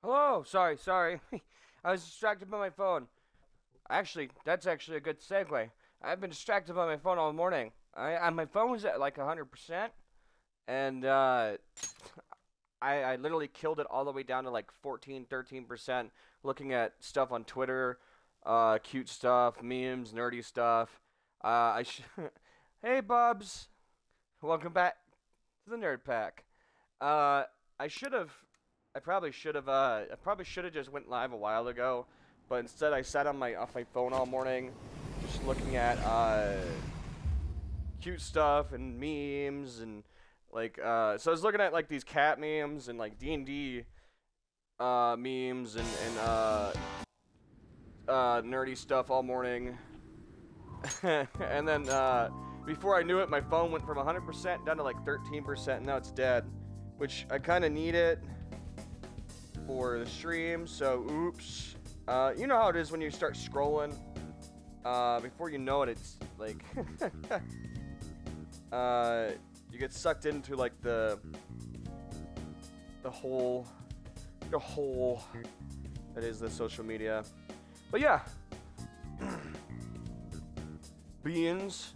Hello, sorry. I was distracted by my phone. Actually, that's actually a good segue. I've been distracted by my phone all morning. My phone was at like 100%, and I literally killed it all the way down to like 14, 13%, looking at stuff on Twitter, cute stuff, memes, nerdy stuff. Hey, Bubs, welcome back to the Nerd Pack. Uh, I should have. I probably should have just went live a while ago, but instead I sat on my off my phone all morning, just looking at cute stuff and memes and so I was looking at like these cat memes and like D&D memes and nerdy stuff all morning, and then before I knew it, my phone went from 100% down to like 13%, and now it's dead, which I kind of need it for the stream, so oops. You know how it is when you start scrolling. Before you know it, it's like you get sucked into like the hole that is the social media. But yeah, beans.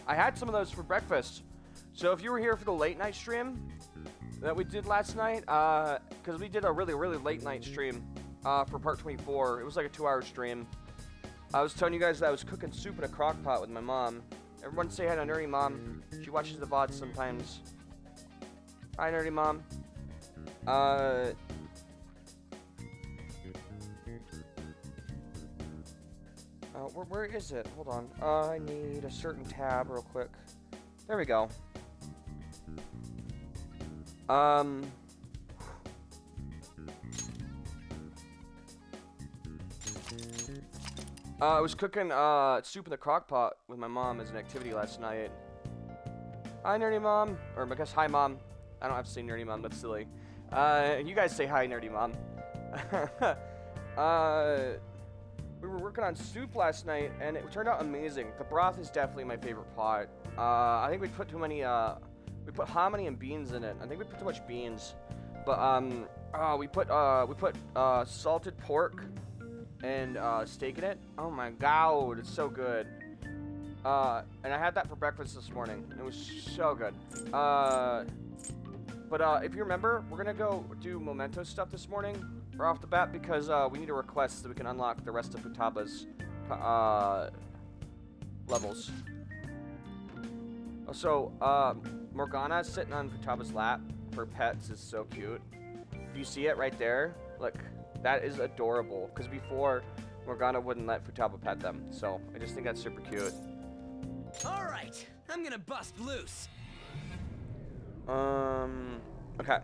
I had some of those for breakfast. So if you were here for the late night stream that we did last night, because we did a really late night stream for part 24. It was like a 2-hour stream. I was telling you guys that I was cooking soup in a crock pot with my mom. Everyone say hi to Nerdy Mom. She watches the VODs sometimes. Hi, Nerdy Mom. Where is it? Hold on. I need a certain tab real quick. There we go. I was cooking soup in the crock pot with my mom as an activity last night. Hi, Nerdy Mom. Or I guess hi, Mom. I don't have to say Nerdy Mom, that's silly. You guys say hi, Nerdy Mom. We were working on soup last night, and it turned out amazing. The broth is definitely my favorite pot. I think we put too many, we put hominy and beans in it. I think we put too much beans. But, we put salted pork and, steak in it. Oh my god, it's so good. And I had that for breakfast this morning. It was so good. But if you remember, we're gonna go do memento stuff this morning, right off the bat, because, we need a request so we can unlock the rest of Futaba's, levels. So, Morgana sitting on Futaba's lap for pets is so cute. If you see it right there, look, that is adorable. Because before, Morgana wouldn't let Futaba pet them. So, I just think that's super cute. Alright, I'm gonna bust loose. Okay.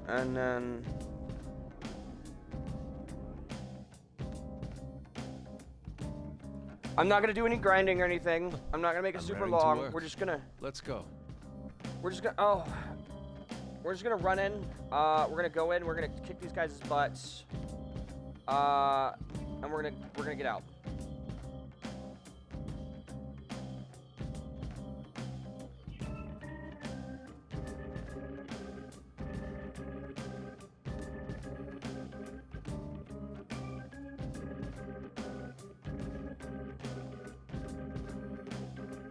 And then... I'm not gonna do any grinding or anything. I'm not gonna make it super long. We're just gonna... Let's go. We're just gonna... We're just gonna run in. We're gonna go in. We're gonna kick these guys' butts. And we're gonna get out.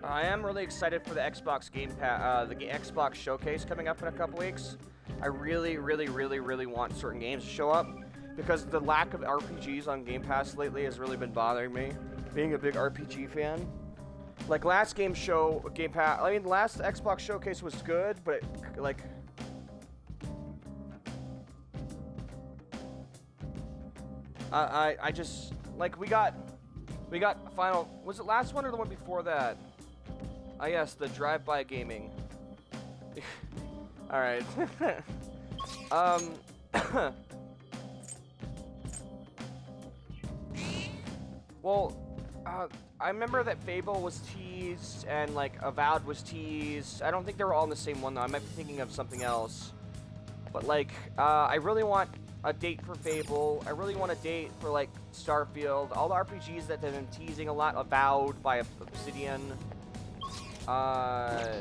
I am really excited for the Xbox Game Pass, the Xbox Showcase coming up in a couple weeks. I really want certain games to show up, because the lack of RPGs on Game Pass lately has really been bothering me, being a big RPG fan. Like last Game Pass, I mean, the last Xbox Showcase was good, but like... I just, like, we got Final, was it last one or the one before that? Ah, yes, the drive-by gaming. Alright. Well, I remember that Fable was teased, and, like, Avowed was teased. I don't think they were all in the same one, though. I might be thinking of something else. But, like, I really want a date for Fable. I really want a date for, like, Starfield. All the RPGs that they've been teasing a lot. Avowed by Obsidian. I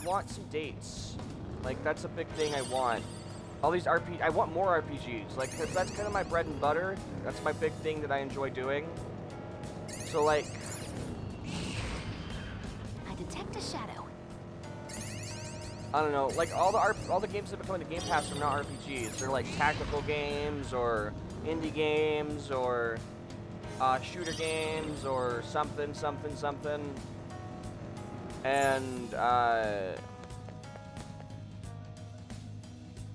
want some dates. Like, that's a big thing I want. all these RPG. I want more RPGs. Like, 'cause that's kind of my bread and butter. That's my big thing that I enjoy doing. So like, I detect a shadow. I don't know. Like all the games that are coming to Game Pass are not RPGs. They're like tactical games or indie games or shooter games or something. And I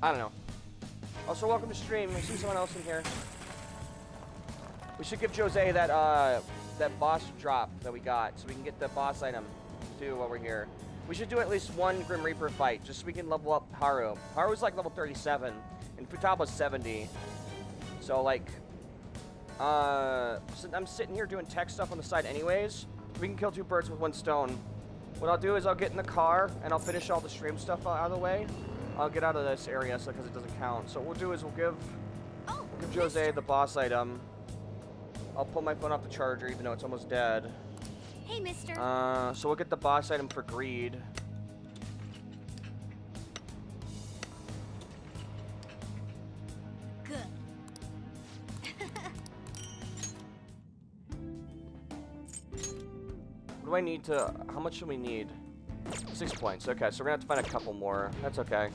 don't know. Also, welcome to stream. I see someone else in here. We should give Jose that boss drop that we got, so we can get the boss item too while we're here. We should do at least one Grim Reaper fight, just so we can level up Haru. Haru's like level 37, and Futaba's 70. So like, so I'm sitting here doing tech stuff on the side anyways. We can kill two birds with one stone. What I'll do is I'll get in the car and I'll finish all the stream stuff out of the way. I'll get out of this area so because it doesn't count. So what we'll do is we'll give Jose the boss item. I'll pull my phone off the charger even though it's almost dead. Hey, mister. So we'll get the boss item for greed. Good. What do I need to... How much do we need? 6 points. Okay, so we're gonna have to find a couple more. That's okay.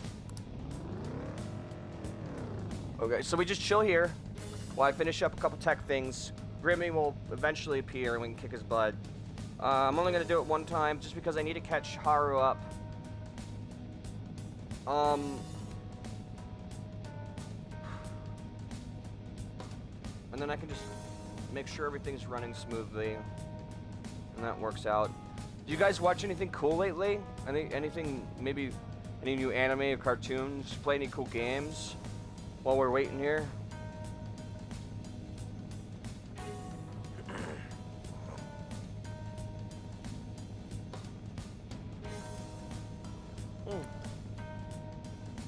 Okay, so we just chill here while I finish up a couple tech things. Grimmy will eventually appear and we can kick his butt. I'm only gonna do it one time just because I need to catch Haru up. And then I can just make sure everything's running smoothly. And that works out. Do you guys watch anything cool lately? Anything, maybe any new anime or cartoons? Play any cool games while we're waiting here?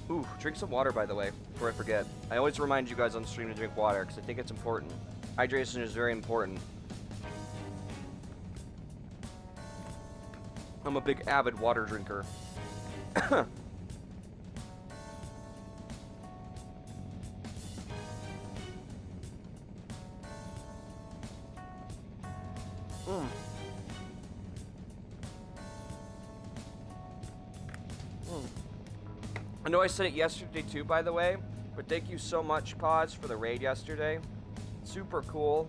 Ooh, drink some water, by the way, before I forget. I always remind you guys on stream to drink water, because I think it's important. Hydration is very important. I'm a big avid water drinker. I know I said it yesterday too, by the way, but thank you so much, Paz, for the raid yesterday. Super cool.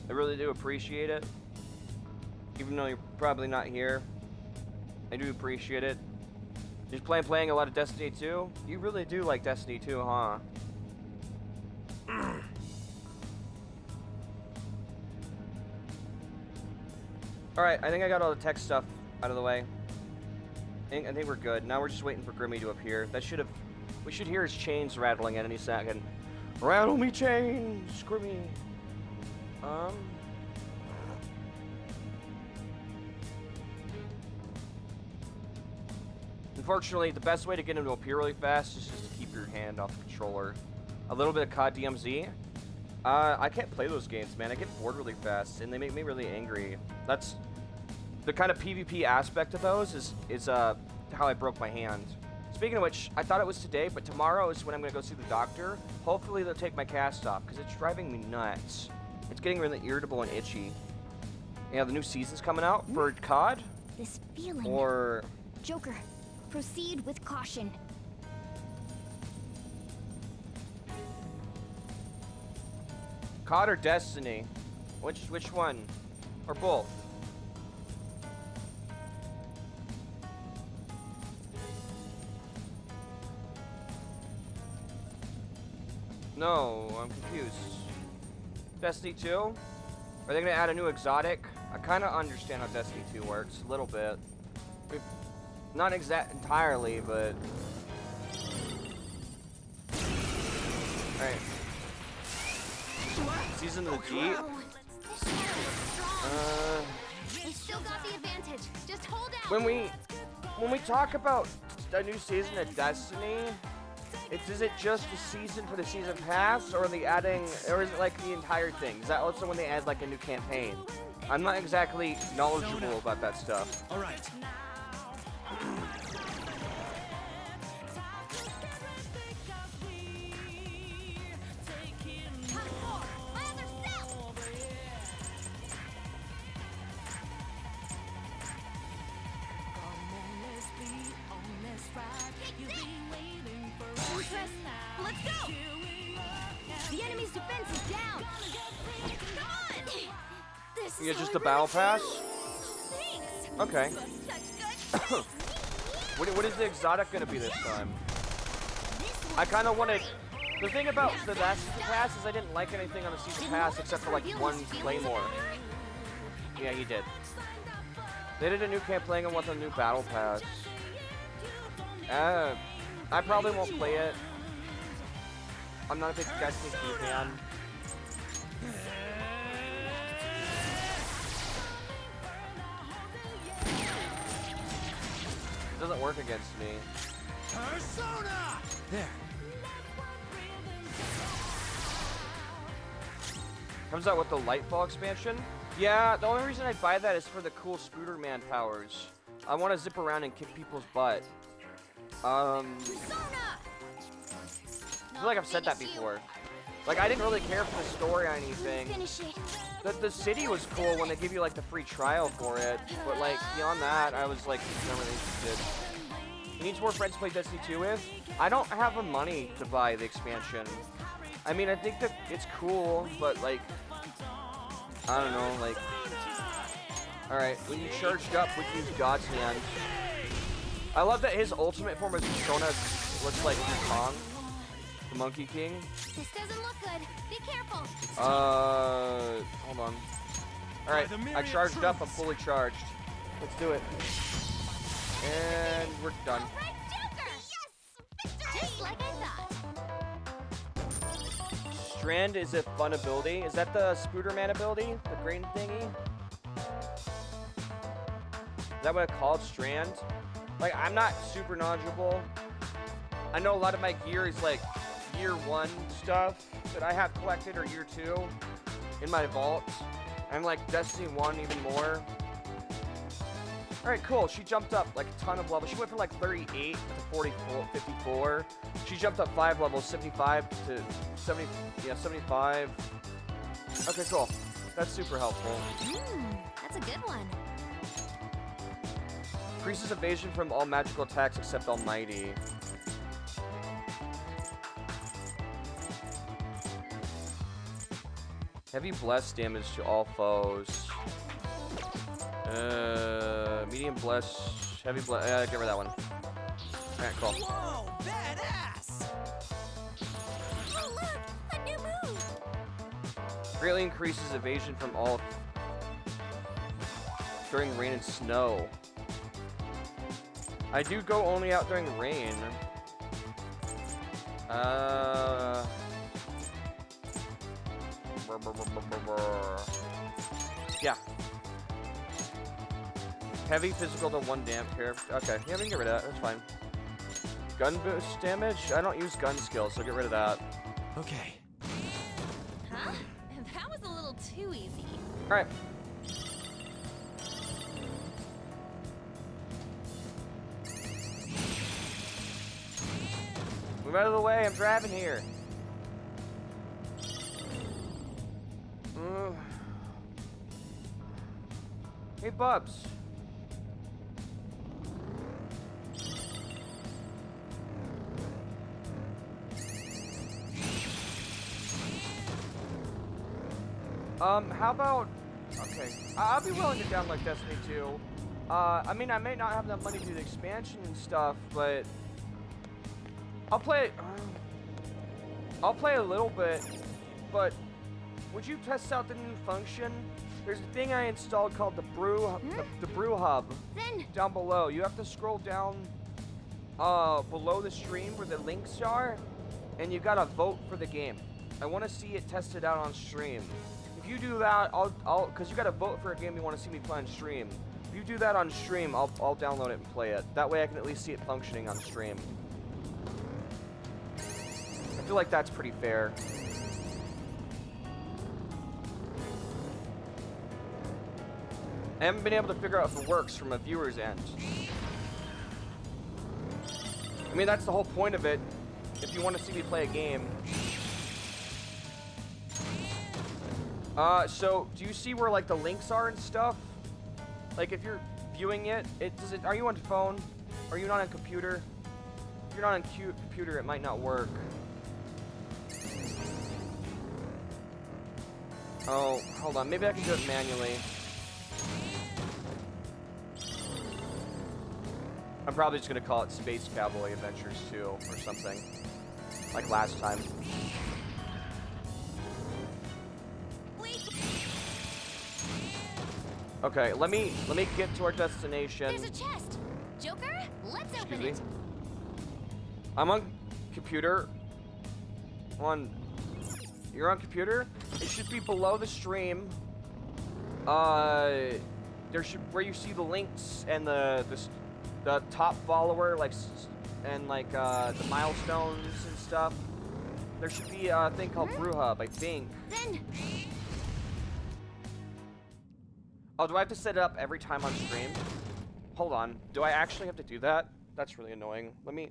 I really do appreciate it. Even though you're probably not here, I do appreciate it. You're playing a lot of Destiny 2? You really do like Destiny 2, huh? Alright, I think I got all the tech stuff out of the way. I think we're good. Now we're just waiting for Grimmy to appear. We should hear his chains rattling at any second. Rattle me chains, Grimmy. Unfortunately, the best way to get him to appear really fast is just to keep your hand off the controller. A little bit of COD DMZ. I can't play those games, man. I get bored really fast, and they make me really angry. That's the kind of PvP aspect of those is how I broke my hand. Speaking of which, I thought it was today, but tomorrow is when I'm gonna go see the doctor. Hopefully they'll take my cast off, because it's driving me nuts. It's getting really irritable and itchy. Yeah, the new season's coming out for COD. This feeling. Or Joker, proceed with caution. COD or Destiny? Which one? Or both? No, I'm confused. Destiny 2? Are they gonna add a new exotic? I kind of understand how Destiny 2 works, a little bit. Not entirely, but... Alright. Season of the Jeep? We still got the advantage. Just hold out. When we talk about a new season of Destiny, is it just a season for the season pass, or are they adding, or is it like the entire thing? Is that also when they add like a new campaign? I'm not exactly knowledgeable about that stuff. All right. fortress. Let's go! The enemy's defense is down. Come on! This You is get just how the I battle really pass? Thanks. Okay. Such good. What is the exotic gonna be this time? I kind of wanted. The thing about the last season pass is I didn't like anything on the season pass except for like one claymore. Yeah, he did. They did a new campaign with a new battle pass. I probably won't play it. I'm not a big Destiny 2 fan. It doesn't work against me. Persona! There. Comes out with the Lightfall expansion. Yeah, the only reason I'd buy that is for the cool Spooderman powers. I want to zip around and kick people's butt. I feel like I've said that before. Like, I didn't really care for the story or anything. Finish it. The city was cool when they give you, like, the free trial for it. But, like, beyond that, I was, like, never really interested. He needs more friends to play Destiny 2 with. I don't have the money to buy the expansion. I mean, I think that it's cool, but, like, I don't know, like... Alright, when you charged up, we use God's Hand. I love that his ultimate form of Persona looks like Kong, the Monkey King. This doesn't look good. Be careful. Hold on. Alright, I charged up, I'm fully charged. Let's do it. And we're done. Right, Joker! Yes! Victory! Just like I thought. Strand is a fun ability. Is that the Spooderman ability? The green thingy? Is that what it's called? Strand? Like, I'm not super knowledgeable. I know a lot of my gear is like year 1 stuff that I have collected, or year 2 in my vault. And like Destiny 1 even more. Alright, cool. She jumped up like a ton of levels. She went from like 38 to 44, 54. She jumped up 5 levels, 75 to 70, yeah, 75. Okay, cool. That's super helpful. That's a good one. Increases evasion from all magical attacks except Almighty. Heavy bless damage to all foes. Medium bless, heavy bless. Give her that one. Alright, cool. Whoa, badass! Oh, look! A new move! Greatly increases evasion from all during rain and snow. I do go only out during rain. Yeah. Heavy physical to 1 damp curve. Okay, yeah, we can get rid of that. That's fine. Gun boost damage? I don't use gun skills, so get rid of that. Okay. Huh? That was a little too easy. Alright. Move out of the way, I'm driving here. Hey, Bubs. How about... Okay, I'll be willing to download Destiny 2. I mean, I may not have enough money to do the expansion and stuff, but... I'll play a little bit, but... Would you test out the new function? There's a thing I installed called the Brew Hub Then down below. You have to scroll down below the stream where the links are, and you gotta vote for the game. I want to see it tested out on stream. If you do that, cause you gotta vote for a game you want to see me play on stream. If you do that on stream, I'll download it and play it. That way I can at least see it functioning on stream. I feel like that's pretty fair. I haven't been able to figure out if it works from a viewer's end. I mean, that's the whole point of it. If you want to see me play a game. So do you see where like the links are and stuff? Like if you're viewing it, are you on phone? Are you not on a computer? If you're not on computer, it might not work. Oh, hold on. Maybe I can do it manually. I'm probably just gonna call it Space Cowboy Adventures 2 or something, like last time. Okay, let me get to our destination. There's a chest. Joker, let's open Excuse it. me. I'm on computer. You're on computer? It should be below the stream. There should, where you see the links and the top follower, like, and like the milestones and stuff. There should be a thing called Brew Hub, I think. Then Oh, do I have to set it up every time on stream? Hold on. Do I actually have to do that? That's really annoying. Let me...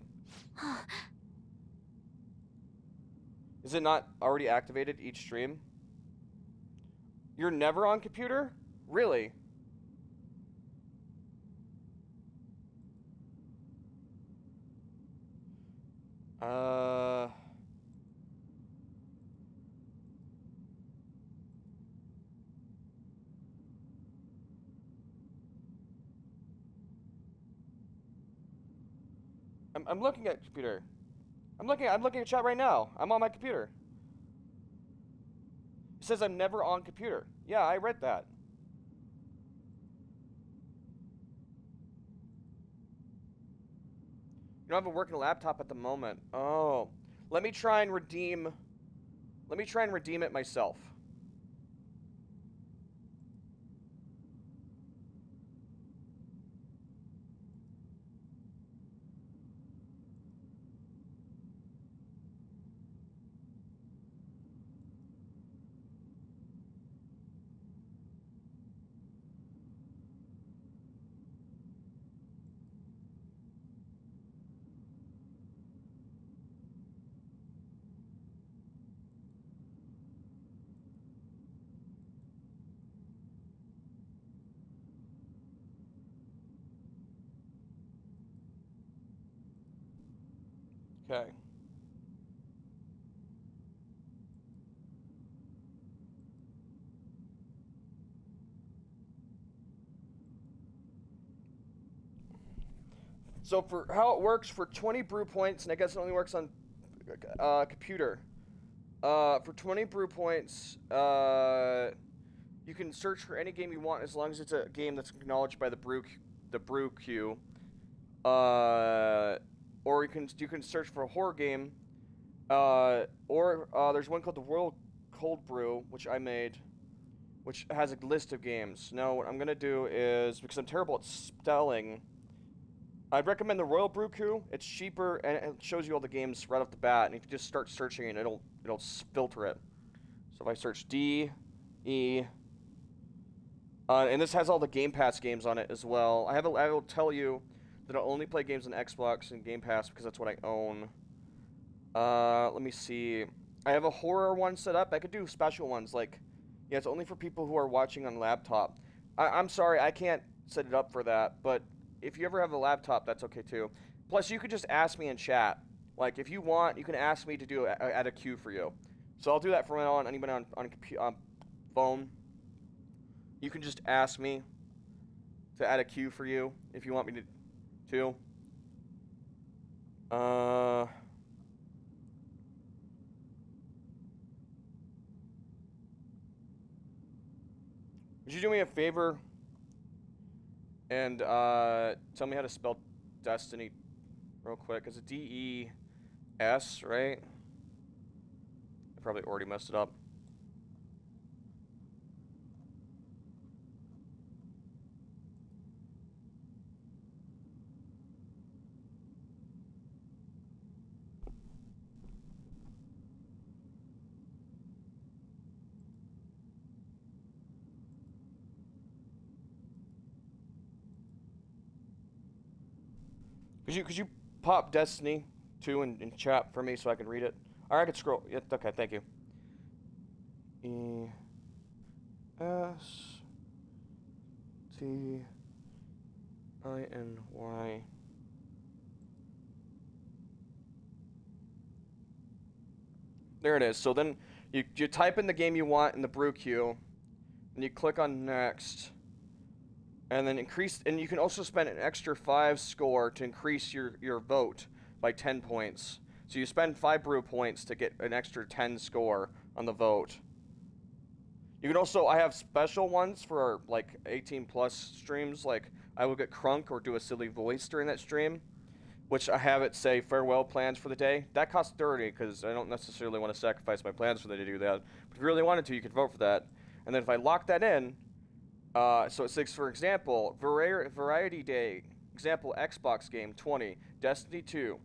Is it not already activated each stream? You're never on computer? Really? I'm looking at computer. I'm looking at chat right now. I'm on my computer. It says I'm never on computer. Yeah, I read that. You don't have a working laptop at the moment. Oh. Let me try and redeem it myself. Okay. So for how it works, for 20 brew points, and I guess it only works on computer. For 20 brew points, you can search for any game you want as long as it's a game that's acknowledged by the brew queue. Or you can search for a horror game. Or there's one called the Royal Cold Brew, which I made, which has a list of games. Now what I'm gonna do is, because I'm terrible at spelling, I'd recommend the Royal Brew Queue. It's cheaper and it shows you all the games right off the bat, and if you just start searching, and it'll filter it. So if I search D, E, and this has all the Game Pass games on it as well. I will tell you that I'll only play games on Xbox and Game Pass because that's what I own. Let me see. I have a horror one set up. I could do special ones, like, yeah, it's only for people who are watching on laptop. I'm sorry, I can't set it up for that, but if you ever have a laptop, that's okay too. Plus, you could just ask me in chat. Like, if you want, you can ask me to do add a queue for you. So I'll do that from now on. Anybody on phone, you can just ask me to add a queue for you if you want me to. Would you do me a favor and tell me how to spell Destiny real quick? Is it D-E-S, right? I probably already messed it up. Could you pop Destiny 2 in chat for me so I can read it? Or I could scroll. Yeah, okay, thank you. E-S-T-I-N-Y. There it is. So then you type in the game you want in the brew queue, and you click on next, and then increase. And you can also spend an extra 5 score to increase your vote by 10 points. So you spend 5 brew points to get an extra 10 score on the vote. You can also, I have special ones for like 18 plus streams, like I will get crunk or do a silly voice during that stream, which I have it say farewell plans for the day. That costs 30 because I don't necessarily want to sacrifice my plans for the day to do that. But if you really wanted to, you could vote for that. And then if I lock that in, so it says, for example, Variety Day, example Xbox game 20, Destiny 2,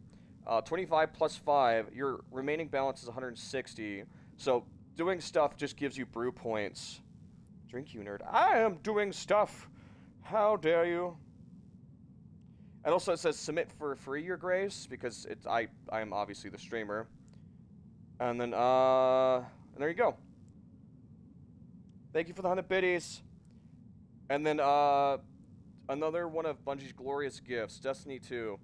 25 plus 5, your remaining balance is 160. So doing stuff just gives you brew points. Drink, you nerd. I am doing stuff. How dare you? And also it says submit for free, your grace, because I am obviously the streamer. And then and there you go. Thank you for the 100 biddies. And then another one of Bungie's glorious gifts, Destiny 2.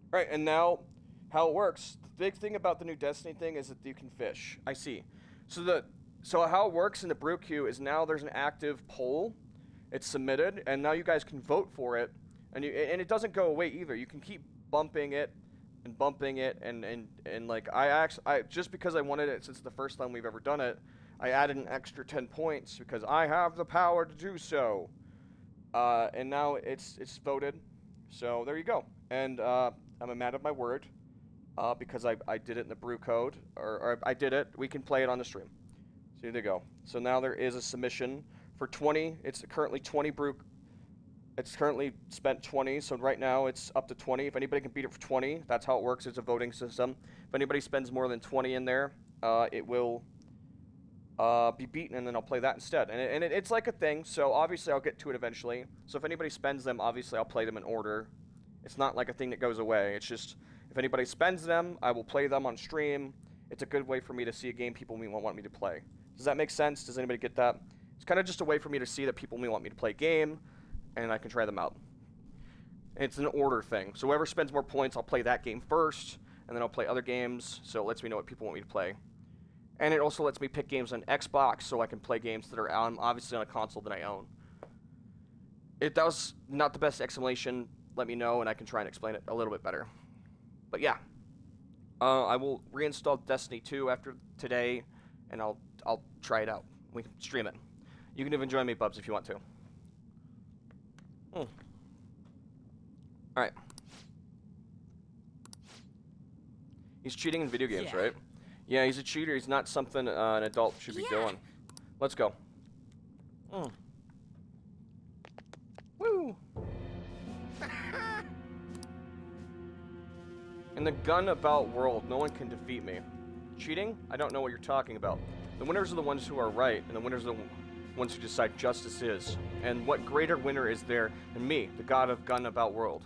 Right, and now, how it works. The big thing about the new Destiny thing is that you can fish. I see. So how it works in the brew queue is now there's an active poll. It's submitted, and now you guys can vote for it, and it doesn't go away either. You can keep bumping it, and like I just because I wanted it since the first time we've ever done it, I added an extra 10 points because I have the power to do so. And now it's voted. So there you go. And I'm a man of my word, because I did it in the brew code, or I did it. We can play it on the stream. So there you go. So now there is a submission for 20. It's currently 20 brew. It's currently spent 20, so right now it's up to 20. If anybody can beat it for 20, that's how it works. It's a voting system. If anybody spends more than 20 in there, it will be beaten, and then I'll play that instead. And it's like a thing, so obviously I'll get to it eventually. So if anybody spends them, obviously I'll play them in order. It's not like a thing that goes away. It's just, if anybody spends them, I will play them on stream. It's a good way for me to see a game people may want me to play. Does that make sense? Does anybody get that? It's kind of just a way for me to see that people may want me to play a game, and I can try them out. It's an order thing. So whoever spends more points, I'll play that game first, and then I'll play other games, so it lets me know what people want me to play. And it also lets me pick games on Xbox, so I can play games that are obviously on a console that I own. That was not the best explanation. Let me know, and I can try and explain it a little bit better. But yeah, I will reinstall Destiny 2 after today, and I'll try it out. We can stream it. You can even join me, Bubs, if you want to. All right. He's cheating in video games, right? Yeah, he's a cheater. He's not something an adult should be doing. Let's go. Woo! In the gun about world, no one can defeat me. Cheating? I don't know what you're talking about. The winners are the ones who are right, and the winners are the ones who decide justice is. And what greater winner is there than me, the god of gun about world?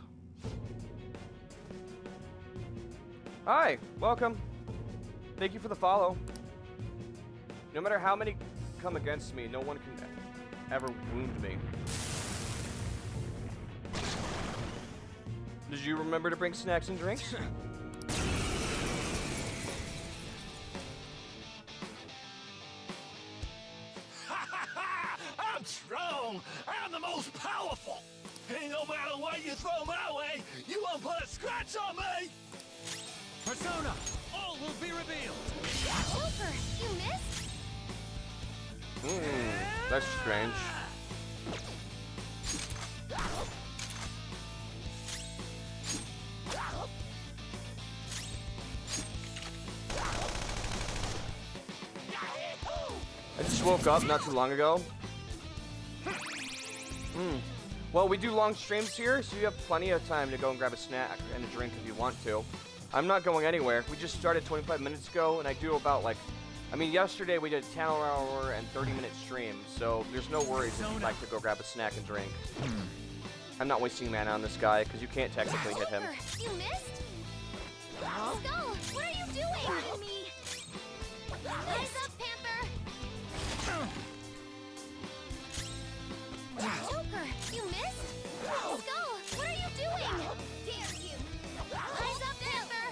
Hi, welcome. Thank you for the follow. No matter how many come against me, no one can ever wound me. Did you remember to bring snacks and drinks? I'm strong. I'm the most powerful. And no matter what you throw my way, you won't put a scratch on me. Persona, all will be revealed. Super! You missed? That's strange. I just woke up not too long ago. Well, we do long streams here, so you have plenty of time to go and grab a snack and a drink if you want to. I'm not going anywhere. We just started 25 minutes ago, and I do about like, I mean, yesterday we did a 10-hour and 30-minute stream, so there's no worries if you'd like to go grab a snack and drink. I'm not wasting mana on this guy, because you can't technically hit him. You missed? Skull, what are you doing? Me. Eyes up, Panther! Joker, you missed? Skull, what are you doing? Dare you! Eyes up, Panther!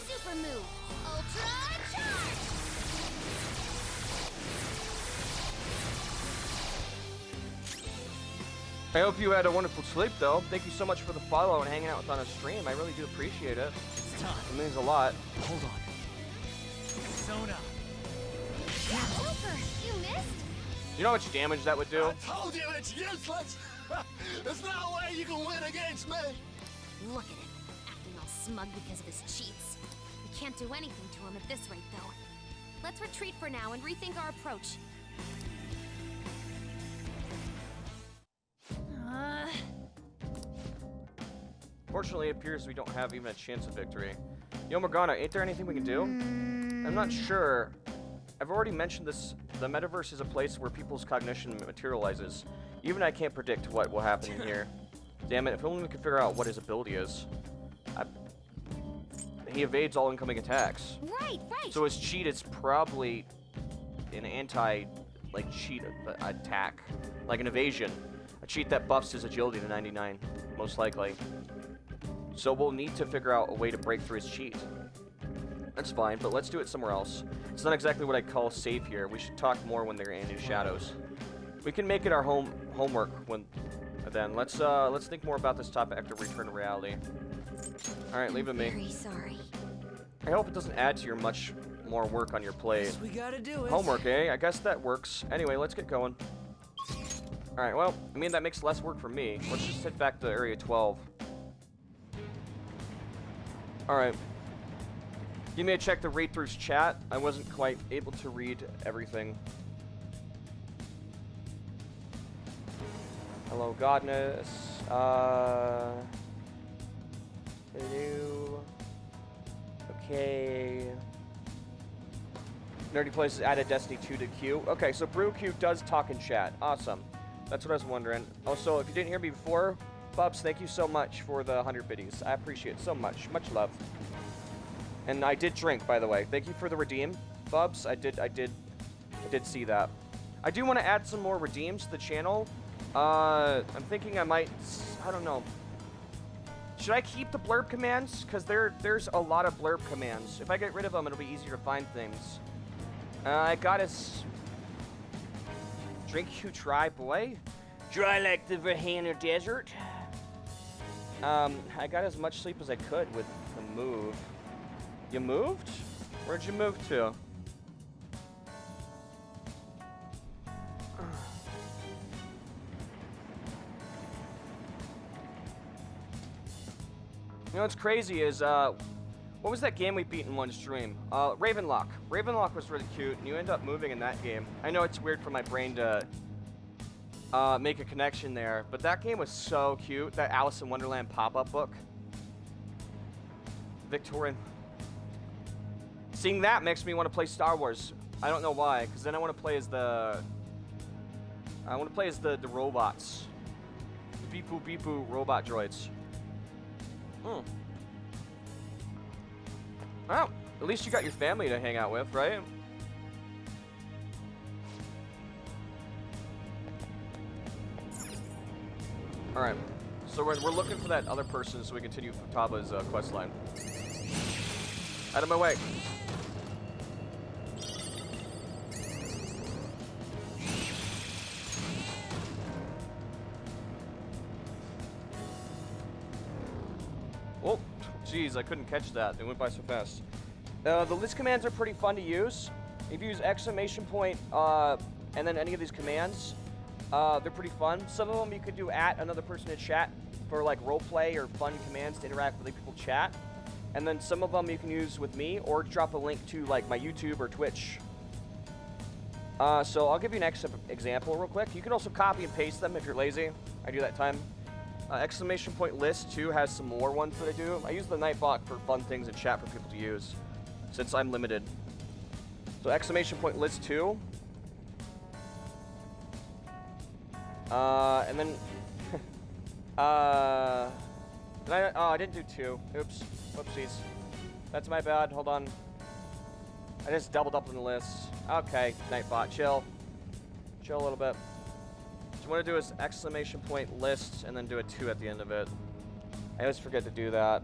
Super move, Ultra Charge! I hope you had a wonderful sleep, though. Thank you so much for the follow and hanging out with on a stream. I really do appreciate it. It's time. It means a lot. Hold on. Zona. Joker, you missed? You know how much damage that would do? I told you it's useless. There's no way you can win against me. Look at him, acting all smug because of his cheats. We can't do anything to him at this rate, though. Let's retreat for now and rethink our approach. Fortunately, it appears we don't have even a chance of victory. Yo, Morgana, ain't there anything we can do? I'm not sure. I've already mentioned this. The metaverse is a place where people's cognition materializes. Even I can't predict what will happen in here. Damn it, if only we could figure out what his ability is. He evades all incoming attacks. Right. So his cheat is probably an cheat attack. Like an evasion. A cheat that buffs his agility to 99, most likely. So we'll need to figure out a way to break through his cheat. That's fine, but let's do it somewhere else. It's not exactly what I call safe here. We should talk more when they're in his shadows. We can make it our homework when. Then let's think more about this topic after return to reality. All right, leave it to me. Very sorry. I hope it doesn't add to your much more work on your plate. Guess we gotta do it. Homework, eh? I guess that works. Anyway, let's get going. All right. Well, I mean that makes less work for me. Let's just head back to area 12. All right. Give me a check to read through chat. I wasn't quite able to read everything. Hello, Godness. Hello. Okay. Nerdy Places added Destiny 2 to queue. Okay, so Brew Q does talk in chat. Awesome. That's what I was wondering. Also, if you didn't hear me before, Bubs, thank you so much for the 100 biddies. I appreciate it so much. Much love. And I did drink, by the way. Thank you for the redeem, Bubs. I did see that. I do want to add some more redeems to the channel. I'm thinking I might, I don't know. Should I keep the blurb commands? Because there's a lot of blurb commands. If I get rid of them, it'll be easier to find things. I got us. Drink you try, boy. Dry like the Verhaner Desert. I got as much sleep as I could with the move. You moved? Where'd you move to? You know what's crazy is, what was that game we beat in one stream? Ravenlock. Ravenlock was really cute, and you end up moving in that game. I know it's weird for my brain to make a connection there, but that game was so cute. That Alice in Wonderland pop-up book. Victorian. Seeing that makes me want to play Star Wars. I don't know why, because then I want to play as the robots. The beep boop robot droids. Well, at least you got your family to hang out with, right? Alright, so we're looking for that other person so we continue Futaba's quest line. Out of my way. Oh, jeez, I couldn't catch that. They went by so fast. The list commands are pretty fun to use. If you use exclamation point and then any of these commands, they're pretty fun. Some of them you could do at another person in chat for like roleplay or fun commands to interact with other people chat. And then some of them you can use with me or drop a link to like my YouTube or Twitch. So I'll give you an example real quick. You can also copy and paste them if you're lazy. I do that time. Exclamation point list 2 has some more ones that I do. I use the Nightbot for fun things in chat for people to use, since I'm limited. So exclamation point list 2. And then, I didn't do 2. Oops, whoopsies. That's my bad. Hold on. I just doubled up on the list. Okay, Nightbot, chill. Chill a little bit. So what I want to do is exclamation point list and then do a 2 at the end of it. I always forget to do that.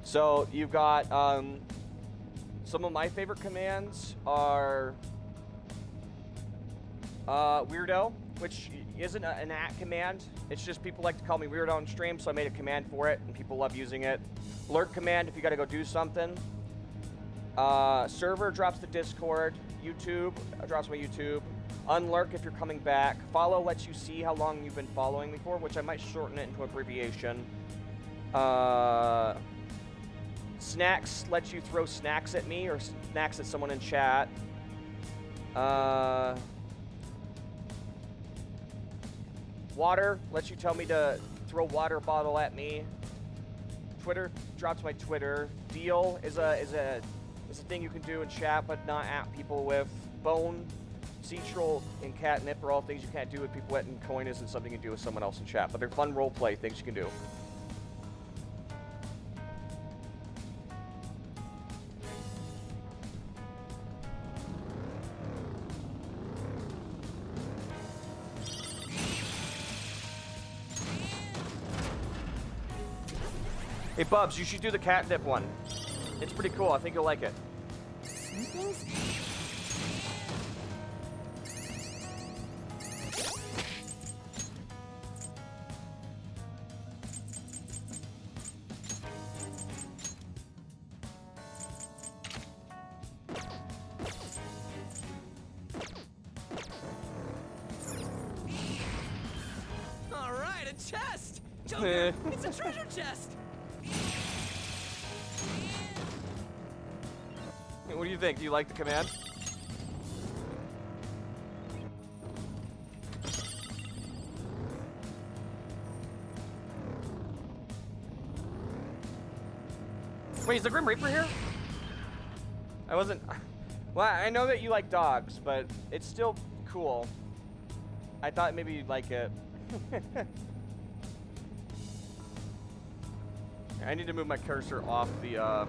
So you've got some of my favorite commands are weirdo, which isn't an at command. It's just people like to call me weirdo on stream, so I made a command for it, and people love using it. Alert command if you got to go do something. Server drops to Discord. YouTube drops my YouTube. Unlurk if you're coming back. Follow lets you see how long you've been following me for, which I might shorten it into abbreviation. Snacks lets you throw snacks at me or snacks at someone in chat. Water lets you tell me to throw water bottle at me. Twitter drops my Twitter. Deal is a thing you can do in chat, but not at people with. Bone, sea troll, and catnip are all things you can't do with people. And coin isn't something you can do with someone else in chat, but they're fun roleplay things you can do. Hey, Bubs, you should do the catnip one. It's pretty cool. I think you'll like it. All right, a chest. Joker, it's a treasure chest. What do you think? Do you like the command? Wait, is the Grim Reaper here? I wasn't... Well, I know that you like dogs, but it's still cool. I thought maybe you'd like it. I need to move my cursor off the,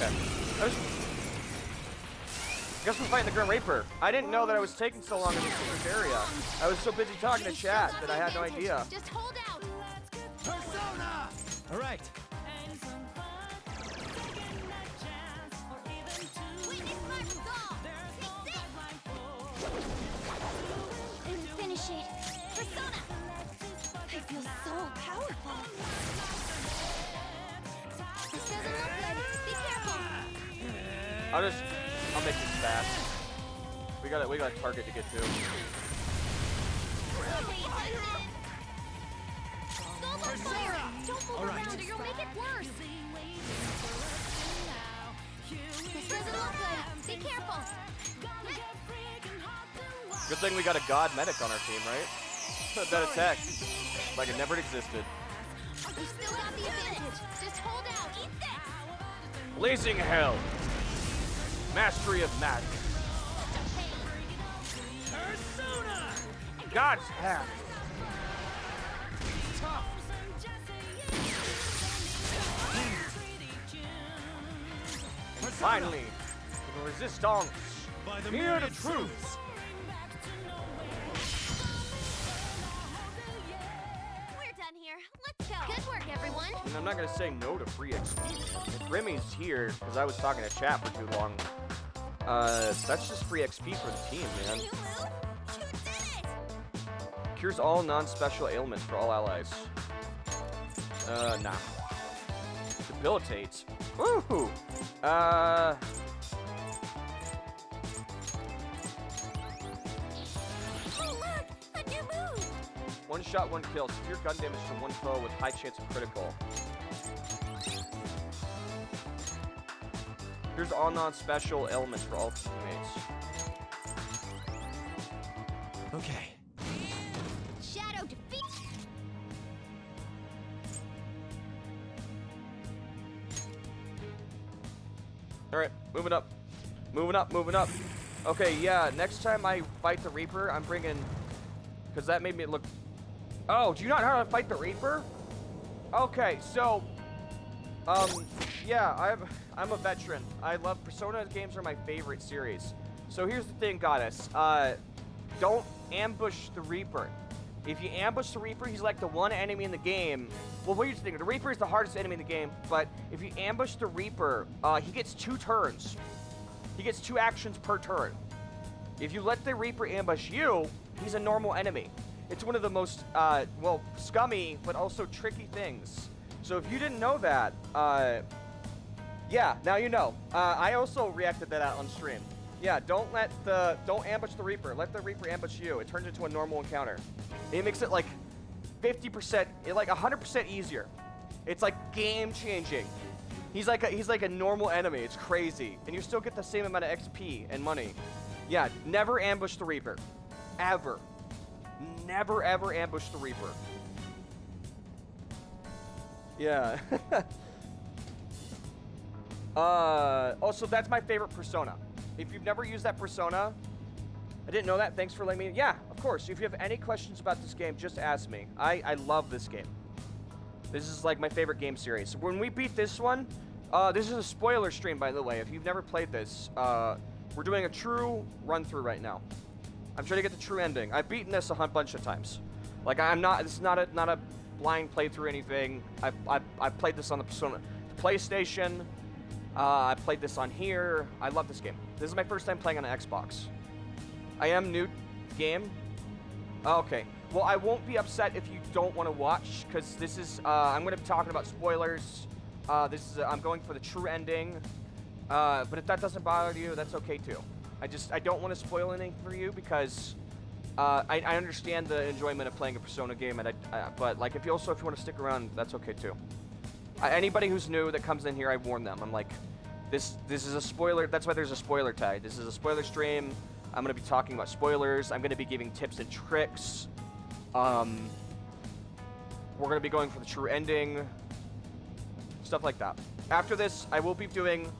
Okay. I guess we're fighting the Grim Reaper. I didn't know that I was taking so long in this secret area. I was so busy talking to chat that I had no idea. Just hold out. Persona. All right. Witness my resolve. Take this. And finish it. Persona. I feel so powerful. This doesn't look good. Be careful. I'll make this fast. We got a target to get to. Skulls on fire. Don't move around or you'll make it worse. This doesn't look good. Be careful. Good thing we got a god medic on our team, right? That attack, like it never existed. We still got the advantage. Just hold out. Eat this. Blazing Hell. Mastery of Magic. Persona. God's Hand. And finally, the resistance. Hear the truth. We're done here. Let's go. Good work, everyone. And I'm not gonna say no to free XP. If Remy's here, because I was talking to chat for too long, that's just free XP for the team, man. You move. You did it. Cures all non-special ailments for all allies. Nah. Debilitates. Woohoo! Oh, look! A new move! One shot, one kill. Severe gun damage from one foe with high chance of critical. Here's all non-special elements for all teammates. Okay. Shadow defeat. Alright, moving up. Moving up, moving up. Okay, yeah, next time I fight the Reaper, I'm bringing... Because that made me look... Oh, do you not know how to fight the Reaper? Okay, so... yeah, I'm a veteran. I love... Persona games are my favorite series. So here's the thing, Goddess. Don't ambush the Reaper. If you ambush the Reaper, he's like the one enemy in the game. Well, what do you think? The Reaper is the hardest enemy in the game, but if you ambush the Reaper, he gets 2 turns. He gets 2 actions per turn. If you let the Reaper ambush you, he's a normal enemy. It's one of the most, well, scummy, but also tricky things. So if you didn't know that, yeah, now you know. I also reacted to that on stream. Yeah, don't ambush the Reaper. Let the Reaper ambush you. It turns into a normal encounter. It makes it like 50%, like 100% easier. It's like game changing. He's like a normal enemy. It's crazy, and you still get the same amount of XP and money. Yeah, never ambush the Reaper, ever. Never ever ambush the Reaper. Yeah. Also, that's my favorite Persona. If you've never used that Persona, I didn't know that. Thanks for letting me. Yeah, of course. If you have any questions about this game, just ask me. I love this game. This is like my favorite game series. When we beat this one, this is a spoiler stream, by the way. If you've never played this, we're doing a true run-through right now. I'm trying to get the true ending. I've beaten this a bunch of times. Like, this is not a blind playthrough or anything. I've played this on the PlayStation. I played this on here. I love this game. This is my first time playing on an Xbox. I am new to the game. Okay. Well, I won't be upset if you don't want to watch, because this is, I'm going to be talking about spoilers. I'm going for the true ending. But if that doesn't bother you, that's okay too. I don't want to spoil anything for you, because I understand the enjoyment of playing a Persona game, and but like if you want to stick around, that's okay too. Anybody who's new that comes in here, I warn them. I'm like, this is a spoiler. That's why there's a spoiler tag. This is a spoiler stream. I'm going to be talking about spoilers. I'm going to be giving tips and tricks. We're going to be going for the true ending. Stuff like that. After this, I will be doing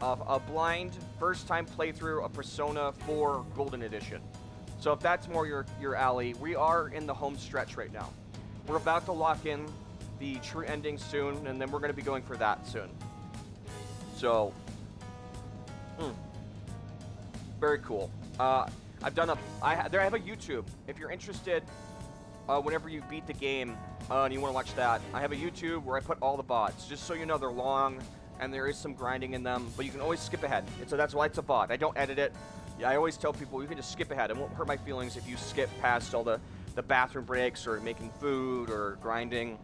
a blind first-time playthrough of Persona 4 Golden Edition. So if that's more your alley, we are in the home stretch right now. We're about to lock in the true ending soon, and then we're going to be going for that soon. So, very cool. I have a YouTube. If you're interested, whenever you beat the game and you want to watch that, I have a YouTube where I put all the VODs. Just so you know, they're long and there is some grinding in them, but you can always skip ahead. And so that's why it's a VOD. I don't edit it. Yeah, I always tell people you can just skip ahead. It won't hurt my feelings if you skip past all the bathroom breaks or making food or grinding.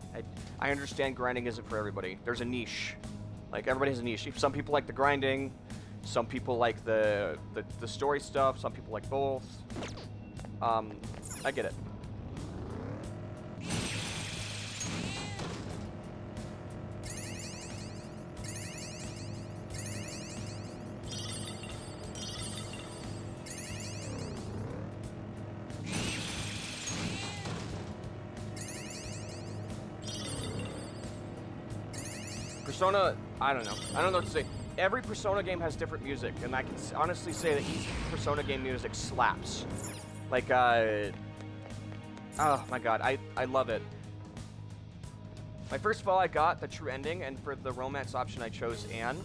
I understand grinding isn't for everybody. There's a niche. Like, everybody has a niche. Some people like the grinding. Some people like the story stuff. Some people like both. I get it. Persona, I don't know what to say. Every Persona game has different music, and I can honestly say that each Persona game music slaps. Like, oh my god, I love it. My first of all, I got the true ending, and for the romance option, I chose Anne.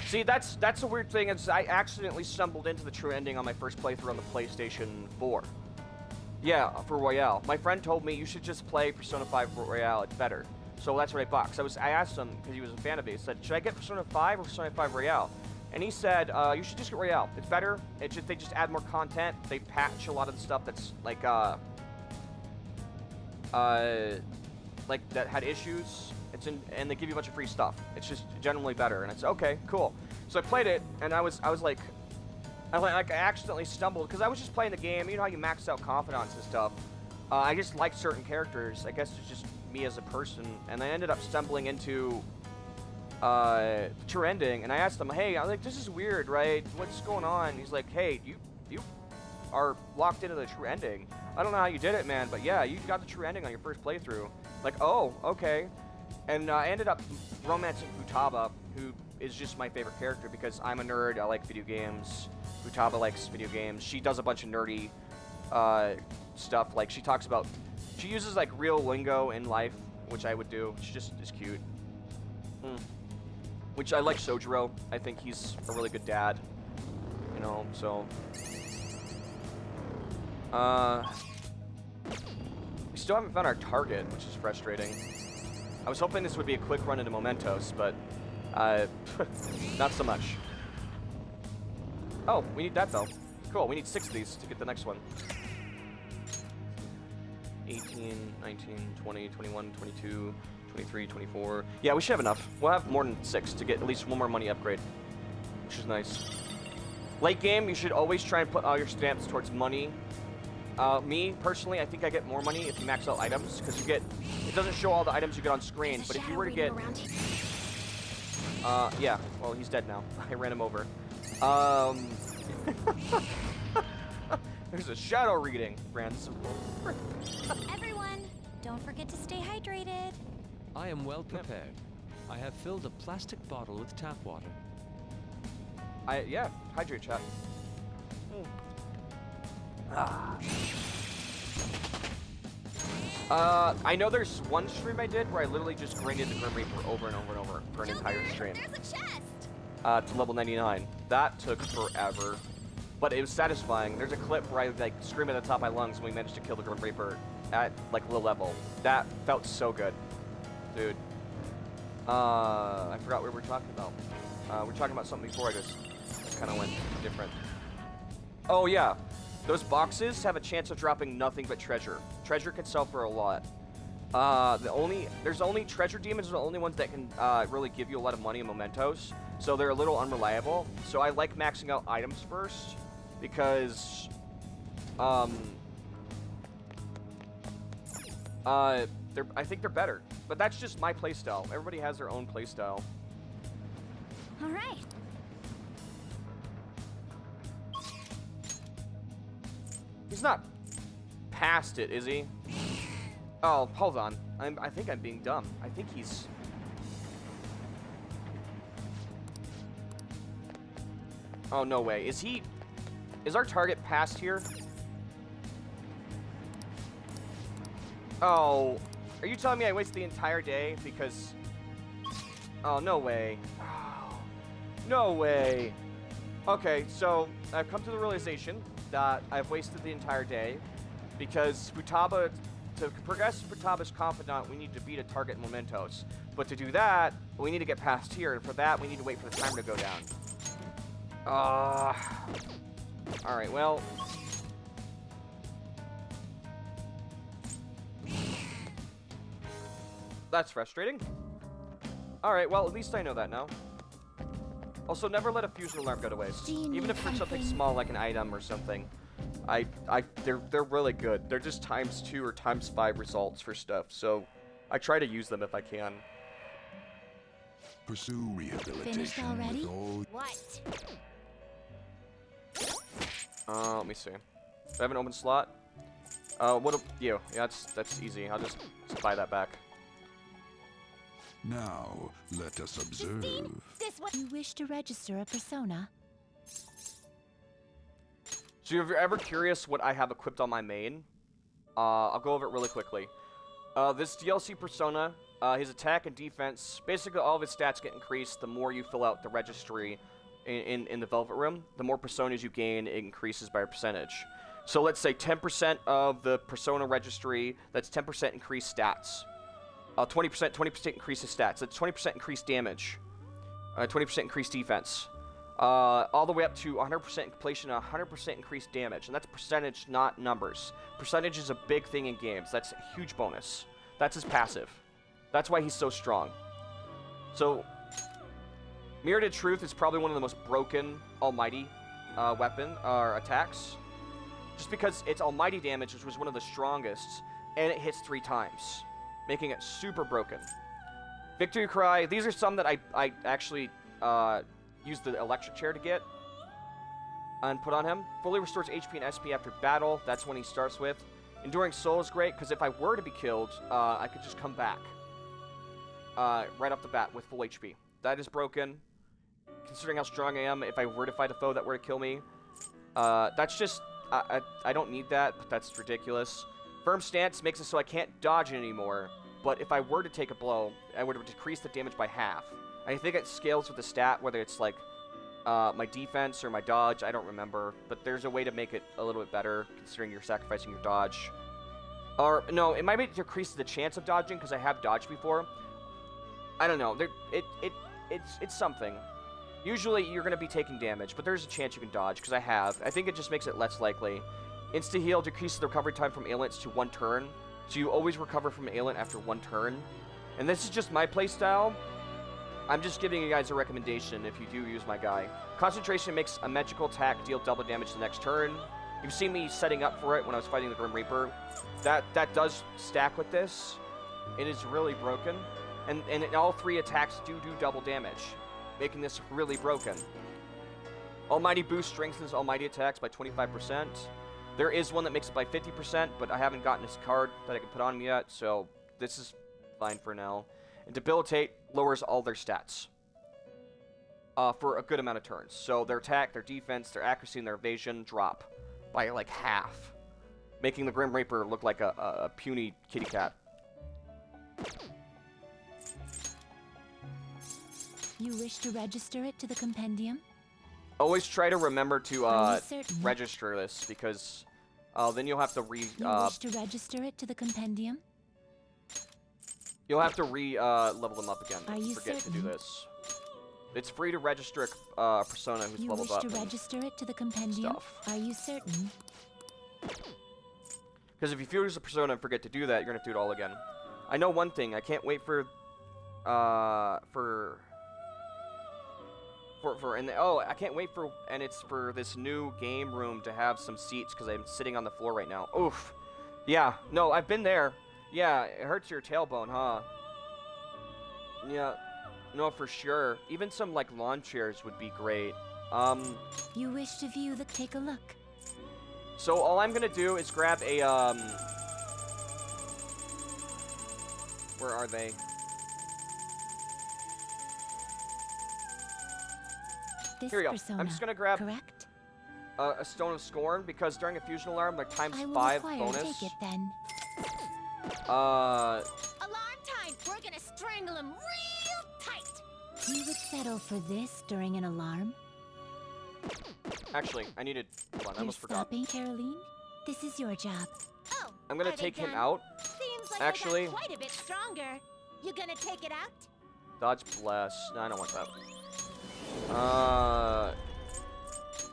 See, that's a weird thing, is I accidentally stumbled into the true ending on my first playthrough on the PlayStation 4. Yeah, for Royale. My friend told me you should just play Persona 5 Royale, it's better. So that's what I bought. Cause I asked him, because he was a fan of it, he said, should I get Persona 5 or Persona 5 Royale? And he said, you should just get Royale. It's better. They just add more content. They patch a lot of the stuff that's like that had issues. And they give you a bunch of free stuff. It's just generally better. And it's okay, cool. So I played it, and I was like, I accidentally stumbled, because I was just playing the game. You know how you max out confidants and stuff. I just like certain characters. I guess it's just me as a person, and I ended up stumbling into true ending, and I asked him, hey, I'm like, this is weird, right? What's going on? He's like, hey, you are locked into the true ending. I don't know how you did it, man, but yeah, you got the true ending on your first playthrough. Like, oh, okay. And I ended up romancing Futaba, who is just my favorite character because I'm a nerd. I like video games. Futaba likes video games. She does a bunch of nerdy stuff. Like, she uses like real lingo in life, which I would do. She just is cute. Which I like Sojiro. I think he's a really good dad. You know, so. We still haven't found our target, which is frustrating. I was hoping this would be a quick run into Mementos, but not so much. Oh, we need that though. Cool, we need 6 of these to get the next one. 18, 19, 20, 21, 22, 23, 24. Yeah, we should have enough. We'll have more than 6 to get at least one more money upgrade, which is nice. Late game, you should always try and put all your stamps towards money. Me, personally, I think I get more money if you max out items, because it doesn't show all the items you get on screen, but if you were to get... yeah, well, he's dead now. I ran him over. There's a shadow reading, Ransom. Everyone, don't forget to stay hydrated. I am well prepared. I have filled a plastic bottle with tap water. Yeah, hydrate, chat. I know there's one stream I did where I literally just grinded the Grim Reaper over and over and over for an entire stream. There's a chest! To level 99. That took forever, but it was satisfying. There's a clip where I like scream at the top of my lungs when we managed to kill the Grim Reaper at like low level. That felt so good, dude. I forgot what we were talking about. We were talking about something before. I just kind of went different. Oh yeah. Those boxes have a chance of dropping nothing but treasure. Treasure can sell for a lot. There's only treasure demons are the only ones that can really give you a lot of money and mementos. So they're a little unreliable. So I like maxing out items first because I think they're better. But that's just my playstyle. Everybody has their own playstyle. All right. He's not past it, is he? Oh, hold on. I think I'm being dumb. I think he's... Oh, no way. Is our target past here? Oh, are you telling me I wasted the entire day because... Oh, no way. Oh, no way. Okay, so I've come to the realization that I've wasted the entire day because Futaba, to progress Futaba's Confidant, we need to beat a target in Mementos. But to do that, we need to get past here, and for that, we need to wait for the timer to go down. Alright, well... That's frustrating. Alright, well, at least I know that now. Also, never let a fusion alarm go to waste. Even if it's something small like an item or something. They're really good. They're just ×2 or ×5 results for stuff, so I try to use them if I can. Pursue rehabilitation. Finished already? What? Let me see. Do I have an open slot? Yeah, that's easy. I'll just buy that back. Now, let us observe. This one. You wish to register a persona? So if you're ever curious what I have equipped on my main, I'll go over it really quickly. This DLC persona, his attack and defense, basically all of his stats get increased the more you fill out the registry in the Velvet Room. The more personas you gain, it increases by a percentage. So let's say 10% of the persona registry, that's 10% increased stats. 20% increase in stats. That's 20% increased damage. 20% increased defense. All the way up to 100% completion and 100% increased damage. And that's percentage, not numbers. Percentage is a big thing in games. That's a huge bonus. That's his passive. That's why he's so strong. So, Mirrored of Truth is probably one of the most broken Almighty weapon or attacks. Just because it's Almighty damage, which was one of the strongest, and it hits 3 times, making it super broken. Victory Cry. These are some that I actually used the electric chair to get and put on him. Fully restores HP and SP after battle. That's when he starts with. Enduring Soul is great because if I were to be killed, I could just come back right off the bat with full HP. That is broken. Considering how strong I am, if I were to fight a foe that were to kill me, that's just... I don't need that, but that's ridiculous. Firm Stance makes it so I can't dodge it anymore, but if I were to take a blow, I would decrease the damage by half. I think it scales with the stat, whether it's like my defense or my dodge, I don't remember, but there's a way to make it a little bit better, considering you're sacrificing your dodge. Or, no, it might decrease the chance of dodging, because I have dodged before. I don't know, it's something. Usually, you're going to be taking damage, but there's a chance you can dodge, because I have. I think it just makes it less likely. Insta-heal decreases the recovery time from ailments to 1 turn, so you always recover from an ailment after 1 turn. And this is just my playstyle. I'm just giving you guys a recommendation if you do use my guy. Concentration makes a magical attack deal double damage the next turn. You've seen me setting up for it when I was fighting the Grim Reaper. That does stack with this. It is really broken. And all 3 attacks do double damage, making this really broken. Almighty Boost strengthens Almighty attacks by 25%. There is one that makes it by 50%, but I haven't gotten this card that I can put on him yet, so this is fine for now. And Debilitate lowers all their stats for a good amount of turns. So their attack, their defense, their accuracy, and their evasion drop by like half, making the Grim Reaper look like a puny kitty cat. You wish to register it to the compendium? Always try to remember to Are you certain? register this, because then you'll have to You wish to register it to the compendium? You'll have to level them up again. Are you Forget to do certain? this. It's free to register a persona who's You leveled wish up. to and register it to the compendium? stuff. Are you certain? Because if you use a persona and forget to do that, you're gonna have to do it all again. I know one thing. I can't wait for I can't wait for, and it's for this new game room to have some seats, because I'm sitting on the floor right now. Oof. Yeah. No, I've been there. Yeah, it hurts your tailbone, huh? Yeah. No, for sure. Even some like lawn chairs would be great. You wish to view the... Take a look. So all I'm gonna do is grab a where are they? This Here we go. persona, I'm just gonna grab correct? a Stone of Scorn, because during a fusion alarm, like I ×5 will require bonus. take it then. Alarm time! We're gonna strangle him real tight! You would settle for this during an alarm? Actually, I needed. Hold on, I You're almost forgot. stopping, Caroline? This is your job. Oh, I'm gonna are they take him done? out. Seems like Actually- I got quite a bit stronger. You gonna take it out? Dodge bless. No, I don't want that.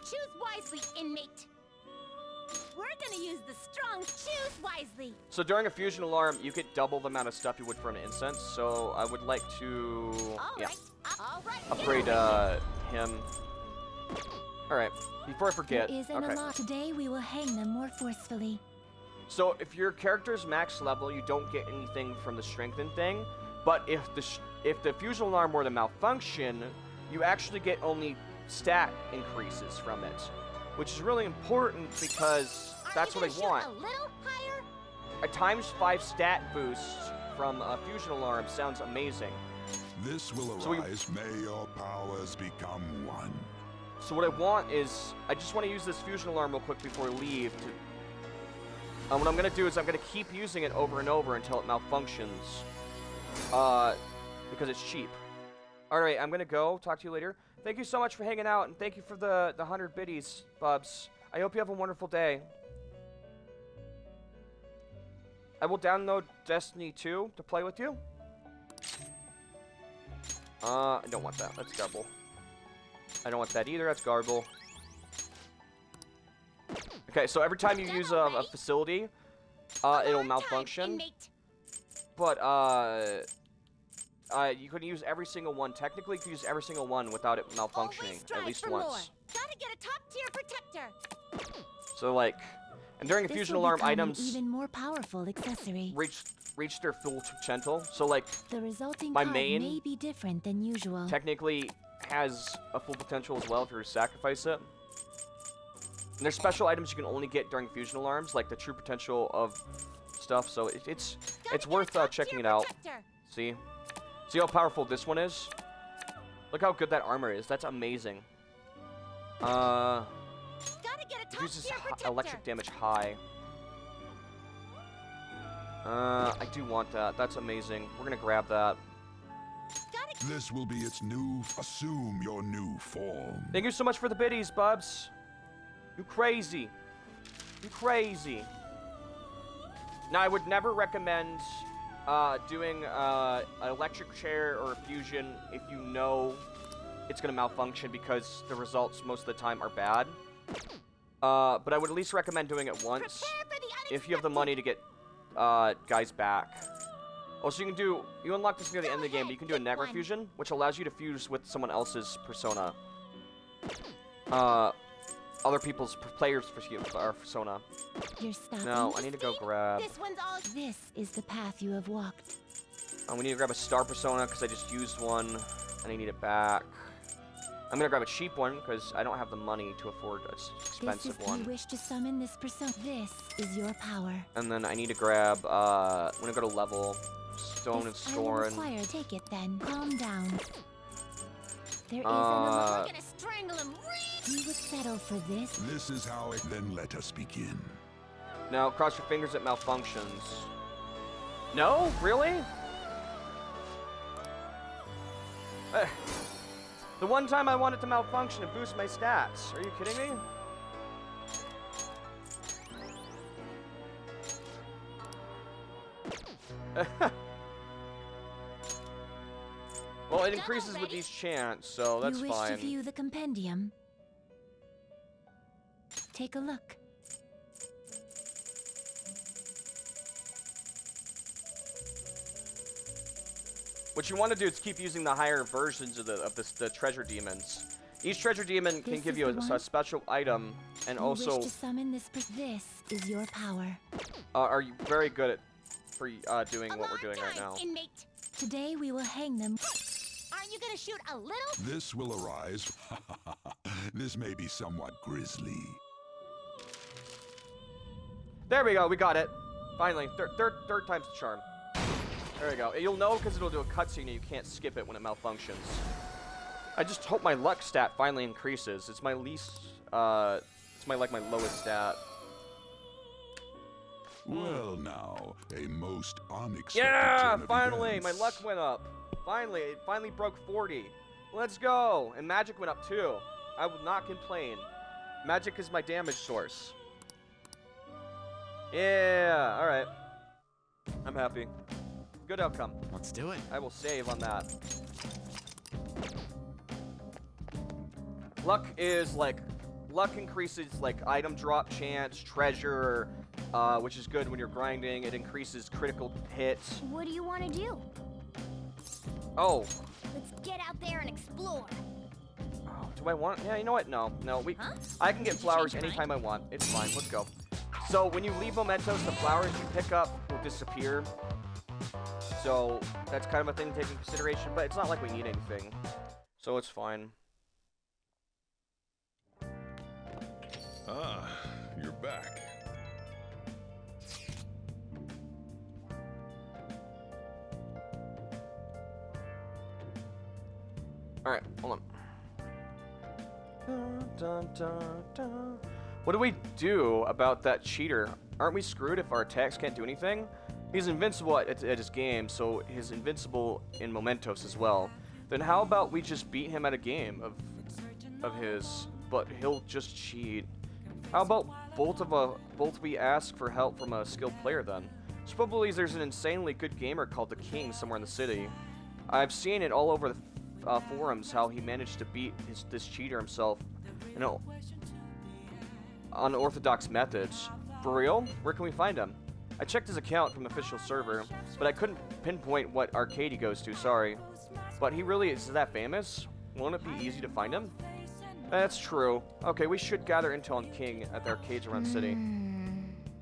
Choose wisely, inmate. We're gonna use the strong choose wisely. So during a fusion alarm, you get double the amount of stuff you would for an incense. So I would like to, yeah, All right. upgrade him. All right, before I forget. There is an Okay. alarm. Today we will hang them more forcefully. So if your character's max level, you don't get anything from the strengthen thing. But if the fusion alarm were to malfunction, you actually get only stat increases from it, which is really important because that's what I want. A little higher? A ×5 stat boost from a fusion alarm sounds amazing. This will So we- arise. May your powers become one. So what I want is, I just want to use this fusion alarm real quick before we leave. What I'm going to do is I'm going to keep using it over and over until it malfunctions. Because it's cheap. Alright, I'm going to go. Talk to you later. Thank you so much for hanging out, and thank you for the 100 biddies, Bubs. I hope you have a wonderful day. I will download Destiny 2 to play with you. I don't want that. That's garble. I don't want that either. That's garble. Okay, so every time you use a facility, it'll malfunction. But, you can use every single one. Technically, you can use every single one without it malfunctioning, at least once. Gotta get a top-tier protector. So, like, And during a This fusion will alarm, become an items even more powerful accessory. reach their full potential. So like, The resulting my card main may be different than usual. technically has a full potential as well if you were to sacrifice it. And there's special items you can only get during fusion alarms, like the true potential of stuff. So it's worth checking it out. See how powerful this one is. Look how good that armor is. That's amazing. Gotta get a It uses electric damage high. I do want that. That's amazing. We're gonna grab that. This will be its new. Assume your new form. Thank you so much for the biddies, Bubs. You crazy. You crazy. Now, I would never recommend doing an electric chair or a fusion if you know it's going to malfunction because the results most of the time are bad. But I would at least recommend doing it once if you have the money to get guys back. Also, you unlock this near the end of the game, but you can do a network fusion, which allows you to fuse with someone else's persona. Other people's players' persona. You're stopping. No, I need to go grab. This is the path you have walked. We need to grab a star persona because I just used one and I need it back. I'm gonna grab a cheap one because I don't have the money to afford an expensive one. You wish to summon this persona. This is your power. And then I need to grab. I'm gonna go to level stone and Scorn. Take it then. Calm down. There is an We're gonna strangle him. You would settle for this. This is how it. Then let us begin. Now cross your fingers it malfunctions. No, really? The one time I want it to malfunction and boost my stats. Are you kidding me? Well, it increases with each chance, so that's you wish fine. to view the compendium? Take a look. What you want to do is keep using the higher versions of the treasure demons. Each treasure demon can give you a special item, and also wish to summon this. This is your power. are you very good at doing what we're doing right now. Inmate. Today we will hang them. Aren't you gonna shoot a little? This will arise. This may be somewhat grisly. There we go. We got it. Finally, third time's the charm. There we go. You'll know because it'll do a cutscene and you can't skip it when it malfunctions. I just hope my luck stat finally increases. It's my least, it's my lowest stat. Well, now, a most unexpected Yeah, turn of finally, my events. luck went up. Finally, it finally broke 40. Let's go. And magic went up too. I will not complain. Magic is my damage source. Yeah, all right. I'm happy. Good outcome. Let's do it. I will save on that. Luck increases like item drop chance, treasure, which is good when you're grinding. It increases critical hits. What do you want to do? Oh, Let's get out there and explore. do I want? Yeah, you know what? No. Huh? I can get Did you flowers change your anytime I want. It's fine. Let's go. So when you leave mementos, the flowers you pick up will disappear. So that's kind of a thing to take into consideration, but it's not like we need anything. So it's fine. Ah, you're back. Alright, hold on. Dun, dun, dun, dun. What do we do about that cheater? Aren't we screwed if our attacks can't do anything? He's invincible at his game, so he's invincible in mementos as well. Then how about we just beat him at a game of his, but he'll just cheat. How about both we ask for help from a skilled player then? Supposedly there's an insanely good gamer called the King somewhere in the city. I've seen it all over the forums how he managed to beat this cheater himself, you know, unorthodox methods. For real? Where can we find him? I checked his account from the official server, but I couldn't pinpoint what arcade he goes to, sorry. But he really is that famous? Won't it be easy to find him? That's true. Okay, we should gather intel on King at the arcades around the city.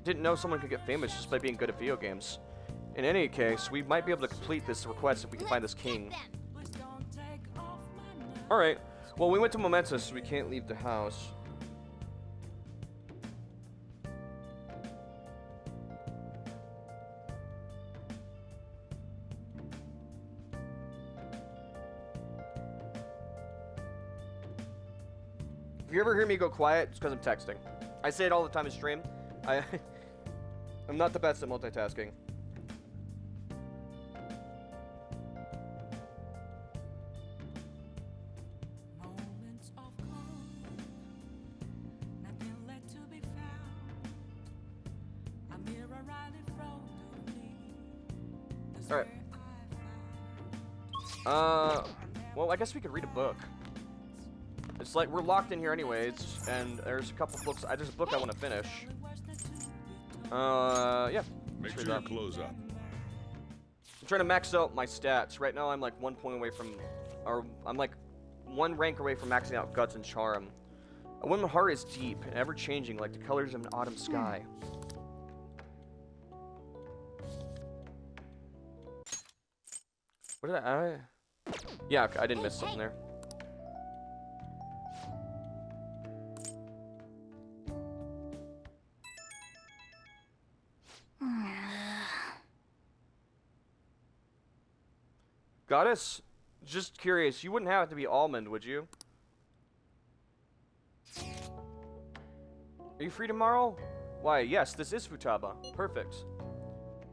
didn't know someone could get famous just by being good at video games. In any case, we might be able to complete this request if we can find this king. Alright. Well, we went to Momentous, so we can't leave the house. If you ever hear me go quiet, it's because I'm texting. I say it all the time in stream. I'm not the best at multitasking. Alright. Well, I guess we could read a book. It's like we're locked in here anyways, and there's a couple books. There's a book I want to finish. Yeah. Make sure your clothes up. I'm trying to max out my stats. Right now I'm like 1 point away from, or I'm like 1 rank away from maxing out Guts and Charm. A woman's heart is deep and ever-changing like the colors of an autumn sky. What did I... Yeah, I didn't miss something there. Goddess, just curious, you wouldn't have it to be almond, would you? Are you free tomorrow? Why, yes, this is Futaba. Perfect.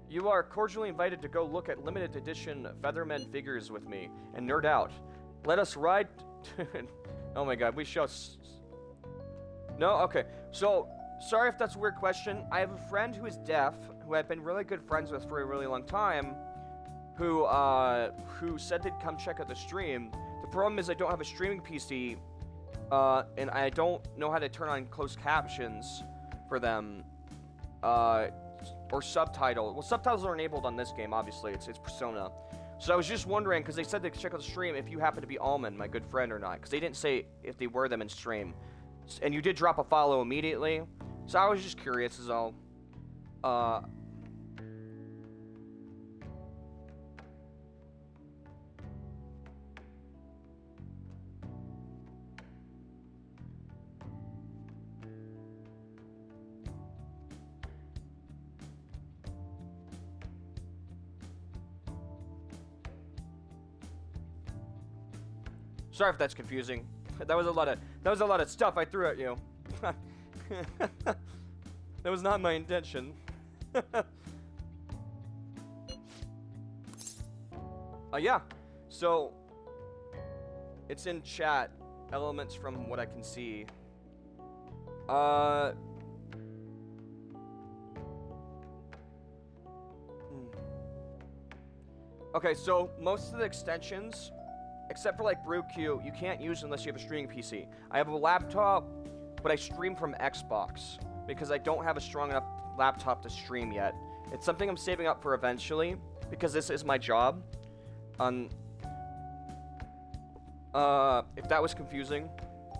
You are cordially invited to go look at limited edition Featherman figures with me and nerd out. Let us ride... Oh my god, we shall... No? Okay. So, sorry if that's a weird question. I have a friend who is deaf, who I've been really good friends with for a really long time, who said they'd come check out the stream. The problem is I don't have a streaming PC, and I don't know how to turn on closed captions for them, or subtitle. Well, subtitles are enabled on this game, obviously. It's Persona. So I was just wondering, because they said they'd check out the stream, if you happen to be Almond, my good friend, or not. Because they didn't say if they were them in stream. And you did drop a follow immediately. So I was just curious is all. Sorry if that's confusing. That was a lot of stuff I threw at you. That was not my intention. Yeah. So it's in chat. Elements from what I can see. Okay, so most of the extensions, except for like BrewQ, you can't use unless you have a streaming PC. I have a laptop, but I stream from Xbox because I don't have a strong enough laptop to stream yet. It's something I'm saving up for eventually because this is my job. If that was confusing,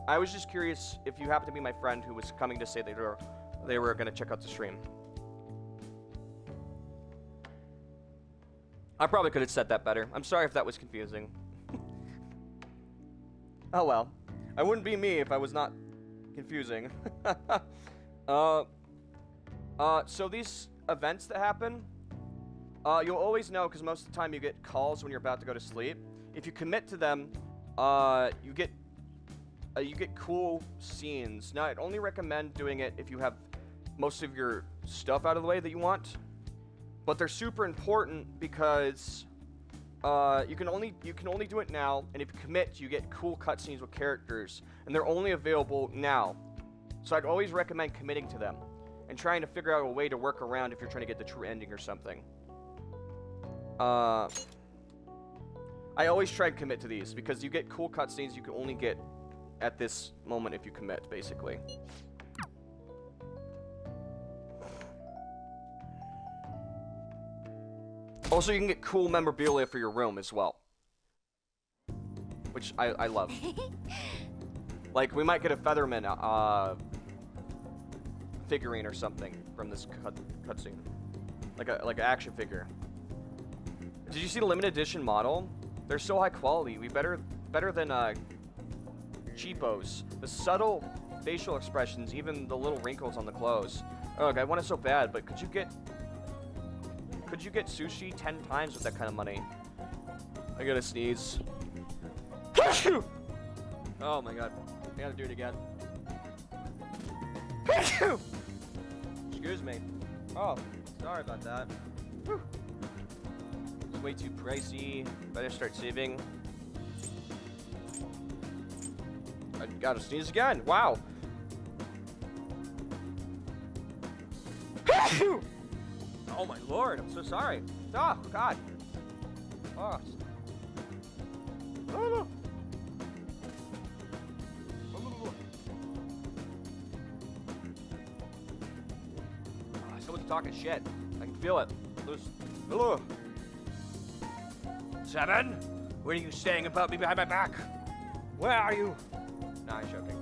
I was just curious if you happen to be my friend who was coming to say they were going to check out the stream. I probably could have said that better. I'm sorry if that was confusing. Oh well. I wouldn't be me if I was not confusing. So these events that happen, you'll always know because most of the time you get calls when you're about to go to sleep. If you commit to them, you get cool scenes. Now, I'd only recommend doing it if you have most of your stuff out of the way that you want. But they're super important because you can only do it now, and if you commit, you get cool cutscenes with characters, and they're only available now. So I'd always recommend committing to them and trying to figure out a way to work around if you're trying to get the true ending or something. I always try to commit to these because you get cool cutscenes you can only get at this moment if you commit, basically. Also, you can get cool memorabilia for your room as well, which I love. Like, we might get a figurine or something from this cutscene, like an action figure. Did you see the limited edition model? They're so high quality. Better than cheapos. The subtle facial expressions, even the little wrinkles on the clothes. Oh, I want it so bad, but could you get sushi 10 times with that kind of money? I gotta sneeze. Oh my god. I gotta do it again. Excuse me. Oh, sorry about that. Whew. It's way too pricey. Better start saving. I gotta sneeze again. Wow. Oh my lord, I'm so sorry. Oh god. Oh. Oh. Someone's talking shit. I can feel it. Hello. 7? What are you saying about me behind my back? Where are you? Nah, I'm joking.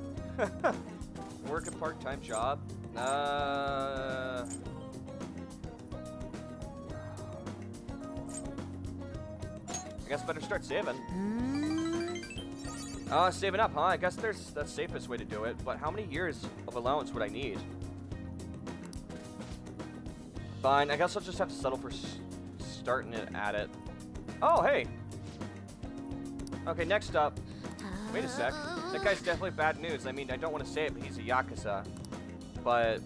Work a part-time job? I guess better start saving. Saving up, huh? I guess that's the safest way to do it, but how many years of allowance would I need? Fine, I guess I'll just have to settle for starting it at it. Oh, hey! Okay, next up. Wait a sec. That guy's definitely bad news. I mean, I don't want to say it, but he's a Yakuza. But,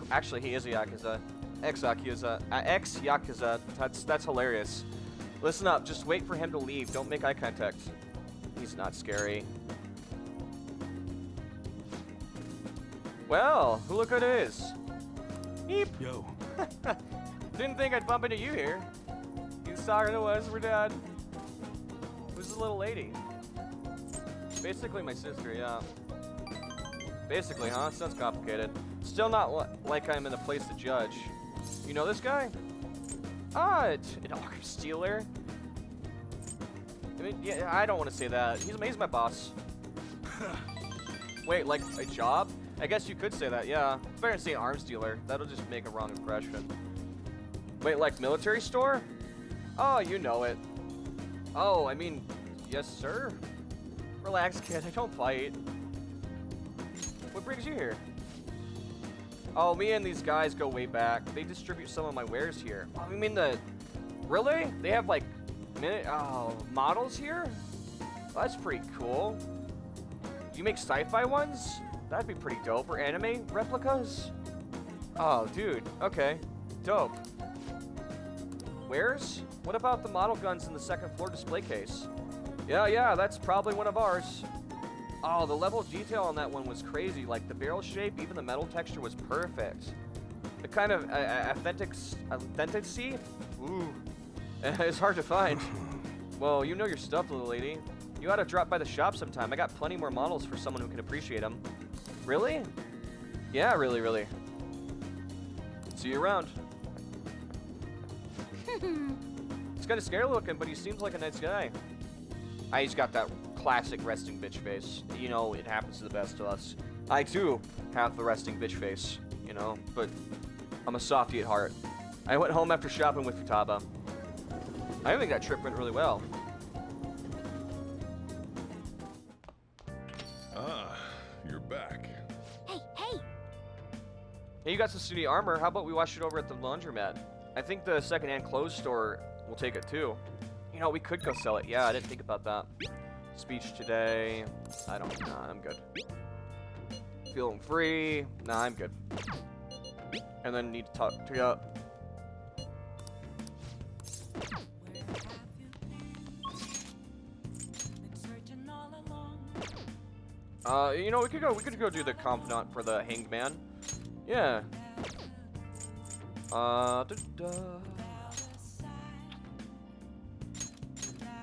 actually, he is a Yakuza. Ex-Yakuza. Ex-Yakuza. That's hilarious. Listen up, just wait for him to leave. Don't make eye contact. He's not scary. Well, who look who it is. Eep. Yo. Didn't think I'd bump into you here. You saw her it was, we're dead. Who's the little lady? Basically my sister, yeah. Basically, huh? Sounds complicated. Still not like I'm in a place to judge. You know this guy? Ah, an arm stealer. I mean, yeah, I don't want to say that. He's my boss. Wait, like a job? I guess you could say that, yeah. It's better to say arms dealer. That'll just make a wrong impression. Wait, like military store? Oh, you know it. Oh, I mean, yes, sir? Relax, kid. I don't fight. What brings you here? Oh, me and these guys go way back. They distribute some of my wares here. Oh, you mean the... Really? They have, like, models here? Well, that's pretty cool. Do you make sci-fi ones? That'd be pretty dope. Or anime replicas? Oh, dude. Okay. Dope. Wares? What about the model guns in the second floor display case? Yeah, that's probably one of ours. Oh, the level of detail on that one was crazy. Like, the barrel shape, even the metal texture was perfect. The kind of authenticity? Ooh. It's hard to find. Well, you know your stuff, little lady. You ought to drop by the shop sometime. I got plenty more models for someone who can appreciate them. Really? Yeah, really. See you around. He's kind of scary looking, but he seems like a nice guy. He's got that classic resting bitch face. You know, it happens to the best of us. I, too, have the resting bitch face, you know, but I'm a softie at heart. I went home after shopping with Futaba. I think that trip went really well. Ah, you're back. Hey! Hey, you got some Sudi armor. How about we wash it over at the laundromat? I think the secondhand clothes store will take it, too. You know, we could go sell it. Yeah, I didn't think about that. Speech today. Nah, I'm good. Feeling free. Nah, I'm good. And then need to talk to you. You know, we could go do the confidant for the hanged man. Yeah.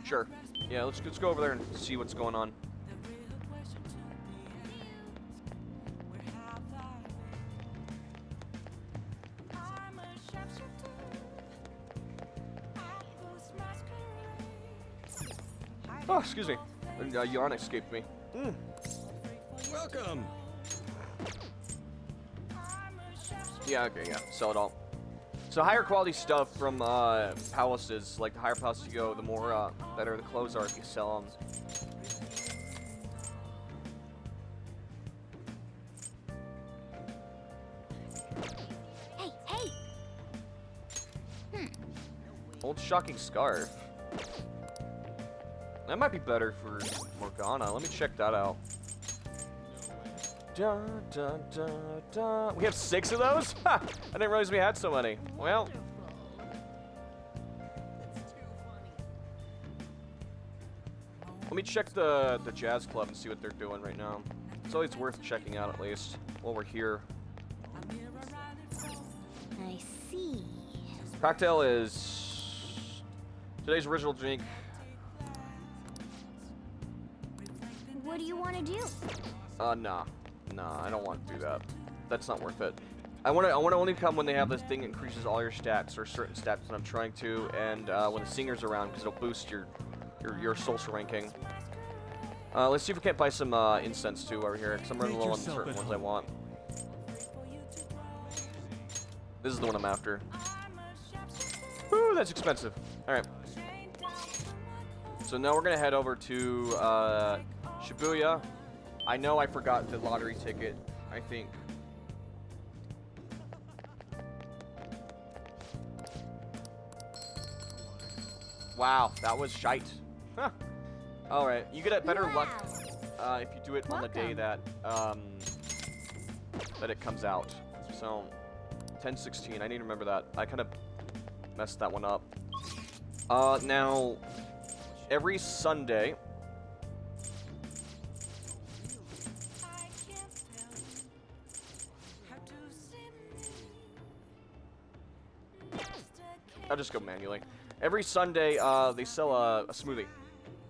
Sure. Yeah, let's go over there and see what's going on. Oh, excuse me. A yawn escaped me. Welcome. Yeah, okay, yeah. Sell it all. So higher quality stuff from palaces, like the higher palaces you go, the more better the clothes are if you sell them. Hey, hey! Old shocking scarf. That might be better for Morgana. Let me check that out. Dun, dun, dun, dun. We have 6 of those? Ha! I didn't realize we had so many. Well. Let me check the jazz club and see what they're doing right now. It's always worth checking out at least while we're here. I see. Cocktail is today's original drink. What do you want to do? Nah. Nah, I don't want to do that. That's not worth it. I want to only come when they have this thing that increases all your stats or certain stats that I'm trying to, and when the singer's around, because it'll boost your social ranking. Let's see if we can't buy some incense too over here, because I'm running low on certain ones I want. This is the one I'm after. Woo, that's expensive. All right. So now we're gonna head over to Shibuya. I know I forgot the lottery ticket, I think. Wow, that was shite. Huh. Alright, you get better luck if you do it on the day that that it comes out. So, 10/16, I need to remember that. I kind of messed that one up. Now, every Sunday... I'll just go manually. Every Sunday, they sell a smoothie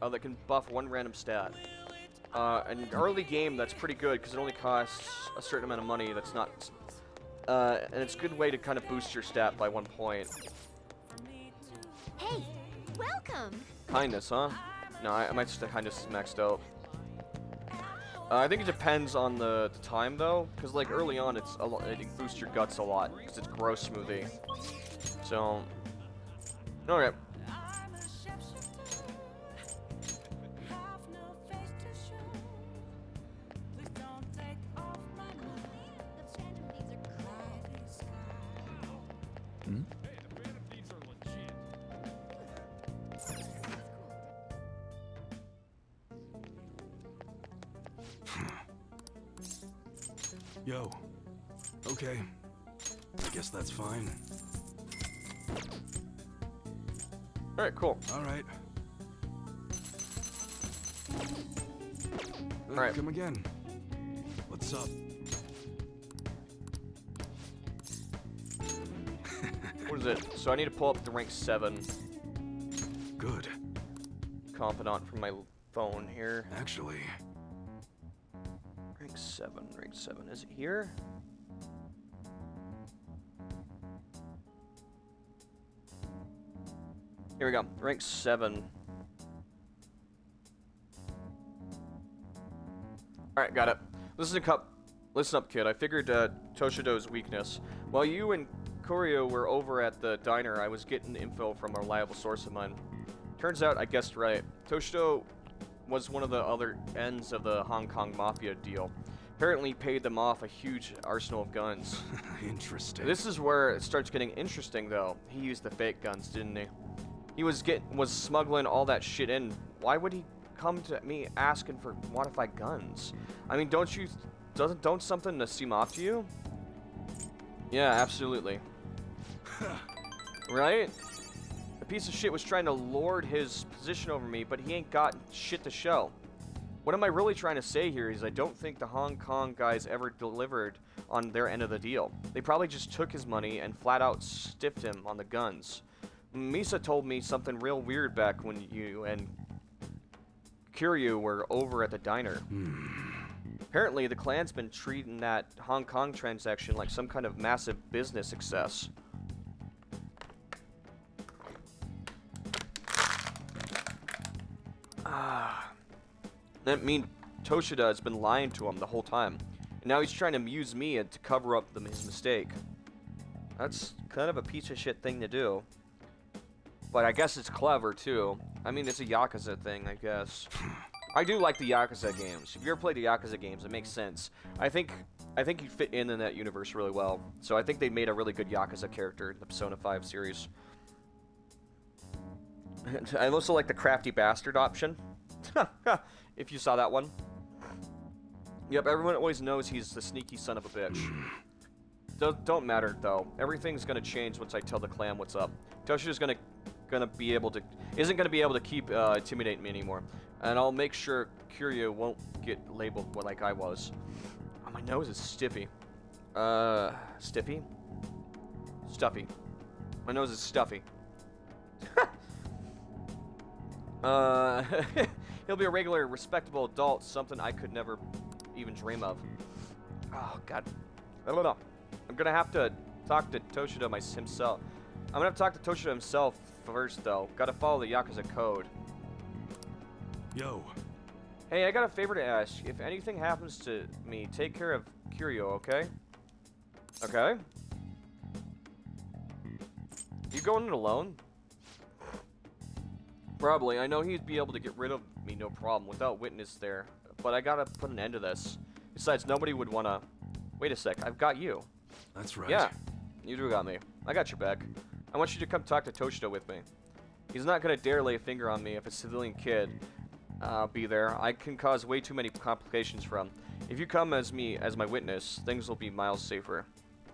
that can buff one random stat. An early game, that's pretty good because it only costs a certain amount of money. That's not, and it's a good way to kind of boost your stat by 1 point. Hey, welcome. Kindness, huh? No, I might just kindness is maxed out. I think it depends on the time though, because like early on, it boosts your guts a lot because it's gross smoothie. So. Okay. Yo. Okay. I guess that's fine. Alright, cool. Alright. Alright. Come again. What's up? What is it? So I need to pull up the rank 7 Good. confidant from my phone here. Actually. Rank 7, rank 7. Is it here? Here we go. Rank 7. Alright, got it. Listen up, kid. I figured Toshido's weakness. While you and Koryo were over at the diner, I was getting info from a reliable source of mine. Turns out I guessed right. Toshido was one of the other ends of the Hong Kong Mafia deal. Apparently paid them off a huge arsenal of guns. Interesting. This is where it starts getting interesting, though. He used the fake guns, didn't he? He was smuggling all that shit in. Why would he come to me asking for modified guns? I mean, don't something seem off to you? Yeah, absolutely. Right? The piece of shit was trying to lord his position over me, but he ain't got shit to show. What am I really trying to say here is I don't think the Hong Kong guys ever delivered on their end of the deal. They probably just took his money and flat out stiffed him on the guns. Misa told me something real weird back when you and Kiryu were over at the diner. Apparently, the clan's been treating that Hong Kong transaction like some kind of massive business success. That mean Toshida has been lying to him the whole time, and now he's trying to use me to cover up his mistake. That's kind of a piece of shit thing to do. But I guess it's clever, too. I mean, it's a Yakuza thing, I guess. I do like the Yakuza games. If you ever played the Yakuza games, it makes sense. I think you fit in that universe really well. So I think they made a really good Yakuza character in the Persona 5 series. I also like the crafty bastard option. If you saw that one. Yep, everyone always knows he's the sneaky son of a bitch. Don't matter though. Everything's gonna change once I tell the clan what's up. Toshida's isn't gonna be able to keep intimidating me anymore, and I'll make sure Kiryu won't get labeled like I was. Oh, my nose is stiffy. Stiffy? Stuffy. My nose is stuffy. He'll be a regular, respectable adult, something I could never even dream of. Oh, God. I don't know. I'm gonna have to talk to Toshida himself. I'm gonna have to talk to Toshida himself first, though. Gotta follow the Yakuza code. Yo. Hey, I got a favor to ask. If anything happens to me, take care of Kiryu, okay? Okay? You going in alone? Probably. I know he'd be able to get rid of me no problem without witness there. But I gotta put an end to this. Besides, nobody would wanna... Wait a sec, I've got you. That's right. Yeah, you do got me. I got your back. I want you to come talk to Toshida with me. He's not gonna dare lay a finger on me if a civilian kid be there. I can cause way too many complications for him. If you come as my witness, things will be miles safer.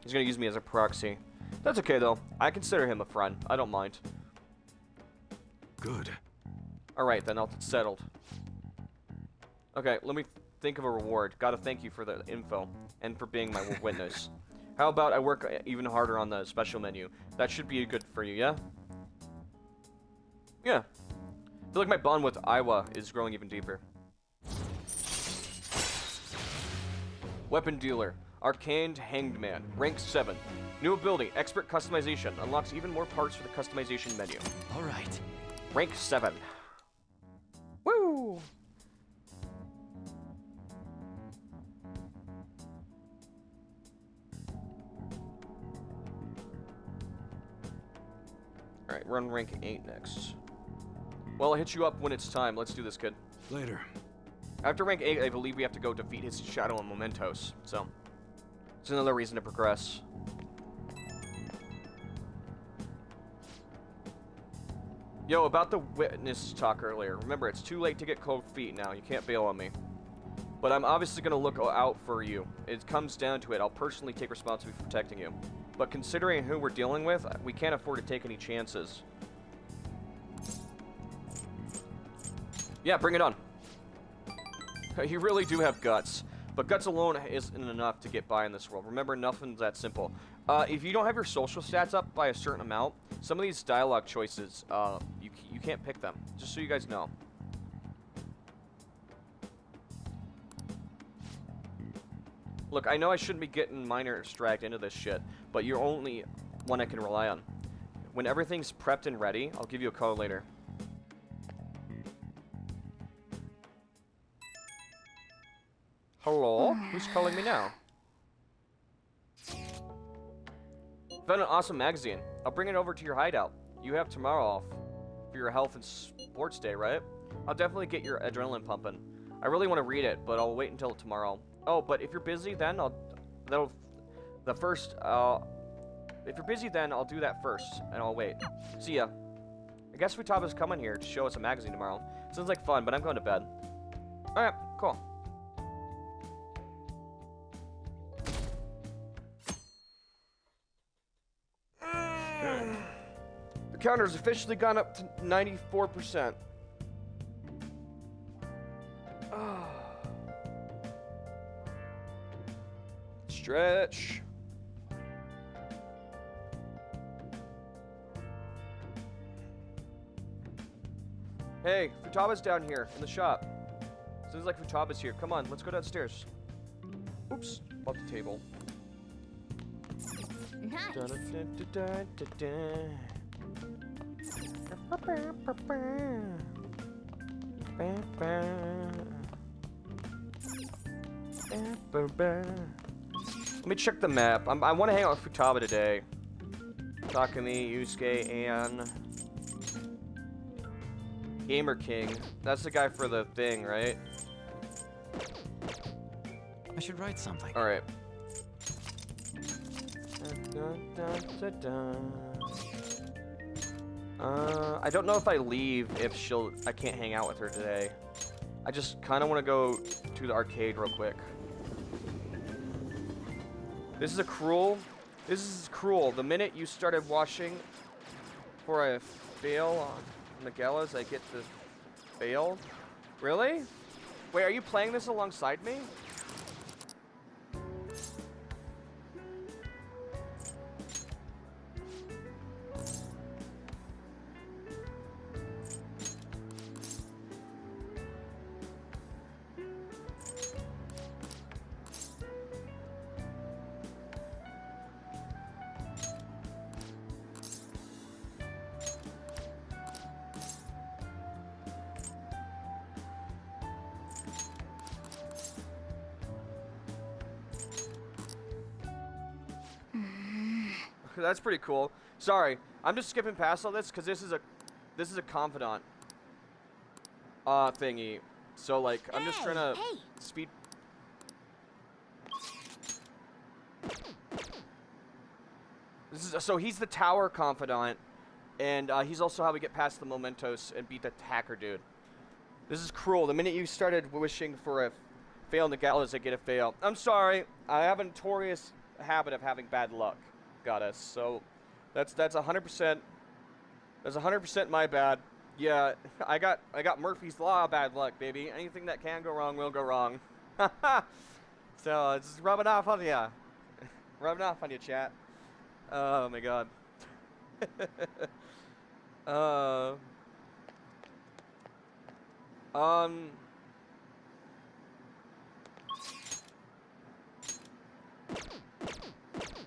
He's gonna use me as a proxy. That's okay though. I consider him a friend. I don't mind. Good. Alright then, it's settled. Okay, let me think of a reward. Gotta thank you for the info and for being my witness. How about I work even harder on the special menu? That should be good for you, yeah? Yeah. I feel like my bond with Iwa is growing even deeper. Weapon dealer. Arcaned Hanged Man. Rank 7. New ability. Expert customization. Unlocks even more parts for the customization menu. All right. Rank 7. Woo! Alright, run rank 8 next. Well, I'll hit you up when it's time. Let's do this, kid. Later. After rank 8, I believe we have to go defeat his shadow and mementos. So, it's another reason to progress. Yo, about the witness talk earlier. Remember, it's too late to get cold feet now. You can't bail on me. But I'm obviously going to look out for you. It comes down to it. I'll personally take responsibility for protecting you. But considering who we're dealing with, we can't afford to take any chances. Yeah, bring it on. You really do have guts. But guts alone isn't enough to get by in this world. Remember, nothing's that simple. If you don't have your social stats up by a certain amount, some of these dialogue choices, you can't pick them. Just so you guys know. Look, I know I shouldn't be getting minors dragged into this shit, but you're only one I can rely on. When everything's prepped and ready, I'll give you a call later. Hello? Who's calling me now? Found an awesome magazine. I'll bring it over to your hideout. You have tomorrow off for your health and sports day, right? I'll definitely get your adrenaline pumping. I really want to read it, but I'll wait until tomorrow. Oh, but if you're busy, then I'll do that first, and I'll wait. See ya. I guess Futaba's coming here to show us a magazine tomorrow. Sounds like fun, but I'm going to bed. Alright, cool. The counter's officially gone up to 94%. Stretch. Hey, Futaba's down here in the shop. Sounds like Futaba's here. Come on, let's go downstairs. Oops, off the table. Nice. Let me check the map. I want to hang out with Futaba today. Takumi, Yusuke, and Gamer King. That's the guy for the thing, right? I should write something. All right. I don't know if I leave if I can't hang out with her today. I just kind of want to go to the arcade real quick. This is cruel. The minute you started watching for a fail on the gallows, I get the fail. Really? Wait, are you playing this alongside me? That's pretty cool. Sorry, I'm just skipping past all this because this is a confidant thingy. So like I'm just trying to speed. So he's the tower confidant, and he's also how we get past the mementos and beat the hacker dude. This is cruel. The minute you started wishing for a fail in the gallows, I get a fail. I'm sorry. I have a notorious habit of having bad luck. Goddess. So that's 100%. That's 100% my bad. Yeah, I got Murphy's Law of bad luck, baby. Anything that can go wrong will go wrong. So it's rubbing off on you. Rubbing off on you, chat. Oh my god.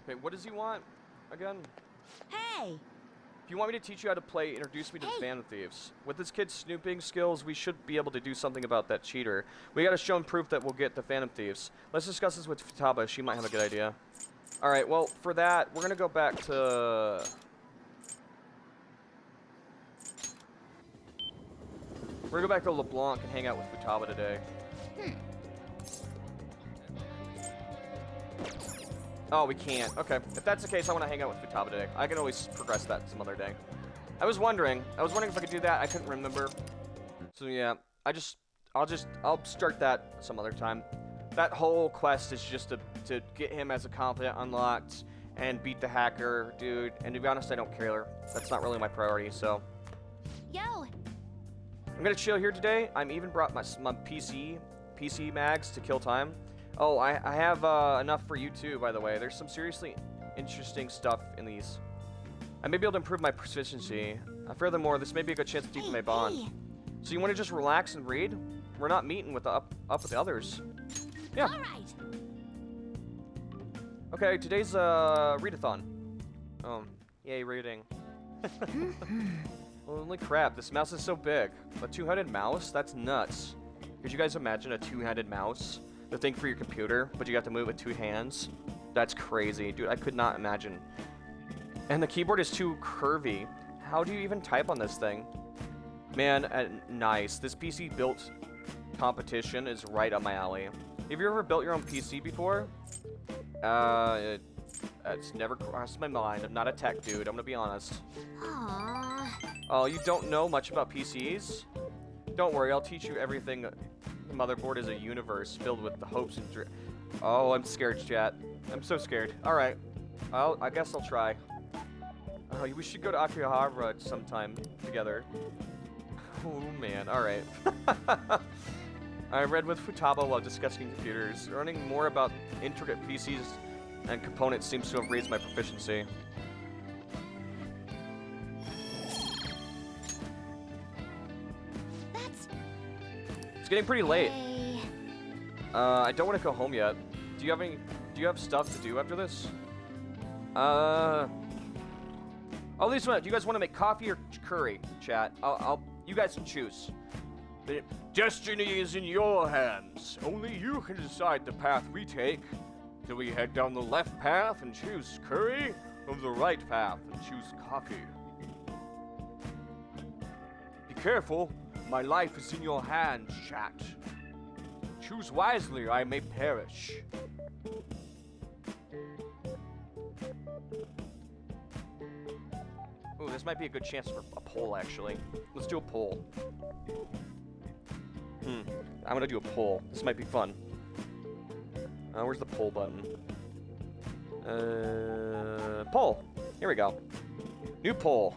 Wait, what does he want again? Hey! If you want me to teach you how to play, introduce me to the Phantom Thieves. With this kid's snooping skills, we should be able to do something about that cheater. We gotta show him proof that we'll get the Phantom Thieves. Let's discuss this with Futaba. She might have a good idea. Alright, well, for that, we're gonna go back to... We're gonna go back to LeBlanc and hang out with Futaba today. Oh, we can't. Okay. If that's the case, I want to hang out with Futaba today. I can always progress that some other day. I was wondering if I could do that. I couldn't remember. So yeah, I'll start that some other time. That whole quest is just to get him as a confidant unlocked and beat the hacker dude. And to be honest, I don't care. That's not really my priority, so. Yo! I'm gonna chill here today. I'm even brought my PC mags to kill time. Oh, I have enough for you too, by the way. There's some seriously interesting stuff in these. I may be able to improve my proficiency. Furthermore, this may be a good chance to deepen my bond. So you want to just relax and read? We're not meeting with up with the others. Yeah. All right. Okay, today's readathon. Oh, yay, reading. Holy crap, this mouse is so big. A two-handed mouse? That's nuts. Could you guys imagine a two-handed mouse? The thing for your computer, but you have to move with two hands? That's crazy, dude. I could not imagine. And the keyboard is too curvy. How do you even type on this thing? Man, nice. This PC built competition is right up my alley. Have you ever built your own PC before? It's never crossed my mind. I'm not a tech dude, I'm gonna be honest. Aww. Oh, you don't know much about PCs? Don't worry, I'll teach you everything. The motherboard is a universe filled with the hopes and dreams. Oh, I'm scared, chat. I'm so scared. Alright. I guess I'll try. Oh, we should go to Akihabara sometime together. Oh, man. Alright. I read with Futaba while discussing computers. Learning more about intricate PCs and components seems to have raised my proficiency. It's getting pretty late. Hey. I don't want to go home yet. Do you have stuff to do after this? Oh, Lisa, do you guys want to make coffee or curry, chat? You guys can choose. The destiny is in your hands. Only you can decide the path we take. Do we head down the left path and choose curry, of the right path and choose coffee. Be careful, my life is in your hands, chat. Choose wisely, I may perish. Ooh, this might be a good chance for a poll, actually. Let's do a poll. I'm gonna do a poll. This might be fun. Where's the poll button? Poll. Here we go. New poll.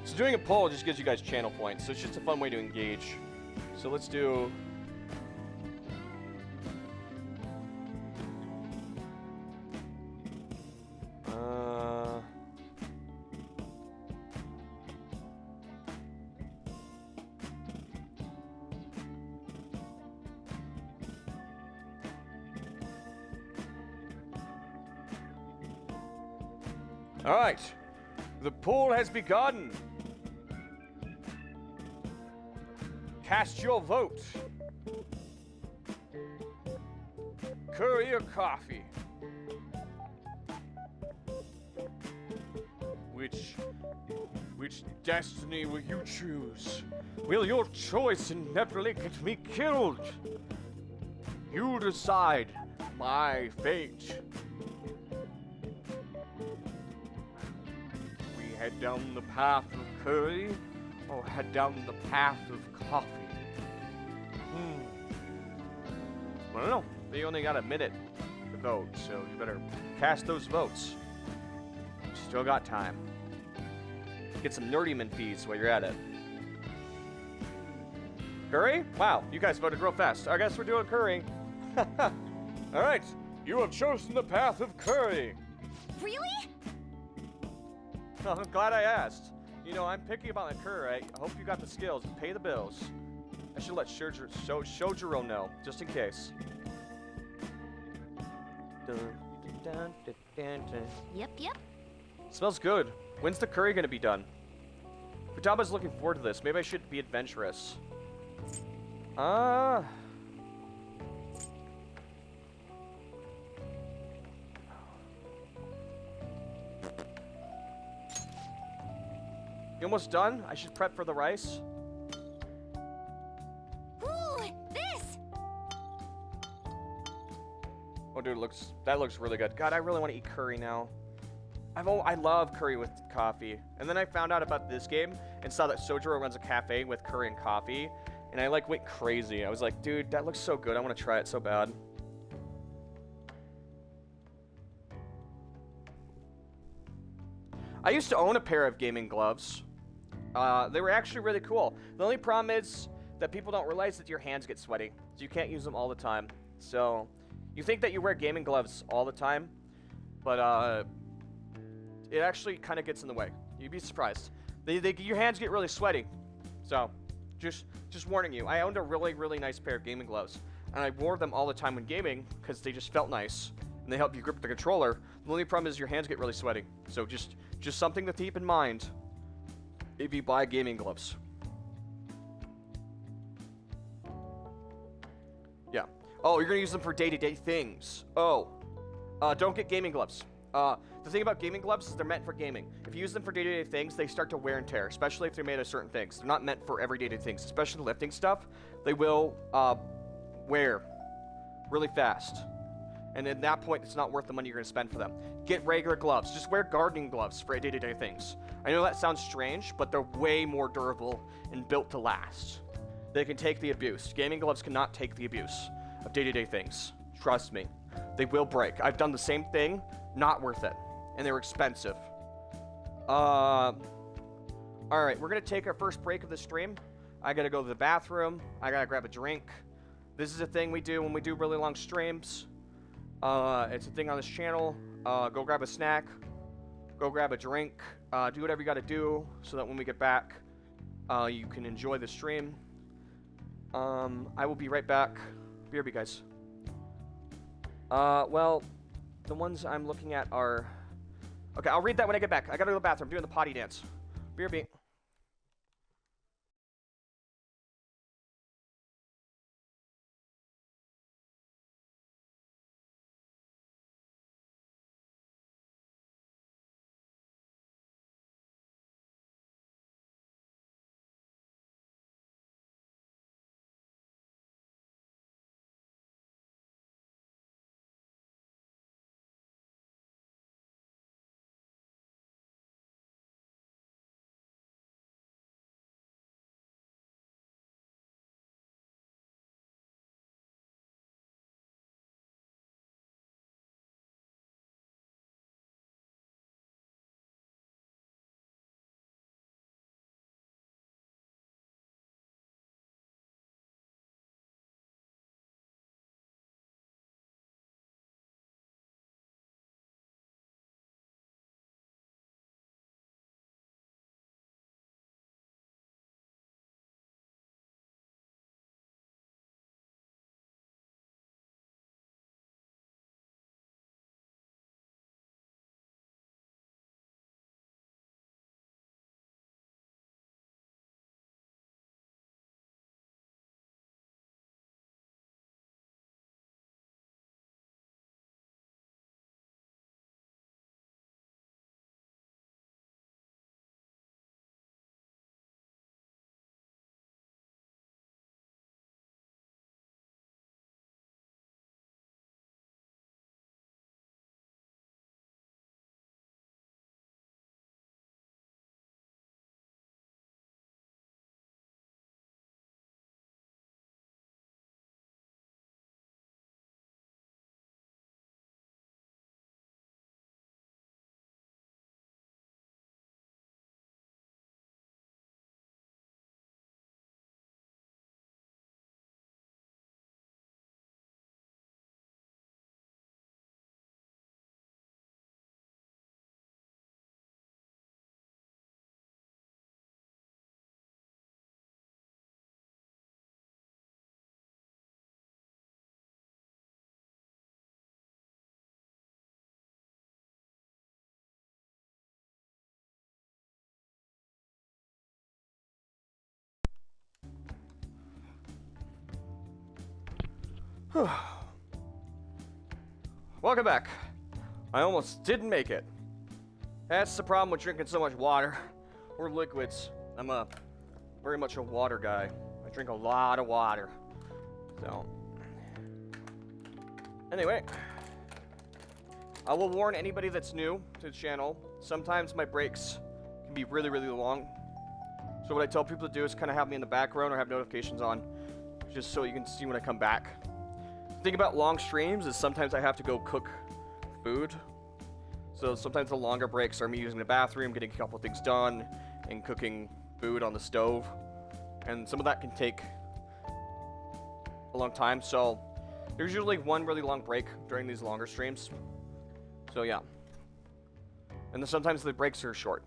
So doing a poll just gives you guys channel points, so it's just a fun way to engage. So let's do... All right, the poll has begun. Cast your vote. Curry or coffee? Which destiny will you choose? Will your choice inevitably get me killed? You decide my fate. We head down the path of curry, or head down the path of coffee? I don't know. You only got a minute to vote, so you better cast those votes. Still got time. Get some nerdyman fees while you're at it. Curry? Wow, you guys voted real fast. I guess we're doing curry. Alright, you have chosen the path of curry. Really? I'm glad I asked. You know, I'm picky about my curry. I hope you got the skills to pay the bills. I should let Shojiro know, just in case. Yep. Smells good. When's the curry gonna be done? Futaba's looking forward to this. Maybe I should be adventurous. You almost done? I should prep for the rice. Ooh, this! Oh, dude, that looks really good. God, I really want to eat curry now. I love curry with coffee. And then I found out about this game and saw that Sojiro runs a cafe with curry and coffee. And I went crazy. I was like, dude, that looks so good. I want to try it so bad. I used to own a pair of gaming gloves. They were actually really cool. The only problem is that people don't realize that your hands get sweaty. So you can't use them all the time. So you think that you wear gaming gloves all the time, but it actually kind of gets in the way. You'd be surprised. Your hands get really sweaty. So just warning you. I owned a really nice pair of gaming gloves, and I wore them all the time when gaming because they just felt nice and they help you grip the controller. The only problem is your hands get really sweaty. So just something to keep in mind if you buy gaming gloves. Yeah. Oh, you're gonna use them for day-to-day things. Oh. Don't get gaming gloves. The thing about gaming gloves is they're meant for gaming. If you use them for day-to-day things, they start to wear and tear, especially if they're made of certain things. They're not meant for everyday things, especially lifting stuff. They will wear really fast. And at that point, it's not worth the money you're going to spend for them. Get regular gloves. Just wear gardening gloves for day-to-day things. I know that sounds strange, but they're way more durable and built to last. They can take the abuse. Gaming gloves cannot take the abuse of day-to-day things. Trust me. They will break. I've done the same thing. Not worth it. And they're expensive. Alright, we're going to take our first break of the stream. I got to go to the bathroom. I got to grab a drink. This is a thing we do when we do really long streams. It's a thing on this channel. Go grab a snack. Go grab a drink. Do whatever you got to do so that when we get back, you can enjoy the stream. I will be right back. BRB, guys. Well, the ones I'm looking at are... Okay, I'll read that when I get back. I gotta go to the bathroom. I'm doing the potty dance. BRB. Welcome back. I almost didn't make it. That's the problem with drinking so much water. Or liquids. I'm very much a water guy. I drink a lot of water. So, anyway, I will warn anybody that's new to the channel. Sometimes my breaks can be really, really long. So what I tell people to do is kind of have me in the background or have notifications on, just so you can see when I come back. The thing about long streams is sometimes I have to go cook food. So sometimes the longer breaks are me using the bathroom, getting a couple of things done, and cooking food on the stove. And some of that can take a long time, so there's usually one really long break during these longer streams. So yeah. And then sometimes the breaks are short.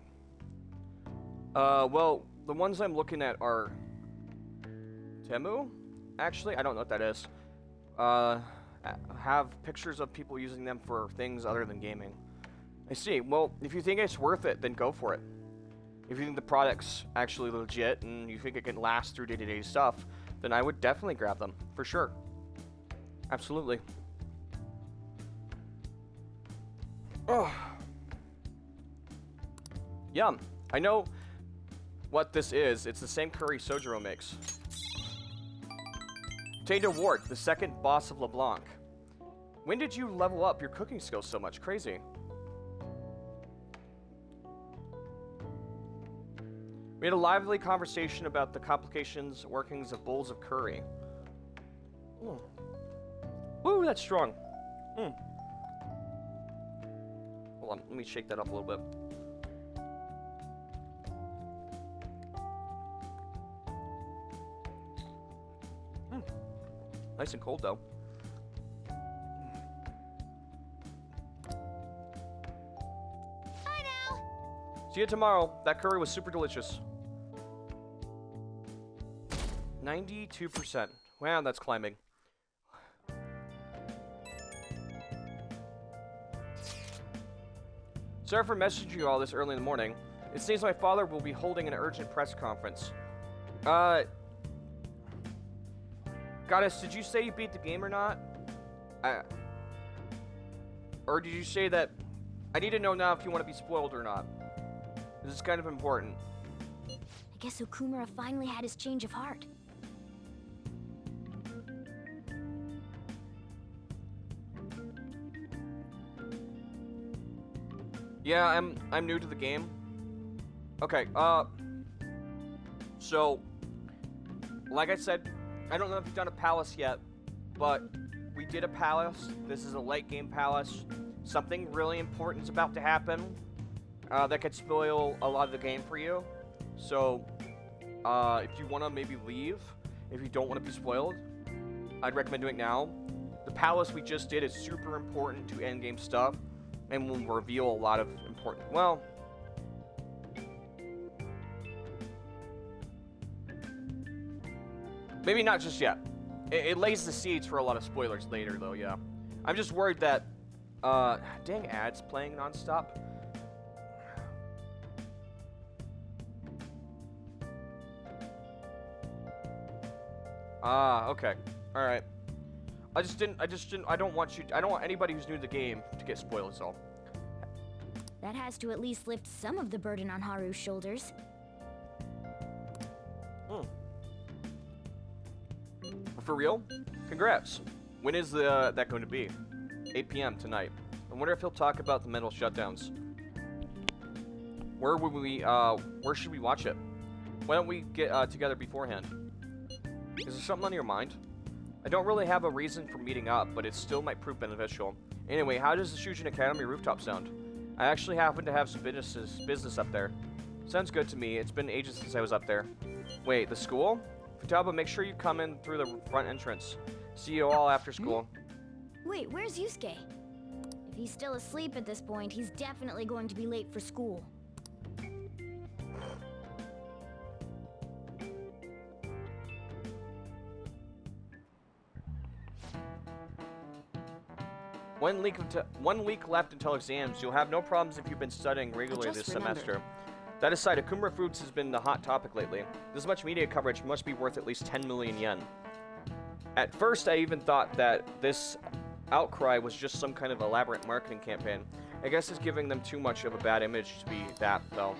Well, the ones I'm looking at are Temu? Actually, I don't know what that is. Have pictures of people using them for things other than gaming. I see. Well, if you think it's worth it, then go for it. If you think the product's actually legit and you think it can last through day-to-day stuff, then I would definitely grab them, for sure. Absolutely. Oh. Yum. I know what this is. It's the same curry Sojiro makes. Obtained award, the second boss of LeBlanc. When did you level up your cooking skills so much? Crazy. We had a lively conversation about the complications, workings of bowls of curry. Ooh, ooh, that's strong. Mm. Hold on, let me shake that up a little bit. Nice and cold, though. Bye now. See you tomorrow. That curry was super delicious. 92%. Wow, that's climbing. Sorry for messaging you all this early in the morning. It seems my father will be holding an urgent press conference. Goddess, did you say you beat the game or not? Or did you say that... I need to know now if you want to be spoiled or not. This is kind of important. I guess Okumura finally had his change of heart. Yeah, I'm new to the game. Okay, so, like I said, I don't know if you've done a palace yet, but we did a palace. This is a late game palace. Something really important is about to happen that could spoil a lot of the game for you. So, if you want to maybe leave, if you don't want to be spoiled, I'd recommend doing it now. The palace we just did is super important to endgame stuff, and will reveal a lot of important... Well... maybe not just yet. It lays the seeds for a lot of spoilers later, though, yeah. I'm just worried that... dang ads playing nonstop. Okay. Alright. I don't want anybody who's new to the game to get spoiled, so. That has to at least lift some of the burden on Haru's shoulders. For real? Congrats. When is that going to be? 8 p.m. tonight. I wonder if he'll talk about the mental shutdowns. Where should we watch it? Why don't we get together beforehand? Is there something on your mind? I don't really have a reason for meeting up, but it still might prove beneficial. Anyway, how does the Shujin Academy rooftop sound? I actually happen to have some business up there. Sounds good to me. It's been ages since I was up there. Wait, the school? Futaba, make sure you come in through the front entrance. See you all after school. Wait, where's Yusuke? If he's still asleep at this point, he's definitely going to be late for school. One week left until exams. You'll have no problems if you've been studying regularly this semester. That aside, Akumura Foods has been the hot topic lately. This much media coverage must be worth at least 10 million yen. At first, I even thought that this outcry was just some kind of elaborate marketing campaign. I guess it's giving them too much of a bad image to be that, though.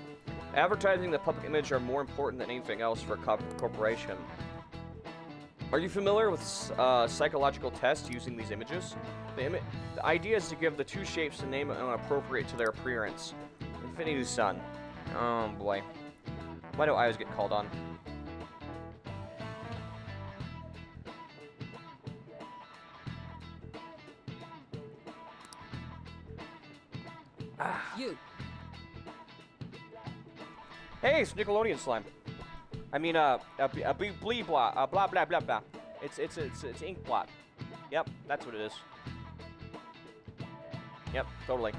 Advertising the public image are more important than anything else for a corporation. Are you familiar with psychological tests using these images? The idea is to give the two shapes a name appropriate to their appearance. Infinity Sun. Oh boy. Why do I always get called on? You. Hey, it's Nickelodeon slime. I mean, blee blah, blah blah blah blah. It's ink blot. Yep, that's what it is. Yep, totally.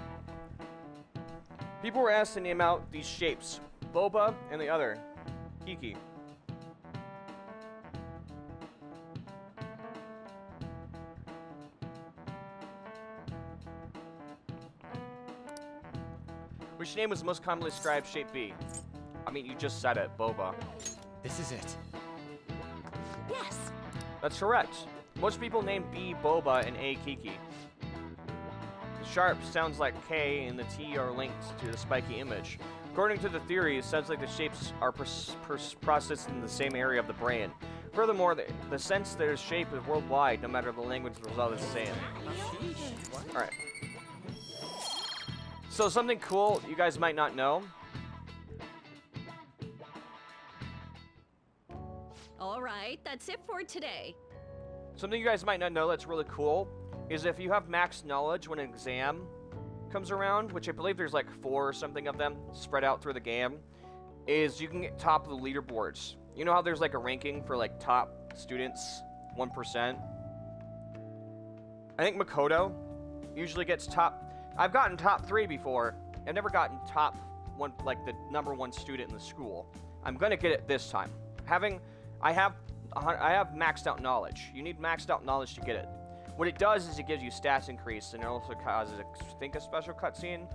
People were asked to name out these shapes. Boba and the other. Kiki. Which name was the most commonly described shape B? I mean, you just said it, Boba. This is it. Yes! That's correct. Most people name B Boba and A Kiki. The sharp sounds like K and the T are linked to the spiky image. According to the theory, it sounds like the shapes are processed in the same area of the brain. Furthermore, the sense that a shape is worldwide, no matter the language, the result is the same. Alright. So something cool you guys might not know. All right, that's it for today. Something you guys might not know that's really cool is if you have max knowledge when an exam comes around, which I believe there's like 4 or something of them spread out through the game, is you can get top of the leaderboards. You know how there's like a ranking for like top students, 1%? I think Makoto usually gets top. I've gotten top 3 before. I've never gotten top 1, like the #1 student in the school. I'm gonna get it this time. I have maxed out knowledge. You need maxed out knowledge to get it. What it does is it gives you stats increase, and it also causes, I think, a special cutscene.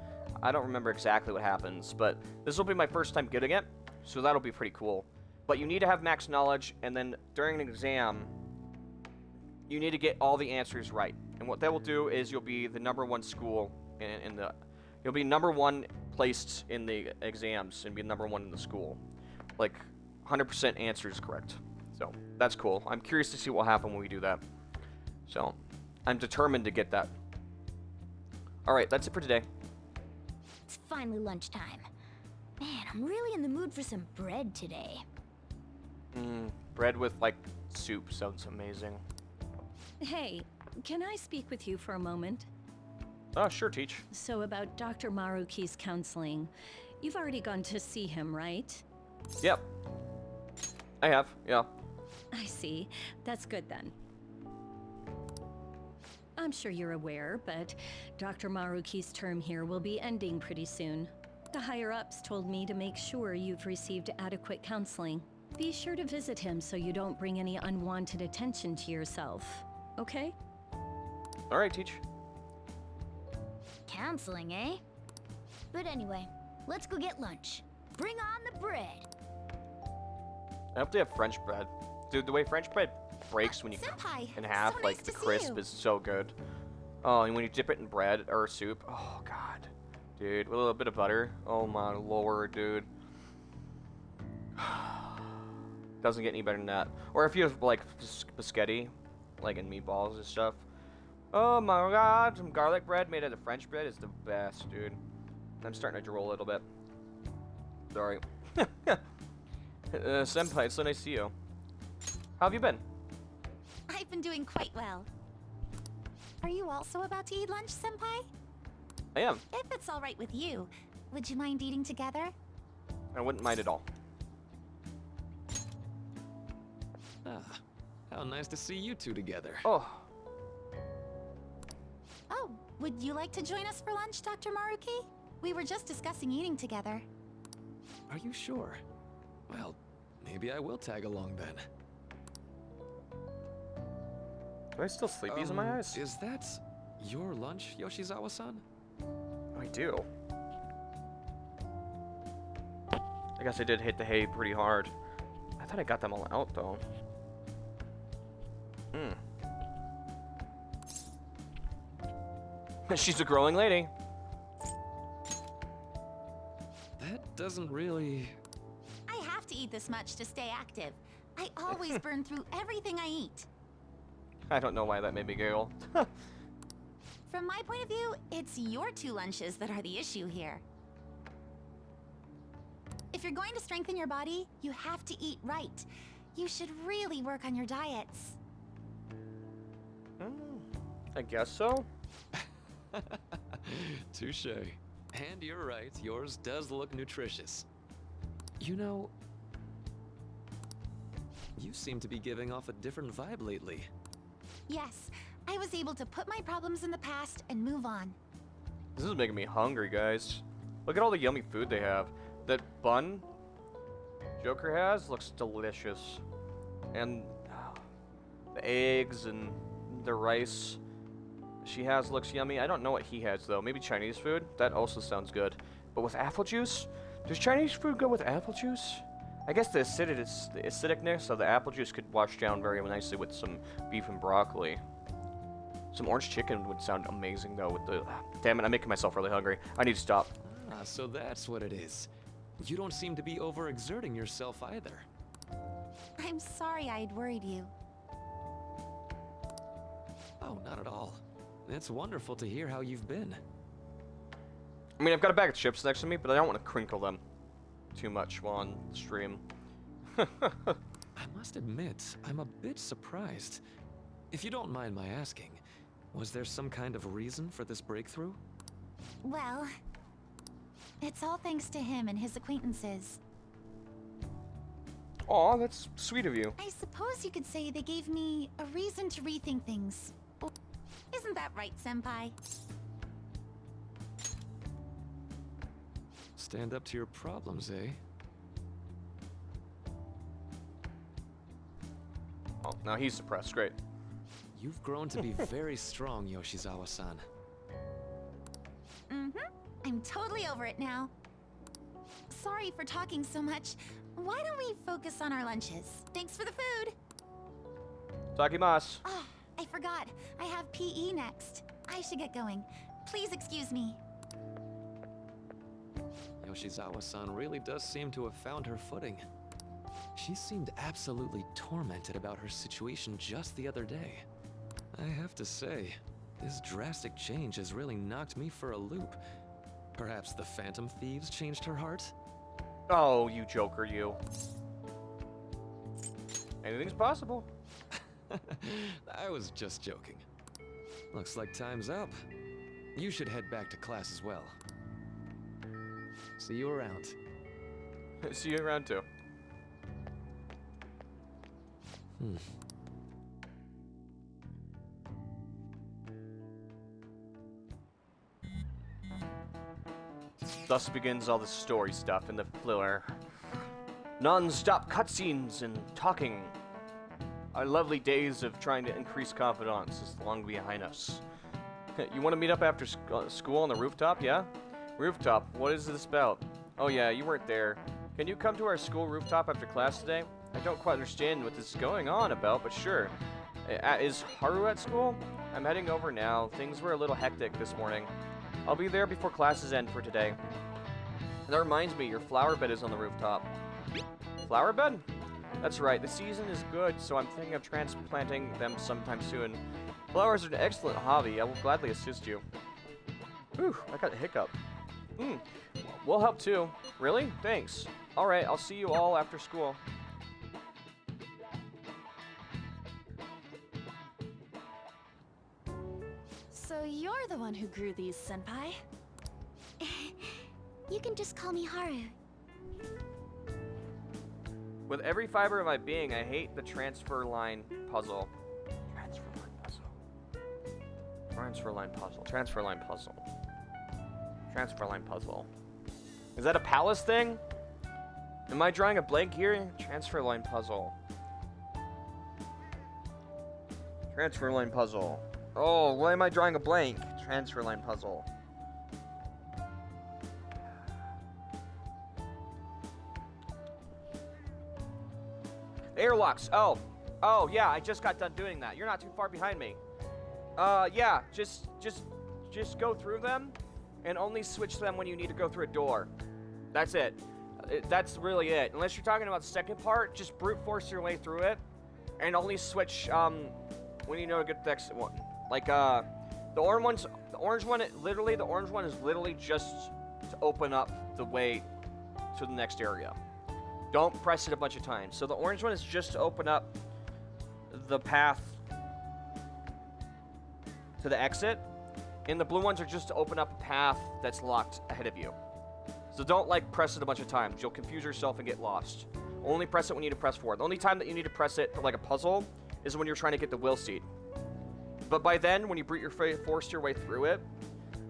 I don't remember exactly what happens, but this will be my first time getting it, so that'll be pretty cool. But you need to have max knowledge, and then during an exam, you need to get all the answers right. And what that will do is you'll be the #1 school you'll be #1 placed in the exams and be #1 in the school. Like, 100% answers correct. So, that's cool. I'm curious to see what will happen when we do that. So, I'm determined to get that. Alright, that's it for today. It's finally lunchtime. Man, I'm really in the mood for some bread today. Bread with, like, soup sounds amazing. Hey, can I speak with you for a moment? Oh, sure, Teach. So about Dr. Maruki's counseling. You've already gone to see him, right? Yep. I have, yeah. I see. That's good then. I'm sure you're aware, but Dr. Maruki's term here will be ending pretty soon. The higher-ups told me to make sure you've received adequate counseling. Be sure to visit him so you don't bring any unwanted attention to yourself, okay? Alright, Teach. Counseling, eh? But anyway, let's go get lunch. Bring on the bread. I hope they have French bread. Dude, the way French bread breaks when you Senpai, in half, so like nice the to see crisp you. is so good. Oh, and when you dip it in bread or soup, oh god, dude, with a little bit of butter. Oh my lord, dude. Doesn't get any better than that. Or if you have like biscotti, like in meatballs and stuff. Oh my god, some garlic bread made out of French bread is the best, dude. I'm starting to drool a little bit. Sorry. Senpai, it's so nice to see you. How have you been? I've been doing quite well. Are you also about to eat lunch, Senpai? I am. If it's all right with you, would you mind eating together? I wouldn't mind at all. Ah, how nice to see you two together. Oh, Oh, would you like to join us for lunch, Dr. Maruki? We were just discussing eating together. Are you sure? Well, maybe I will tag along then. do I still sleepies in my eyes? Is that your lunch, Yoshizawa-san? I do. I guess I did hit the hay pretty hard. I thought I got them all out though. She's a growing lady. That doesn't really... I have to eat this much to stay active. I always burn through everything I eat. I don't know why that made me giggle. From my point of view, it's your 2 lunches that are the issue here. If you're going to strengthen your body, you have to eat right. You should really work on your diets. I guess so. Touche. And you're right, yours does look nutritious. You know, you seem to be giving off a different vibe lately. Yes, I was able to put my problems in the past and move on. This is making me hungry, guys. Look at all the yummy food they have. That bun Joker has looks delicious. And the eggs and the rice she has looks yummy. I don't know what he has, though. Maybe Chinese food? That also sounds good. But with apple juice? Does Chinese food go with apple juice? I guess the acidicness of the apple juice could wash down very nicely with some beef and broccoli. Some orange chicken would sound amazing, though, with the... Damn it, I'm making myself really hungry. I need to stop. Ah, so that's what it is. You don't seem to be overexerting yourself either. I'm sorry I had worried you. Oh, not at all. It's wonderful to hear how you've been. I mean, I've got a bag of chips next to me, but I don't want to crinkle them too much while on stream. I must admit, I'm a bit surprised. If you don't mind my asking, was there some kind of reason for this breakthrough? Well, it's all thanks to him and his acquaintances. Aw, that's sweet of you. I suppose you could say they gave me a reason to rethink things. Isn't that right, Senpai? Stand up to your problems, eh? Oh, now he's suppressed. Great. You've grown to be very strong, Yoshizawa-san. Mm-hmm. I'm totally over it now. Sorry for talking so much. Why don't we focus on our lunches? Thanks for the food. Takimasu. Oh, I forgot. I have PE next. I should get going. Please excuse me. Yoshizawa-san really does seem to have found her footing. She seemed absolutely tormented about her situation just the other day. I have to say, this drastic change has really knocked me for a loop. Perhaps the Phantom Thieves changed her heart? Oh, you joker, you. Anything's possible. I was just joking. Looks like time's up. You should head back to class as well. See you around. See you around too. Thus begins all the story stuff in the filler. Non-stop cutscenes and talking. Our lovely days of trying to increase confidence is long behind us. You want to meet up after school on the rooftop, yeah? Rooftop, what is this about? Oh yeah, you weren't there. Can you come to our school rooftop after class today? I don't quite understand what this is going on about, but sure. Is Haru at school? I'm heading over now. Things were a little hectic this morning. I'll be there before classes end for today. And that reminds me, your flower bed is on the rooftop. Flower bed? That's right, the season is good, so I'm thinking of transplanting them sometime soon. Flowers are an excellent hobby. I will gladly assist you. Whew, I got a hiccup. We'll help too. Really? Thanks. Alright, I'll see you all after school. So you're the one who grew these, Senpai? You can just call me Haru. With every fiber of my being, I hate the transfer line puzzle. Transfer line puzzle. Transfer line puzzle. Transfer line puzzle. Transfer line puzzle. Is that a palace thing? Am I drawing a blank here? Transfer line puzzle. Transfer line puzzle. Oh, why am I drawing a blank? Transfer line puzzle. Airlocks. Oh, yeah, I just got done doing that. You're not too far behind me. Yeah, just go through them and only switch them when you need to go through a door. That's it. That's really it. Unless you're talking about the second part, just brute force your way through it and only switch when you know to get the next one. Like the orange one is literally just to open up the way to the next area. Don't press it a bunch of times. So the orange one is just to open up the path to the exit, and the blue ones are just to open up a path that's locked ahead of you. So don't like press it a bunch of times. You'll confuse yourself and get lost. Only press it when you need to press forward. The only time that you need to press it for like a puzzle is when you're trying to get the will seed. But by then, when you force your way through it,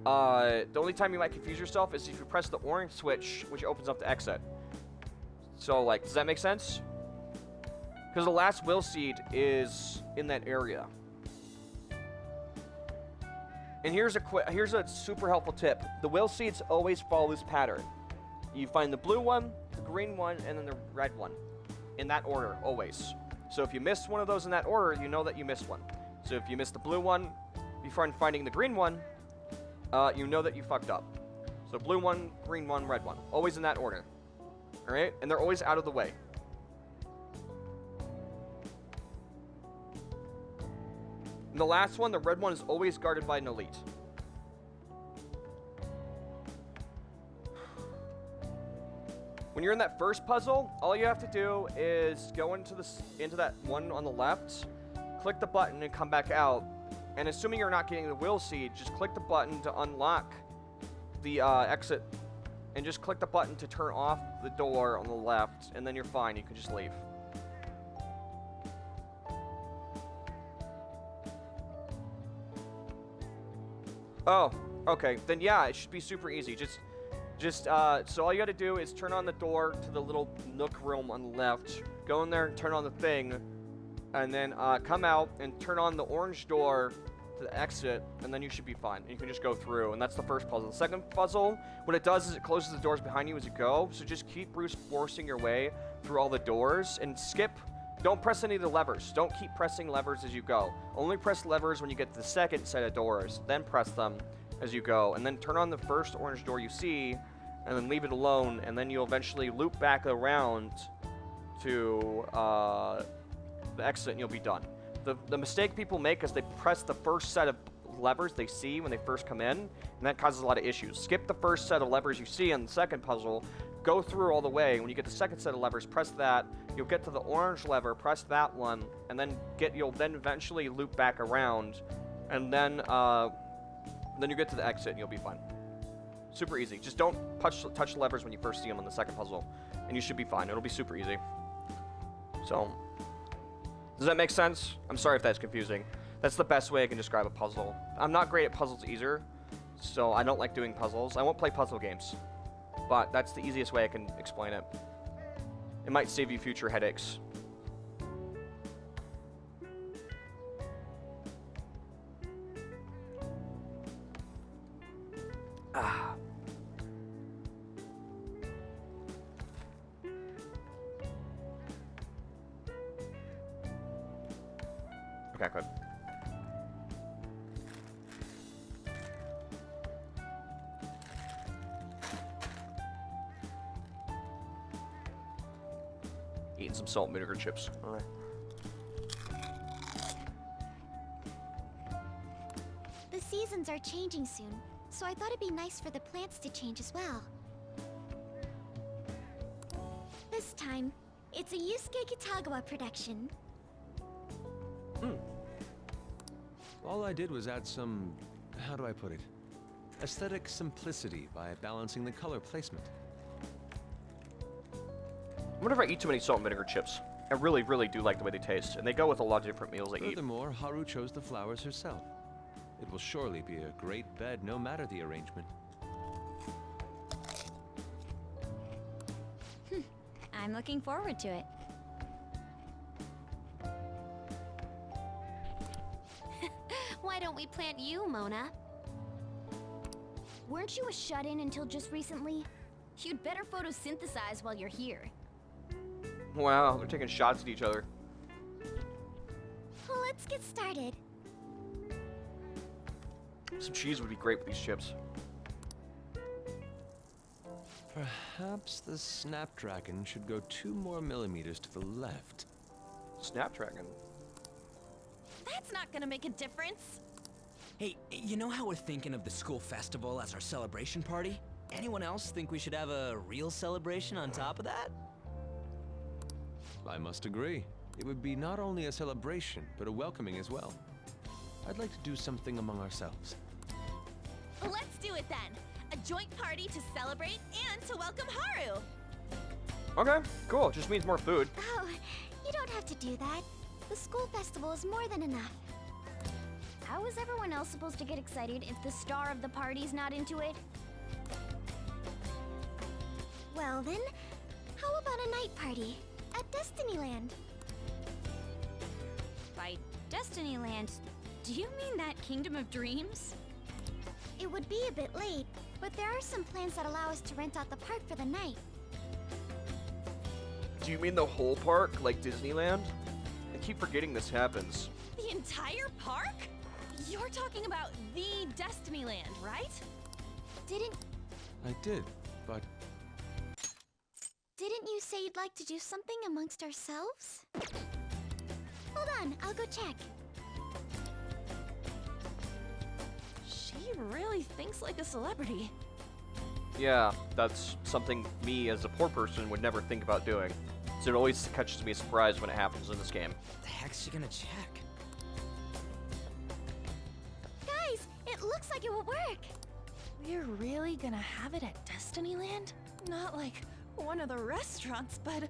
the only time you might confuse yourself is if you press the orange switch, which opens up the exit. So, like, does that make sense? Because the last will seed is in that area. And here's a super helpful tip. The will seeds always follow this pattern. You find the blue one, the green one, and then the red one. In that order, always. So if you miss one of those in that order, you know that you missed one. So if you miss the blue one before finding the green one, you know that you fucked up. So blue one, green one, red one. Always in that order. Alright? And they're always out of the way. And the last one, the red one, is always guarded by an elite. When you're in that first puzzle, all you have to do is go into that one on the left, click the button, and come back out. And assuming you're not getting the will seed, just click the button to unlock the exit. And just click the button to turn off the door on the left, and then you're fine. You can just leave. Oh, okay. Then yeah, it should be super easy. So all you gotta do is turn on the door to the little nook room on the left. Go in there and turn on the thing, and then come out and turn on the orange door to the exit, and then you should be fine. You can just go through, and that's the first puzzle. The second puzzle, what it does is it closes the doors behind you as you go, so just keep brute forcing your way through all the doors, and skip. Don't press any of the levers. Don't keep pressing levers as you go. Only press levers when you get to the second set of doors. Then press them as you go. And then turn on the first orange door you see, and then leave it alone, and then you'll eventually loop back around to the exit, and you'll be done. The mistake people make is they press the first set of levers they see when they first come in, and that causes a lot of issues. Skip the first set of levers you see on the second puzzle, go through all the way. When you get the second set of levers, press that. You'll get to the orange lever, press that one, and then you'll then eventually loop back around, and then you get to the exit, and you'll be fine. Super easy. Just don't touch the levers when you first see them on the second puzzle, and you should be fine. It'll be super easy. So, does that make sense? I'm sorry if that's confusing. That's the best way I can describe a puzzle. I'm not great at puzzles either, so I don't like doing puzzles. I won't play puzzle games, but that's the easiest way I can explain it. It might save you future headaches. Ah. Okay, good. Eating some salt and vinegar chips. All right. The seasons are changing soon, so I thought it'd be nice for the plants to change as well. This time, it's a Yusuke Kitagawa production. All I did was add some, how do I put it, aesthetic simplicity by balancing the color placement. I wonder if I eat too many salt and vinegar chips. I really, really do like the way they taste, and they go with a lot of different meals I eat. Furthermore, Haru chose the flowers herself. It will surely be a great bed, no matter the arrangement. I'm looking forward to it. Why don't we plant you, Mona? Weren't you a shut-in until just recently? You'd better photosynthesize while you're here. Wow, they're taking shots at each other. Well, let's get started. Some cheese would be great with these chips. Perhaps the Snapdragon should go 2 more millimeters to the left. Snapdragon? That's not gonna make a difference. Hey, you know how we're thinking of the school festival as our celebration party? Anyone else think we should have a real celebration on top of that? I must agree. It would be not only a celebration, but a welcoming as well. I'd like to do something among ourselves. Let's do it then. A joint party to celebrate and to welcome Haru. Okay, cool. Just means more food. Oh, you don't have to do that. The school festival is more than enough. How is everyone else supposed to get excited if the star of the party's not into it? Well then, how about a night party at Destinyland? By Destinyland, do you mean that Kingdom of Dreams? It would be a bit late, but there are some plans that allow us to rent out the park for the night. Do you mean the whole park, like Disneyland? I keep forgetting this happens. The entire park? You're talking about the Destinyland, right? I did, but Didn't you say you'd like to do something amongst ourselves? Hold on, I'll go check. She really thinks like a celebrity. Yeah, that's something me as a poor person would never think about doing. So it always catches me surprised when it happens in this game. What the heck's she gonna check? Guys, it looks like it will work. We're really gonna have it at Destinyland? Not like one of the restaurants, but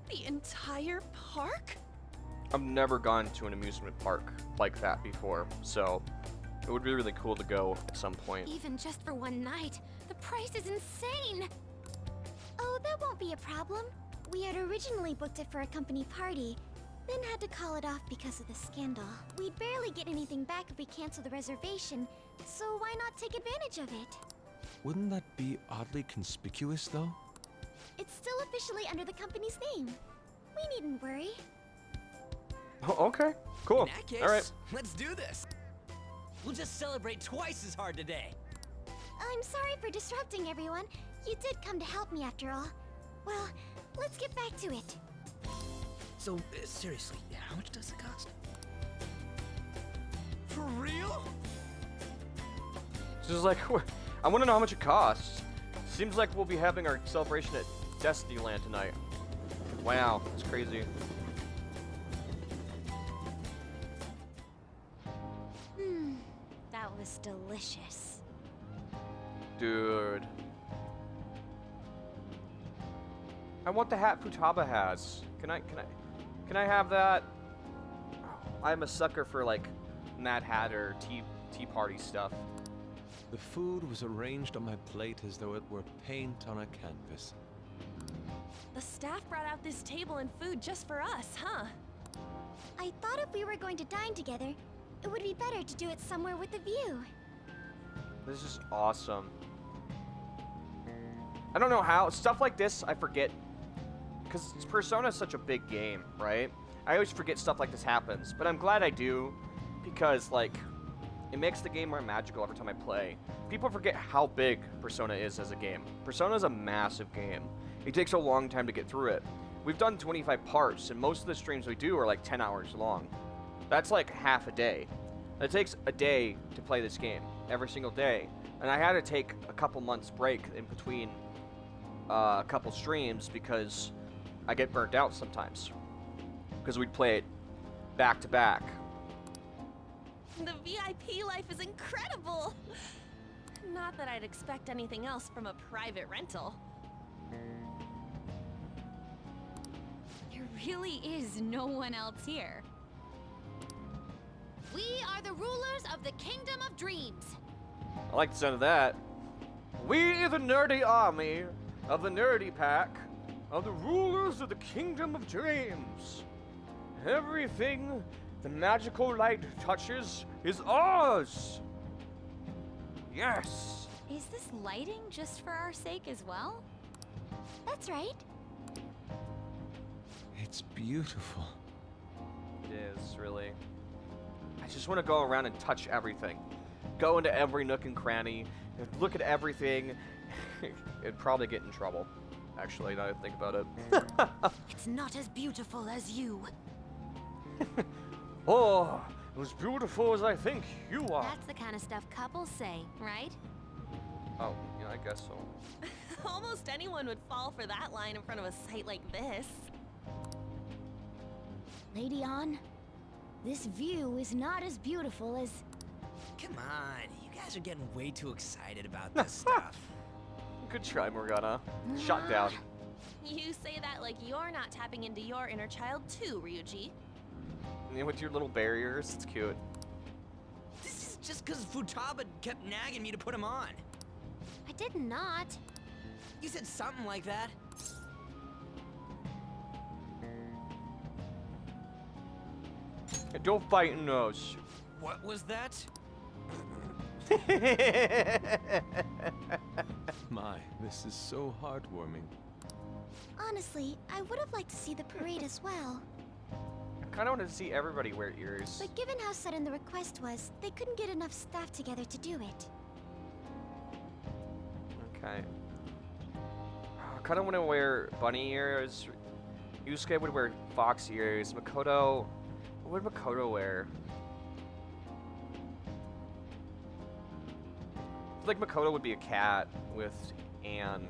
the entire park? I've never gone to an amusement park like that before, so it would be really cool to go at some point. Even just for one night, the price is insane. Oh, that won't be a problem. We had originally booked it for a company party, then had to call it off because of the scandal. We'd barely get anything back if we cancel the reservation, so why not take advantage of it? Wouldn't that be oddly conspicuous, though? It's still officially under the company's name. We needn't worry. Oh, okay, cool. In that case, All right. let's do this. We'll just celebrate twice as hard today. I'm sorry for disrupting everyone. You did come to help me after all. Well, let's get back to it. So, seriously, how much does it cost? For real? Just like, I want to know how much it costs. Seems like we'll be having our celebration at Destinyland tonight. Wow, that's crazy. That was delicious. Dude. I want the hat Futaba has. Can I have that? I'm a sucker for like Mad Hatter tea party stuff. The food was arranged on my plate as though it were paint on a canvas. The staff brought out this table and food just for us, huh? I thought if we were going to dine together, it would be better to do it somewhere with a view. This is awesome. I don't know how stuff like this I forget, because Persona is such a big game, right? I always forget stuff like this happens, but I'm glad I do, because like it makes the game more magical every time I play. People forget how big Persona is as a game. Persona is a massive game. It takes a long time to get through it. We've done 25 parts, and most of the streams we do are like 10 hours long. That's like half a day. It takes a day to play this game, every single day. And I had to take a couple months break in between a couple streams because I get burnt out sometimes. Because we'd play it back to back. The VIP life is incredible! Not that I'd expect anything else from a private rental. There really is no one else here. We are the rulers of the Kingdom of Dreams. I like the sound of that. We, the nerdy army of the nerdy pack, are the rulers of the Kingdom of Dreams. Everything the magical light touches is ours. Yes. Is this lighting just for our sake as well? That's right. It's beautiful. It is, really. I just want to go around and touch everything. Go into every nook and cranny, look at everything. It'd probably get in trouble, actually, now that I think about it. It's not as beautiful as you. Oh, as beautiful as I think you are. That's the kind of stuff couples say, right? Oh, yeah, I guess so. Almost anyone would fall for that line in front of a site like this. Lady Ann, this view is not as beautiful as... Come on, you guys are getting way too excited about this stuff. Good try, Morgana. Shot down. You say that like you're not tapping into your inner child too, Ryuji. And with your little barriers, it's cute. This is just because Futaba kept nagging me to put him on. I did not. You said something like that. And don't fight in those. What was that? My, this is so heartwarming. Honestly, I would have liked to see the parade as well. I kind of wanted to see everybody wear ears. But given how sudden the request was, they couldn't get enough staff together to do it. Okay. I kind of want to wear bunny ears. Yusuke would wear fox ears. Makoto... What would Makoto wear? I feel like Makoto would be a cat with Anne.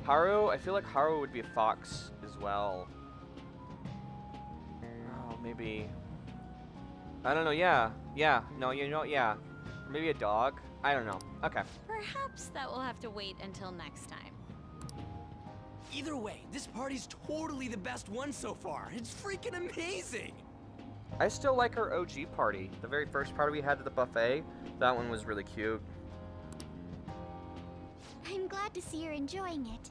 Haru, I feel like Haru would be a fox as well. Oh, maybe... I don't know, yeah. Yeah, no, you know, yeah. Maybe a dog? I don't know. Okay. Perhaps that will have to wait until next time. Either way, this party's totally the best one so far. It's freaking amazing! I still like our OG party. The very first party we had at the buffet. That one was really cute. I'm glad to see you're enjoying it.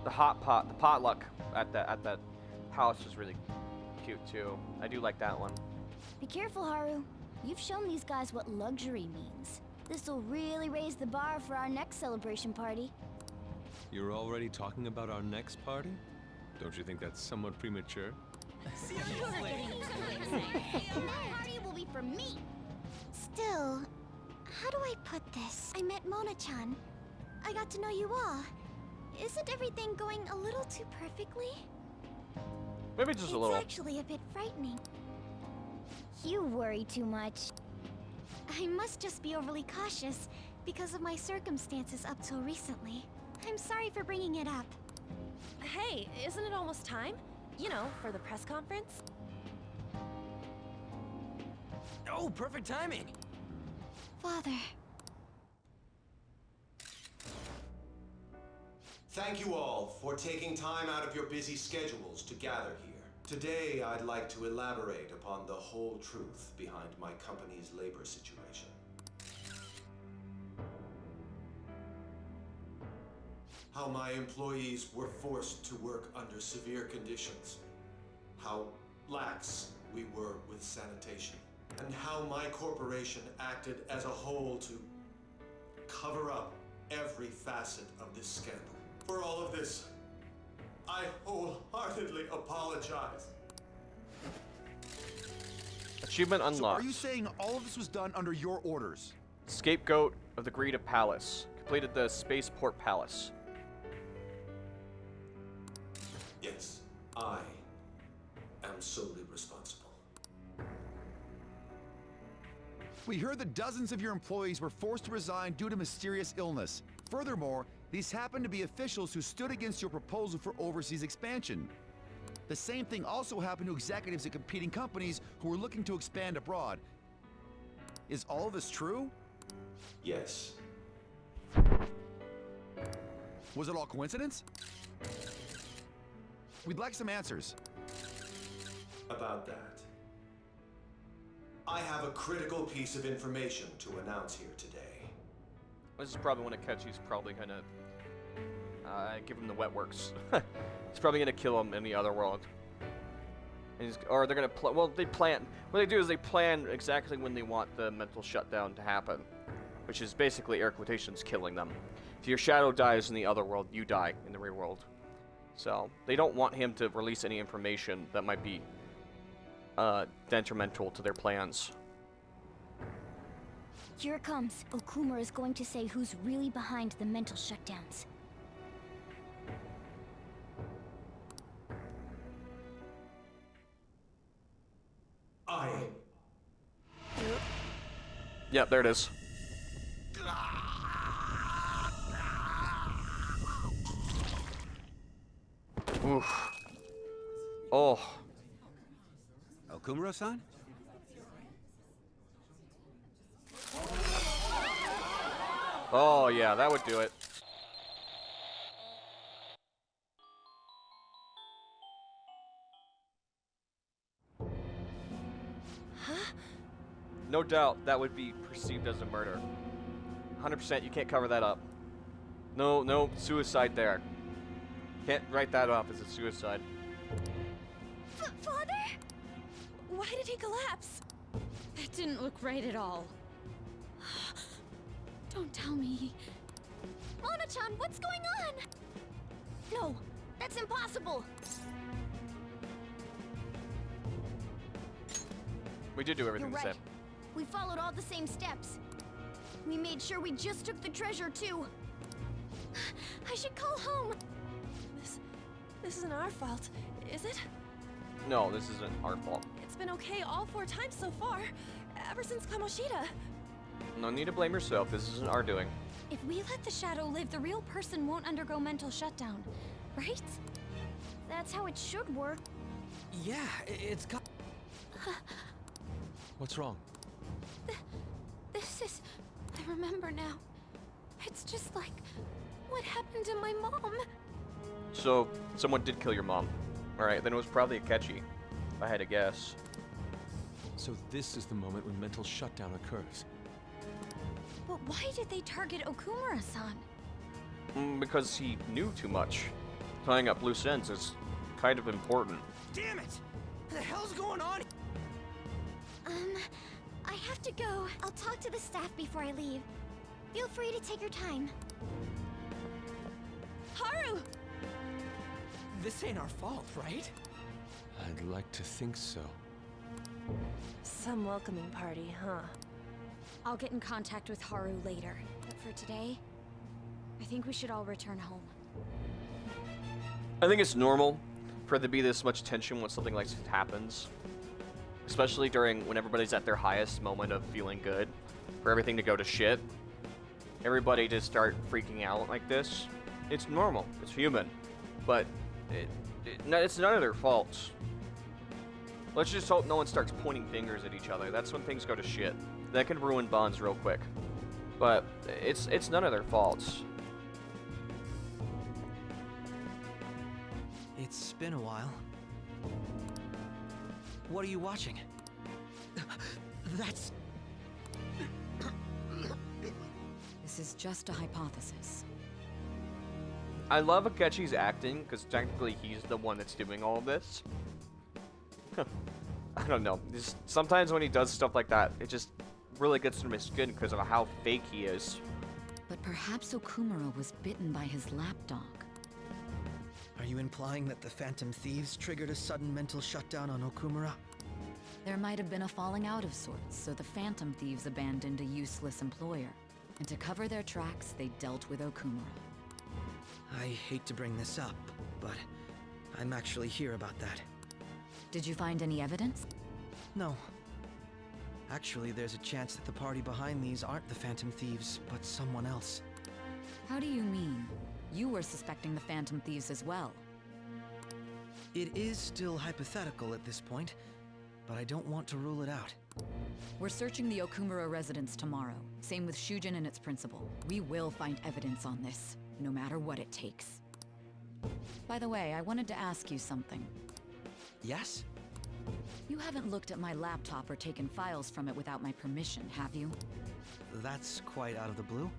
The potluck at that house was really cute too. I do like that one. Be careful, Haru. You've shown these guys what luxury means. This'll really raise the bar for our next celebration party. You're already talking about our next party? Don't you think that's somewhat premature? That party will be for me. Still, how do I put this? I met Mona-chan. I got to know you all. Isn't everything going a little too perfectly? Maybe just a little. It's actually a bit frightening. You worry too much. I must just be overly cautious because of my circumstances up till recently. I'm sorry for bringing it up. Hey, isn't it almost time? You know, for the press conference? Oh, perfect timing. Father. Thank you all for taking time out of your busy schedules to gather here. Today, I'd like to elaborate upon the whole truth behind my company's labor situation. How my employees were forced to work under severe conditions. How lax we were with sanitation. And how my corporation acted as a whole to cover up every facet of this scandal. For all of this, I wholeheartedly apologize. Achievement unlocked. So are you saying all of this was done under your orders? Scapegoat of the Greedo Palace. Completed the Spaceport Palace. Yes, I am solely responsible. We heard that dozens of your employees were forced to resign due to mysterious illness. Furthermore, these happened to be officials who stood against your proposal for overseas expansion. The same thing also happened to executives at competing companies who were looking to expand abroad. Is all of this true? Yes. Was it all coincidence? We'd like some answers. About that, I have a critical piece of information to announce here today. This is probably when Akechi's probably gonna give him the wet works. He's probably gonna kill him in the other world. And or they're gonna well, they plan. What they do is they plan exactly when they want the mental shutdown to happen, which is basically air quotations killing them. If your shadow dies in the other world, you die in the real world. So they don't want him to release any information that might be detrimental to their plans. Here it comes. Okumura is going to say who's really behind the mental shutdowns. Yep, there it is. Oof. Oh. Okumura-san? Oh, yeah, that would do it. Huh? No doubt that would be perceived as a murder. 100%, you can't cover that up. No suicide there. Can't write that off as a suicide. Father? Why did he collapse? That didn't look right at all. Don't tell me. Mona-chan, what's going on? No, that's impossible. We did do everything You're we right. said. We followed all the same steps. We made sure we just took the treasure, too. I should call home. This isn't our fault, is it? No, this isn't our fault. It's been okay all 4 times so far, ever since Kamoshida. No need to blame yourself. This isn't our doing. If we let the shadow live, the real person won't undergo mental shutdown, right? That's how it should work. Yeah, it's got... What's wrong? This is... I remember now. It's just like what happened to my mom. So, someone did kill your mom. Alright, then it was probably Akechi, if I had to guess. So this is the moment when mental shutdown occurs. But why did they target Okumura-san? Because he knew too much. Tying up loose ends is kind of important. Damn it! What the hell's going on? I have to go. I'll talk to the staff before I leave. Feel free to take your time. Haru! This ain't our fault, right? I'd like to think so. Some welcoming party, huh? I'll get in contact with Haru later. But for today, I think we should all return home. I think it's normal for there to be this much tension when something like this happens. Especially when everybody's at their highest moment of feeling good. For everything to go to shit. Everybody to start freaking out like this. It's normal. It's human. But it's none of their faults. Let's just hope no one starts pointing fingers at each other. That's when things go to shit. That can ruin bonds real quick. But it's none of their faults. It's been a while. What are you watching? That's... This is just a hypothesis. I love Akechi's acting, because technically he's the one that's doing all of this. I don't know. Sometimes when he does stuff like that, it just really gets under my skin because of how fake he is. But perhaps Okumura was bitten by his lapdog. Are you implying that the Phantom Thieves triggered a sudden mental shutdown on Okumura? There might have been a falling out of sorts, so the Phantom Thieves abandoned a useless employer. And to cover their tracks, they dealt with Okumura. I hate to bring this up, but I'm actually here about that. Did you find any evidence? No. Actually, there's a chance that the party behind these aren't the Phantom Thieves, but someone else. How do you mean? You were suspecting the Phantom Thieves as well. It is still hypothetical at this point, but I don't want to rule it out. We're searching the Okumura residence tomorrow. Same with Shujin and its principal. We will find evidence on this, no matter what it takes. By the way, I wanted to ask you something. Yes? You haven't looked at my laptop or taken files from it without my permission, have you? That's quite out of the blue.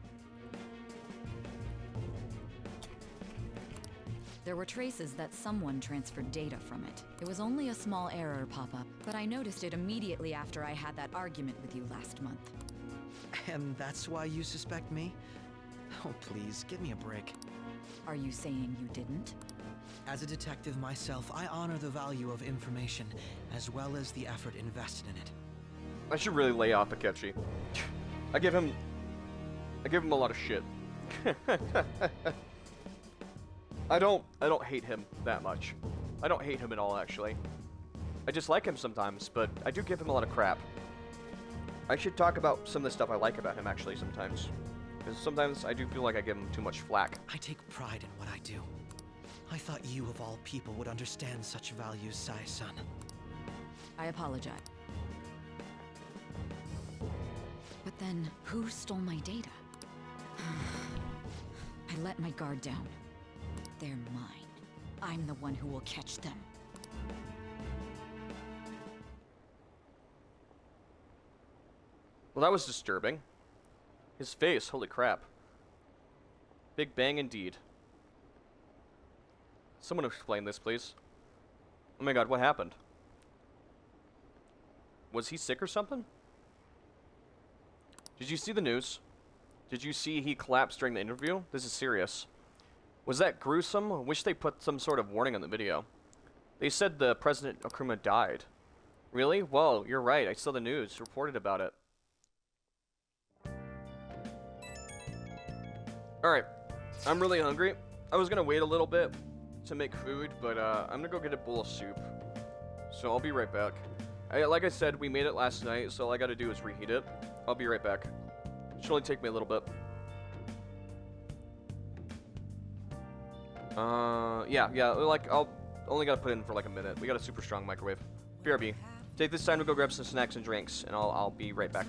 There were traces that someone transferred data from it. It was only a small error pop-up, but I noticed it immediately after I had that argument with you last month. And that's why you suspect me? Oh, please, give me a break. Are you saying you didn't? As a detective myself, I honor the value of information, as well as the effort invested in it. I should really lay off Akechi. I give him a lot of shit. I don't hate him that much. I don't hate him at all, actually. I just like him sometimes, but I do give him a lot of crap. I should talk about some of the stuff I like about him, actually, sometimes. Because sometimes I do feel like I give him too much flack. I take pride in what I do. I thought you, of all people, would understand such values, Sai-san. I apologize. But then, who stole my data? I let my guard down. They're mine. I'm the one who will catch them. Well, that was disturbing. His face, holy crap. Big bang indeed. Someone explain this, please. Oh my god, what happened? Was he sick or something? Did you see the news? Did you see he collapsed during the interview? This is serious. Was that gruesome? I wish they put some sort of warning on the video. They said the President Okumura died. Really? Well, you're right. I saw the news. Reported about it. Alright. I'm really hungry. I was gonna wait a little bit to make food, but I'm gonna go get a bowl of soup. So I'll be right back. Like I said, we made it last night, so all I gotta do is reheat it. I'll be right back. Should only take me a little bit. Yeah, like, I'll only gotta put it in for like a minute. We got a super strong microwave. BRB. Take this time to go grab some snacks and drinks, and I'll be right back.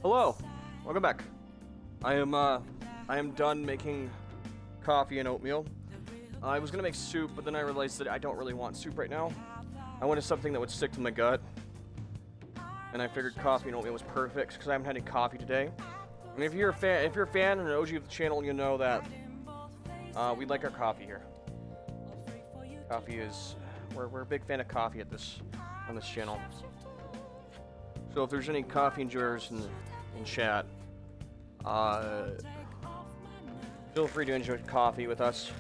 Hello, welcome back. I am done making coffee and oatmeal. I was gonna make soup, but then I realized that I don't really want soup right now. I wanted something that would stick to my gut, and I figured coffee and oatmeal was perfect because I haven't had any coffee today. And if you're a fan and an OG of the channel, you know that we like our coffee here. Coffee is we're a big fan of coffee on this channel. So if there's any coffee enjoyers in chat, feel free to enjoy coffee with us.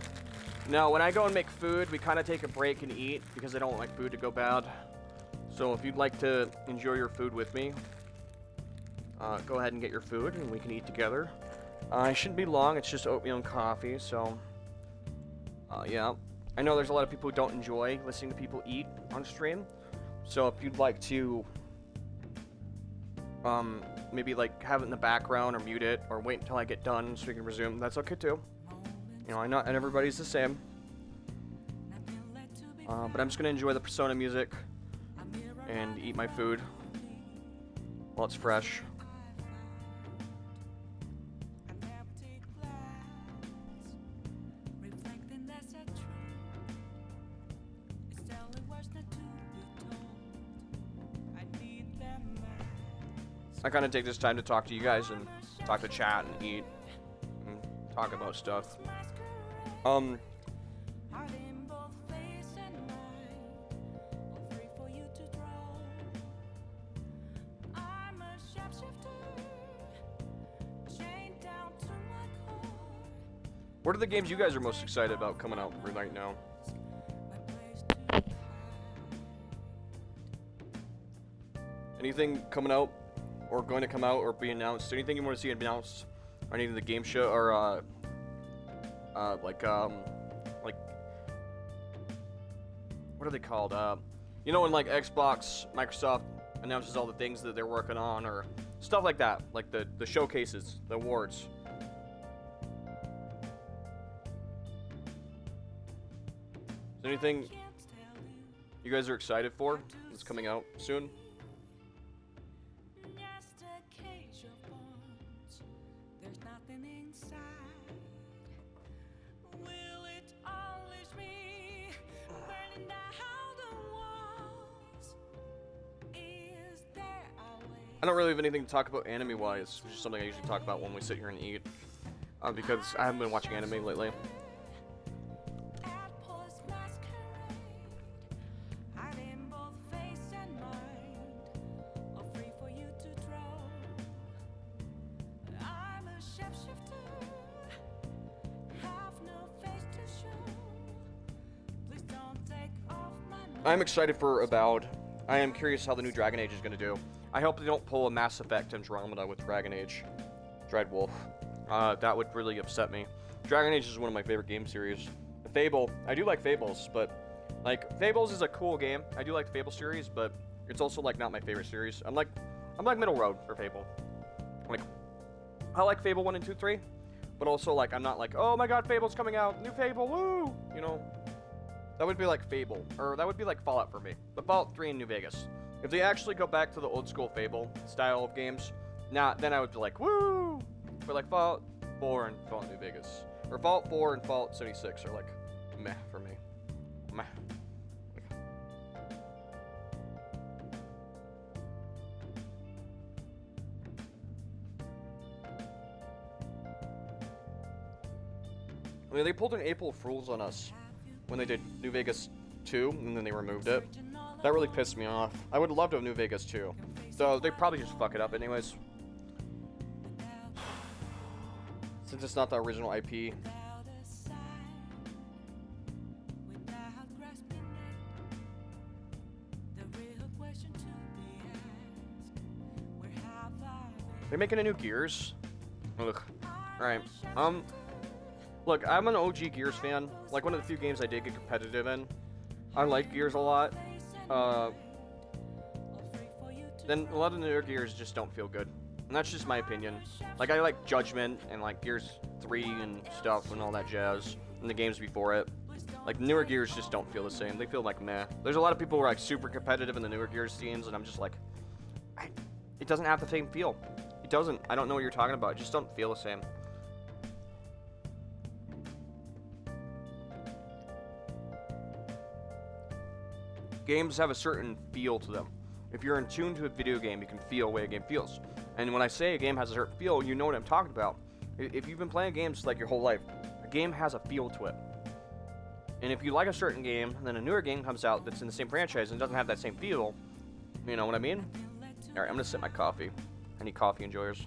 Now, when I go and make food, we kind of take a break and eat because I don't want my food to go bad. So if you'd like to enjoy your food with me, go ahead and get your food and we can eat together. It shouldn't be long, it's just oatmeal and coffee, so yeah. I know there's a lot of people who don't enjoy listening to people eat on stream, so if you'd like to maybe like have it in the background or mute it or wait until I get done so we can resume, that's okay too. You know, and everybody's the same. But I'm just gonna enjoy the Persona music and eat my food while it's fresh. I kind of take this time to talk to you guys and talk to chat and eat and talk about stuff. What are the games you guys are most excited about coming out right now? Anything coming out or going to come out or be announced? Anything you want to see announced on any of the game show or like what are they called? You know when like Xbox, Microsoft announces all the things that they're working on or stuff like that, like the showcases, the awards. Is there anything you guys are excited for that's coming out soon? I don't really have anything to talk about anime-wise, which is something I usually talk about when we sit here and eat, because I haven't been watching anime lately. I'm excited for Avowed. I am curious how the new Dragon Age is going to do. I hope they don't pull a Mass Effect Andromeda with Dragon Age. Dreadwolf. That would really upset me. Dragon Age is one of my favorite game series. Fable. I do like Fables, but like Fables is a cool game. I do like the Fable series, but it's also like not my favorite series. I'm like middle road for Fable. Like I like Fable 1 and 2, 3, but also like I'm not like, oh my god, Fable's coming out, new Fable, woo! You know, that would be like Fable, or that would be like Fallout for me. But Fallout 3 in New Vegas. If they actually go back to the old school Fable style of games, then I would be like, woo! But like Fallout 4 and Fallout New Vegas, or Fallout 4 and Fallout 76 are like meh for me. Meh. I mean, they pulled an April Fools on us when they did New Vegas 2, and then they removed it. That really pissed me off. I would love to have New Vegas 2. So they probably just fuck it up anyways. Since it's not the original IP. They're making a new Gears? Ugh. Alright. Look, I'm an OG Gears fan. Like, one of the few games I did get competitive in. I like Gears a lot. Then a lot of the newer Gears just don't feel good. And that's just my opinion. Like, I like Judgment and, like, Gears 3 and stuff and all that jazz. And the games before it. Like, newer Gears just don't feel the same. They feel like meh. There's a lot of people who are, like, super competitive in the newer Gears scenes, and I'm just like... It doesn't have the same feel. It doesn't. I don't know what you're talking about. It just don't feel the same. Games have a certain feel to them. If you're in tune to a video game, you can feel the way a game feels. And when I say a game has a certain feel, you know what I'm talking about. If you've been playing games like your whole life, a game has a feel to it. And if you like a certain game, and then a newer game comes out that's in the same franchise and doesn't have that same feel, you know what I mean? Alright, I'm gonna sip my coffee. I need coffee enjoyers.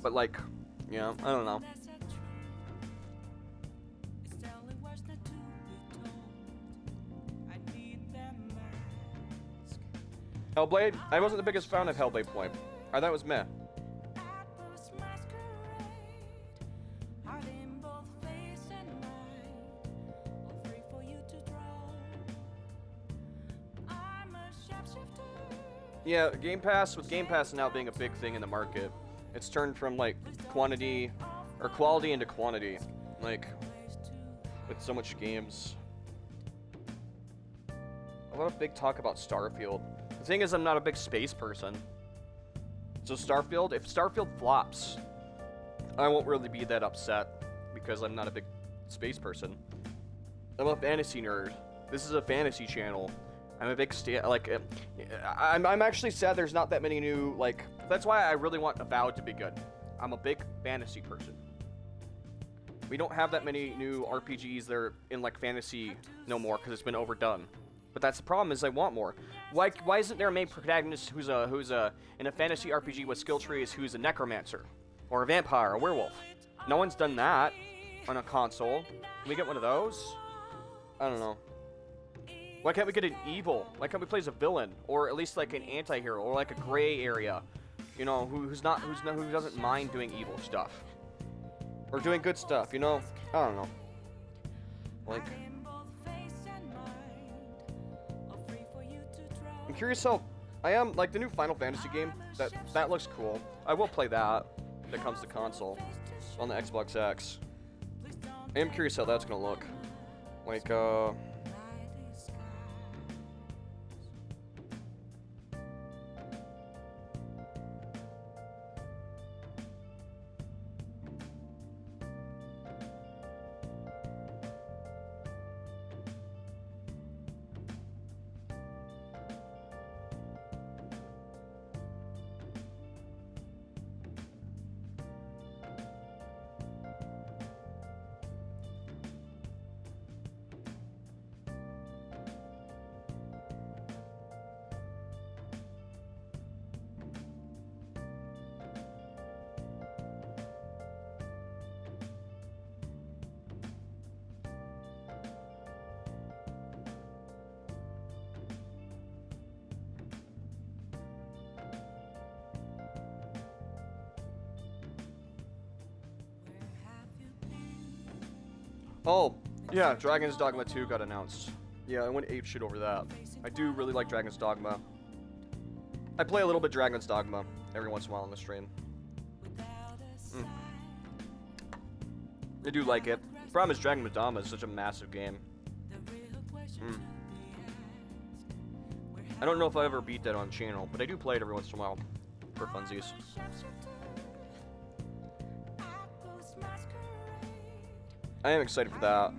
But like, yeah, I don't know. Hellblade? I wasn't the biggest fan of Hellblade point. I thought it was meh. Yeah, Game Pass, with Game Pass now being a big thing in the market, it's turned from like quality into quantity. Like, with so much games. A lot of big talk about Starfield. The thing is, I'm not a big space person. So Starfield, if Starfield flops, I won't really be that upset because I'm not a big space person. I'm a fantasy nerd. This is a fantasy channel. I'm a big I'm actually sad there's not that many new, like, that's why I really want Avowed to be good. I'm a big fantasy person. We don't have that many new RPGs that are in, like, fantasy no more because it's been overdone. But that's the problem, is I want more. Why isn't there a main protagonist who's in a fantasy RPG with skill trees who's a necromancer? Or a vampire, a werewolf? No one's done that on a console. Can we get one of those? I don't know. Why can't we get an evil? Why can't we play as a villain? Or at least like an anti-hero, or like a gray area. You know, who doesn't mind doing evil stuff. Or doing good stuff, you know? I don't know. Like, I'm curious how, like the new Final Fantasy game, that looks cool. I will play that if it comes to console on the Xbox X. I am curious how that's gonna look. Like, oh, yeah, Dragon's Dogma 2 got announced. Yeah, I went apeshit over that. I do really like Dragon's Dogma. I play a little bit Dragon's Dogma every once in a while on the stream. I do like it. The problem is Dragon's Dogma is such a massive game. I don't know if I ever beat that on channel, but I do play it every once in a while for funsies. I am excited for that.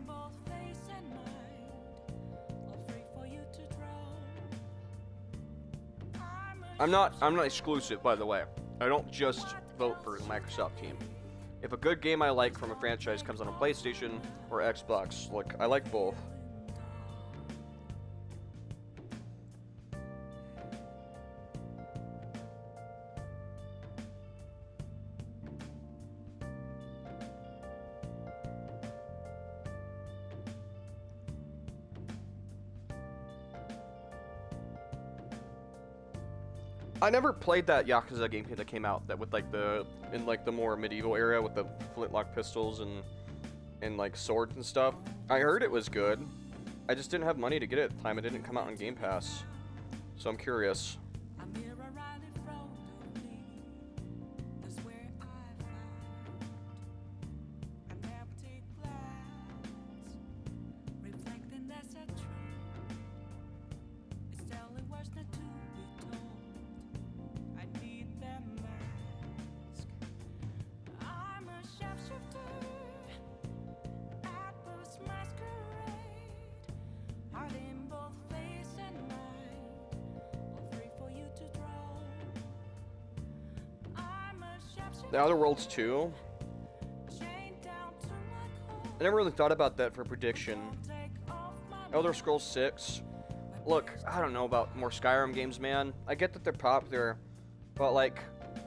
I'm not exclusive, by the way. I don't just vote for the Microsoft team. If a good game I like from a franchise comes on a PlayStation or Xbox, look, I like both. I never played that Yakuza game that came out that with like the more medieval era with the flintlock pistols and like swords and stuff. I heard it was good. I just didn't have money to get it at the time. It didn't come out on Game Pass. So I'm curious. The Outer Worlds 2. I never really thought about that for prediction. Elder Scrolls 6. Look, I don't know about more Skyrim games, man. I get that they're popular, but like,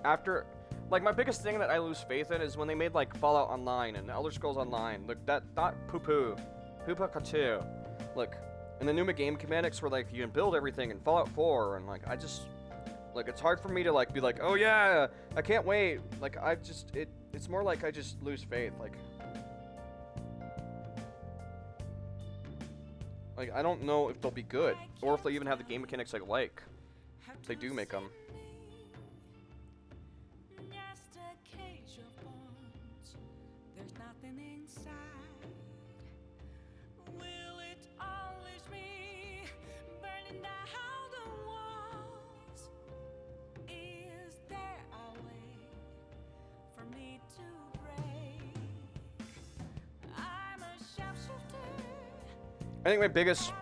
after, like, my biggest thing that I lose faith in is when they made like Fallout Online and Elder Scrolls Online. Look, that not poo-poo, poo-poo-ka-too. Look, and the new game mechanics where like you can build everything in Fallout 4, and like I just, like, it's hard for me to like be like, oh yeah, I can't wait. Like I just, it's more like I just lose faith. Like, I don't know if they'll be good, or if they even have the game mechanics I like. If they do make them. I think my biggest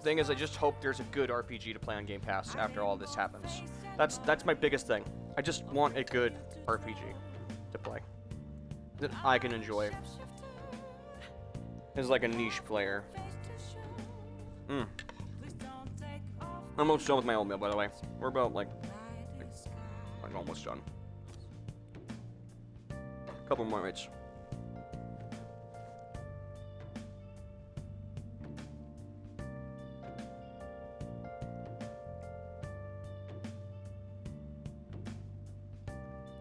thing is I just hope there's a good RPG to play on Game Pass after all this happens. That's my biggest thing. I just want a good RPG to play that I can enjoy as like a niche player. I'm almost done with my oatmeal, by the way. We're about like I'm almost done. Couple more minutes.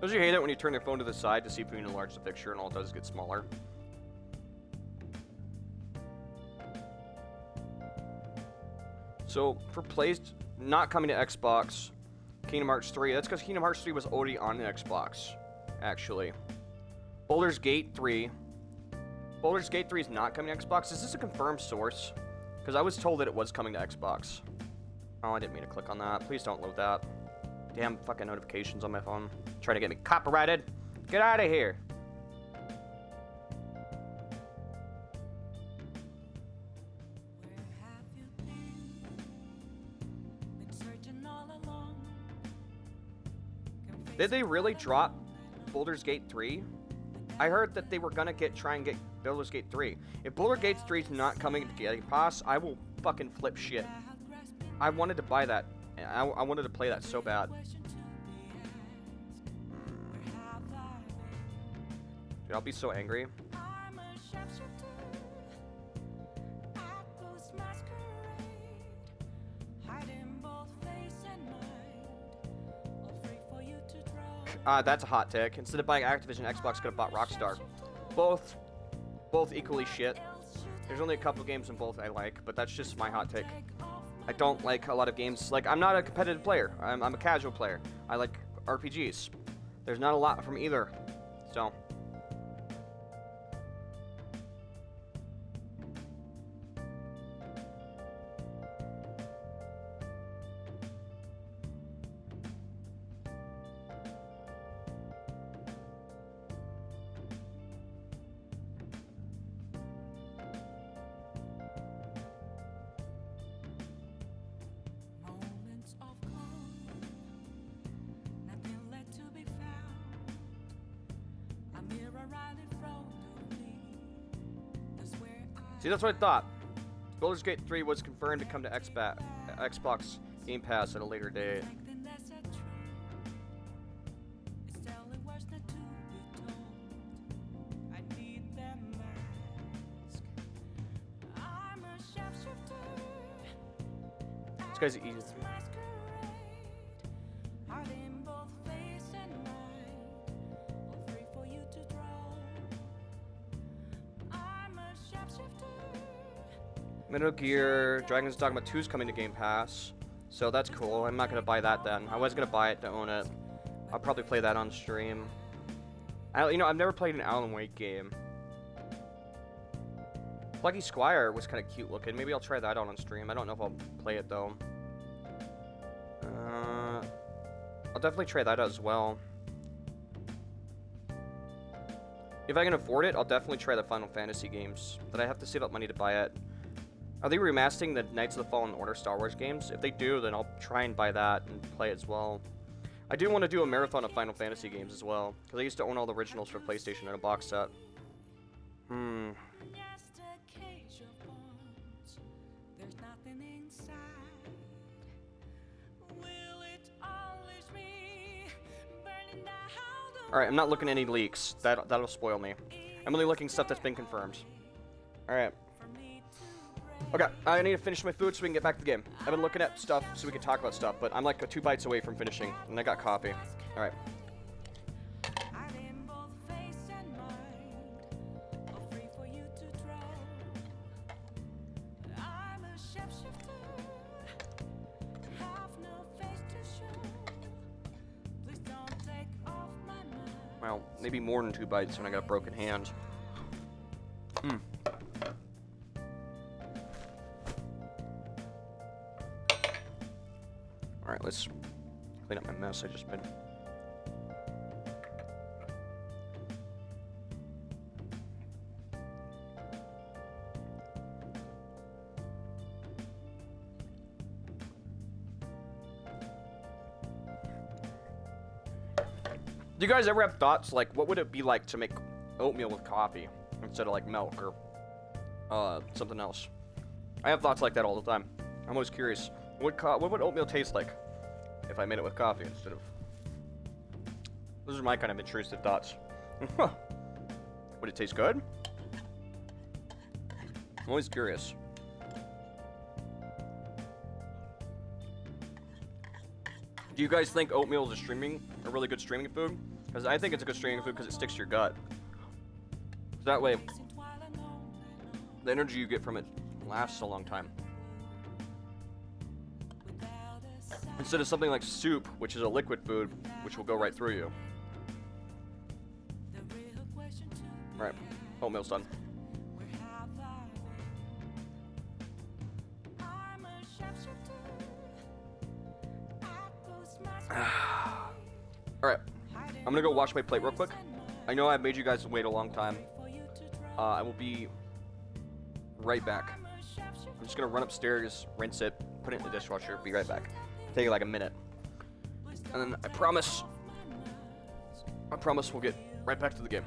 Don't you hate it when you turn your phone to the side to see if you can enlarge the picture and all it does is get smaller? So, for plays not coming to Xbox, Kingdom Hearts 3, that's because Kingdom Hearts 3 was already on the Xbox, actually. Baldur's Gate 3. Baldur's Gate 3 is not coming to Xbox. Is this a confirmed source? Because I was told that it was coming to Xbox. Oh, I didn't mean to click on that. Please don't load that. Damn fucking notifications on my phone. Trying to get me copyrighted. Get out of here. Did they really drop Baldur's Gate 3? I heard that they were gonna try and get Baldur's Gate 3. If Baldur's Gate 3 is not coming to Game Pass, I will fucking flip shit. I wanted to buy that. I wanted to play that so bad. Dude, I'll be so angry. That's a hot take. Instead of buying Activision, Xbox could have bought Rockstar. Both equally shit. There's only a couple games in both I like, but that's just my hot take. I don't like a lot of games. Like, I'm not a competitive player. I'm a casual player. I like RPGs. There's not a lot from either. So. See, that's what I thought. Baldur's Gate 3 was confirmed to come to Xbox Game Pass at a later date. This guy's easy. Metal Gear Dragon's Dogma 2 is coming to Game Pass, so that's cool. I'm not gonna buy that then. I was gonna buy it to own it. I'll probably play that on stream. I've never played an Alan Wake game. Lucky Squire was kind of cute looking. Maybe I'll try that out on stream. I don't know if I'll play it though. I'll definitely try that out as well. If I can afford it, I'll definitely try the Final Fantasy games, but I have to save up money to buy it. Are they remastering the Knights of the Fallen Order Star Wars games? If they do, then I'll try and buy that and play it as well. I do want to do a marathon of Final Fantasy games as well, because I used to own all the originals for PlayStation in a box set. Alright, I'm not looking at any leaks. That'll spoil me. I'm only looking at stuff that's been confirmed. Alright. Okay, I need to finish my food so we can get back to the game. I've been looking at stuff so we can talk about stuff, but I'm like 2 bites away from finishing, and I got coffee. Alright. Well, maybe more than 2 bites when I got a broken hand. Alright, let's clean up my mess I just made. Do you guys ever have thoughts, like, what would it be like to make oatmeal with coffee instead of, like, milk or something else? I have thoughts like that all the time. I'm always curious. What would oatmeal taste like if I made it with coffee instead of... Those are my kind of intrusive thoughts. Would it taste good? I'm always curious. Do you guys think oatmeal is a really good streaming food? Because I think it's a good streaming food because it sticks to your gut. So that way, the energy you get from it lasts a long time. Instead of something like soup, which is a liquid food, which will go right through you. Alright, oatmeal's done. Alright, I'm gonna go wash my plate real quick. I know I've made you guys wait a long time. I will be right back. I'm just gonna run upstairs, rinse it, put it in the dishwasher, be right back. Take like a minute. And then I promise we'll get right back to the game.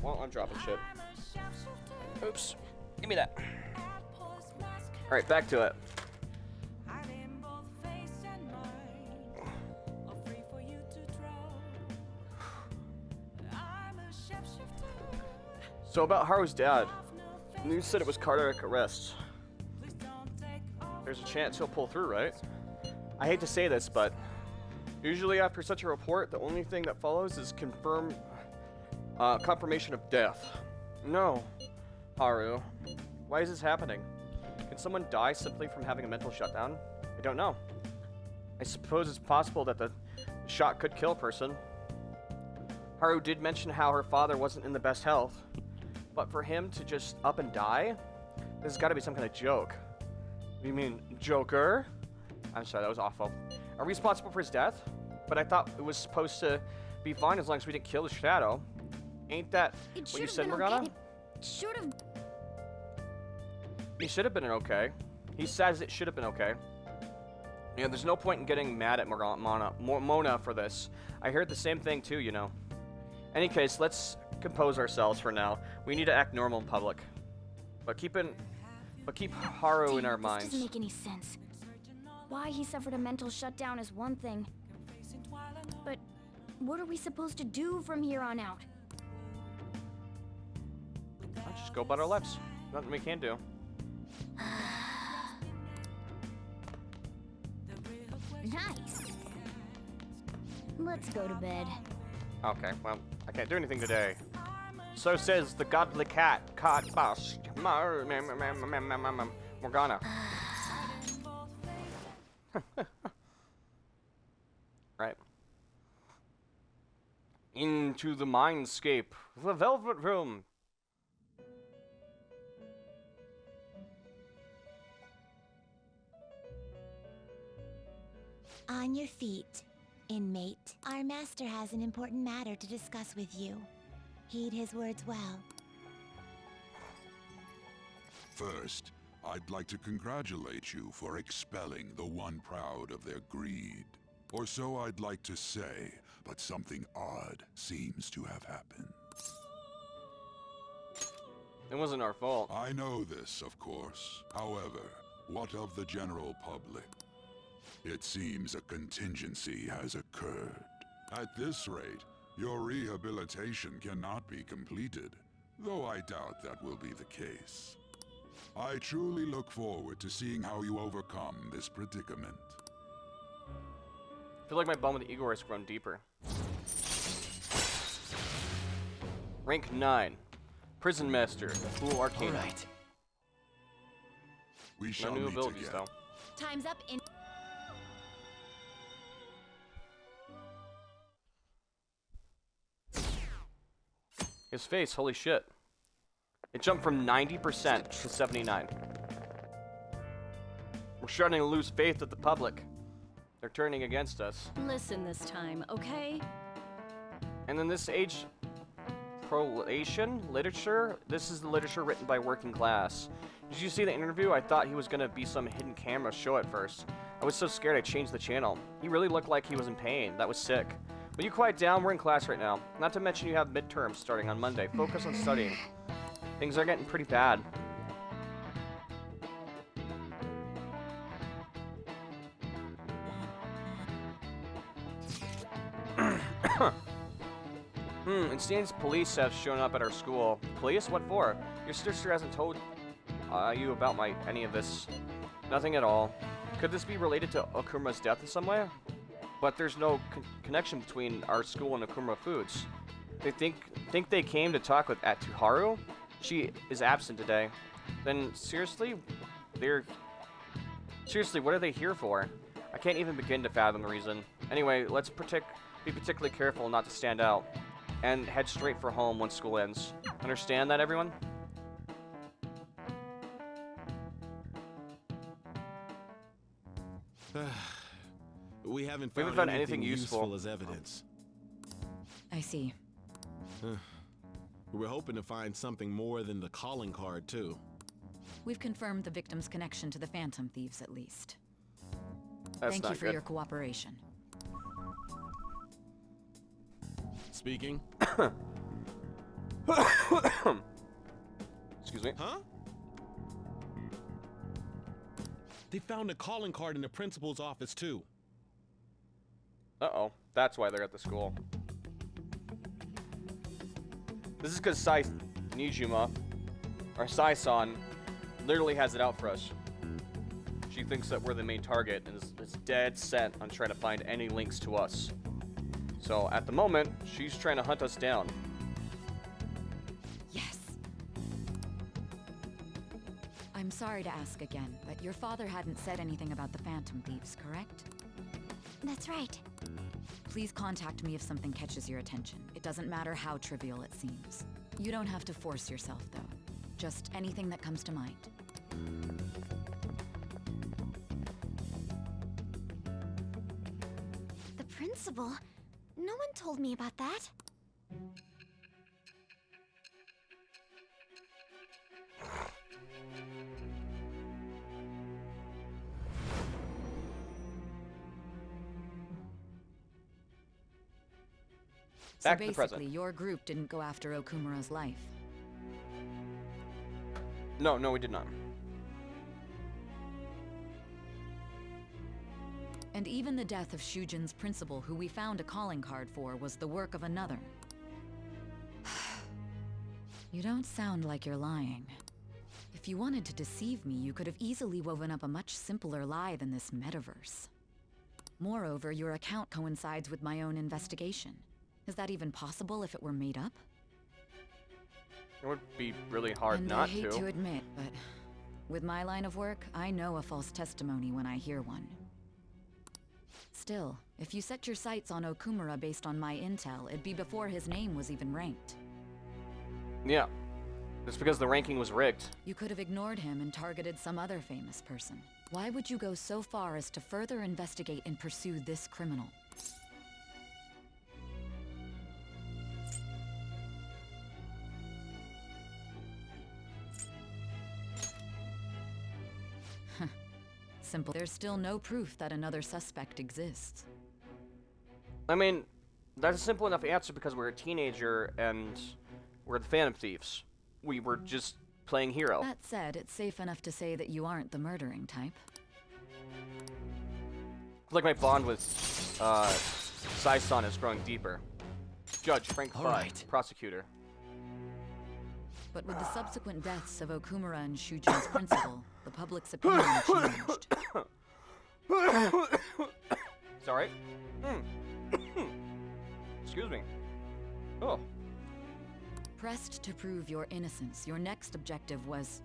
Well, I'm dropping shit. Oops. Give me that. Alright, back to it. So about Haru's dad. News said it was cardiac arrest. There's a chance he'll pull through, right? I hate to say this, but usually after such a report, the only thing that follows is confirmation of death. No, Haru. Why is this happening? Can someone die simply from having a mental shutdown? I don't know. I suppose it's possible that the shot could kill a person. Haru did mention how her father wasn't in the best health, but for him to just up and die? This has got to be some kind of joke. You mean Joker? I'm sorry, that was awful. Are we responsible for his death? But I thought it was supposed to be fine as long as we didn't kill the shadow. Ain't that what you said, Morgana? It should have. He should have been okay. He says it should have been okay. Yeah, there's no point in getting mad at Mona for this. I heard the same thing too, you know. Any case, let's compose ourselves for now. We need to act normal in public. But keep Haru in our minds. This doesn't make any sense. Why he suffered a mental shutdown is one thing. But what are we supposed to do from here on out? Let's just go about our lives. Nothing we can do. Nice. Let's go to bed. Okay, well, I can't do anything today. So says the godly cat, boss, Morgana. Right. Into the mindscape, the velvet room. On your feet, inmate. Our master has an important matter to discuss with you. Heed his words well. First, I'd like to congratulate you for expelling the one proud of their greed. Or so I'd like to say, but something odd seems to have happened. It wasn't our fault. I know this, of course. However, what of the general public? It seems a contingency has occurred. At this rate, your rehabilitation cannot be completed, though I doubt that will be the case. I truly look forward to seeing how you overcome this predicament. I feel like my bond with Igor has grown deeper. Rank 9. Prison Master, Full Arcana. Right. We shall no new meet abilities, again. though. Time's up in. His face, holy shit. It jumped from 90% to 79. We're starting to lose faith with the public. They're turning against us. Listen this time, okay? And then this age prolation literature, this is the literature written by working class. Did you see the interview? I thought he was gonna be some hidden camera show at first. I was so scared I changed the channel. He really looked like he was in pain. That was sick. Will you quiet down? We're in class right now. Not to mention you have midterms starting on Monday. Focus on studying. Things are getting pretty bad. It seems police have shown up at our school. Police? What for? Your sister hasn't told you about any of this. Nothing at all. Could this be related to Okuma's death in some way? But there's no connection between our school and Okuma Foods. They think they came to talk with Haru? She is absent today. Then seriously, what are they here for? I can't even begin to fathom the reason. Anyway, let's be particularly careful not to stand out and head straight for home once school ends. Understand that, everyone? We haven't found anything useful as evidence. I see. We're hoping to find something more than the calling card, too. We've confirmed the victim's connection to the Phantom Thieves, at least. That's Thank not you for good. your cooperation. Speaking. Excuse me. Huh? They found a calling card in the principal's office, too. Uh-oh. That's why they're at the school. This is because Sai Nijima, our Sai-san, literally has it out for us. She thinks that we're the main target and is dead set on trying to find any links to us. So at the moment, she's trying to hunt us down. Yes. I'm sorry to ask again, but your father hadn't said anything about the Phantom Thieves, correct? That's right. Please contact me if something catches your attention. It doesn't matter how trivial it seems. You don't have to force yourself, though. Just anything that comes to mind. The principal? No one told me about that. So Back to the present. basically, your group didn't go after Okumura's life. No, we did not. And even the death of Shujin's principal, who we found a calling card for, was the work of another. You don't sound like you're lying. If you wanted to deceive me, you could have easily woven up a much simpler lie than this metaverse. Moreover, your account coincides with my own investigation. Is that even possible if it were made up? It would be really hard And not I hate to admit, but with my line of work, I know a false testimony when I hear one. Still, if you set your sights on Okumura based on my intel, it'd be before his name was even ranked. Yeah. It's because the ranking was rigged. You could have ignored him and targeted some other famous person. Why would you go so far as to further investigate and pursue this criminal? Simple. There's still no proof that another suspect exists. I mean, that's a simple enough answer because we're a teenager and we're the Phantom Thieves. We were just playing hero. That said, it's safe enough to say that you aren't the murdering type. I feel like my bond with Sai-san is growing deeper. Judge Frank Clyde, prosecutor. But with the subsequent deaths of Okumura and Shujin's principal, the public's opinion changed. Sorry. Excuse me. Oh. Pressed to prove your innocence, your next objective was...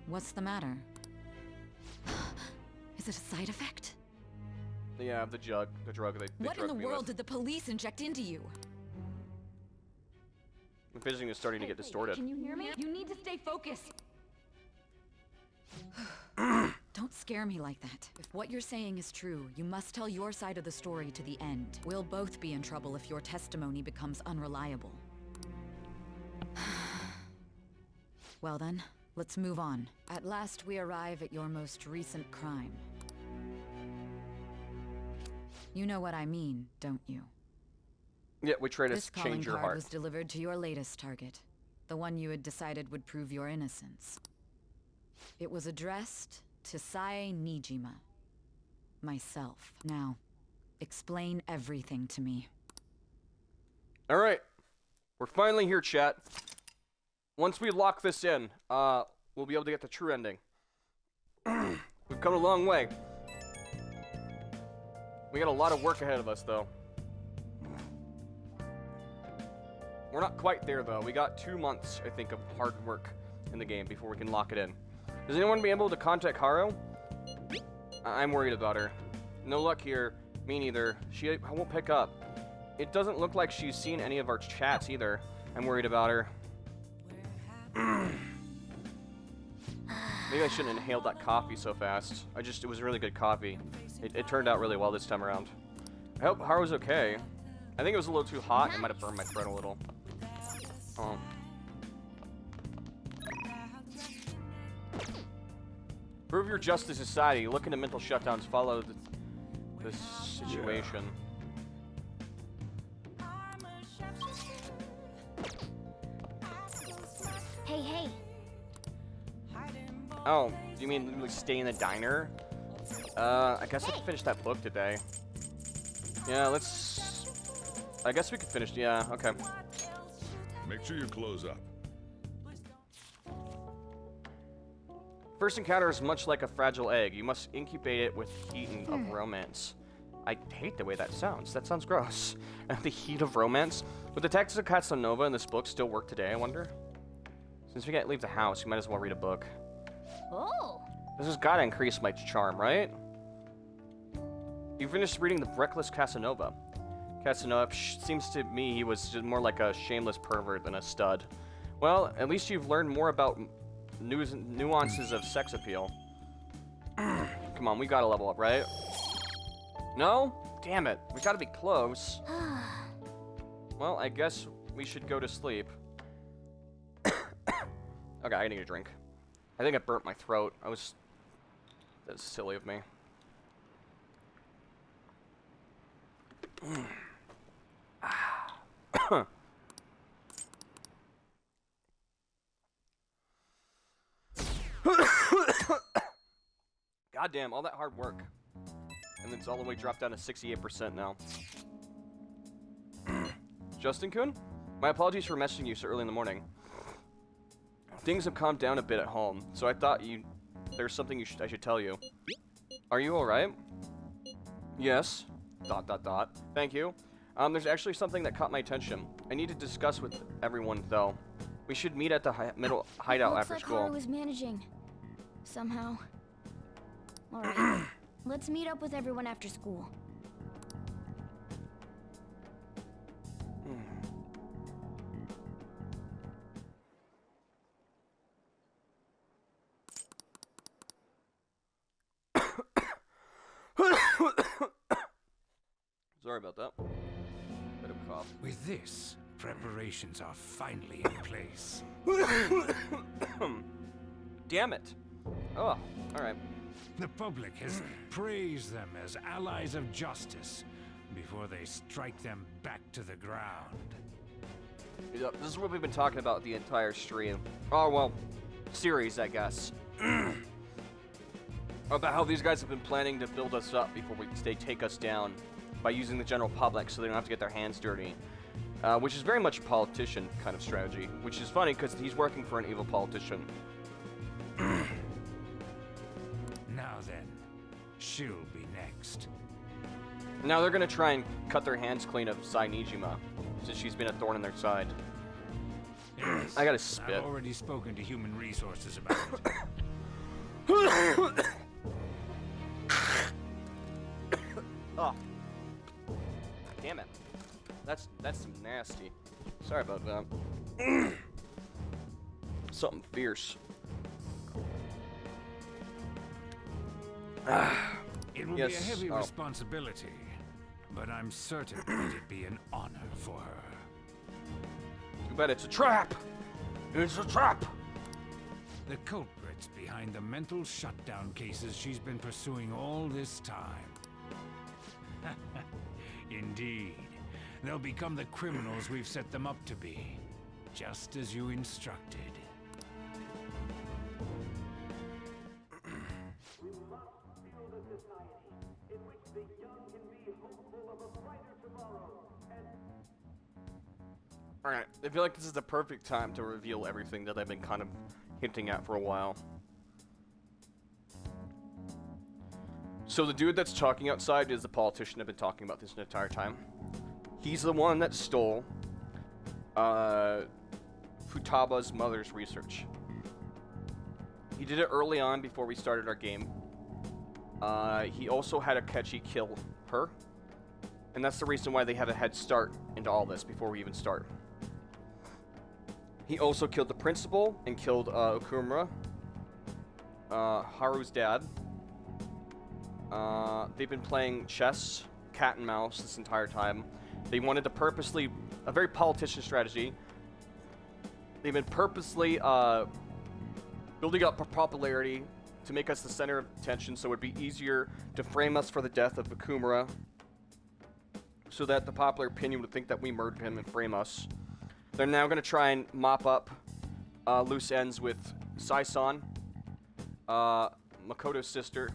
What's the matter? Is it a side effect? Yeah, the drug they What in drugged the me world with. did the police inject into you? My vision is starting to get distorted. Can you hear me? You need to stay focused. Don't scare me like that. If what you're saying is true, you must tell your side of the story to the end. We'll both be in trouble if your testimony becomes unreliable. Well then, let's move on. At last we arrive at your most recent crime. You know what I mean, don't you? Yeah, we try to This calling change your card heart. was delivered to your latest target, the one you had decided would prove your innocence. It was addressed to Sae Nijima, myself. Now, explain everything to me. All right, we're finally here, chat. Once we lock this in, we'll be able to get the true ending. We've come a long way. We got a lot of work ahead of us, though. We're not quite there, though. We got 2 months, I think, of hard work in the game before we can lock it in. Does anyone be able to contact Haru? I'm worried about her. No luck here. Me neither. She won't pick up. It doesn't look like she's seen any of our chats either. I'm worried about her. Maybe I shouldn't have inhaled that coffee so fast. It was really good coffee. It turned out really well this time around. I hope Haru's okay. I think it was a little too hot. It might have burned my throat a little. Prove your justice to society. Look into mental shutdowns. Follow this situation. Hey. Oh, you mean like stay in the diner? I guess I can finish that book today. Yeah, I guess we could finish. Yeah, okay. Make sure you close up. First encounter is much like a fragile egg. You must incubate it with heat and of romance. I hate the way that sounds. That sounds gross. The heat of romance. Would the tactics of Casanova in this book still work today, I wonder? Since we can't leave the house, we might as well read a book. Oh. This has got to increase my charm, right? You finished reading The Reckless Casanova. Casanova seems to me he was just more like a shameless pervert than a stud. Well, at least you've learned more about nuances of sex appeal. Come on, we gotta level up, right? No? Damn it. We gotta be close. Well, I guess we should go to sleep. Okay, I need a drink. I think I burnt my throat. That's silly of me. Goddamn, all that hard work. And it's all the way dropped down to 68% now. Justin-kun? My apologies for messaging you so early in the morning. Things have calmed down a bit at home, so I thought there's something I should tell you. Are you alright? Yes. ... Thank you. There's actually something that caught my attention. I need to discuss with everyone, though. We should meet at the middle hideout after school. Looks like Haru is managing. Somehow. Alright. Let's meet up with everyone after school. Sorry about that. Bit of a cough. With this, preparations are finally in place. Damn it. Oh, alright. The public has praised them as allies of justice before they strike them back to the ground. Yep, this is what we've been talking about the entire stream. Oh, well, series, I guess. About how these guys have been planning to build us up before they take us down by using the general public so they don't have to get their hands dirty. Which is very much a politician kind of strategy, which is funny because he's working for an evil politician. Now then, she'll be next. Now they're gonna try and cut their hands clean of Sai Nijima, since she's been a thorn in their side. Yes, I gotta spit. I've already spoken to human resources about it. Oh. Damn it. That's some nasty. Sorry about that. Something fierce. It will be a heavy responsibility, but I'm certain it'd be an honor for her. Too bad it's a trap! It's a trap! The culprits behind the mental shutdown cases she's been pursuing all this time. Indeed. They'll become the criminals we've set them up to be, just as you instructed. Alright, I feel like this is the perfect time to reveal everything that I've been kind of hinting at for a while. So the dude that's talking outside is the politician I've been talking about this entire time. He's the one that stole Futaba's mother's research. He did it early on before we started our game. He also had Akechi kill her. And that's the reason why they have a head start into all this before we even start. He also killed the principal and killed Okumura, Haru's dad. They've been playing chess, cat and mouse this entire time. They wanted to purposely, a very politician strategy. They've been purposely building up popularity to make us the center of attention so it would be easier to frame us for the death of Okumura, so that the popular opinion would think that we murdered him and frame us. They're now going to try and mop up loose ends with Sai-san, Makoto's sister,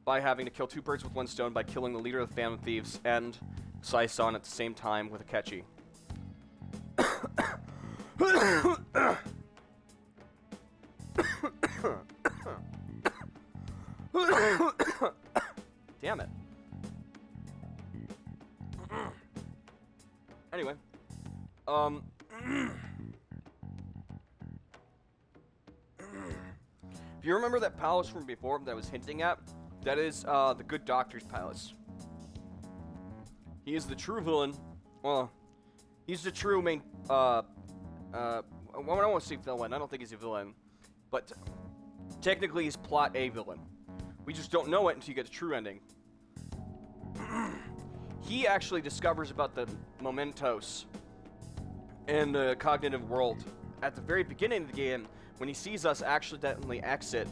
by having to kill two birds with one stone by killing the leader of the family thieves and sliced on at the same time with Akechi. Damn it. Anyway, if you remember that palace from before that I was hinting at, that is the Good Doctor's palace. He is the true villain. Well, he's the true main. I don't want to say villain. I don't think he's a villain, but technically he's plot A villain. We just don't know it until you get the true ending. He actually discovers about the mementos and the cognitive world at the very beginning of the game when he sees us accidentally exit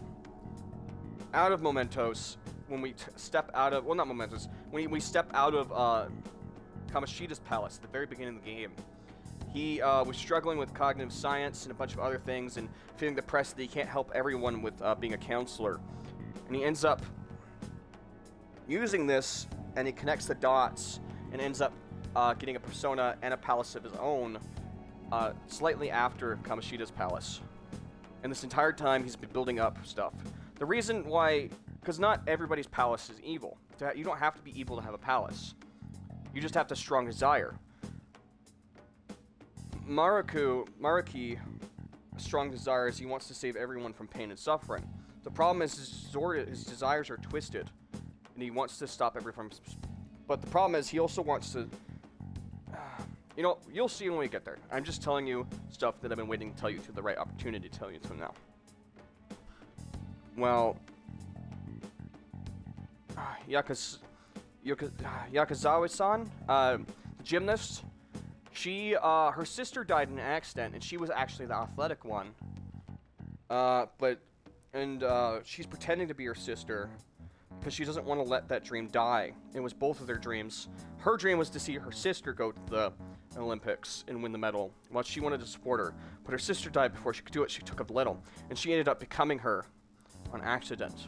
out of mementos when we step out of, well, not mementos, when we step out of Kamoshida's palace at the very beginning of the game. He was struggling with cognitive science and a bunch of other things and feeling depressed that he can't help everyone with being a counselor. And he ends up using this, and he connects the dots and ends up getting a persona and a palace of his own slightly after Kamoshida's palace. And this entire time, he's been building up stuff. The reason why, because not everybody's palace is evil. You don't have to be evil to have a palace. You just have to strong desire. Maruki, strong desires, he wants to save everyone from pain and suffering. The problem is his desires are twisted, and he wants to stop everyone from... But the problem is he also wants to... you know, you'll see when we get there. I'm just telling you stuff that I've been waiting to tell you to the right opportunity to tell you to now. Well... Yakazawa-san, the gymnast, she, her sister died in an accident, and she was actually the athletic one. She's pretending to be her sister, because she doesn't want to let that dream die. It was both of their dreams. Her dream was to see her sister go to the Olympics and win the medal, while she wanted to support her. But her sister died before she could do it. She took up little, and she ended up becoming her on accident.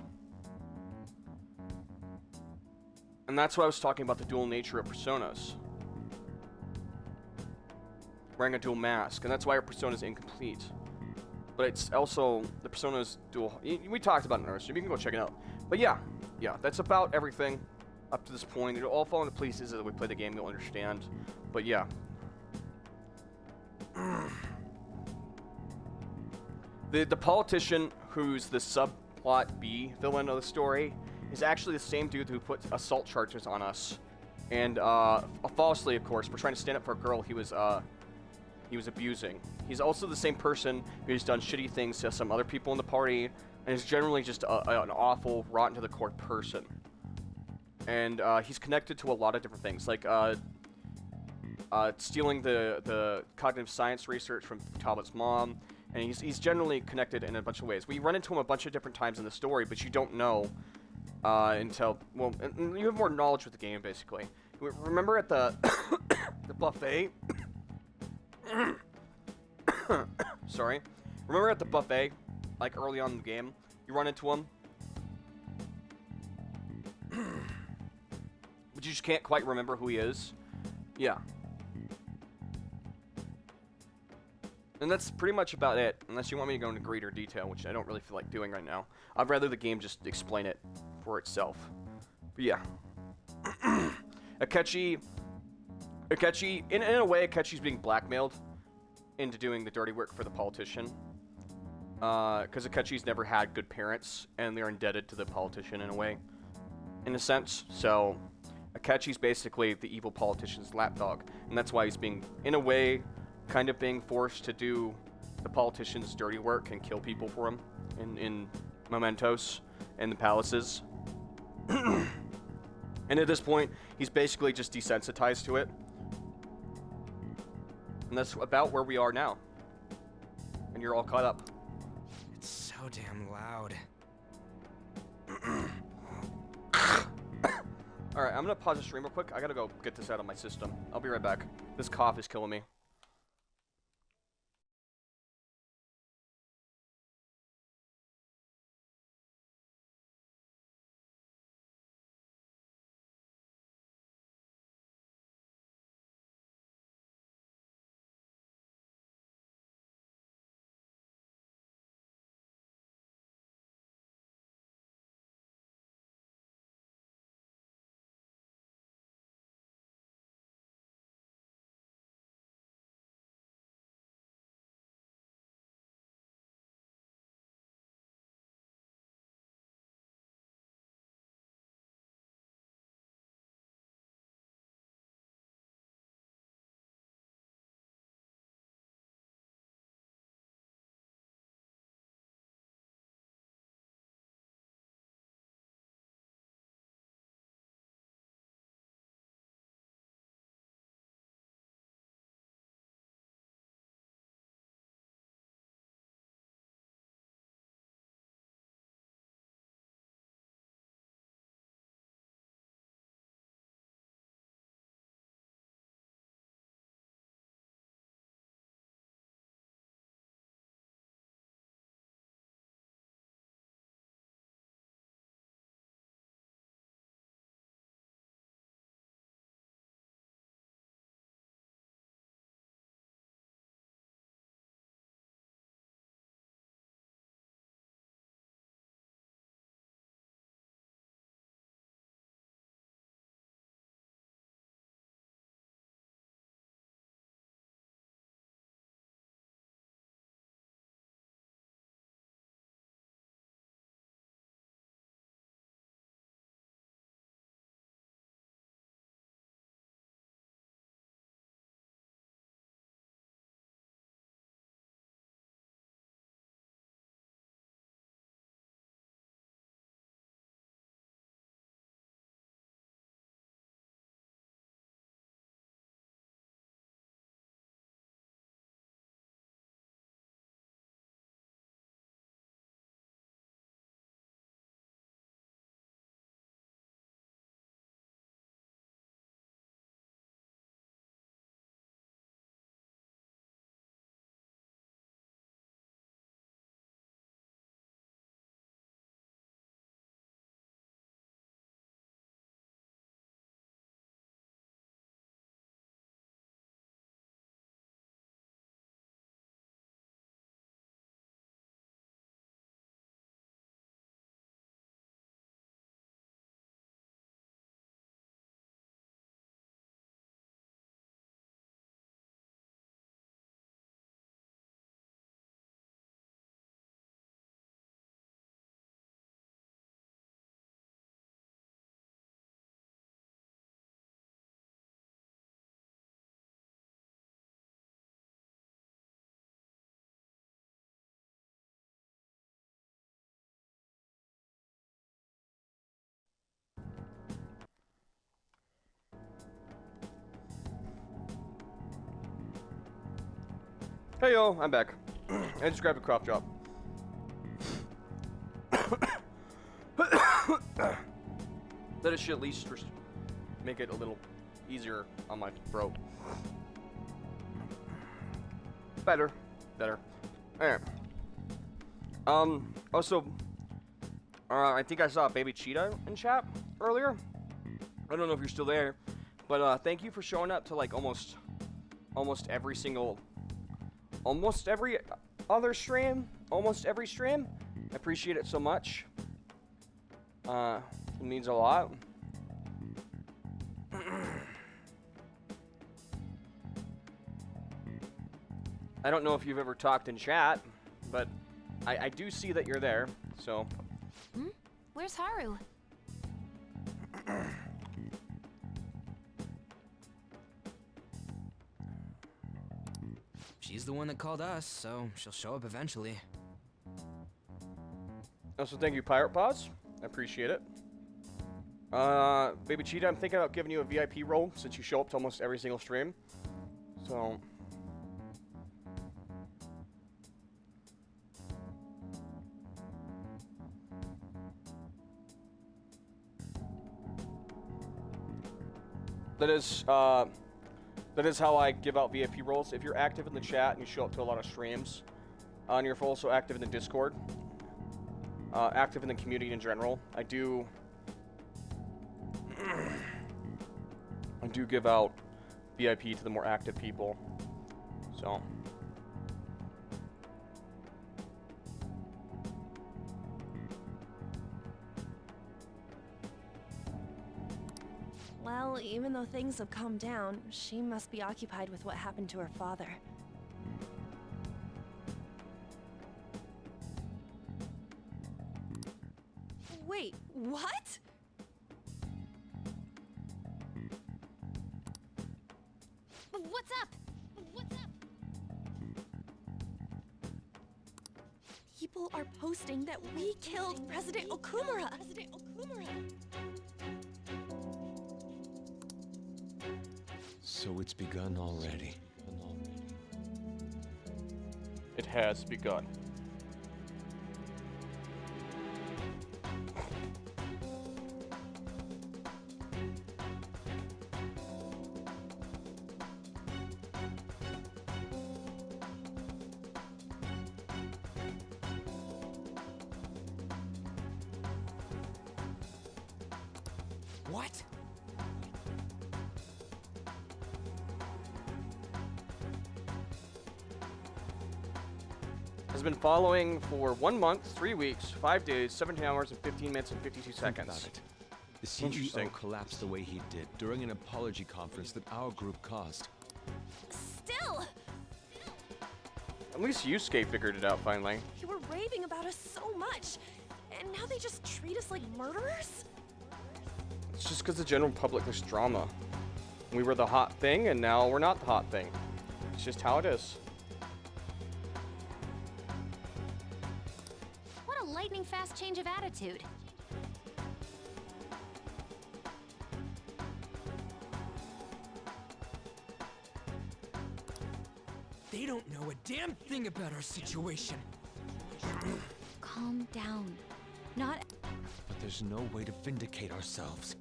And that's why I was talking about the dual nature of personas. Wearing a dual mask, and that's why her persona is incomplete. But it's also, the persona's dual... We talked about it in our stream, you can go check it out. But yeah, that's about everything up to this point. It'll all fall into places as we play the game, you'll understand. But yeah. The politician who's the subplot B villain of the story is actually the same dude who put assault charges on us. And falsely, of course, for trying to stand up for a girl he was abusing. He's also the same person who's done shitty things to some other people in the party, and is generally just an awful, rotten to the core person. And he's connected to a lot of different things, like stealing the cognitive science research from Talbot's mom, and he's generally connected in a bunch of ways. We run into him a bunch of different times in the story, but you don't know until, well, you have more knowledge with the game, basically. Remember at the the buffet? Sorry. Remember at the buffet, like early on in the game, you run into him, but you just can't quite remember who he is? Yeah. And that's pretty much about it, unless you want me to go into greater detail, which I don't really feel like doing right now. I'd rather the game just explain it for itself. But yeah. Akechi, in a way, Akechi's being blackmailed into doing the dirty work for the politician. Because Akechi's never had good parents, and they're indebted to the politician in a way. In a sense. So, Akechi's basically the evil politician's lapdog. And that's why he's being, in a way, kind of being forced to do the politician's dirty work and kill people for him in mementos and the palaces. And at this point, he's basically just desensitized to it. And that's about where we are now. And you're all caught up. It's so damn loud. Alright, I'm gonna pause the stream real quick. I gotta go get this out of my system. I'll be right back. This cough is killing me. Hey yo, I'm back. I just grabbed a cough drop. That should at least make it a little easier on my throat. Better. Alright. Also, I think I saw Baby Cheetah in chat earlier. I don't know if you're still there, but thank you for showing up to like almost every other stream, almost every stream. I appreciate it so much. It means a lot. I don't know if you've ever talked in chat, but I do see that you're there, so. Where's Haru? She's the one that called us, so she'll show up eventually. Also, thank you, Pirate Paws. I appreciate it. Baby Cheetah, I'm thinking about giving you a VIP role since you show up to almost every single stream. So. That is how I give out VIP roles. If you're active in the chat and you show up to a lot of streams, and you're also active in the Discord, active in the community in general, I do give out VIP to the more active people. So. Well, even though things have calmed down, she must be occupied with what happened to her father. Wait, what? What's up? What's up? People are posting that we killed President Okumura. So it's begun already. It has begun. What? Has been following for 1 month, 3 weeks, 5 days, 17 hours, and 15 minutes and 52 seconds. Think about it. The CEO collapsed the way he did during an apology conference that our group caused. Still! At least Yusuke figured it out finally. You were raving about us so much, and now they just treat us like murderers? It's just because the general public likes drama. We were the hot thing, and now we're not the hot thing. It's just how it is. What a lightning fast change of attitude. They don't know a damn thing about our situation. Calm down. Not. But there's no way to vindicate ourselves.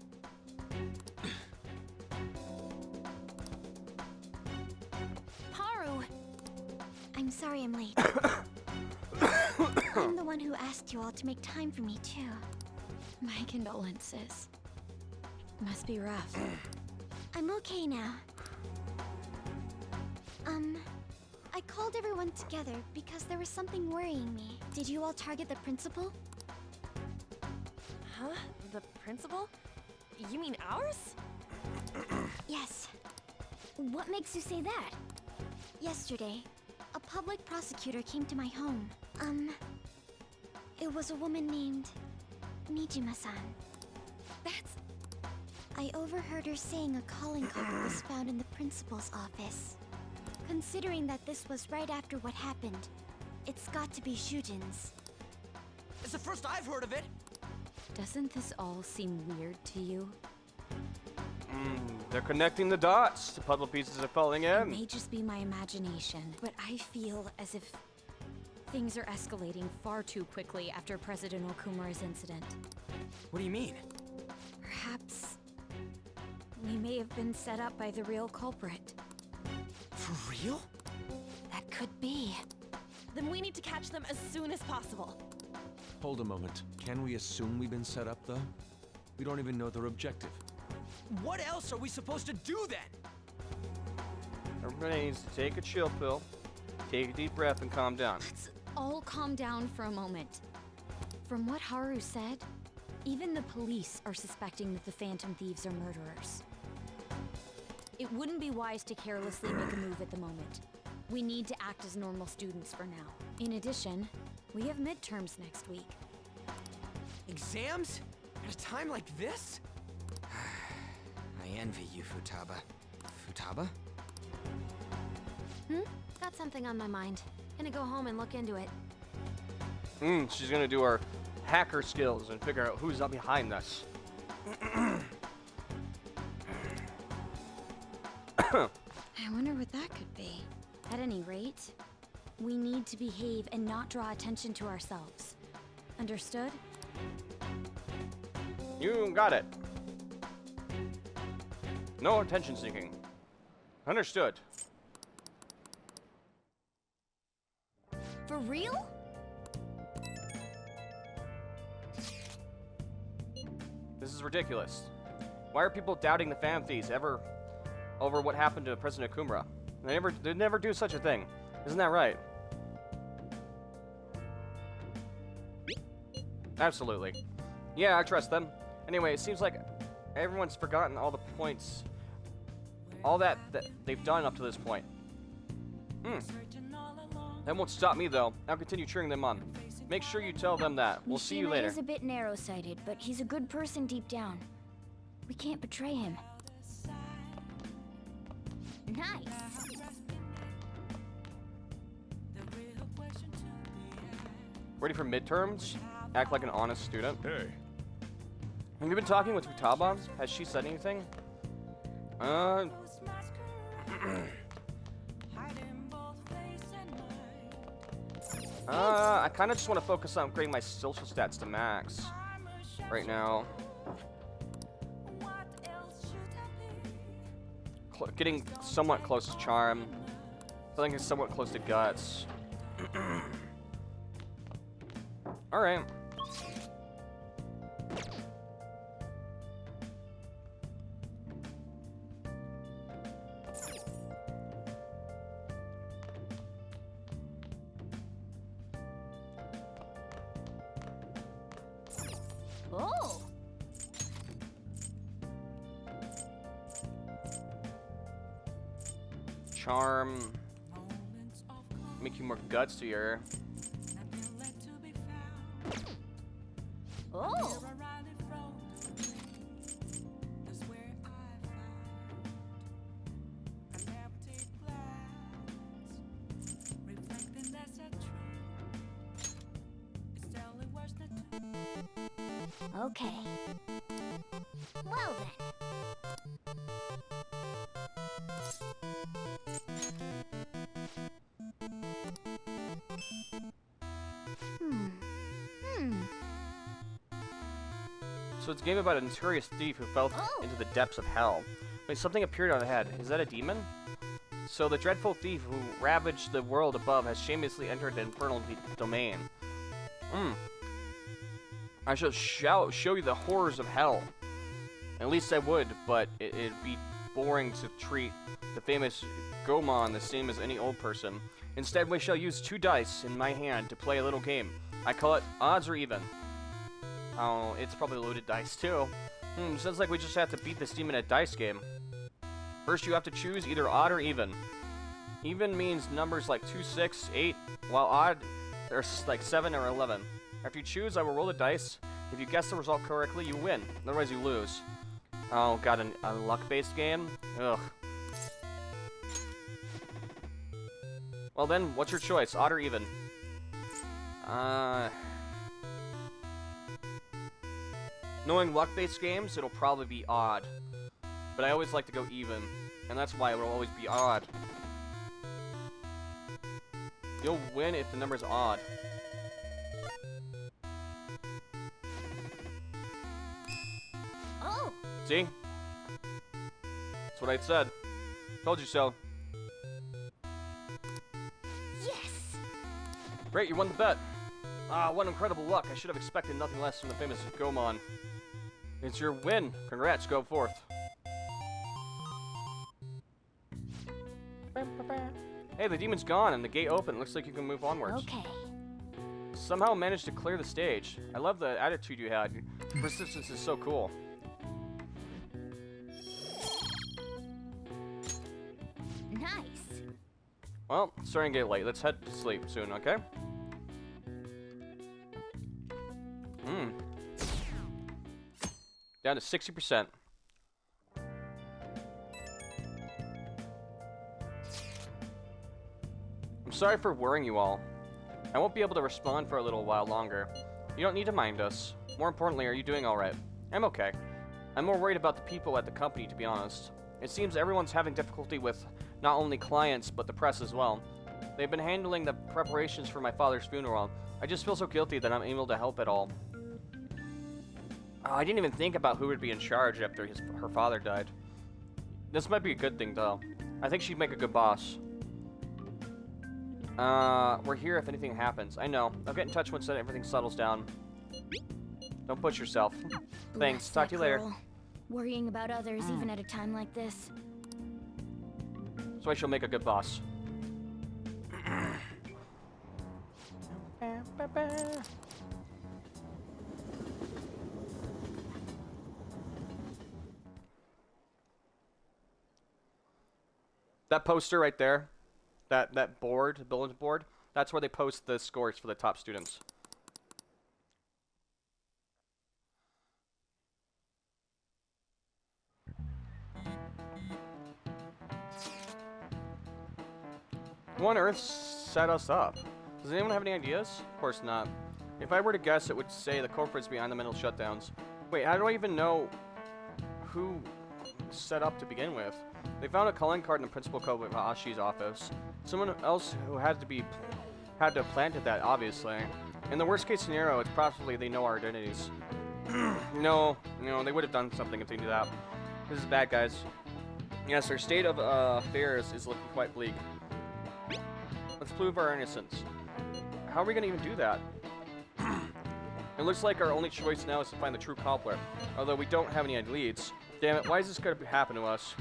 Haru! I'm sorry I'm late. I'm the one who asked you all to make time for me, too. My condolences. Must be rough. I'm okay now. I called everyone together because there was something worrying me. Did you all target the principal? Huh? The principal? You mean ours? Yes. What makes you say that? Yesterday, a public prosecutor came to my home. It was a woman named Nijima-san. That's... I overheard her saying a calling card was found in the principal's office. Considering that this was right after what happened, it's got to be Shujin's. It's the first I've heard of it. Doesn't this all seem weird to you? They're connecting the dots. The puzzle pieces are falling It in. may just be my imagination, but I feel as if things are escalating far too quickly after President Okumura's incident. What do you mean? Perhaps we may have been set up by the real culprit. For real? That could be. Then we need to catch them as soon as possible. Hold a moment. Can we assume we've been set up, though? We don't even know their objective. What else are we supposed to do then? Everybody needs to take a chill pill, take a deep breath, and calm down. Let's all calm down for a moment. From what Haru said, even the police are suspecting that the Phantom Thieves are murderers. It wouldn't be wise to carelessly make a move at the moment. We need to act as normal students for now. In addition, we have midterms next week. Exams? At a time like this? I envy you, Futaba. Futaba? Got something on my mind. Gonna go home and look into it. She's gonna do her hacker skills and figure out who's up behind this. I wonder what that could be. At any rate, we need to behave and not draw attention to ourselves. Understood? You got it. No attention seeking. Understood. For real? This is ridiculous. Why are people doubting the Phantom Thieves ever over what happened to President Okumura? They never do such a thing. Isn't that right? Absolutely. Yeah, I trust them. Anyway, it seems like everyone's forgotten all the points, all that they've done up to this point. That won't stop me, though. I'll continue cheering them on. Make sure you tell them that. We'll see you later. Mishima is a bit narrow-sighted, but he's a good person deep down. We can't betray him. Nice. Ready for midterms? Act like an honest student. Hey. Have you been talking with Futaba? Has she said anything? I kind of just want to focus on upgrading my social stats to max right now. Getting somewhat close to charm. Feeling it's somewhat close to guts. Alright. Oh! Charm. Make you more guts to your. Oh! Okay. Well then. So it's a game about a notorious thief who fell into the depths of hell. Wait, something appeared on ahead. Is that a demon? So the dreadful thief who ravaged the world above has shamelessly entered the infernal domain. I shall show you the horrors of hell. At least I would, but it'd be boring to treat the famous Gomon the same as any old person. Instead, we shall use 2 dice in my hand to play a little game. I call it odds or even. Oh, it's probably loaded dice too. Sounds like we just have to beat this demon at dice game. First, you have to choose either odd or even. Even means numbers like 2, 6, 8, while odd, there's like 7 or 11. After you choose, I will roll the dice. If you guess the result correctly, you win. Otherwise, you lose. Oh, got a luck-based game? Ugh. Well then, what's your choice, odd or even? Knowing luck-based games, it'll probably be odd. but I always like to go even, and that's why it will always be odd. You'll win if the number's odd. Oh! See? That's what I said. Told you so. Yes! Great, you won the bet. Ah, what incredible luck. I should have expected nothing less from the famous Gomon. It's your win. Congrats, go forth. Hey, the demon's gone and the gate open. Looks like you can move onwards. Okay. Somehow managed to clear the stage. I love the attitude you had. Persistence is so cool. Nice. Well, it's starting to get late. Let's head to sleep soon, okay? Down to 60%. I'm sorry for worrying you all. I won't be able to respond for a little while longer. You don't need to mind us. More importantly, are you doing alright? I'm okay. I'm more worried about the people at the company, to be honest. It seems everyone's having difficulty with not only clients, but the press as well. They've been handling the preparations for my father's funeral. I just feel so guilty that I'm able to help at all. Oh, I didn't even think about who would be in charge after her father died. This might be a good thing, though. I think she'd make a good boss. We're here if anything happens. I know. I'll get in touch once everything settles down. Don't push yourself. Thanks. Talk to you later. Worrying about others even at a time like this. That's why she'll make a good boss. That poster right there, that board, the bulletin board, that's where they post the scores for the top students. Who on earth set us up? Does anyone have any ideas? Of course not. If I were to guess, it would say the corporates behind the mental shutdowns. Wait, how do I even know who set up to begin with? They found a calling card in the principal Kobayashi's office. Someone else who had to have planted that, obviously. In the worst case scenario, it's possibly they know our identities. No, they would have done something if they knew that. This is bad, guys. Yes, our state of affairs is looking quite bleak. Let's prove our innocence. How are we gonna even do that? It looks like our only choice now is to find the true culprit. Although we don't have any leads. Damn it, why is this gonna happen to us?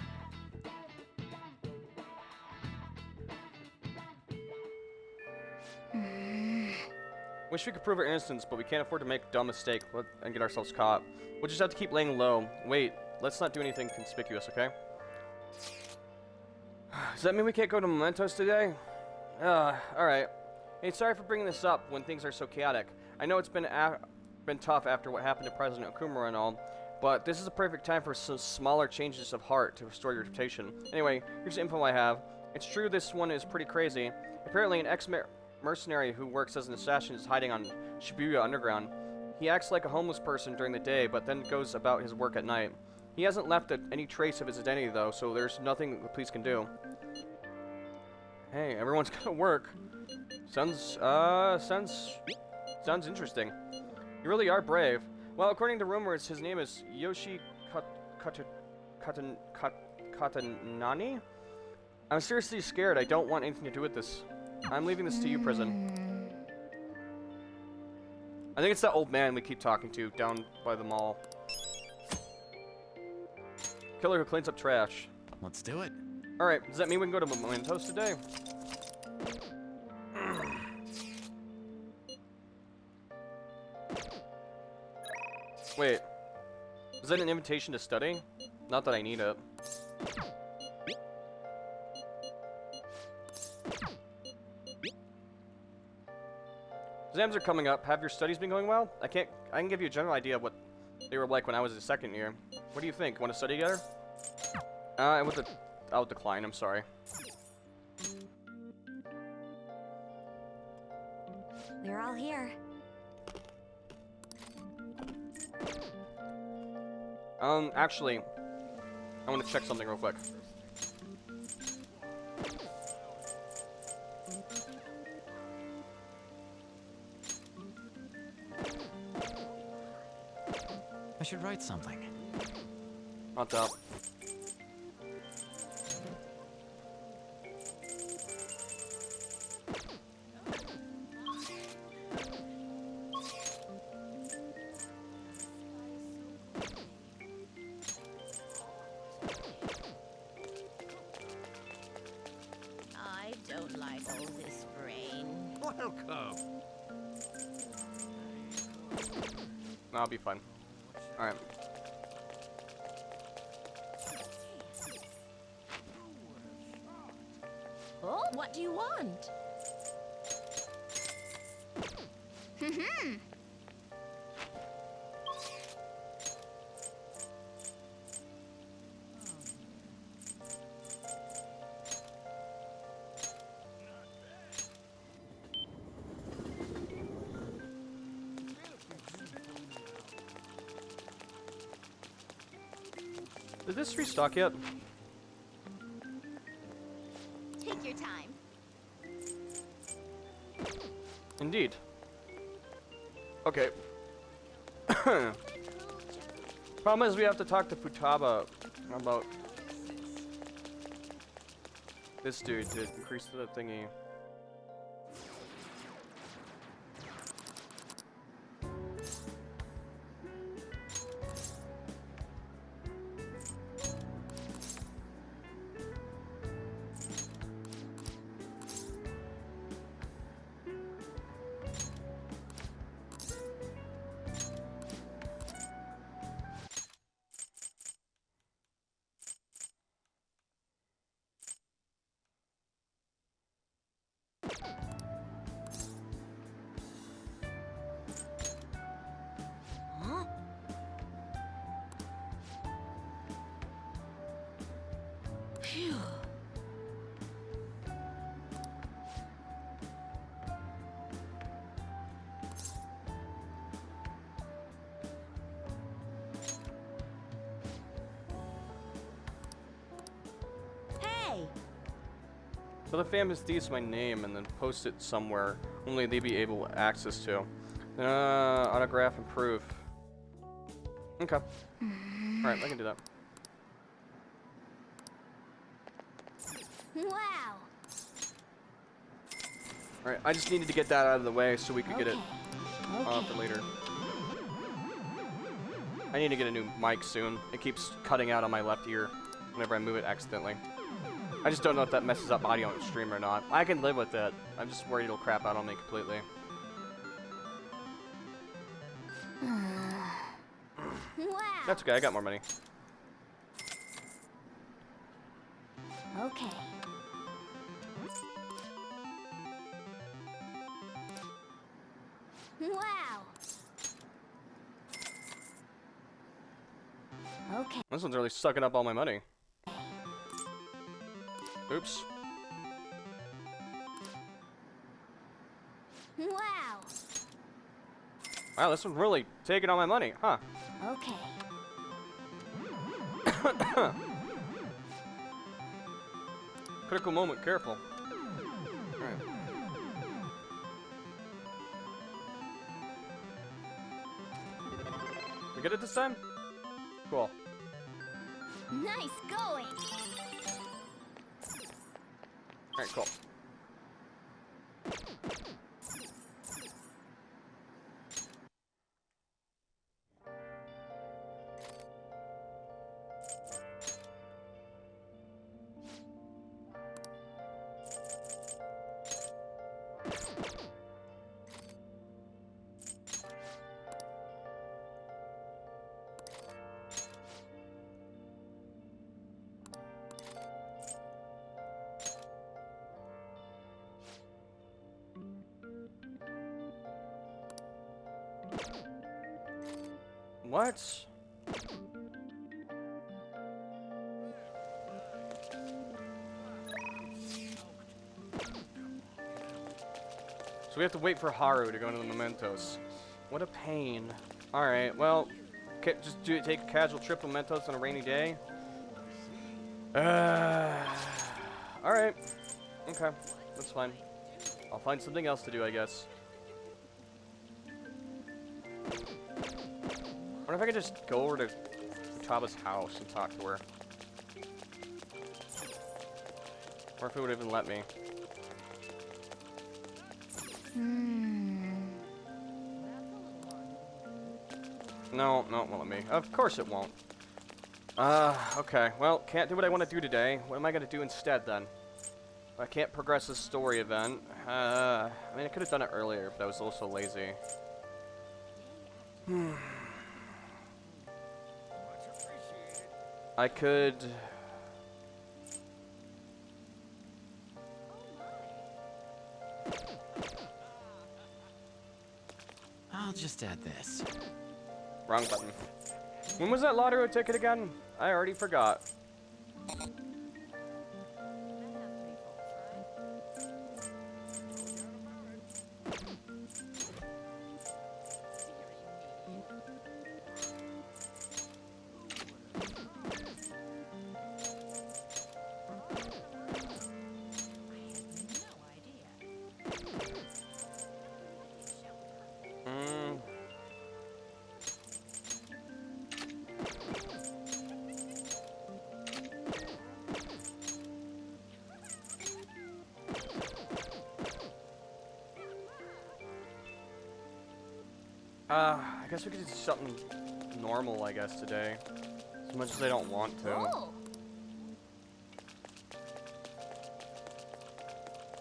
Wish we could prove our innocence, but we can't afford to make a dumb mistake and get ourselves caught. We'll just have to keep laying low. Wait, let's not do anything conspicuous, okay? Does that mean we can't go to Mementos today? Alright. Hey, sorry for bringing this up when things are so chaotic. I know it's been tough after what happened to President Okumura and all, but this is a perfect time for some smaller changes of heart to restore your reputation. Anyway, here's the info I have. It's true this one is pretty crazy. Apparently an ex-mercenary who works as an assassin is hiding on Shibuya Underground. He acts like a homeless person during the day, but then goes about his work at night. He hasn't left any trace of his identity though, so there's nothing the police can do. Hey, everyone's gotta work. Sounds interesting. You really are brave. Well, according to rumors, his name is Yoshi Katanani? I'm seriously scared. I don't want anything to do with this. I'm leaving this to you, prison. I think it's that old man we keep talking to down by the mall. Killer who cleans up trash. Let's do it. Alright, does that mean we can go to Mementos today? Wait, is that an invitation to study? Not that I need it. Exams are coming up. Have your studies been going well? I can give you a general idea of what they were like when I was in second year. What do you think? Want to study together? I'll decline, I'm sorry. They're all here. Actually, I I want to check something real quick. I should write something. Not that. I don't like all this rain. Welcome. I'll be fine. All right. Oh, what do you want? Did this restock yet? Take your time. Indeed. Okay. Problem is we have to talk to Futaba about this dude to increase the thingy. Huh? Phew. Hey! So the famous thieves my name and then post it somewhere only they be able access to. Autograph and proof. Okay. Alright, I can do that. Wow. Alright, I just needed to get that out of the way so we could get it for later. I need to get a new mic soon. It keeps cutting out on my left ear whenever I move it accidentally. I just don't know if that messes up audio on the stream or not. I can live with it. I'm just worried it'll crap out on me completely. Wow. That's okay, I got more money. Okay. Wow. Okay. This one's really sucking up all my money. Oops. Wow. Wow, this one's really taking all my money, huh? Okay. Critical moment, careful. Alright. We get it this time? Cool. Nice going. Alright, cool. What? So we have to wait for Haru to go into the mementos. What a pain. Alright, well, just take a casual trip to mementos on a rainy day. Alright. Okay. That's fine. I'll find something else to do, I guess. I wonder if I could just go over to Futaba's house and talk to her. Or if it would even let me. No, no, it won't let me. Of course it won't. Okay. Well, can't do what I want to do today. What am I going to do instead, then? I can't progress this story event. I mean, I could have done it earlier, but I was also lazy. I could... I'll just add this. Wrong button. When was that lottery ticket again? I already forgot. I guess we could do something normal, I guess, today. As much as I don't want to. Oh.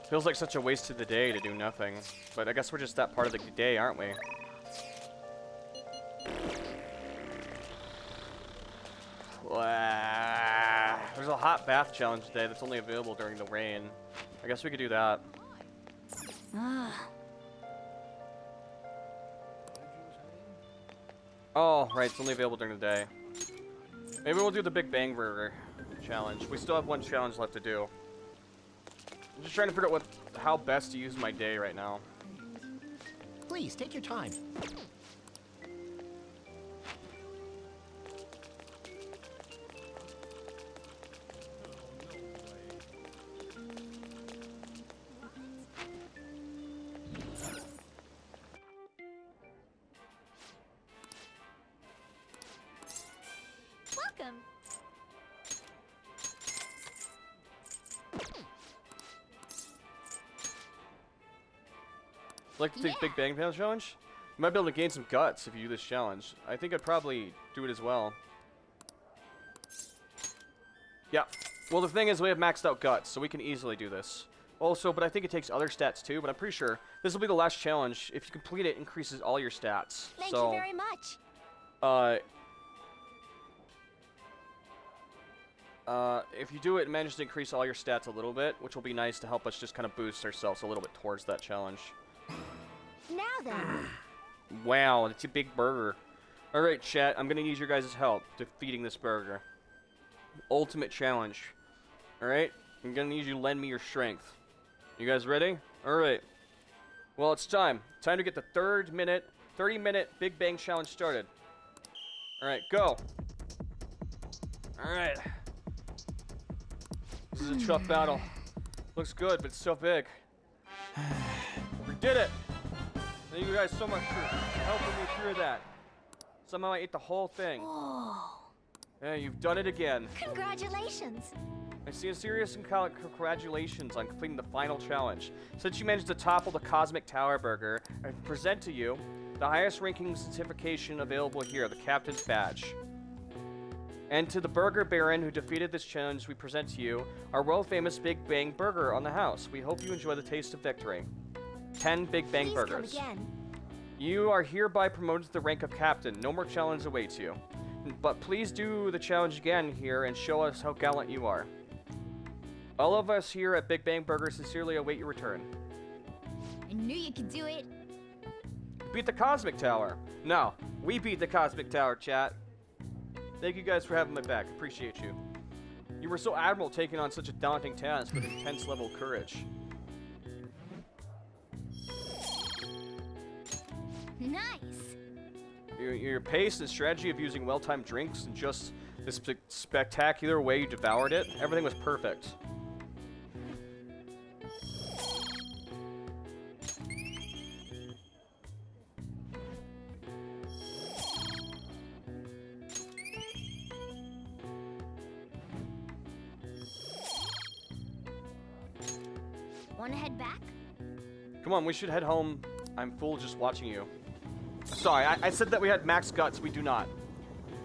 Feels like such a waste of the day to do nothing. But I guess we're just that part of the day, aren't we? There's a hot bath challenge today that's only available during the rain. I guess we could do that. Oh, right, it's only available during the day. Maybe we'll do the Big Bang Burger challenge. We still have one challenge left to do. I'm just trying to figure out how best to use my day right now. Please, take your time. Welcome. Like the Big Bang Panel challenge? You might be able to gain some guts if you do this challenge. I think I'd probably do it as well. Yeah. Well, the thing is, we have maxed out guts, so we can easily do this. Also, but I think it takes other stats too, but I'm pretty sure this will be the last challenge. If you complete it, it increases all your stats. Thank you very much. If you do it and manage to increase all your stats a little bit, which will be nice to help us just kind of boost ourselves a little bit towards that challenge. Now then. Wow, it's a big burger. Alright, chat, I'm gonna need your guys' help defeating this burger. Ultimate challenge. Alright? I'm gonna need you to lend me your strength. You guys ready? Alright. Well, it's time. Time to get the 30-minute Big Bang Challenge started. Alright, go. Alright. This is a tough battle. Looks good, but it's so big. We did it! Thank you guys so much for helping me through that. Somehow I ate the whole thing. Whoa. Yeah, you've done it again. Congratulations. I see a serious congratulations on completing the final challenge. Since you managed to topple the Cosmic Tower Burger, I present to you the highest ranking certification available here, the Captain's Badge. And to the Burger Baron who defeated this challenge, we present to you our world-famous Big Bang Burger on the house. We hope you enjoy the taste of victory. 10 Big Bang Please Burgers. Come again. You are hereby promoted to the rank of Captain. No more challenge awaits you. But please do the challenge again here and show us how gallant you are. All of us here at Big Bang Burger sincerely await your return. I knew you could do it. Beat the Cosmic Tower. No, we beat the Cosmic Tower, chat. Thank you guys for having my back. Appreciate you. You were so admirable taking on such a daunting task with intense level of courage. Nice. Your pace and strategy of using well-timed drinks and just the spectacular way you devoured it. Everything was perfect. Wanna head back? Come on, we should head home. I'm full just watching you. Sorry, I said that we had max guts. We do not.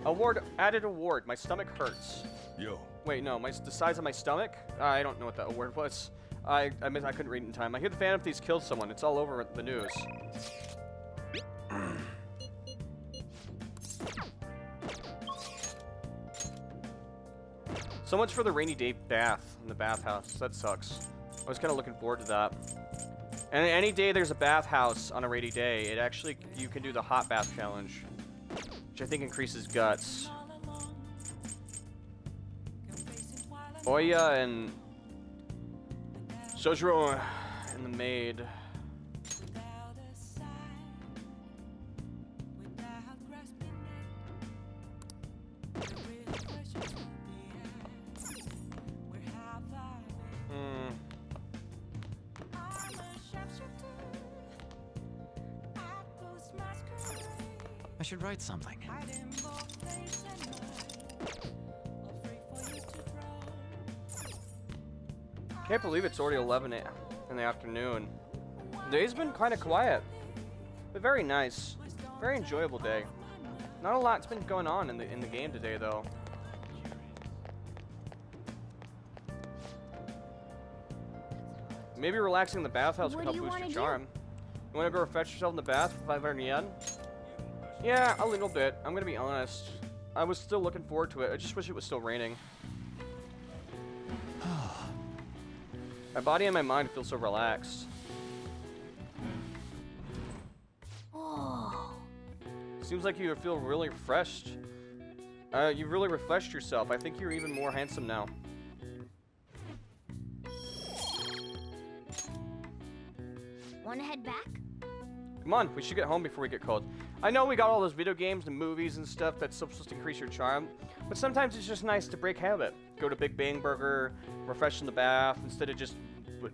Award, added award. My stomach hurts. Yo. Wait, no, the size of my stomach? I don't know what that award was. I couldn't read it in time. I hear the Phantom Thieves killed someone. It's all over the news. So much for the rainy day bath in the bathhouse. That sucks. I was kind of looking forward to that. And any day there's a bathhouse on a rainy day, it actually, you can do the hot bath challenge, which I think increases guts. Oya and Sojiro and the maid. I should write something. Can't believe it's already 11 in the afternoon. The day's been kind of quiet, but very nice. Very enjoyable day. Not a lot's been going on in the game today, though. Maybe relaxing in the bathhouse can help boost your charm. You want to go refresh yourself in the bath for 500 yen? Yeah, a little bit. I'm gonna be honest. I was still looking forward to it. I just wish it was still raining. My body and my mind feel so relaxed. Oh. Seems like you feel really refreshed. You've really refreshed yourself. I think you're even more handsome now. Wanna head back? Come on, we should get home before we get cold. I know we got all those video games and movies and stuff that's supposed to increase your charm, but sometimes it's just nice to break habit. Go to Big Bang Burger, refresh in the bath, instead of just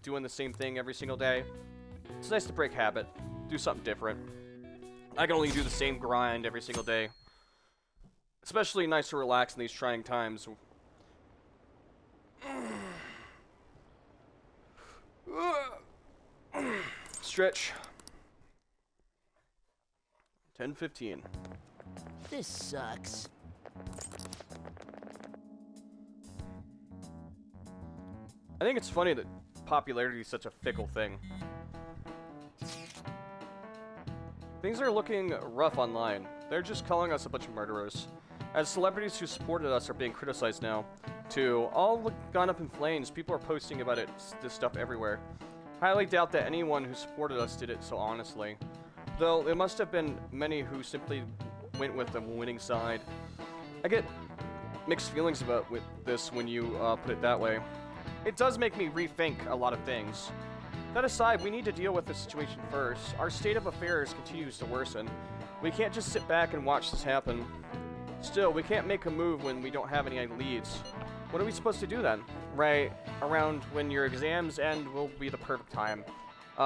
doing the same thing every single day. It's nice to break habit, do something different. I can only do the same grind every single day. Especially nice to relax in these trying times. Stretch. 10:15. This sucks. I think it's funny that popularity is such a fickle thing. Things are looking rough online. They're just calling us a bunch of murderers. As celebrities who supported us are being criticized now, too. All gone up in flames. People are posting about this stuff everywhere. Highly doubt that anyone who supported us did it so honestly. Though there must have been many who simply went with the winning side. I get mixed feelings about this when you put it that way. It does make me rethink a lot of things. That aside, we need to deal with the situation first. Our state of affairs continues to worsen. We can't just sit back and watch this happen. Still, we can't make a move when we don't have any leads. What are we supposed to do then? Right around when your exams end will be the perfect time.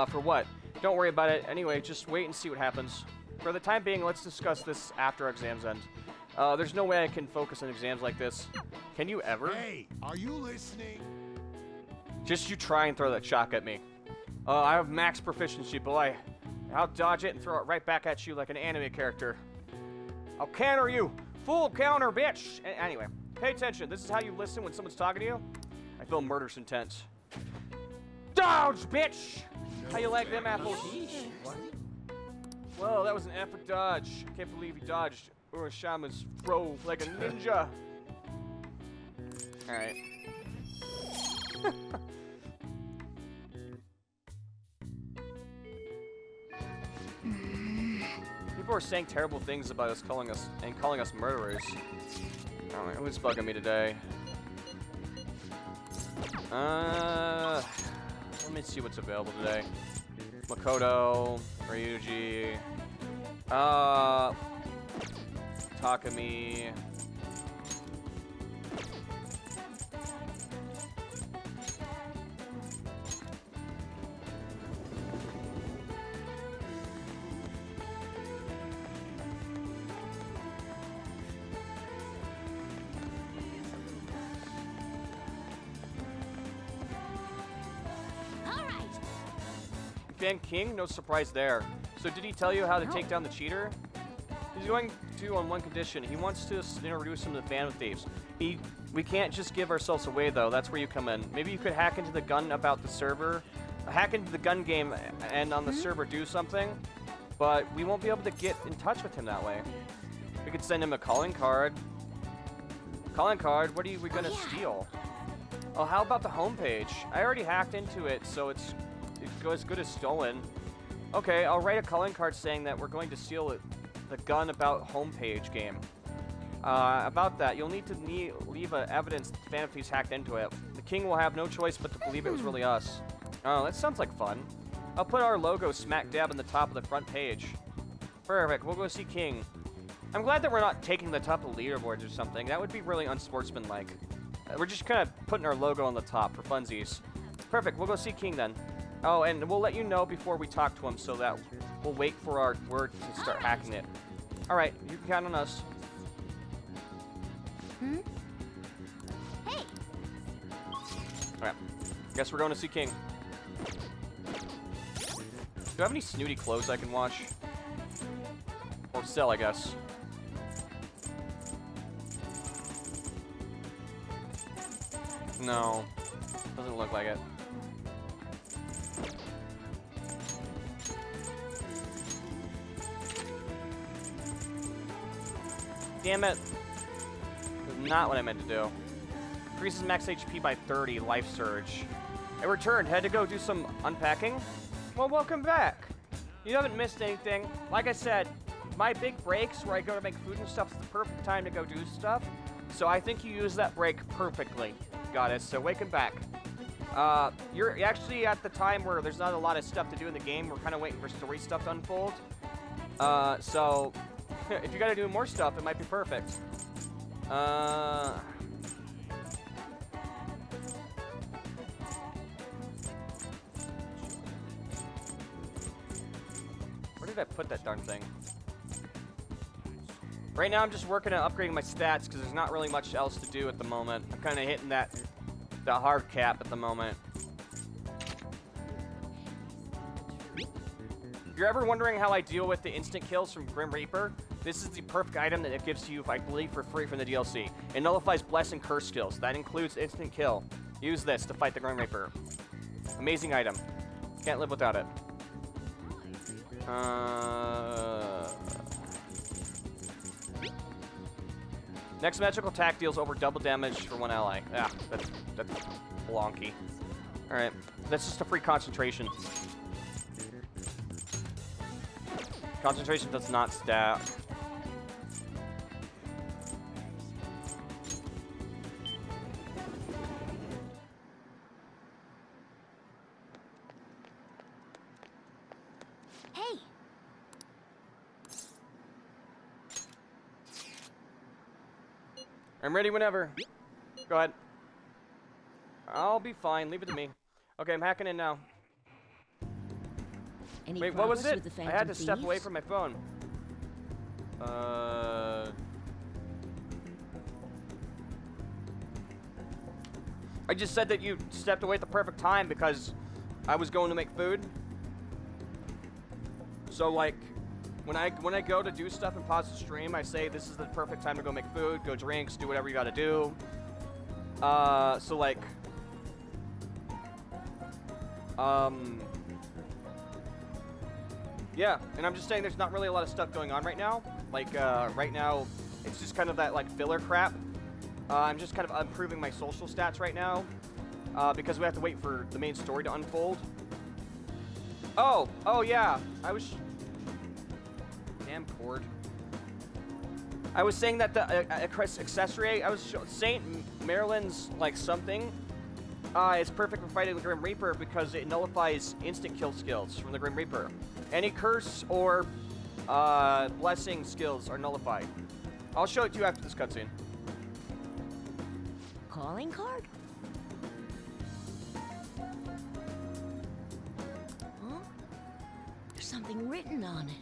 For what? Don't worry about it. Anyway, just wait and see what happens. For the time being, let's discuss this after exams end. There's no way I can focus on exams like this. Can you ever? Hey, are you listening? Just you try and throw that shock at me. I have max proficiency, boy. I'll dodge it and throw it right back at you like an anime character. I'll counter you. Full counter, bitch. Anyway, pay attention. This is how you listen when someone's talking to you. I feel murderous intent. Dodge, bitch! How you like them apples? Whoa, that was an epic dodge. I can't believe he dodged Urashama's throw like a ninja. Alright. People are saying terrible things about us, calling us murderers. Alright, who's bugging me today? Let me see what's available today. Makoto, Ryuji, Takumi, Fan King, no surprise there. So did he tell you how to take down the cheater? He's going to on one condition. He wants to introduce him to the Phantom Thieves. We can't just give ourselves away, though. That's where you come in. Maybe you could hack into the gun about the server, hack into the gun game, and on the server do something. But we won't be able to get in touch with him that way. We could send him a calling card. Calling card? What are we gonna steal? Oh, how about the homepage? I already hacked into it, so it's as good as stolen. Okay, I'll write a calling card saying that we're going to steal the gun about homepage game. About that, you'll need to leave evidence that the Phantom Thieves hacked into it. The king will have no choice but to believe it was really us. Oh, that sounds like fun. I'll put our logo smack dab on the top of the front page. Perfect, we'll go see King. I'm glad that we're not taking the top of leaderboards or something. That would be really unsportsmanlike. We're just kind of putting our logo on the top for funsies. Perfect, we'll go see King then. Oh, and we'll let you know before we talk to him so that we'll wait for our word to start hacking it. Alright, you can count on us. Hey! Alright, guess we're going to see King. Do I have any snooty clothes I can wash? Or sell, I guess. No. Doesn't look like it. Damn it. That's not what I meant to do. Increases max HP by 30, life surge. I returned, had to go do some unpacking. Well, welcome back. You haven't missed anything. Like I said, my big breaks where I go to make food and stuff is the perfect time to go do stuff. So I think you used that break perfectly, Goddess. So welcome back. You're actually at the time where there's not a lot of stuff to do in the game. We're kind of waiting for story stuff to unfold. So if you gotta do more stuff, it might be perfect. Where did I put that darn thing? Right now, I'm just working on upgrading my stats because there's not really much else to do at the moment. I'm kind of hitting the hard cap at the moment. If you're ever wondering how I deal with the instant kills from Grim Reaper, this is the perfect item that it gives to you, I believe, for free from the DLC. It nullifies Bless and Curse skills. That includes instant kill. Use this to fight the Grim Reaper. Amazing item. Can't live without it. Next magical attack deals over double damage for one ally. Ah, that's wonky. Alright, that's just a free concentration. Concentration does not stack. Hey! I'm ready whenever. Go ahead. I'll be fine. Leave it to me. Okay, I'm hacking in now. Any Wait, what was progress it? with the I had to Phantom step away Thieves? from my phone. I just said that you stepped away at the perfect time because I was going to make food. So like, when I go to do stuff and pause the stream, I say this is the perfect time to go make food, go drinks, do whatever you gotta do. So like, yeah, and I'm just saying there's not really a lot of stuff going on right now. Like, right now, it's just kind of that, like, filler crap. I'm just kind of improving my social stats right now, because we have to wait for the main story to unfold. Oh, yeah, I was... Damn cord. I was saying that the accessory, I was St. Maryland's, like, something, is perfect for fighting the Grim Reaper because it nullifies instant kill skills from the Grim Reaper. Any curse or blessing skills are nullified. I'll show it to you after this cutscene. Calling card? Huh? There's something written on it.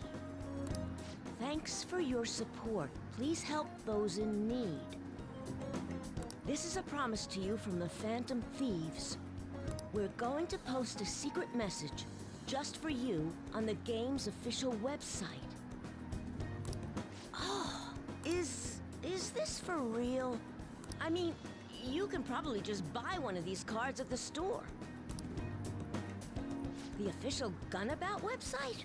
Thanks for your support. Please help those in need. This is a promise to you from the Phantom Thieves. We're going to post a secret message just for you on the game's official website. Oh, is this for real? I mean, you can probably just buy one of these cards at the store. The official Gunabout website?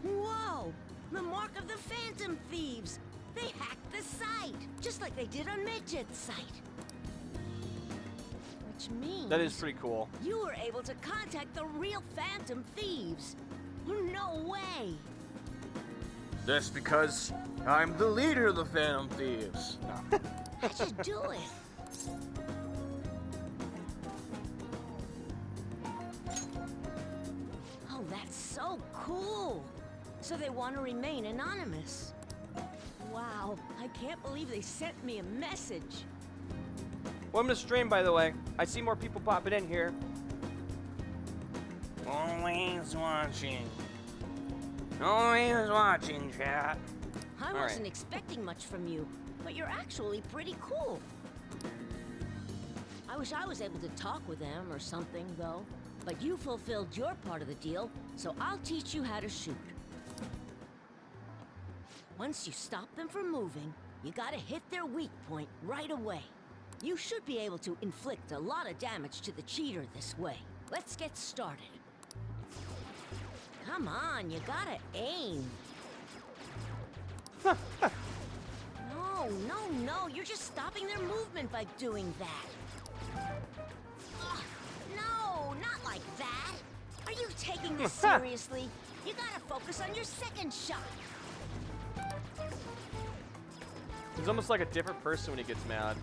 Whoa! The mark of the Phantom Thieves! They hacked the site, just like they did on Midget's site. Which means... That is pretty cool. You were able to contact the real Phantom Thieves. No way! That's because I'm the leader of the Phantom Thieves. No. How'd you do it? Oh, that's so cool! So they want to remain anonymous. Wow, I can't believe they sent me a message. Welcome to stream, by the way. I see more people popping in here. Always watching. Always watching, chat. I wasn't expecting much from you, but you're actually pretty cool. I wish I was able to talk with them or something, though. But you fulfilled your part of the deal, so I'll teach you how to shoot. Once you stop them from moving, you gotta hit their weak point right away. You should be able to inflict a lot of damage to the cheater this way. Let's get started. Come on, you gotta aim. No, you're just stopping their movement by doing that. Ugh, no, not like that. Are you taking this seriously? You gotta focus on your second shot. He's almost like a different person when he gets mad.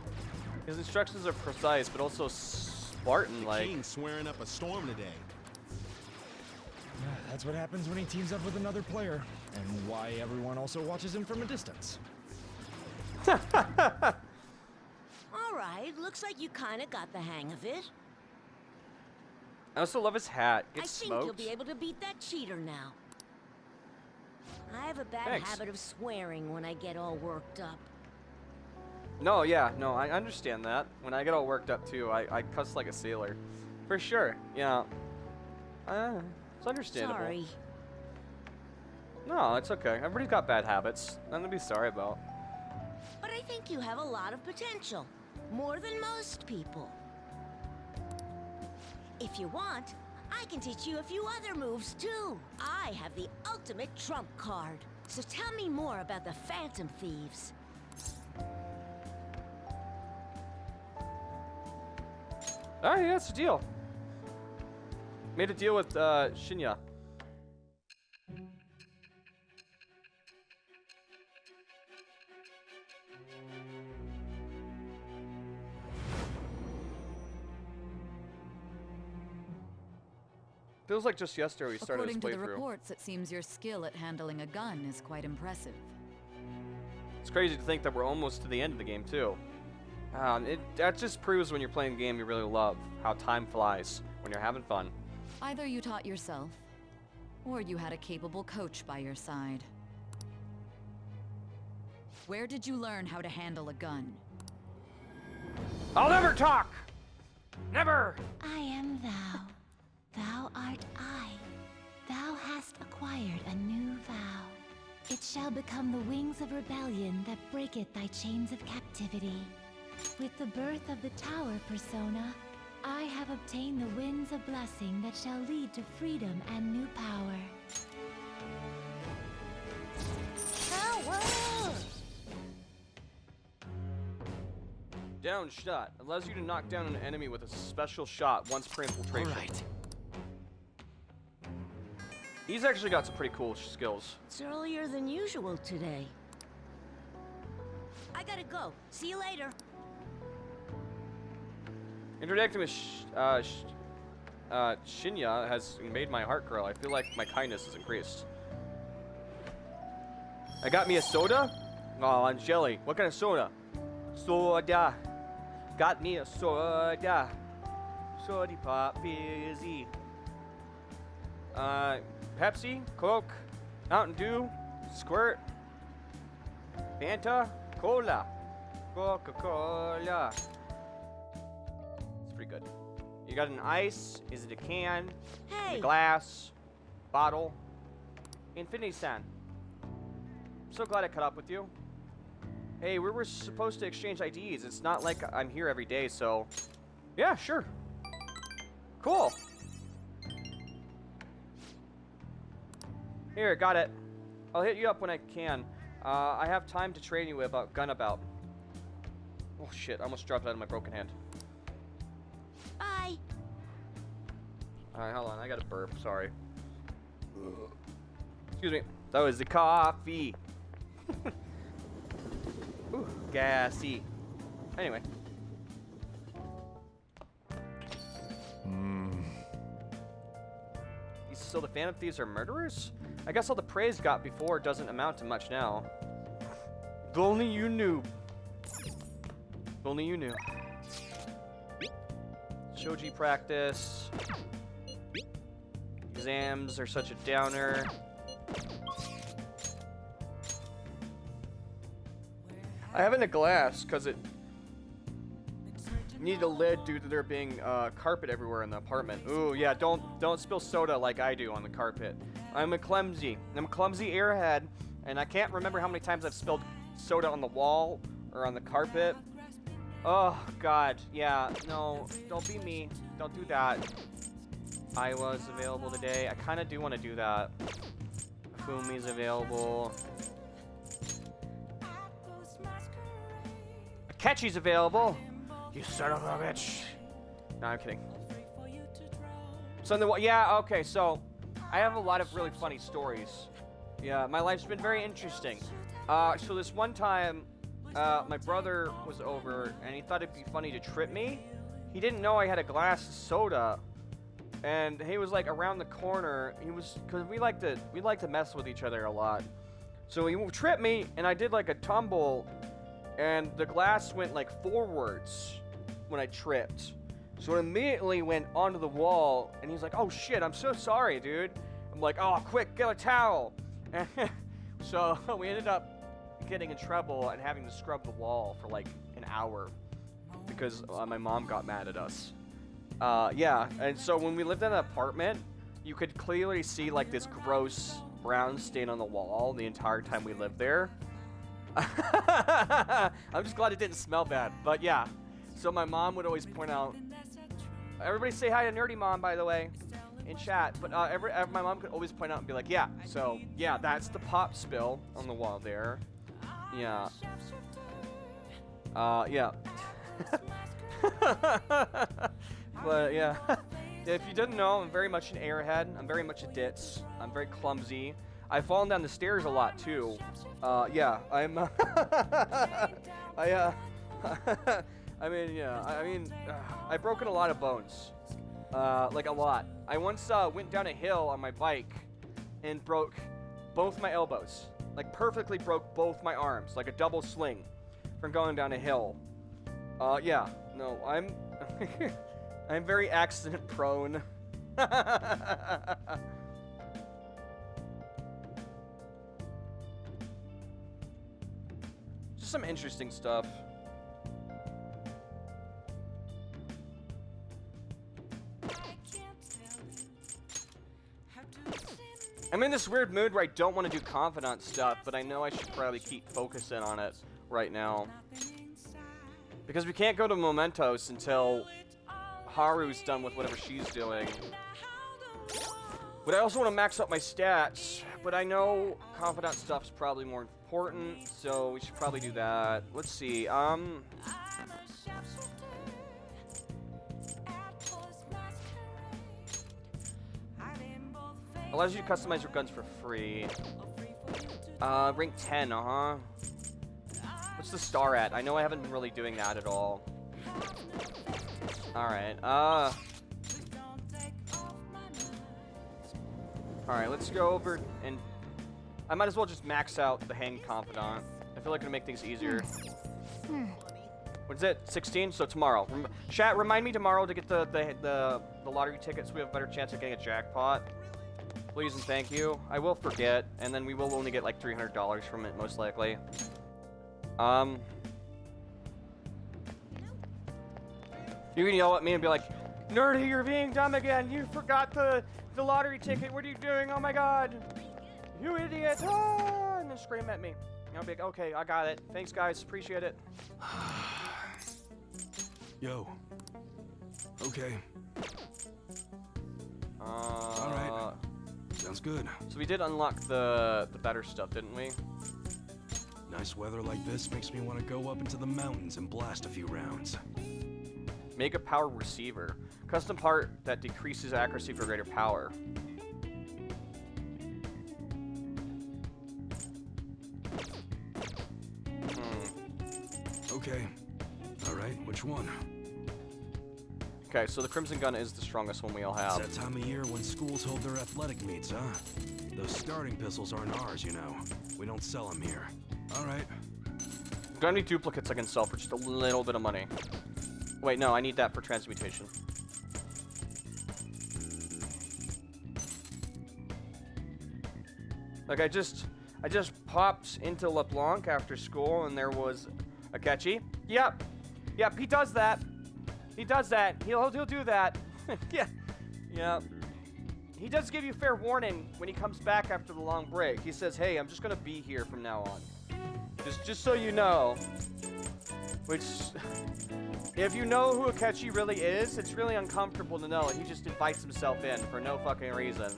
His instructions are precise, but also Spartan-like. The king's swearing up a storm today. That's what happens when he teams up with another player, and why everyone also watches him from a distance. All right, looks like you kind of got the hang of it. I also love his hat. I Gets think smoked. you'll be able to beat that cheater now. I have a bad Thanks. habit of swearing when I get all worked up. No, yeah, no, I understand that. When I get all worked up too, I cuss like a sailor. For sure, yeah. It's understandable. Sorry. No, it's okay. Everybody's got bad habits. Nothing to be sorry about. But I think you have a lot of potential. More than most people. If you want, I can teach you a few other moves too. I have the ultimate trump card. So tell me more about the Phantom Thieves. Alright, yeah, it's a deal. Made a deal with Shinya. Feels like just yesterday we started this According to the playthrough. reports, it seems your skill at handling a gun is quite impressive. It's crazy to think that we're almost to the end of the game too. That just proves when you're playing a game you really love, how time flies when you're having fun. Either you taught yourself, or you had a capable coach by your side. Where did you learn how to handle a gun? I'll never talk! Never! I am thou. Thou art I. Thou hast acquired a new vow. It shall become the wings of rebellion that breaketh thy chains of captivity. With the birth of the tower persona, I have obtained the winds of blessing that shall lead to freedom and new power. Power! Down shot. Allows you to knock down an enemy with a special shot once per infiltration. Alright. He's actually got some pretty cool skills. It's earlier than usual today. I gotta go. See you later. Interacting with Shinya has made my heart grow. I feel like my kindness has increased. I got me a soda? Oh, and jelly. What kind of soda? Soda. Got me a soda. Sody pop fizzy. Pepsi, Coke, Mountain Dew, Squirt, Fanta, Cola, Coca-Cola. It's pretty good. You got an ice? Is it a can? Hey. A glass? Bottle? Infinity-san. So glad I caught up with you. Hey, we were supposed to exchange IDs. It's not like I'm here every day, so... Yeah, sure. Cool. Here, got it. I'll hit you up when I can. I have time to train you about Gunabout. Oh shit, I almost dropped it out of my broken hand. Bye. Alright, hold on, I got a burp, sorry. Excuse me. That was the coffee. Ooh, gassy. Anyway. These still the Phantom Thieves are murderers? I guess all the praise got before doesn't amount to much now. If only you knew. If only you knew. Shoji practice. Exams are such a downer. I have it in a glass because it needed a lid due to there being carpet everywhere in the apartment. Ooh, yeah, don't spill soda like I do on the carpet. I'm a clumsy airhead, and I can't remember how many times I've spilled soda on the wall or on the carpet. Oh, God, yeah, no, don't be me. Don't do that. I was available today. I kind of do want to do that. Fumi's available. Akechi's available. You son of a bitch. No, I'm kidding. So, yeah, okay, so I have a lot of really funny stories. Yeah, my life's been very interesting. So this one time, my brother was over, and he thought it'd be funny to trip me. He didn't know I had a glass of soda, and he was like around the corner. He was, cause we like to mess with each other a lot. So he tripped me, and I did like a tumble, and the glass went like forwards when I tripped. So it immediately went onto the wall, and he's like, "Oh shit, I'm so sorry, dude." I'm like, "Oh, quick, get a towel." So we ended up getting in trouble and having to scrub the wall for like an hour because my mom got mad at us. Yeah, and so when we lived in an apartment, you could clearly see like this gross brown stain on the wall the entire time we lived there. I'm just glad it didn't smell bad, but yeah. So my mom would always point out, everybody say hi to Nerdy Mom, by the way, in chat. But my mom could always point out and be like, yeah, so yeah, that's the pop spill on the wall there. Yeah. Yeah. But yeah. If you didn't know, I'm very much an airhead. I'm very much a ditz. I'm very clumsy. I've fallen down the stairs a lot too. Yeah, I'm. I mean, yeah. I mean, I've broken a lot of bones. Like a lot. I once went down a hill on my bike and broke both my elbows. Like perfectly broke both my arms, like a double sling, from going down a hill. Yeah. No, I'm. I'm very accident prone. Just some interesting stuff. I'm in this weird mood where I don't want to do confidant stuff, but I know I should probably keep focusing on it right now. Because we can't go to Mementos until Haru's done with whatever she's doing. But I also want to max up my stats, but I know confidant stuff's probably more important, so we should probably do that. Let's see, allows you to customize your guns for free. Rank 10, uh-huh. What's the star at? I know I haven't been really doing that at all. Alright, alright, let's go over and... I might as well just max out the Hanged Confidant. I feel like it'll make things easier. What is it? 16? So tomorrow. Chat, remind me tomorrow to get the lottery tickets so we have a better chance of getting a jackpot. Please and thank you. I will forget, and then we will only get like $300 from it, most likely. You can yell at me and be like, Nerdy, you're being dumb again. You forgot the lottery ticket. What are you doing? Oh my god. You idiot. Ah! And then scream at me. I'll be like, okay, I got it. Thanks, guys. Appreciate it. Yo. Okay. Alright. Sounds good. So we did unlock the better stuff, didn't we? Nice weather like this makes me want to go up into the mountains and blast a few rounds. Mega power receiver. Custom part that decreases accuracy for greater power. Okay. Alright, which one? Okay, so the Crimson Gun is the strongest one we all have. It's that time of year when schools hold their athletic meets, huh? Those starting pistols aren't ours, you know. We don't sell them here. Alright. Got any duplicates I can sell for just a little bit of money? Wait, no, I need that for transmutation. Like, I just popped into LeBlanc after school, and there was a catchy. Yep, he does that. He does that. He'll do that. Yeah. He does give you fair warning when he comes back after the long break. He says, "Hey, I'm just gonna be here from now on. Just so you know." Which, if you know who Akechi really is, it's really uncomfortable to know, and he just invites himself in for no fucking reason.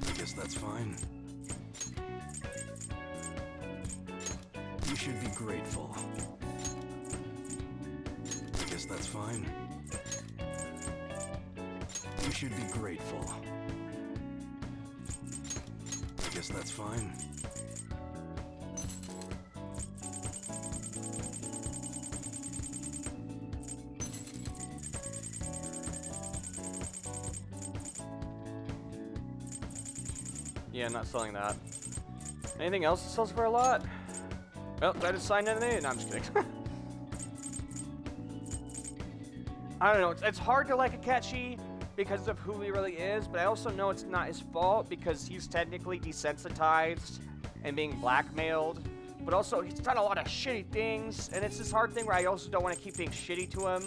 I guess that's fine. You should be grateful. I guess that's fine. You should be grateful. I guess that's fine. Yeah, not selling that. Anything else that sells for a lot? Well, did I just sign anything? No, I'm just kidding. I don't know. It's hard to like Akechi because of who he really is, but I also know it's not his fault because he's technically desensitized and being blackmailed. But also, he's done a lot of shitty things, and it's this hard thing where I also don't want to keep being shitty to him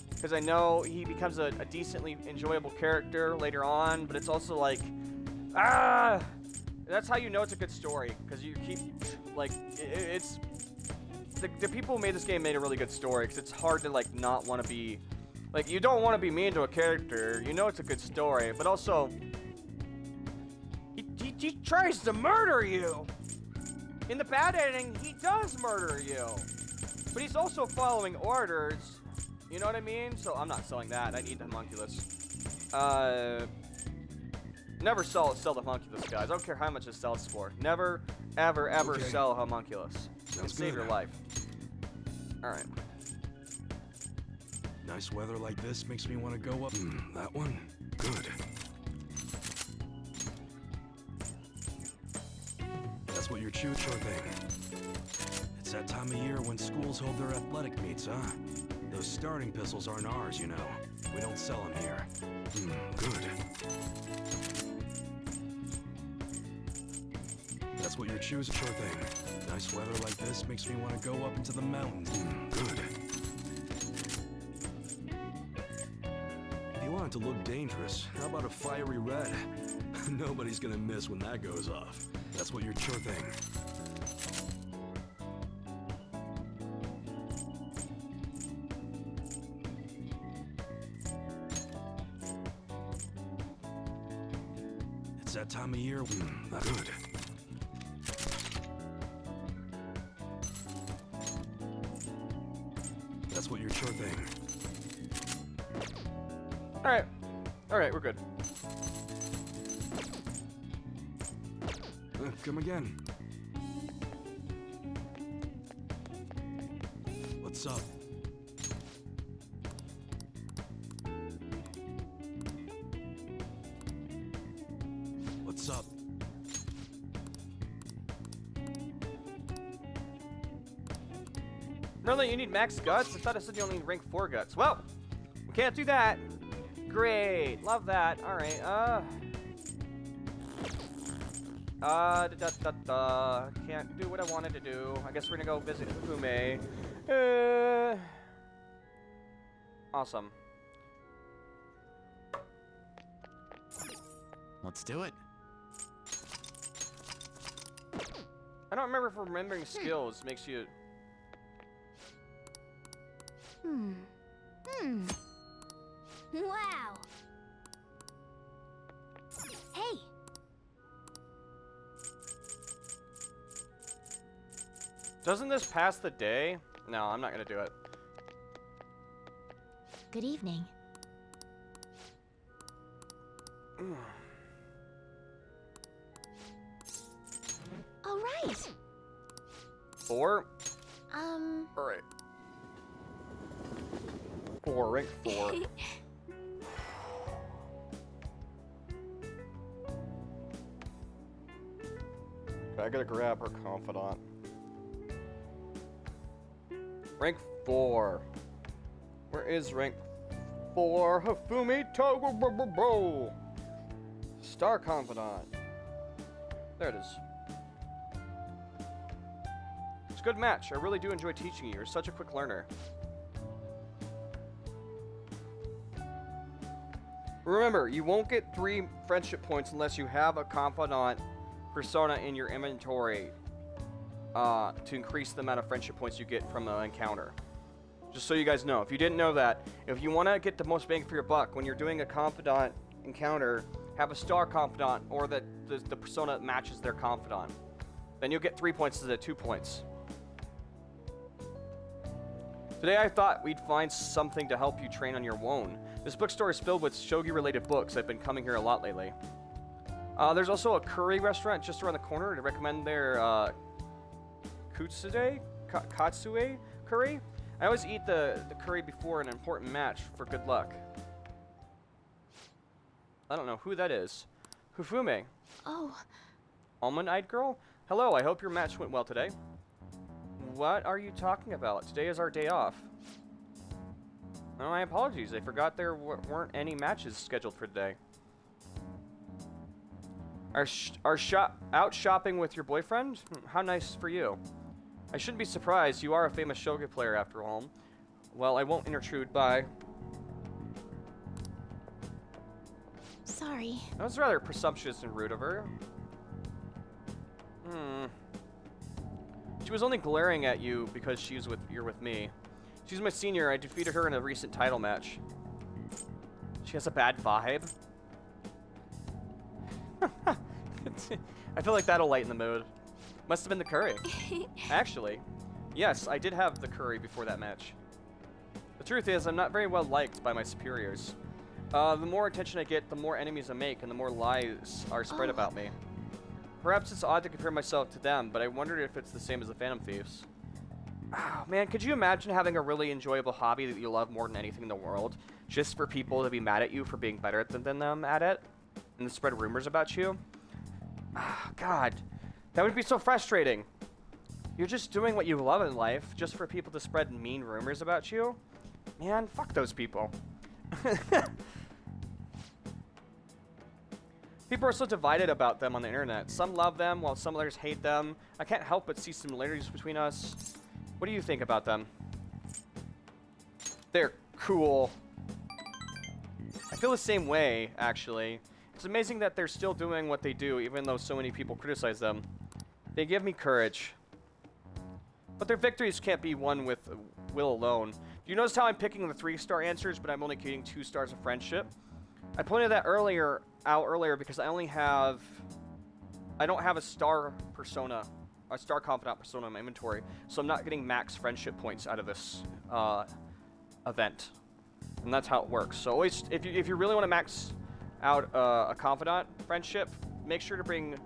because I know he becomes a decently enjoyable character later on, but it's also like, that's how you know it's a good story, because you keep, like, it's, the people who made this game made a really good story, because it's hard to, like, not want to be, like, you don't want to be mean to a character, you know it's a good story, but also, he tries to murder you! In the bad ending, he does murder you! But he's also following orders, you know what I mean? So, I'm not selling that, I need the homunculus. Never sell the homunculus, guys. I don't care how much it sells for. Never, ever, ever sell a homunculus. Sounds Save your life. Alright. Nice weather like this makes me want to go up. That one? Good. That's what you're choosing, sure thing. It's that time of year when schools hold their athletic meets, huh? Those starting pistols aren't ours, you know. We don't sell them here. Good. That's what you're choosing, sure thing. Nice weather like this makes me want to go up into the mountains. Good. If you want it to look dangerous, how about a fiery red? Nobody's gonna miss when that goes off. That's what you're sure thing. It's that time of year. That's good. That's what you're sure thing. Alright. Alright, we're good. Come again. What's up? What's up? Really, you need max guts? I thought I said you only need rank 4 guts. Well, we can't do that. Great. Love that. Alright, can't do what I wanted to do. I guess we're gonna go visit Fume. Awesome. Let's do it. I don't remember if remembering skills makes you... Wow. Hey. Doesn't this pass the day? No, I'm not gonna do it. Good evening. All right. 4? Alright. 4, rank 4. Okay, I gotta grab her confidant. Rank 4. Where is rank 4? Hifumi Togo. Star confidant. There it is. It's a good match. I really do enjoy teaching you. You're such a quick learner. Remember, you won't get 3 friendship points unless you have a confidant persona in your inventory to increase the amount of friendship points you get from an encounter. Just so you guys know. If you didn't know that, if you want to get the most bang for your buck, when you're doing a confidant encounter, have a star confidant or the persona that matches their confidant. Then you'll get 3 points instead of 2 points. Today I thought we'd find something to help you train on your own. This bookstore is filled with shogi-related books. I've been coming here a lot lately. There's also a curry restaurant just around the corner. I recommend their Katsue curry. I always eat the curry before an important match for good luck. I don't know who that is. Hifumi. Oh. Almond-eyed girl? Hello, I hope your match went well today. What are you talking about? Today is our day off. Oh, my apologies. I forgot there weren't any matches scheduled for today. Out shopping with your boyfriend? How nice for you. I shouldn't be surprised. You are a famous shogi player after all. Well, I won't intrude. Bye. Sorry. That was rather presumptuous and rude of her. She was only glaring at you because you're with me. She's my senior. I defeated her in a recent title match. She has a bad vibe. I feel like that'll lighten the mood. Must have been the curry. Actually, yes, I did have the curry before that match. The truth is, I'm not very well liked by my superiors. The more attention I get, the more enemies I make, and the more lies are spread about me. Perhaps it's odd to compare myself to them, but I wondered if it's the same as the Phantom Thieves. Oh, man, could you imagine having a really enjoyable hobby that you love more than anything in the world, just for people to be mad at you for being better than them at it, and to spread rumors about you? Oh, God, that would be so frustrating. You're just doing what you love in life, just for people to spread mean rumors about you? Man, fuck those people. People are so divided about them on the internet. Some love them, while some others hate them. I can't help but see similarities between us. What do you think about them? They're cool. I feel the same way, actually. It's amazing that they're still doing what they do, even though so many people criticize them. They give me courage. But their victories can't be won with will alone. Do you notice how I'm picking the 3-star answers, but I'm only getting 2 stars of friendship? I pointed that out earlier because I don't have a star persona, a star confidant persona in my inventory, so I'm not getting max friendship points out of this event, and that's how it works. So always, if you really want to max out a confidant friendship, make sure to bring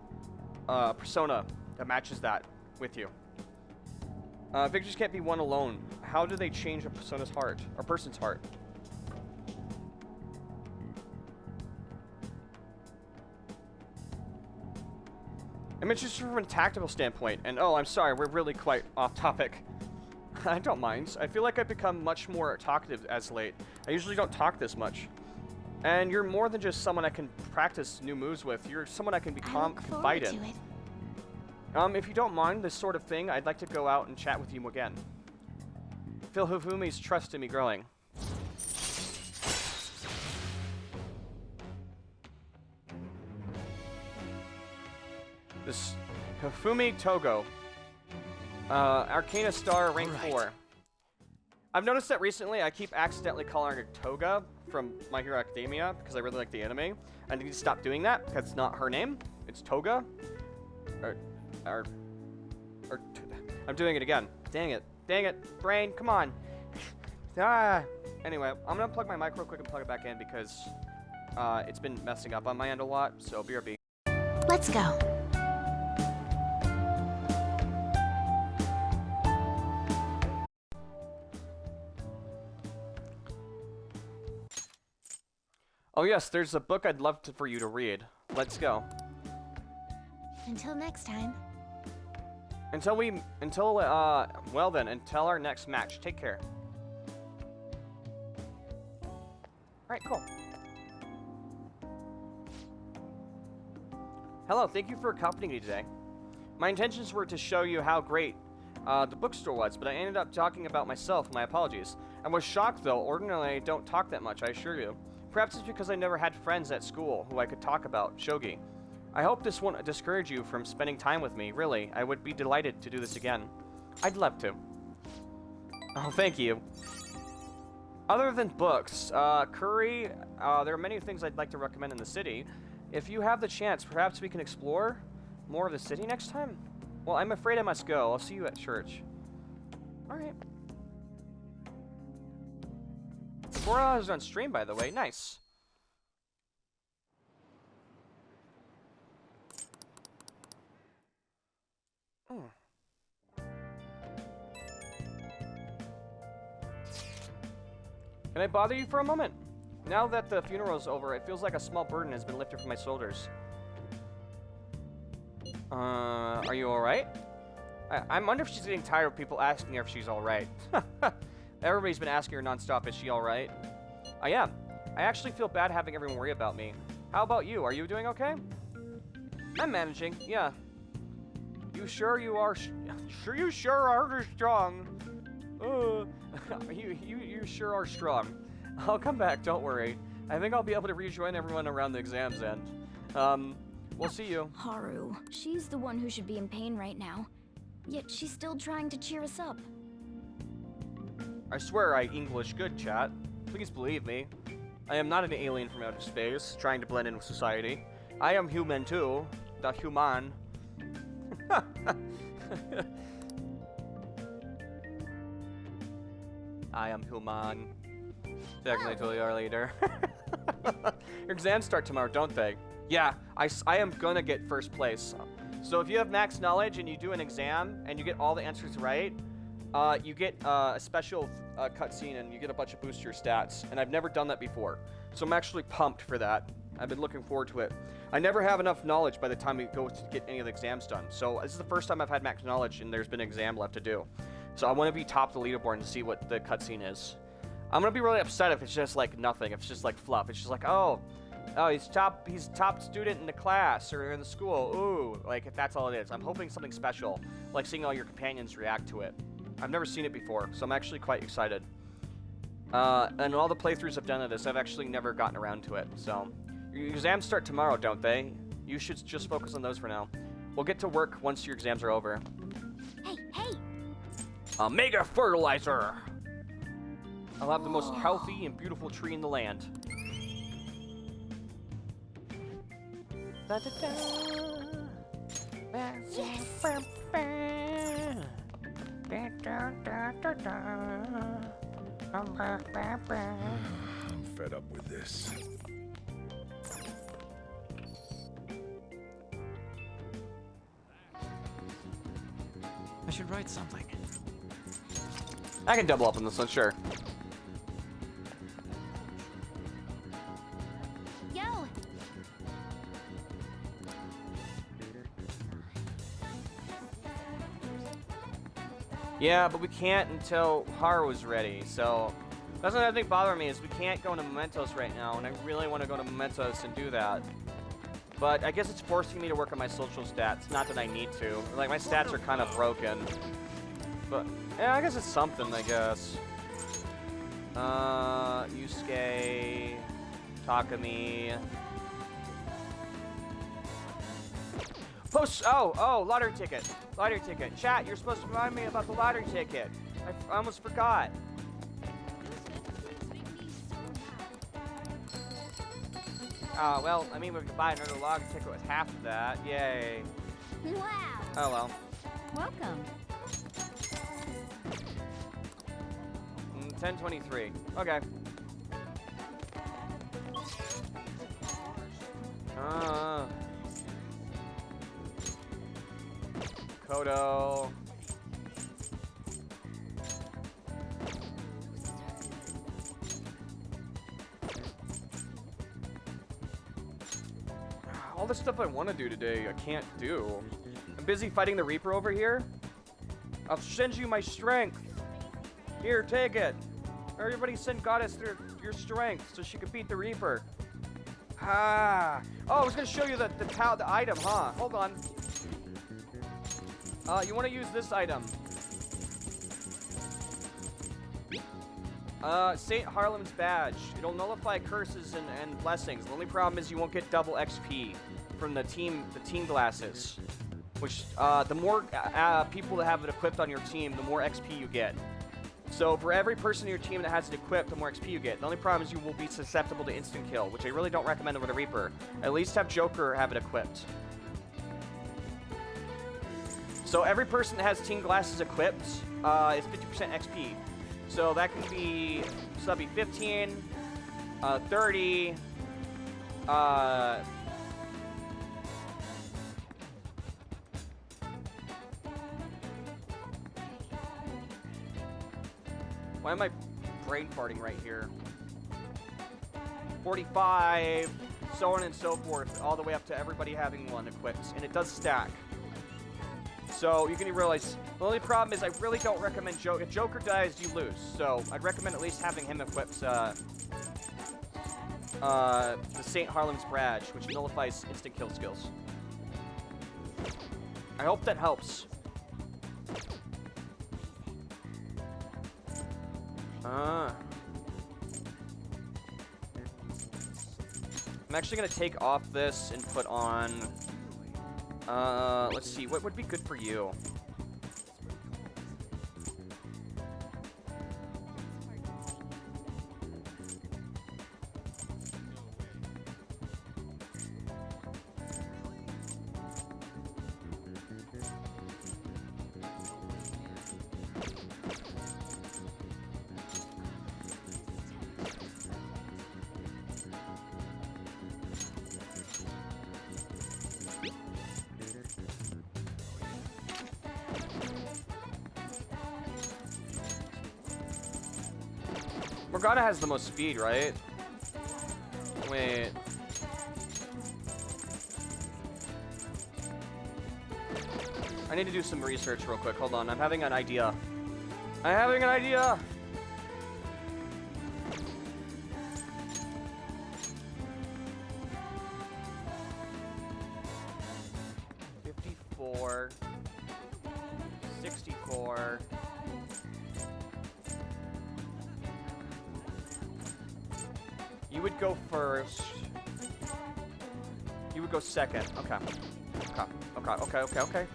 a persona that matches that with you. Victories can't be won alone. How do they change a person's heart? I'm interested from a tactical standpoint, and oh, I'm sorry, we're really quite off topic. I don't mind. I feel like I've become much more talkative as late. I usually don't talk this much. And you're more than just someone I can practice new moves with. You're someone I can confide in. If you don't mind this sort of thing, I'd like to go out and chat with you again. Feel Hifumi's trust in me growing. This Hifumi Togo. Arcana Star, rank 4. I've noticed that recently I keep accidentally calling her Toga from My Hero Academia because I really like the anime. I need to stop doing that because it's not her name. It's Toga. I'm doing it again. Dang it. Dang it. Brain, come on. Anyway, I'm going to plug my mic real quick and plug it back in because it's been messing up on my end a lot. So, BRB. Let's go. Oh yes, there's a book I'd love for you to read. Let's go. Until next time. Until our next match. Take care. Alright, cool. Hello, thank you for accompanying me today. My intentions were to show you how great the bookstore was, but I ended up talking about myself. My apologies. I was shocked though. Ordinarily, I don't talk that much, I assure you. Perhaps it's because I never had friends at school who I could talk about shogi. I hope this won't discourage you from spending time with me. Really, I would be delighted to do this again. I'd love to. Oh, thank you. Other than books, curry, there are many things I'd like to recommend in the city. If you have the chance, perhaps we can explore more of the city next time? Well, I'm afraid I must go. I'll see you at church. Alright. 4 hours on stream, by the way. Nice. Can I bother you for a moment? Now that the funeral's over, it feels like a small burden has been lifted from my shoulders. Are you alright? I wonder if she's getting tired of people asking her if she's alright. Everybody's been asking her nonstop, is she alright? I am. I actually feel bad having everyone worry about me. How about you? Are you doing okay? I'm managing, yeah. You sure you are you sure are strong. You sure are strong. I'll come back, don't worry. I think I'll be able to rejoin everyone around the exams end. We'll see you. Haru, she's the one who should be in pain right now. Yet she's still trying to cheer us up. I swear I English good, chat. Please believe me. I am not an alien from outer space, trying to blend in with society. I am human too. The human. I am human. Technically our leader. Your exams start tomorrow, don't they? Yeah, I am gonna get first place. So if you have max knowledge and you do an exam and you get all the answers right, you get a special cutscene and you get a bunch of boost to your stats. And I've never done that before. So I'm actually pumped for that. I've been looking forward to it. I never have enough knowledge by the time we go to get any of the exams done. So this is the first time I've had max knowledge and there's been an exam left to do. So I want to be top the leaderboard and see what the cutscene is. I'm gonna be really upset if it's just like nothing. If it's just like fluff. It's just like, oh, he's top student in the class or in the school. Ooh, like if that's all it is. I'm hoping something special, like seeing all your companions react to it. I've never seen it before, so I'm actually quite excited. And all the playthroughs I've done of this, I've actually never gotten around to it. So your exams start tomorrow, don't they? You should just focus on those for now. We'll get to work once your exams are over. Hey! A mega fertilizer! I'll have the most healthy and beautiful tree in the land. Yes! I'm fed up with this. I should write something. I can double up on this one, sure. Yo! Yeah, but we can't until Haru's ready, so... That's another thing bothering me, is we can't go into Mementos right now, and I really want to go to Mementos and do that. But I guess it's forcing me to work on my social stats, not that I need to. Like, my stats are kind of broken. But, yeah, I guess it's something, I guess. Yusuke... Takumi... Oh, lottery ticket. Lottery ticket. Chat, you're supposed to remind me about the lottery ticket. I almost forgot. Well, I mean, we could buy another lottery ticket with half of that. Yay. Wow. Oh, well. Welcome. 1023. Okay. Kodo. All the stuff I want to do today, I can't do. I'm busy fighting the Reaper over here. I'll send you my strength. Here, take it. Everybody send Goddess your strength so she could beat the Reaper. Ah. Oh, I was gonna show you the item, huh? Hold on. You want to use this item. St. Harlem's badge. It'll nullify curses and blessings. The only problem is you won't get double XP from the team glasses. Which, the more people that have it equipped on your team, the more XP you get. So for every person in your team that has it equipped, the more XP you get. The only problem is you will be susceptible to instant kill, which I really don't recommend with a Reaper. At least have Joker have it equipped. So every person that has team glasses equipped is 50% XP. So that can be, so that'd be 15, 30, why am I brain farting right here? 45, so on and so forth, all the way up to everybody having one equipped, and it does stack. So you can realize, the only problem is I really don't recommend Joker. If Joker dies, you lose. So I'd recommend at least having him equipped the St. Harlem's badge, which nullifies instant kill skills. I hope that helps. I'm actually gonna take off this and put on, let's see, what would be good for you? Morgana has the most speed, right? Wait. I need to do some research real quick. Hold on. I'm having an idea. I'm having an idea! $54. $64. You would go first. You would go second. Okay. Okay. Okay.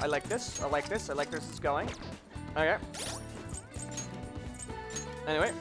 I like this. It's going. Okay. Anyway.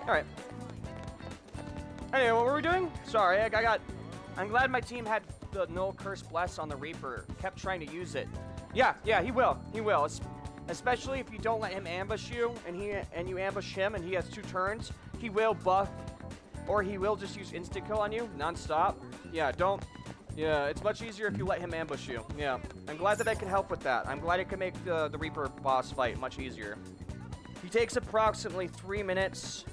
Alright. Anyway, what were we doing? Sorry, I'm glad my team had the Null Curse Bless on the Reaper. Kept trying to use it. Yeah, he will. He will. Especially if you don't let him ambush you, and you ambush him, and he has 2 turns. He will buff, or he will just use instant kill on you, non-stop. Yeah, don't. Yeah, it's much easier if you let him ambush you. Yeah, I'm glad that I can help with that. I'm glad it can make the Reaper boss fight much easier. He takes approximately 3 minutes.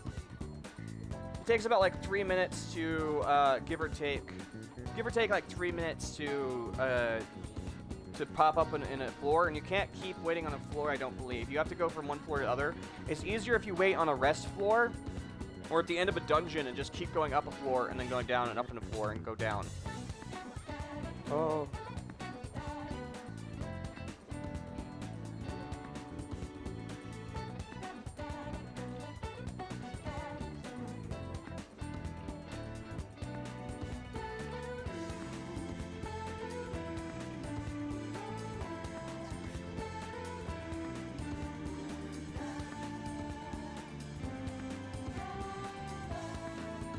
It takes about like 3 minutes to give or take like 3 minutes to pop up in a floor, and you can't keep waiting on a floor, I don't believe. You have to go from one floor to the other. It's easier if you wait on a rest floor or at the end of a dungeon and just keep going up a floor and then going down and up in a floor and go down. Oh.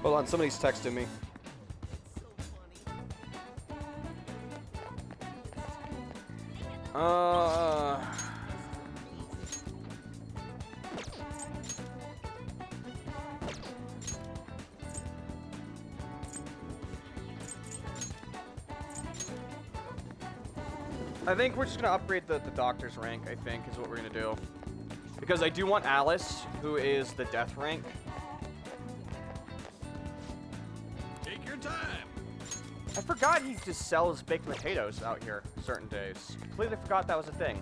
Hold on, somebody's texting me. I think we're just gonna upgrade the doctor's rank, I think, is what we're gonna do. Because I do want Alice, who is the death rank. Take your time. I forgot he just sells baked potatoes out here certain days. Completely forgot that was a thing.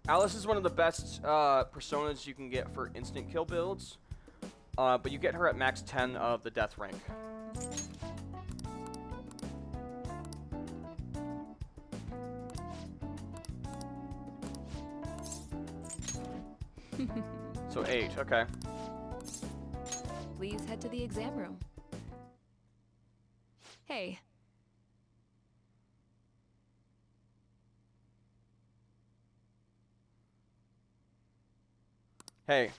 Alice is one of the best personas you can get for instant kill builds, but you get her at max 10 of the death rank. So 8, okay. Please head to the exam room. Hey. Hey,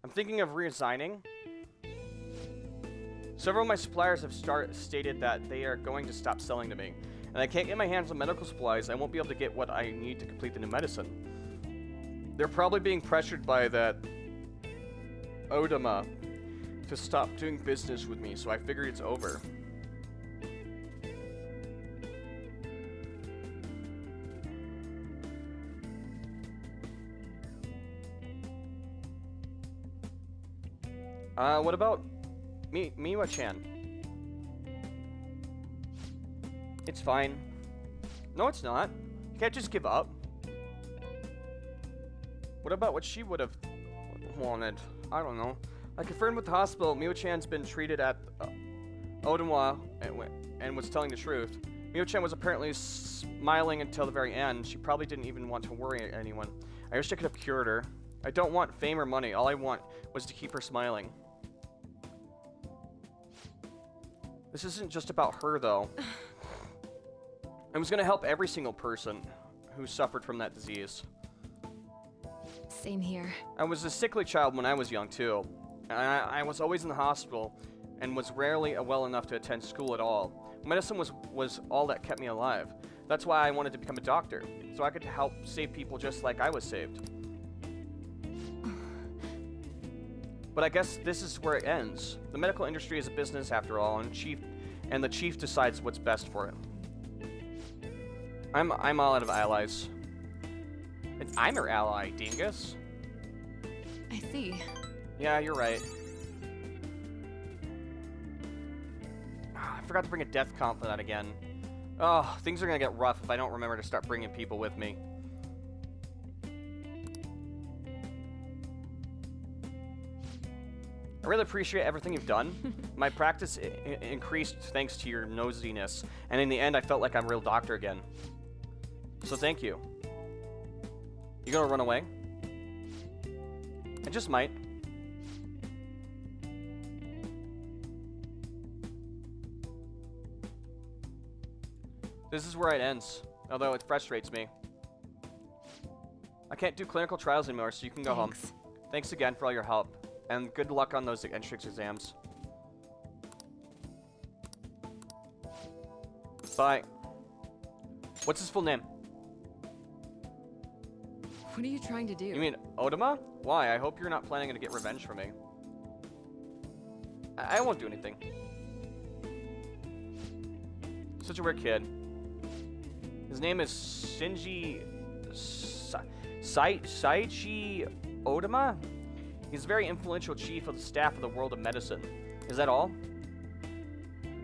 I'm thinking of resigning. Several of my suppliers have stated that they are going to stop selling to me, and I can't get my hands on medical supplies. I won't be able to get what I need to complete the new medicine. They're probably being pressured by that Odama to stop doing business with me, so I figured it's over. What about Miwa-chan? It's fine. No, it's not. You can't just give up. What about what she would have wanted? I don't know. I confirmed with the hospital, Miwa-chan's been treated at Odenwa and was telling the truth. Miwa-chan was apparently smiling until the very end. She probably didn't even want to worry anyone. I wish I could have cured her. I don't want fame or money. All I want was to keep her smiling. This isn't just about her, though. I was gonna help every single person who suffered from that disease. Same here. I was a sickly child when I was young, too. I was always in the hospital and was rarely well enough to attend school at all. Medicine was all that kept me alive. That's why I wanted to become a doctor, so I could help save people just like I was saved. But I guess this is where it ends. The medical industry is a business after all, and the chief decides what's best for him. I'm all out of allies. And I'm your ally, dingus. I see. Yeah, you're right. I forgot to bring a death comp for that again. Oh, things are gonna get rough if I don't remember to start bringing people with me. I really appreciate everything you've done. My practice increased thanks to your nosiness, and in the end I felt like I'm a real doctor again. So thank you. You gonna run away? I just might. This is where it ends, although it frustrates me. I can't do clinical trials anymore, so you can go home. Thanks again for all your help, and good luck on those entrance exams. Bye. What's his full name? What are you trying to do? You mean Odama? Why? I hope you're not planning to get revenge for me. I won't do anything. Such a weird kid. His name is Shinji Saichi Odama? He's a very influential chief of the staff of the world of medicine. Is that all?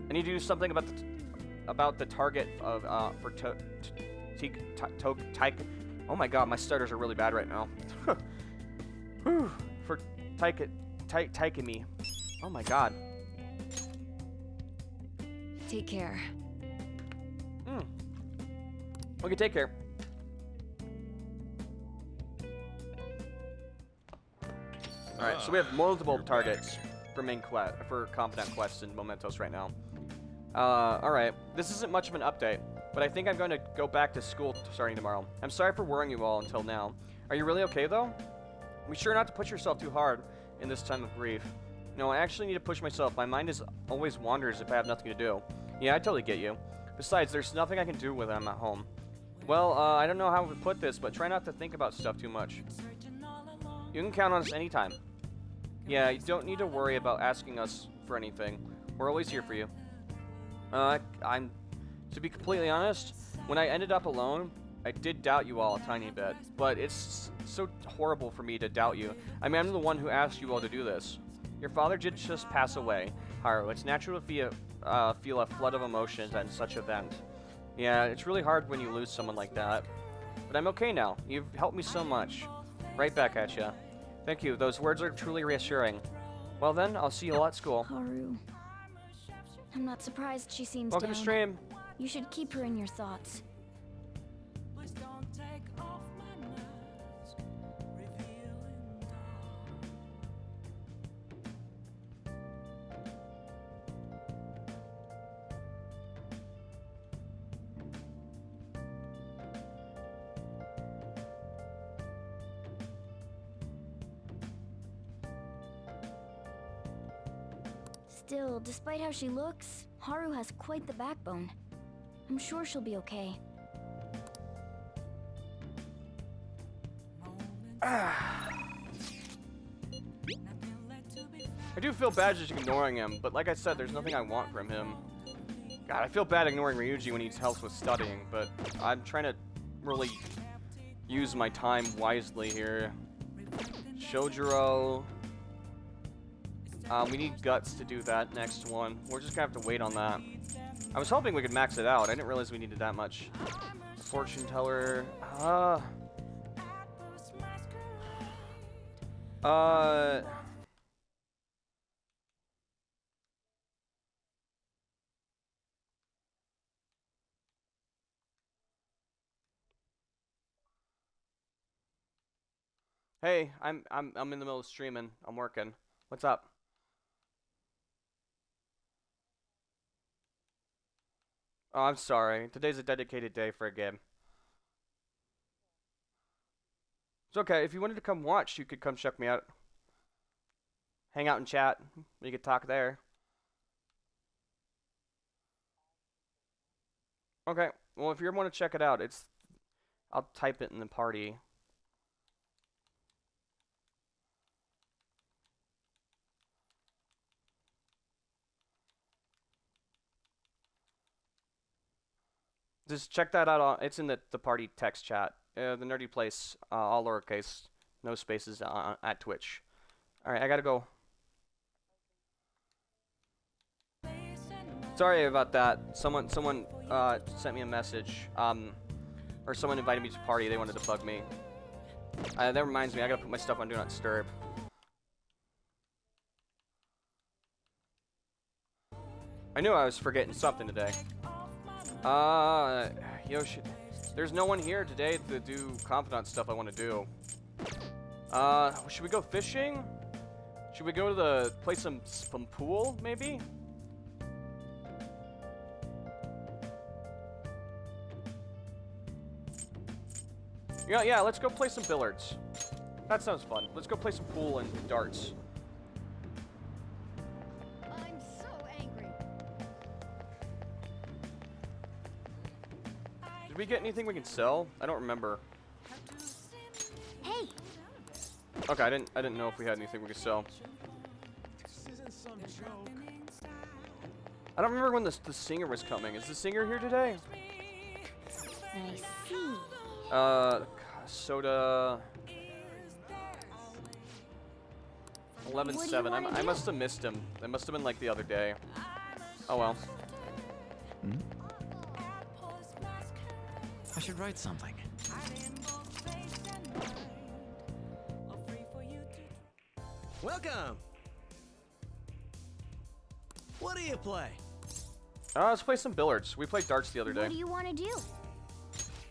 I need to do something about the target of for oh my god, my stutters are really bad right now. For Taikami. Oh my god. Take care. Okay, take care. Alright, so we have multiple targets for main quest, for competent quests and mementos right now. Alright, this isn't much of an update, but I think I'm going to go back to school starting tomorrow. I'm sorry for worrying you all until now. Are you really okay though? Be sure not to push yourself too hard in this time of grief. No, I actually need to push myself. My mind always wanders if I have nothing to do. Yeah, I totally get you. Besides, there's nothing I can do when I'm at home. Well, I don't know how to put this, but try not to think about stuff too much. You can count on us anytime. Yeah, you don't need to worry about asking us for anything. We're always here for you. To be completely honest, when I ended up alone, I did doubt you all a tiny bit, but it's so horrible for me to doubt you. I mean, I'm the one who asked you all to do this. Your father did just pass away, Haru. It's natural to feel a flood of emotions at such an event. Yeah, it's really hard when you lose someone like that. But I'm okay now. You've helped me so much. Right back at ya. Thank you. Those words are truly reassuring. Well then, I'll see you all at school. Haru. I'm not surprised she seems Welcome down. to stream. You should keep her in your thoughts. Still, despite how she looks, Haru has quite the backbone. I'm sure she'll be okay. I do feel bad just ignoring him, but like I said, there's nothing I want from him. God, I feel bad ignoring Ryuji when he needs help with studying, but I'm trying to really use my time wisely here. Shojuro. We need guts to do that next one. We're just gonna have to wait on that. I was hoping we could max it out. I didn't realize we needed that much. Fortune teller. Hey, I'm in the middle of streaming. I'm working. What's up? Oh, I'm sorry. Today's a dedicated day for a game. It's okay. If you wanted to come watch, you could come check me out. Hang out and chat. We could talk there. Okay. Well, if you want to check it out, I'll type it in the party. Just check that out. It's in the party text chat. The nerdy place, all lowercase, no spaces at Twitch. All right, I gotta go. Sorry about that. Someone sent me a message. Or someone invited me to a party. They wanted to bug me. That reminds me, I gotta put my stuff on Do Not Disturb. I knew I was forgetting something today. Yoshi, there's no one here today to do confidant stuff I want to do. Should we go fishing? Should we go to play some pool, maybe? Yeah, let's go play some billiards. That sounds fun. Let's go play some pool and darts. I'm so angry. Did we get anything we can sell? I don't remember. Hey, Okay, I didn't know if we had anything we could sell. I don't remember when the singer was coming. Is the singer here today? I see. Soda. 11-7. I must have missed him. It must have been like the other day. Oh well. I should write something. Welcome! What do you play? Let's play some billiards. We played darts the other day. What do you want to do?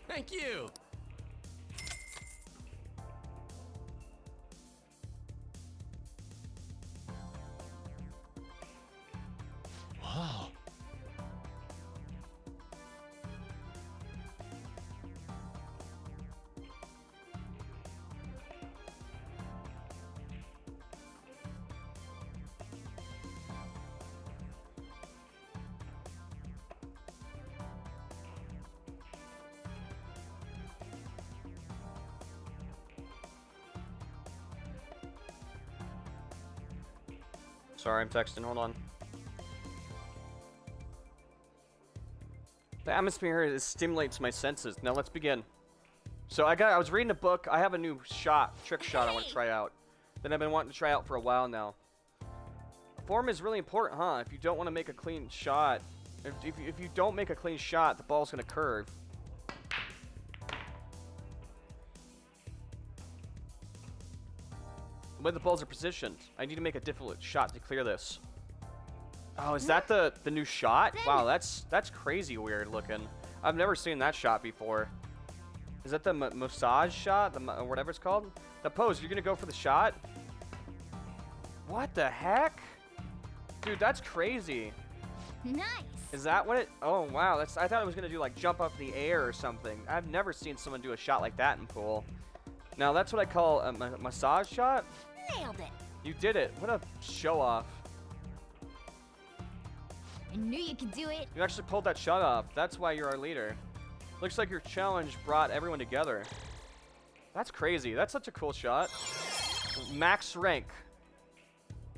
Thank you! Wow. Sorry, I'm texting. Hold on. The atmosphere here stimulates my senses. Now let's begin. So I was reading a book. I have a new trick shot I want to try out. That I've been wanting to try out for a while now. Form is really important, huh? If you don't want to make a clean shot, if you don't make a clean shot, the ball's gonna curve. The way the balls are positioned, I need to make a difficult shot to clear this. Oh, is that the new shot? Wow, that's crazy weird looking. I've never seen that shot before. Is that the massage shot? Or whatever it's called? The pose, you're gonna go for the shot? What the heck? Dude, that's crazy. Nice. Is that what it? Oh, wow. I thought it was gonna do like jump up in the air or something. I've never seen someone do a shot like that in pool. Now, that's what I call a massage shot? Nailed it. You did it. What a show off. I knew you could do it. You actually pulled that shot off. That's why you're our leader. Looks like your challenge brought everyone together. That's crazy. That's such a cool shot. Max rank.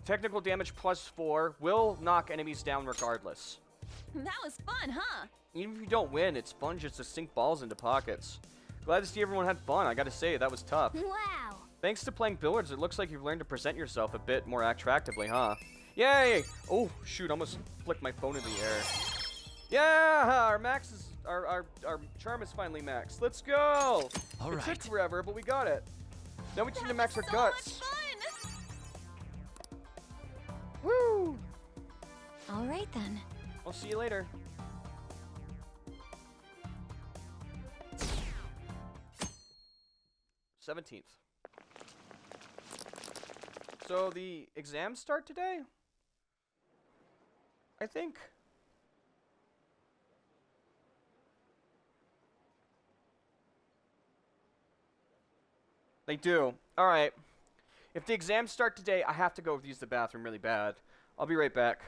Technical damage +4. Will knock enemies down regardless. That was fun, huh? Even if you don't win, it's fun just to sink balls into pockets. Glad to see everyone had fun. I gotta say, that was tough. Wow. Thanks to playing billiards, it looks like you've learned to present yourself a bit more attractively, huh? Yay! Oh, shoot, I almost flicked my phone in the air. Yeah! Our charm is finally maxed. Let's go! All right. It took forever, but we got it. Now we just need to max our guts. Woo! All right, then. I'll see you later. th. So the exams start today? I think. They do. Alright. If the exams start today, I have to go use the bathroom really bad. I'll be right back.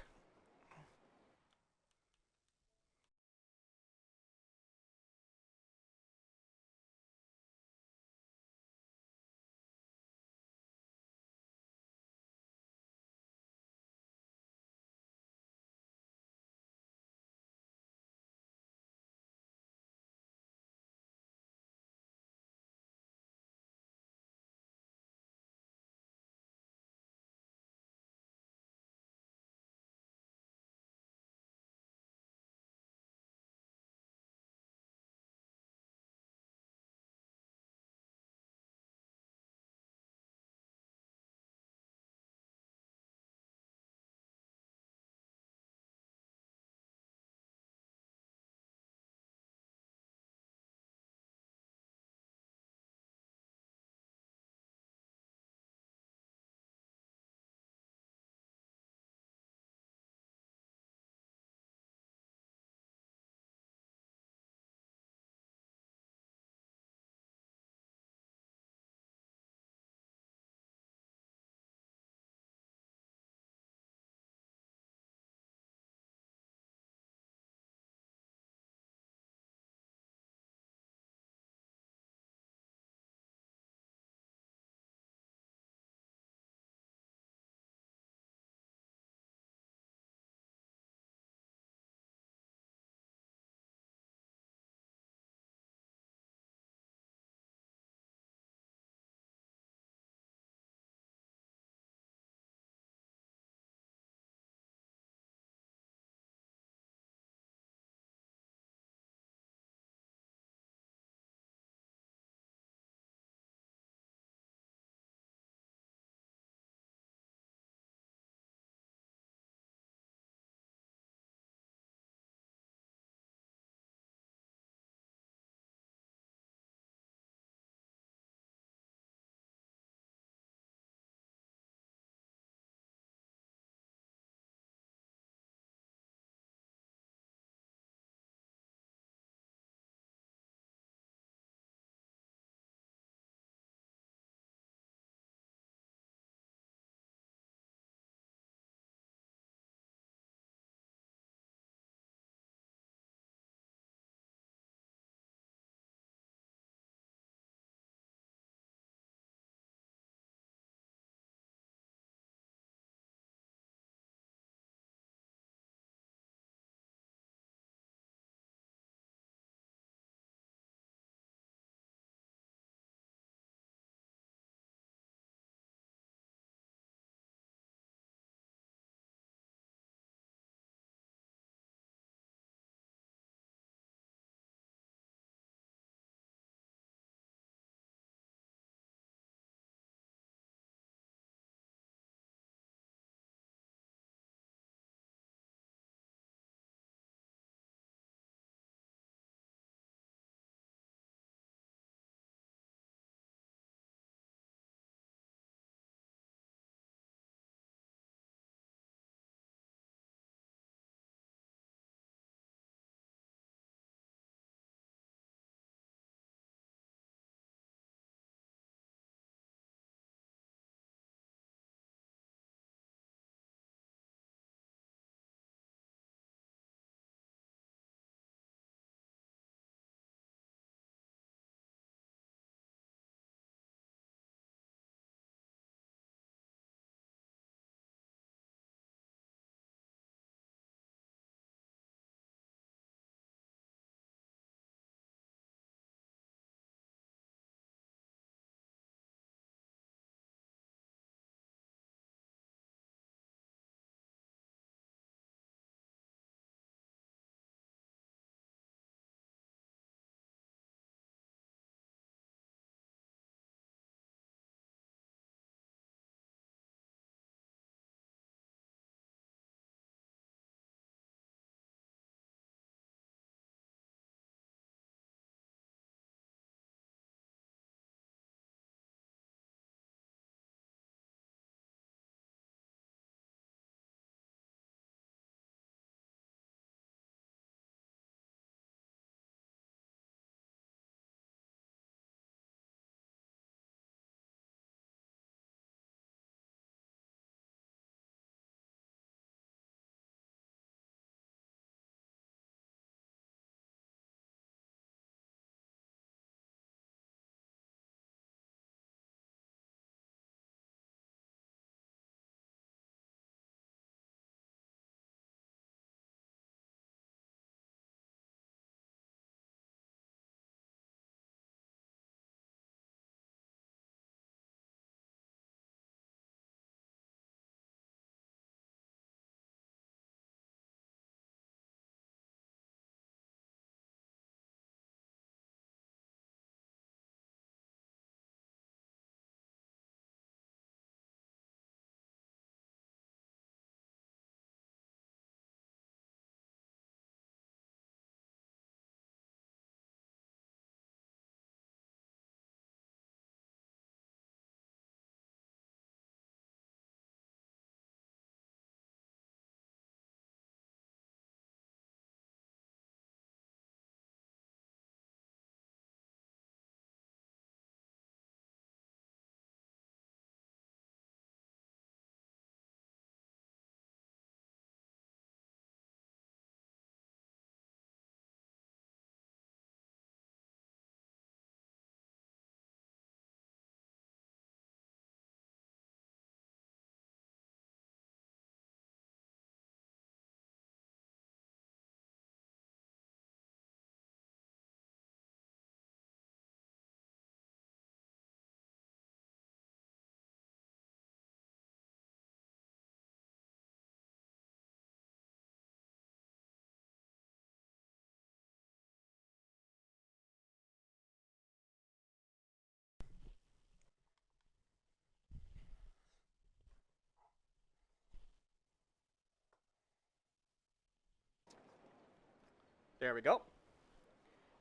There we go.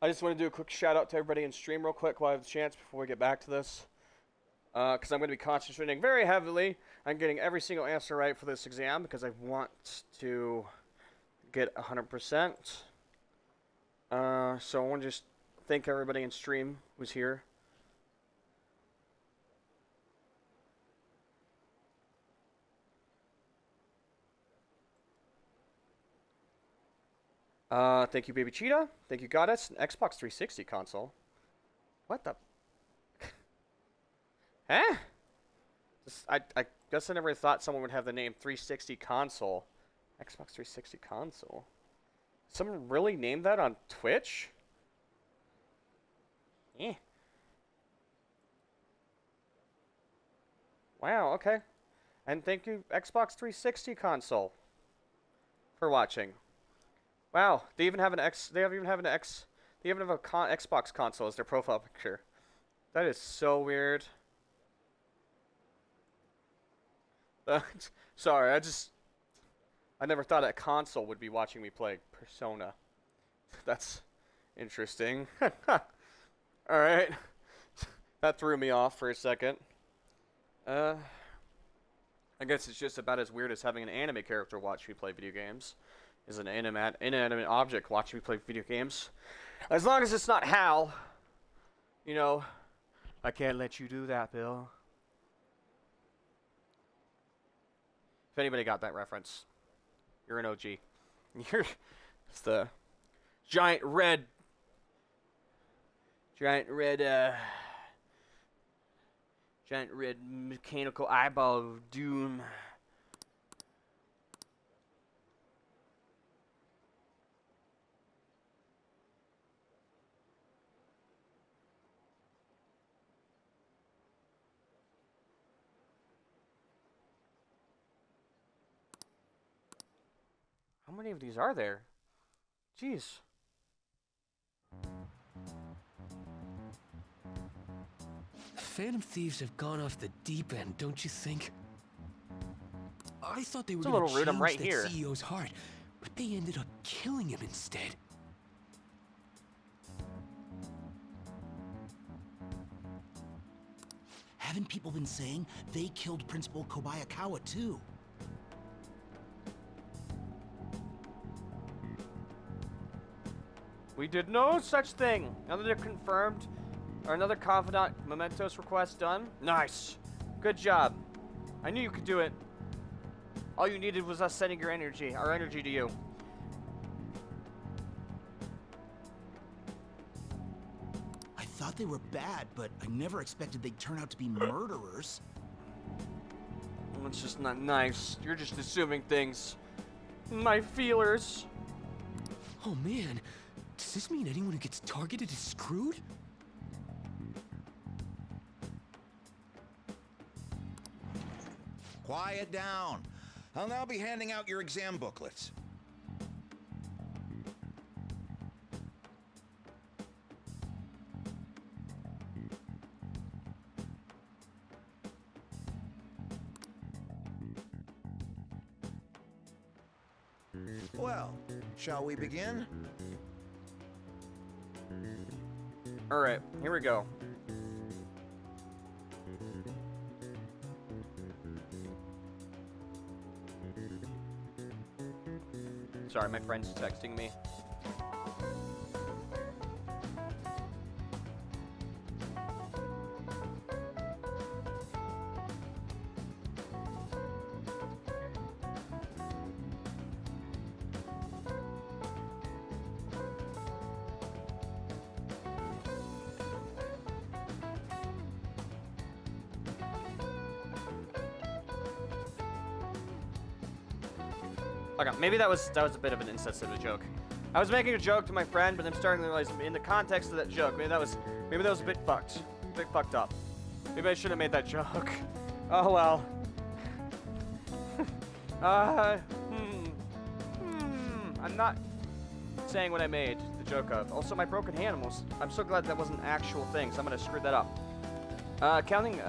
I just want to do a quick shout out to everybody in stream real quick while I have the chance before we get back to this. Because I'm going to be concentrating very heavily on getting every single answer right for this exam because I want to get 100%. So I want to just thank everybody in stream who's here. Thank you, Baby Cheetah. Thank you, Goddess. An Xbox 360 console. What the? Huh? I guess I never thought someone would have the name 360 console. Xbox 360 console. Someone really named that on Twitch? Eh. Wow, okay. And thank you, Xbox 360 console, for watching. Wow, they even have an Xbox console as their profile picture. That is so weird. Sorry, I never thought a console would be watching me play Persona. That's interesting. Alright. That threw me off for a second. I guess it's just about as weird as having an anime character watch me play video games. Is an inanimate object watching me play video games. As long as it's not Hal. You know, I can't let you do that, Bill. If anybody got that reference, you're an OG. It's the giant red mechanical eyeball of doom. How many of these are there? Jeez. Phantom Thieves have gone off the deep end, don't you think? I thought they were It's a going to little rude, I'm change right that here. CEO's heart, but they ended up killing him instead. Haven't people been saying they killed Principal Kobayakawa too? We did no such thing. Another confirmed, or another confidant mementos request done. Nice. Good job. I knew you could do it. All you needed was us sending our energy to you. I thought they were bad, but I never expected they'd turn out to be murderers. Well, it's just not nice. You're just assuming things. My feelers. Oh man, does this mean anyone who gets targeted is screwed? Quiet down. I'll now be handing out your exam booklets. Well, shall we begin? Alright, here we go. Sorry, my friend's texting me. Okay, maybe that was a bit of an insensitive joke. I was making a joke to my friend, but I'm starting to realize in the context of that joke, maybe that was a bit fucked up. Maybe I shouldn't have made that joke. Oh well. I'm not saying what I made the joke of. Also, my broken hand I'm so glad that wasn't an actual thing, so I'm gonna screw that up. Counting,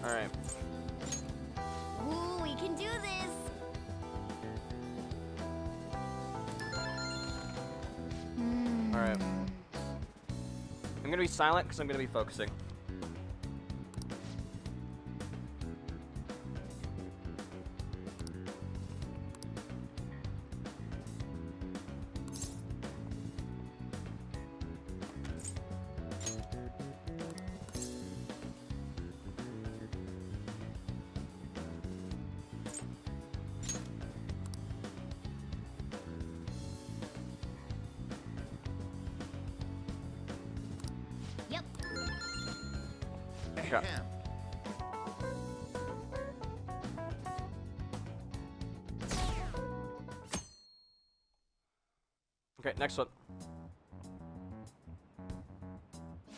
Alright. Ooh, we can do this. be silent because I'm gonna be focusing. Okay. Okay, next one.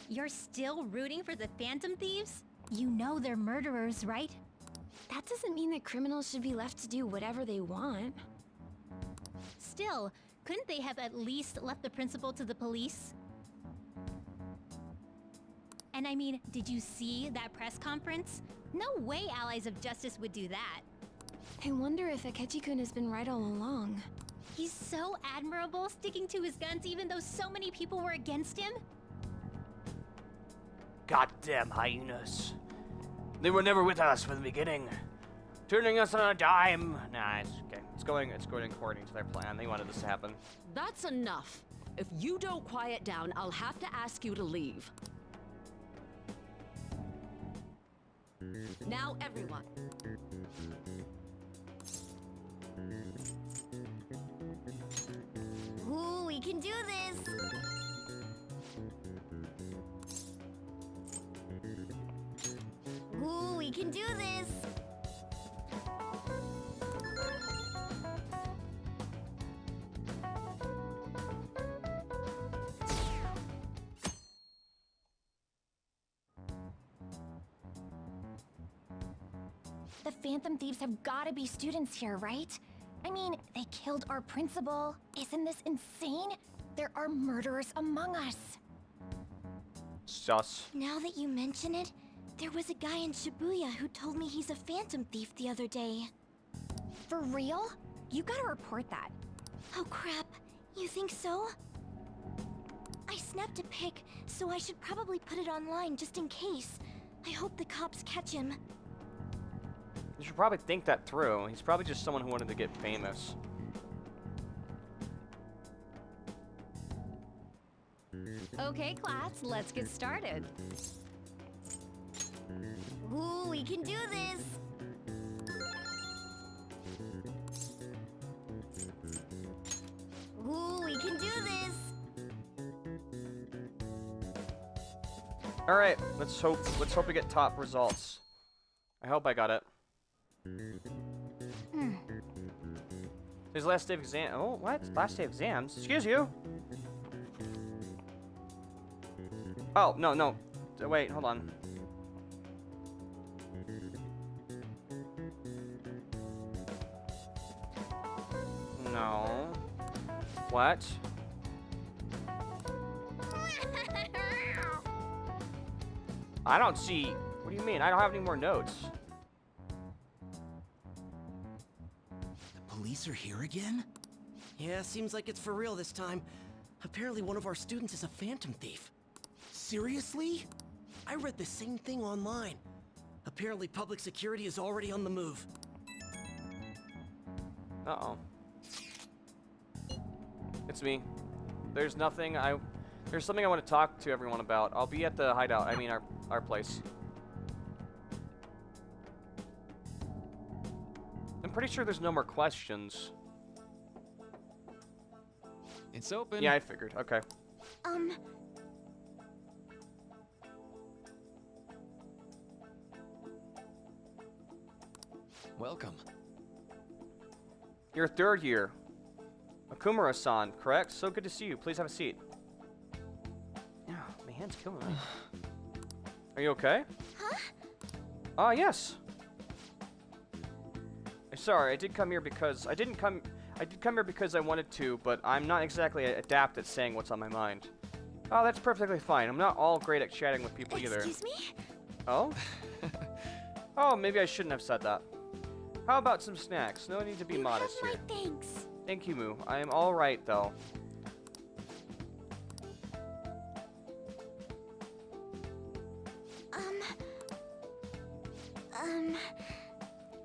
You're still rooting for the Phantom Thieves? You know they're murderers, right? That doesn't mean that criminals should be left to do whatever they want. Still, couldn't they have at least left the principal to the police? And I mean, did you see that press conference? No way Allies of Justice would do that. I wonder if Akechi-kun has been right all along. He's so admirable, sticking to his guns even though so many people were against him. Goddamn hyenas. They were never with us from the beginning. Turning us on a dime. Nah, it's okay. It's going according to their plan. They wanted this to happen. That's enough. If you don't quiet down, I'll have to ask you to leave. Now, everyone. Ooh, we can do this! Ooh, we can do this! The Phantom Thieves have gotta be students here, right? I mean, they killed our principal. Isn't this insane? There are murderers among us. Sus. Now that you mention it, there was a guy in Shibuya who told me he's a Phantom Thief the other day. For real? You gotta report that. Oh crap, you think so? I snapped a pic, so I should probably put it online just in case. I hope the cops catch him. You should probably think that through. He's probably just someone who wanted to get famous. Okay, class, let's get started. Ooh, we can do this! Ooh, we can do this! Alright, let's hope we get top results. I hope I got it. His last day of exam. Oh, what? Last day of exams? Excuse you. Oh, no. Wait, hold on. No. What? I don't see. What do you mean? I don't have any more notes. Police are here again? Yeah, seems like it's for real this time. Apparently one of our students is a Phantom Thief. Seriously? I read the same thing online. Apparently public security is already on the move. Uh-oh. It's me. There's something I want to talk to everyone about. I'll be at the hideout. I mean our place. I'm pretty sure there's no more questions. It's open. Yeah, I figured. Okay. Welcome. Your third year. Akumura-san, correct? So good to see you. Please have a seat. Yeah, my hand's killing me. Are you okay? Huh? Yes. Sorry, I did come here because I did come here because I wanted to, but I'm not exactly adept at saying what's on my mind. Oh, that's perfectly fine. I'm not all great at chatting with people either. Excuse me? Oh? Oh, maybe I shouldn't have said that. How about some snacks? No need to be modest here. Thanks. Thank you, Moo. I am all right, though.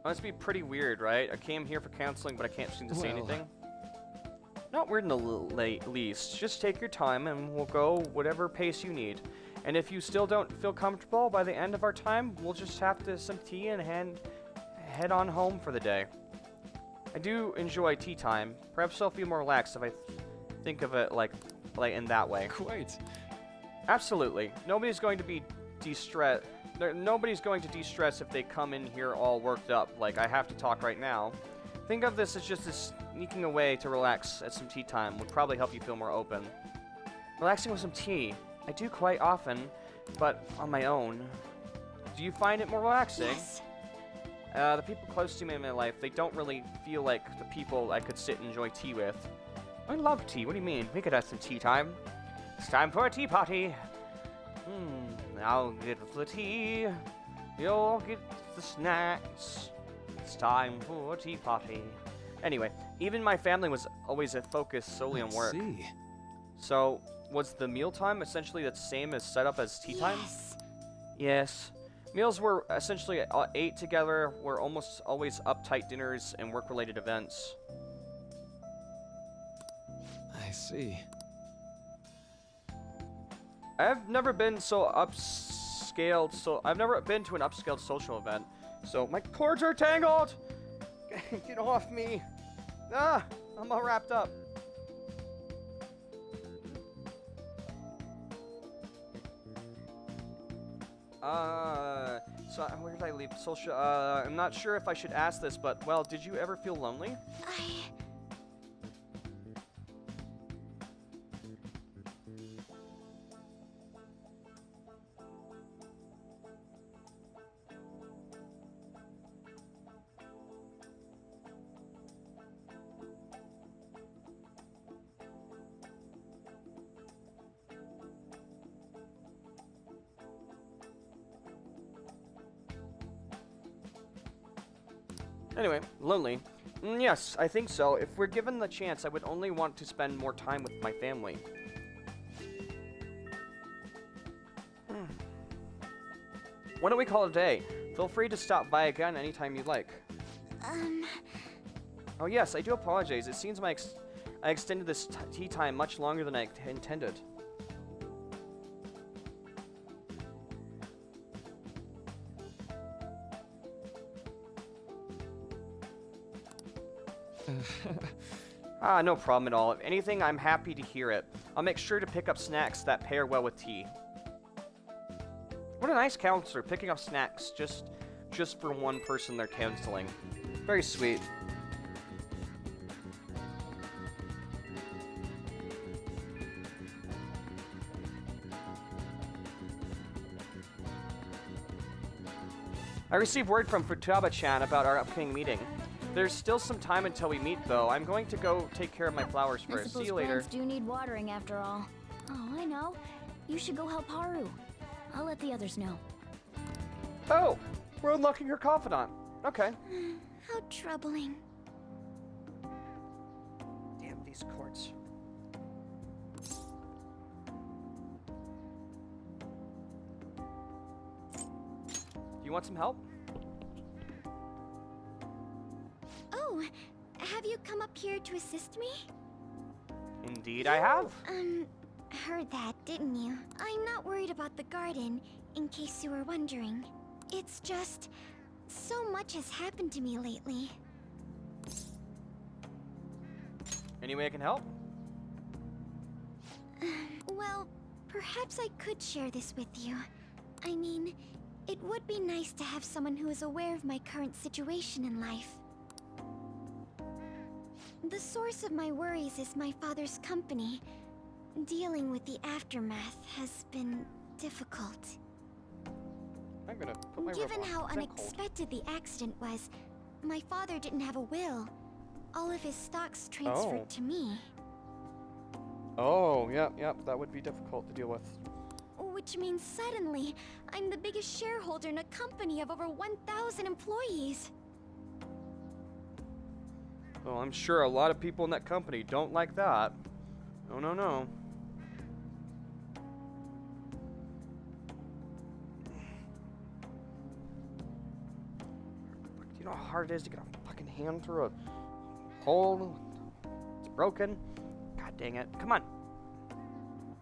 Must be pretty weird, right? I came here for counseling, but I can't seem to say Well. anything. Not weird in the least. Just take your time, and we'll go whatever pace you need. And if you still don't feel comfortable by the end of our time, we'll just have to some tea and head on home for the day. I do enjoy tea time. Perhaps I'll feel more relaxed if I think of it like in that way. Quite. Absolutely. Nobody's going to be Nobody's going to de-stress if they come in here all worked up. Like, I have to talk right now. Think of this as just sneaking away to relax at some tea time would probably help you feel more open. Relaxing with some tea. I do quite often, but on my own. Do you find it more relaxing? Yes. The people close to me in my life, they don't really feel like the people I could sit and enjoy tea with. I love tea. What do you mean? We could have some tea time. It's time for a tea party. I'll get the tea. You'll get the snacks. It's time for a tea party. Anyway, even my family was always focused solely on work. See. So, was the mealtime essentially the same as setup as tea time? Yes. Yes. Meals were essentially ate together, were almost always uptight dinners and work-related events. I see. I've never been so upscaled, I've never been to an upscaled social event. So, my cords are tangled! Get off me! Ah! I'm all wrapped up. So where did I leave social? I'm not sure if I should ask this, but, well, did you ever feel lonely? Anyway, lonely. Yes, I think so. If we're given the chance, I would only want to spend more time with my family. Why don't we call it a day? Feel free to stop by again anytime you'd like. Oh yes, I do apologize. It seems I extended this tea time much longer than I intended. No problem at all. If anything, I'm happy to hear it. I'll make sure to pick up snacks that pair well with tea. What a nice counselor, picking up snacks just for one person they're counseling. Very sweet. I received word from Futaba-chan about our upcoming meeting. There's still some time until we meet, though. I'm going to go take care of my flowers first. See you later. Plants do need watering after all. Oh, I know. You should go help Haru. I'll let the others know. Oh, we're unlocking her confidant. Okay. How troubling. Damn these courts. You want some help? Oh, have you come up here to assist me? Indeed, I have. Heard that, didn't you? I'm not worried about the garden, in case you were wondering. It's just, so much has happened to me lately. Any way I can help? Well, perhaps I could share this with you. I mean, it would be nice to have someone who is aware of my current situation in life. The source of my worries is my father's company. Dealing with the aftermath has been difficult. I'm gonna put my Given robot how on hold. unexpected the accident was, my father didn't have a will. All of his stocks transferred to me. Oh, yep, that would be difficult to deal with. Which means suddenly, I'm the biggest shareholder in a company of over 1,000 employees. Well, I'm sure a lot of people in that company don't like that. No. you know how hard it is to get a fucking hand through a hole? It's broken. God dang it. Come on.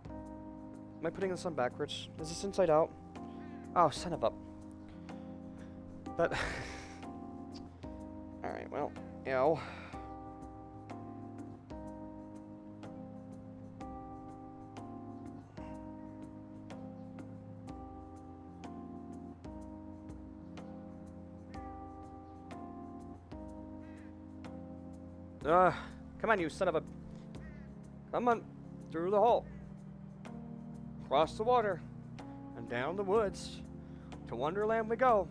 Am I putting this on backwards? Is this inside out? Oh, son of a... That... Alright, well, ew. Come on, you son of a... Come on, through the hole. Across the water. And down the woods. To Wonderland we go.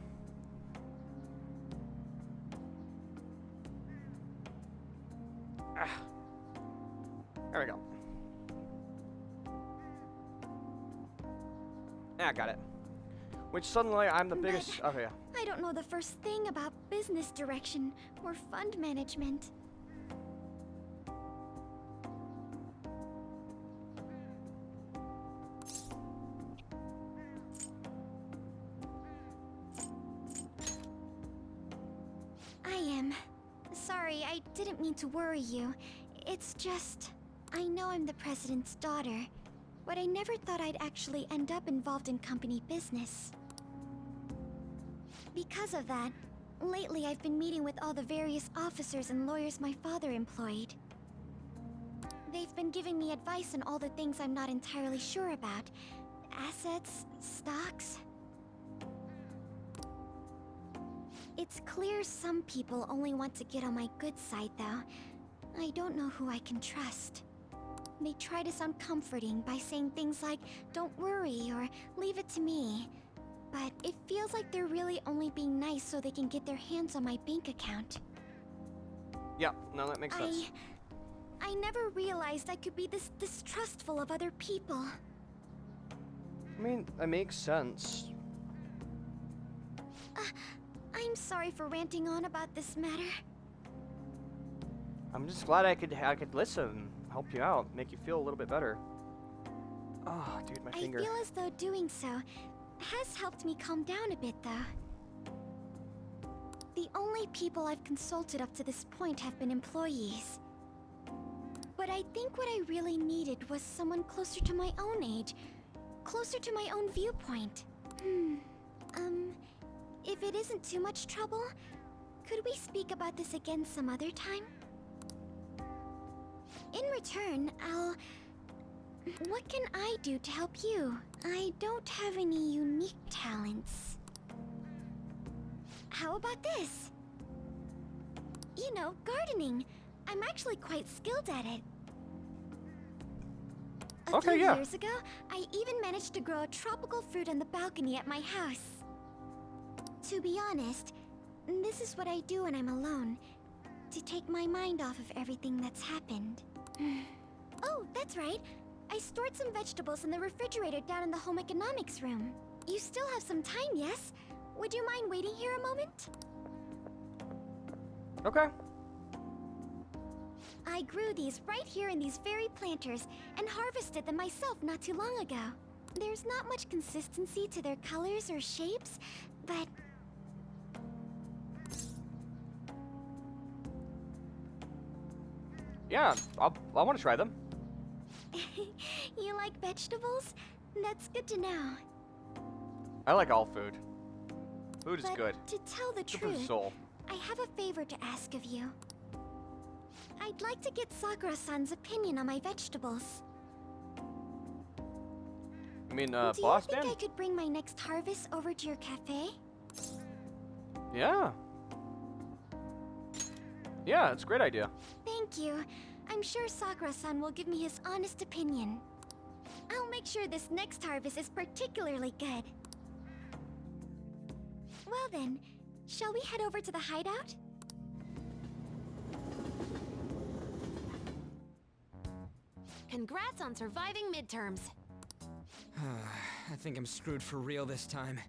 There we go. I got it. Which suddenly I'm the biggest... Okay. I don't know the first thing about business direction or fund management. Sorry, I didn't mean to worry you. It's just... I know I'm the president's daughter, but I never thought I'd actually end up involved in company business. Because of that, lately I've been meeting with all the various officers and lawyers my father employed. They've been giving me advice on all the things I'm not entirely sure about. Assets, stocks... It's clear some people only want to get on my good side, though. I don't know who I can trust. They try to sound comforting by saying things like, "Don't worry," or "Leave it to me." But it feels like they're really only being nice so they can get their hands on my bank account. Yeah, no, that makes sense. I never realized I could be this distrustful of other people. I mean, that makes sense. I'm sorry for ranting on about this matter. I'm just glad I could listen, help you out, make you feel a little bit better. Oh, dude, my finger. I feel as though doing so has helped me calm down a bit, though. The only people I've consulted up to this point have been employees. But I think what I really needed was someone closer to my own age, closer to my own viewpoint. If it isn't too much trouble, could we speak about this again some other time? In return, what can I do to help you? I don't have any unique talents. How about this? You know, gardening. I'm actually quite skilled at it. A few years ago, I even managed to grow a tropical fruit on the balcony at my house. To be honest, this is what I do when I'm alone, to take my mind off of everything that's happened. Oh, that's right. I stored some vegetables in the refrigerator down in the home economics room. You still have some time, yes? Would you mind waiting here a moment? Okay. I grew these right here in these very planters and harvested them myself not too long ago. There's not much consistency to their colors or shapes, but... Yeah, I want to try them. You like vegetables? That's good to know. I like all food. Food is good. To tell the Good for the truth, soul. I have a favor to ask of you. I'd like to get Sakura-san's opinion on my vegetables. I mean, Do boss you think man? I could bring my next harvest over to your cafe? Yeah. Yeah, it's a great idea. Thank you. I'm sure Sakura-san will give me his honest opinion. I'll make sure this next harvest is particularly good. Well then, shall we head over to the hideout? Congrats on surviving midterms. I think I'm screwed for real this time.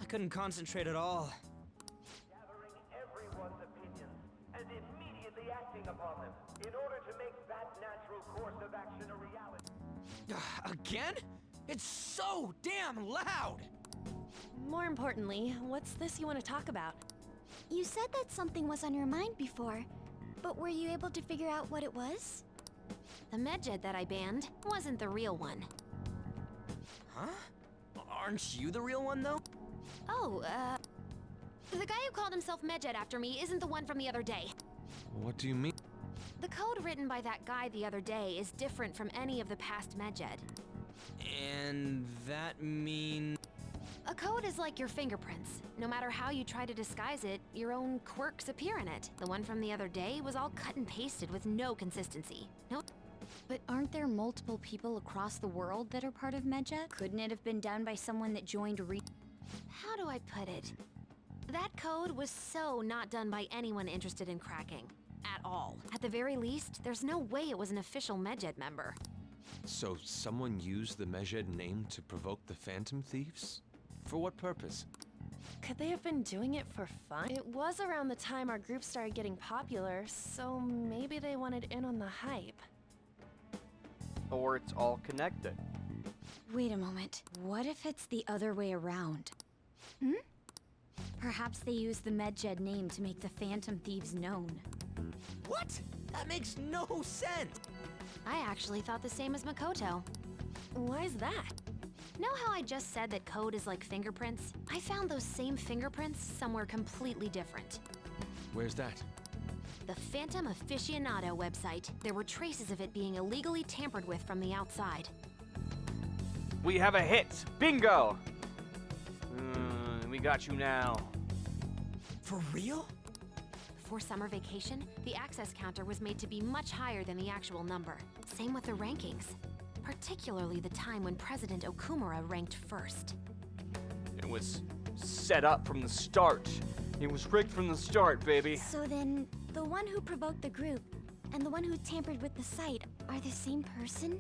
I couldn't concentrate at all. Gathering everyone's opinions and immediately acting upon them in order to make that natural course of action a reality. Again? It's so damn loud! More importantly, what's this you want to talk about? You said that something was on your mind before, but were you able to figure out what it was? The medjed that I banned wasn't the real one. Huh? Aren't you the real one, though? Oh, the guy who called himself Medjed after me isn't the one from the other day. What do you mean? The code written by that guy the other day is different from any of the past Medjed. And that mean... A code is like your fingerprints. No matter how you try to disguise it, your own quirks appear in it. The one from the other day was all cut and pasted with no consistency. No. But aren't there multiple people across the world that are part of Medjed? Couldn't it have been done by someone that joined How do I put it? That code was so not done by anyone interested in cracking. At all. At the very least, there's no way it was an official Medjed member. So someone used the Medjed name to provoke the Phantom Thieves? For what purpose? Could they have been doing it for fun? It was around the time our group started getting popular, so maybe they wanted in on the hype. Or it's all connected. Wait a moment. What if it's the other way around? Perhaps they used the Medjed name to make the Phantom Thieves known. What? That makes no sense! I actually thought the same as Makoto. Why's that? Know how I just said that code is like fingerprints? I found those same fingerprints somewhere completely different. Where's that? The Phantom Aficionado website. There were traces of it being illegally tampered with from the outside. We have a hit! Bingo! We got you now. For real? Before summer vacation, the access counter was made to be much higher than the actual number. Same with the rankings. Particularly the time when President Okumura ranked first. It was set up from the start. It was rigged from the start, baby. So then, the one who provoked the group and the one who tampered with the site are the same person?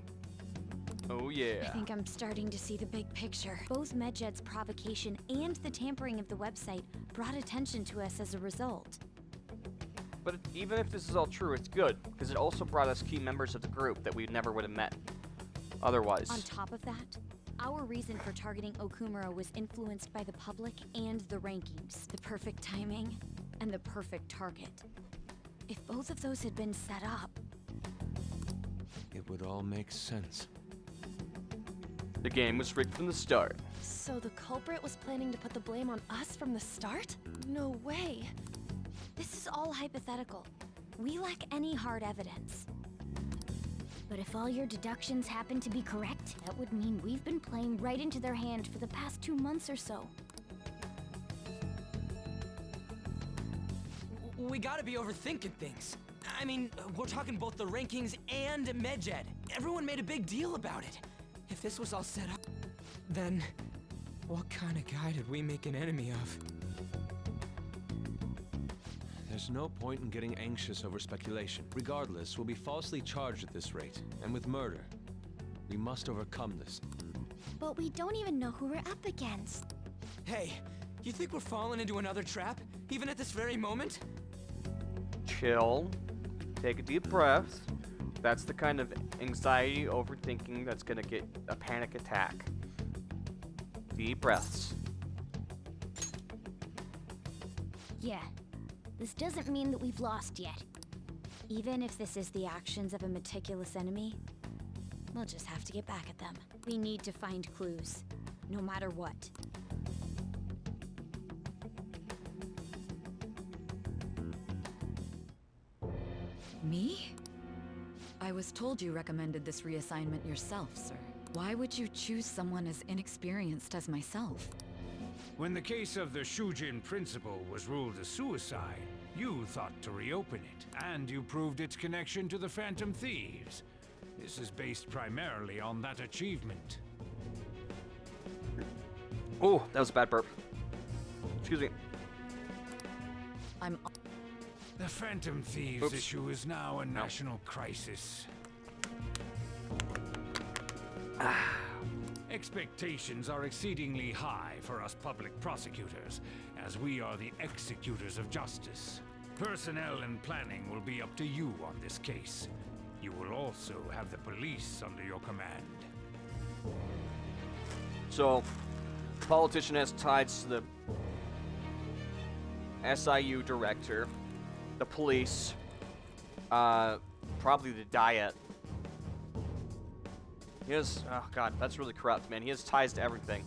Oh yeah. I think I'm starting to see the big picture. Both Medjed's provocation and the tampering of the website brought attention to us as a result. But even if this is all true, it's good, because it also brought us key members of the group that we never would have met otherwise. On top of that, our reason for targeting Okumura was influenced by the public and the rankings, the perfect timing, and the perfect target. If both of those had been set up, it would all make sense. The game was rigged from the start. So the culprit was planning to put the blame on us from the start? No way. This is all hypothetical. We lack any hard evidence. But if all your deductions happen to be correct, that would mean we've been playing right into their hand for the past 2 months or so. We gotta be overthinking things. I mean, we're talking both the rankings and Medjed. Everyone made a big deal about it. If this was all set up, then what kind of guy did we make an enemy of? There's no point in getting anxious over speculation. Regardless, we'll be falsely charged at this rate, and with murder. We must overcome this. But we don't even know who we're up against. Hey, you think we're falling into another trap, even at this very moment? Chill. Take a deep breath. That's the kind of anxiety, overthinking that's gonna get a panic attack. Deep breaths. Yeah. This doesn't mean that we've lost yet. even if this is the actions of a meticulous enemy, we'll just have to get back at them. We need to find clues, no matter what. Me? I was told you recommended this reassignment yourself, sir. Why would you choose someone as inexperienced as myself? When the case of the Shujin principal was ruled a suicide, you thought to reopen it, and you proved its connection to the Phantom Thieves. This is based primarily on that achievement. Oh, that was a bad burp. Excuse me. The Phantom Thieves issue is now a national crisis. Expectations are exceedingly high for us public prosecutors, as we are the executors of justice. Personnel and planning will be up to you on this case. You will also have the police under your command. So, politician has ties to the SIU director, the police, probably the Diet. He has, oh god, that's really corrupt, man. He has ties to everything.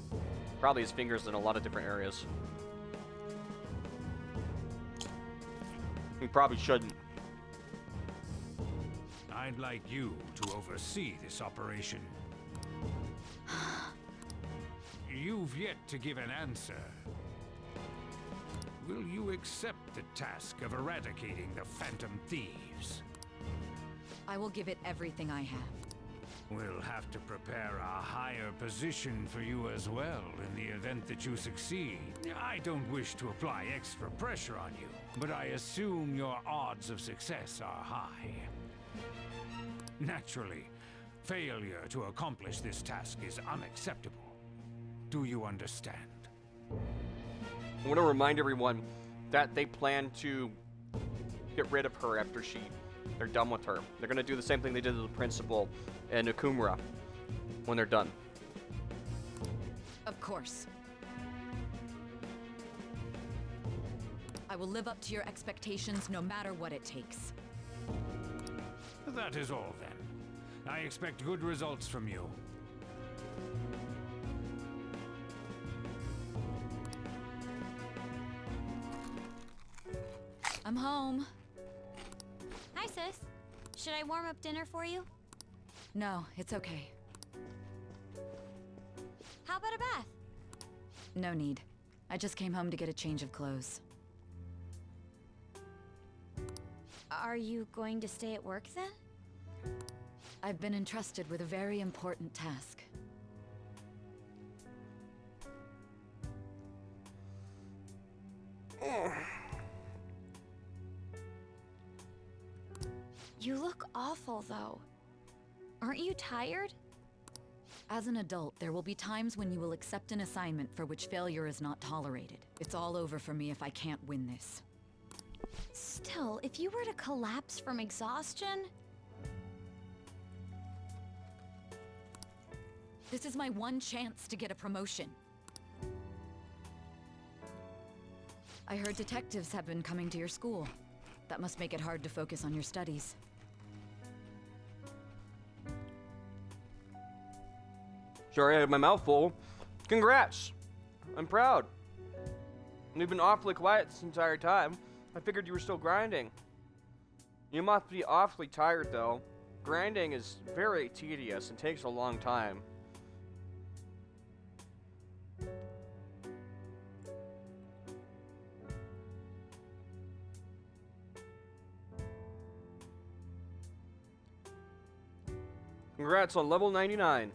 Probably his fingers in a lot of different areas. He probably shouldn't. I'd like you to oversee this operation. You've yet to give an answer. Will you accept the task of eradicating the Phantom Thieves? I will give it everything I have. We'll have to prepare a higher position for you as well in the event that you succeed. I don't wish to apply extra pressure on you, but I assume your odds of success are high. Naturally, failure to accomplish this task is unacceptable. Do you understand? I want to remind everyone that they plan to get rid of her after they're done with her. They're going to do the same thing they did to the principal and Okumura when they're done. Of course. I will live up to your expectations no matter what it takes. That is all then. I expect good results from you. I'm home. Hi, sis. Should I warm up dinner for you? No, it's okay. How about a bath? No need. I just came home to get a change of clothes. Are you going to stay at work then? I've been entrusted with a very important task. You look awful, though. Aren't you tired? As an adult, there will be times when you will accept an assignment for which failure is not tolerated. It's all over for me if I can't win this. Still, if you were to collapse from exhaustion... This is my one chance to get a promotion. I heard detectives have been coming to your school. That must make it hard to focus on your studies. Sorry, I had my mouth full. Congrats! I'm proud. You've been awfully quiet this entire time. I figured you were still grinding. You must be awfully tired, though. Grinding is very tedious and takes a long time. Congrats on level 99.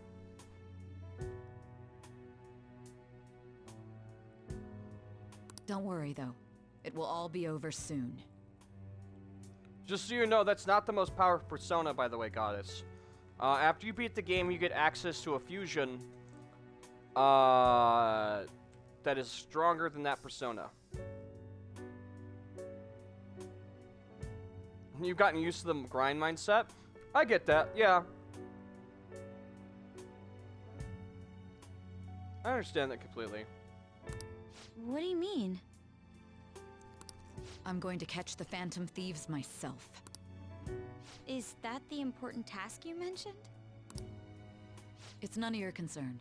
Don't worry, though. It will all be over soon. Just so you know, that's not the most powerful persona, by the way, Goddess. After you beat the game, you get access to a fusion that is stronger than that persona. You've gotten used to the grind mindset? I get that, yeah. I understand that completely. What do you mean? I'm going to catch the Phantom Thieves myself. Is that the important task you mentioned? It's none of your concern.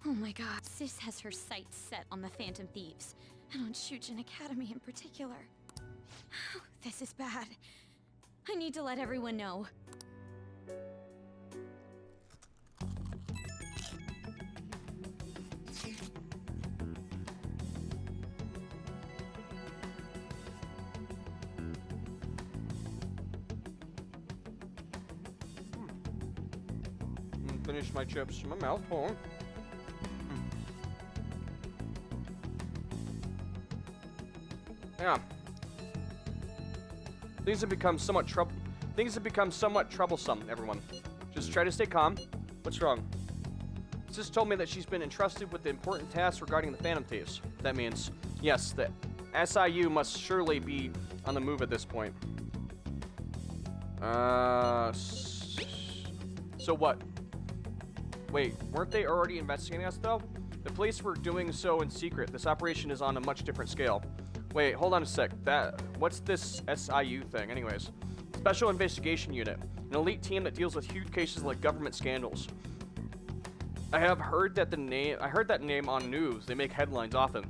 Oh my god, Sis has her sights set on the Phantom Thieves, and on Shujin Academy in particular. This is bad. I need to let everyone know. Finish my chips. My mouth full. Yeah. Things have become somewhat troublesome, everyone. Just try to stay calm. What's wrong? Sis told me that she's been entrusted with the important task regarding the Phantom Thieves. That means, yes, the SIU must surely be on the move at this point. So what? Wait, weren't they already investigating us, though? The police were doing so in secret. This operation is on a much different scale. Wait, hold on a sec. What's this SIU thing, anyways? Special Investigation Unit. An elite team that deals with huge cases like government scandals. I heard that name on news. They make headlines often.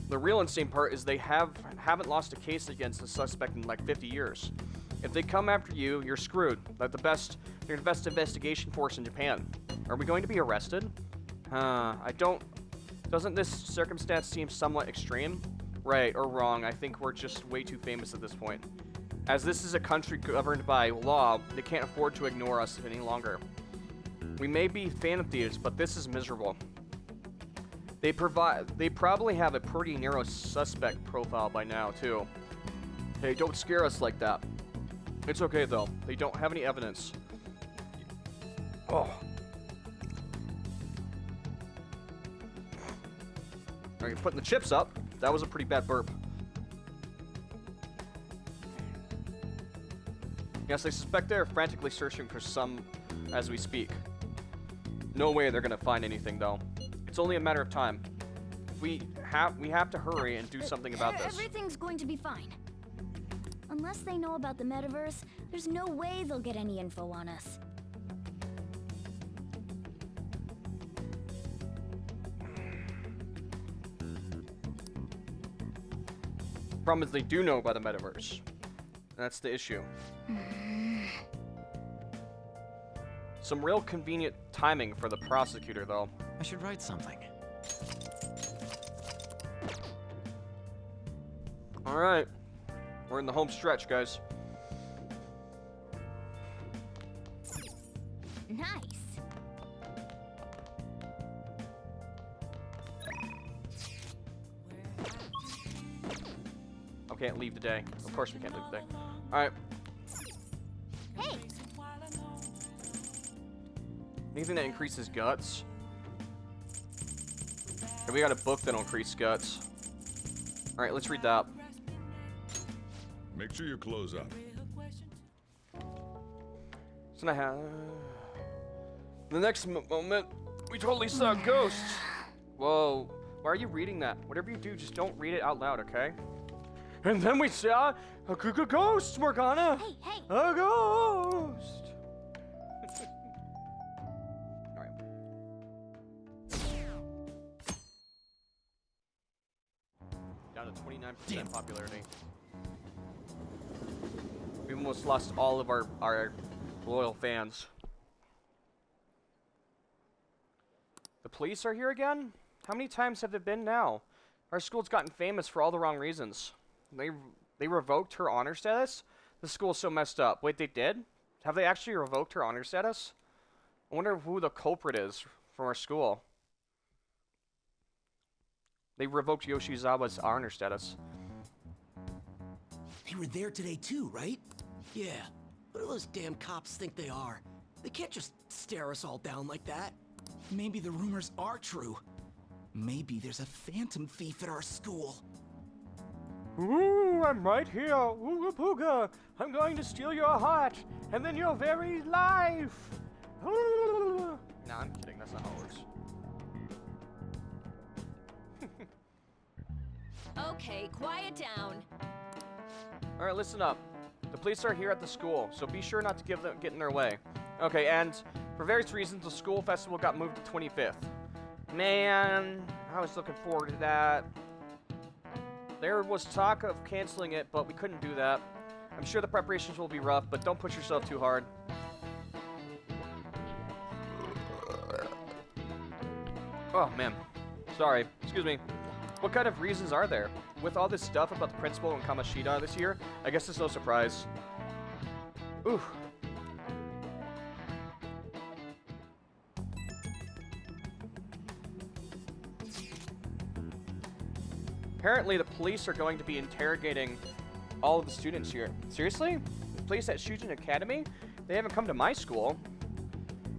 The real insane part is they haven't lost a case against a suspect in like 50 years. If they come after you, you're screwed. They're the best investigation force in Japan. Are we going to be arrested? Doesn't this circumstance seem somewhat extreme? Right or wrong, I think we're just way too famous at this point. As this is a country governed by law, they can't afford to ignore us any longer. We may be phantom thieves, but this is miserable. They probably have a pretty narrow suspect profile by now, too. Hey, don't scare us like that. It's okay, though. They don't have any evidence. Oh. Alright, putting the chips up. That was a pretty bad burp. Yes, I suspect they're frantically searching for some as we speak. No way they're gonna find anything, though. It's only a matter of time. We have to hurry and do something about this. Everything's going to be fine. Unless they know about the metaverse, there's no way they'll get any info on us. Problem is they do know about the metaverse. That's the issue. Some real convenient timing for the prosecutor, though. I should write something. Alright. We're in the home stretch, guys. Nice. I can't leave the day. Of course we can't leave the day. Alright. Hey. Anything that increases guts? Okay, we got a book that'll increase guts. Alright, let's read that. Make sure you close up. So I have... The next moment, we totally saw ghosts. Whoa. Why are you reading that? Whatever you do, just don't read it out loud, okay? And then we saw a ghost, Morgana! Hey, hey! A ghost! Alright. Down to 29% popularity. We almost lost all of our loyal fans. The police are here again? How many times have they been now? Our school's gotten famous for all the wrong reasons. They revoked her honor status? The school's so messed up. Wait, they did? Have they actually revoked her honor status? I wonder who the culprit is from our school. They revoked Yoshizawa's honor status. They were there today too, right? Yeah. What do those damn cops think they are? They can't just stare us all down like that. Maybe the rumors are true. Maybe there's a phantom thief at our school. Ooh, I'm right here. Ooga booga. I'm going to steal your heart, and then your very life. Ooh. Nah, I'm kidding. That's not how it works. Okay, quiet down. Alright, listen up. The police are here at the school, so be sure not to get in their way. Okay, and for various reasons, the school festival got moved to 25th. Man, I was looking forward to that. There was talk of canceling it, but we couldn't do that. I'm sure the preparations will be rough, but don't push yourself too hard. Oh, man. Sorry. Excuse me. What kind of reasons are there? With all this stuff about the principal and Kamoshida this year, I guess it's no surprise. Ooh. Apparently, the police are going to be interrogating all of the students here. Seriously? The police at Shujin Academy? They haven't come to my school.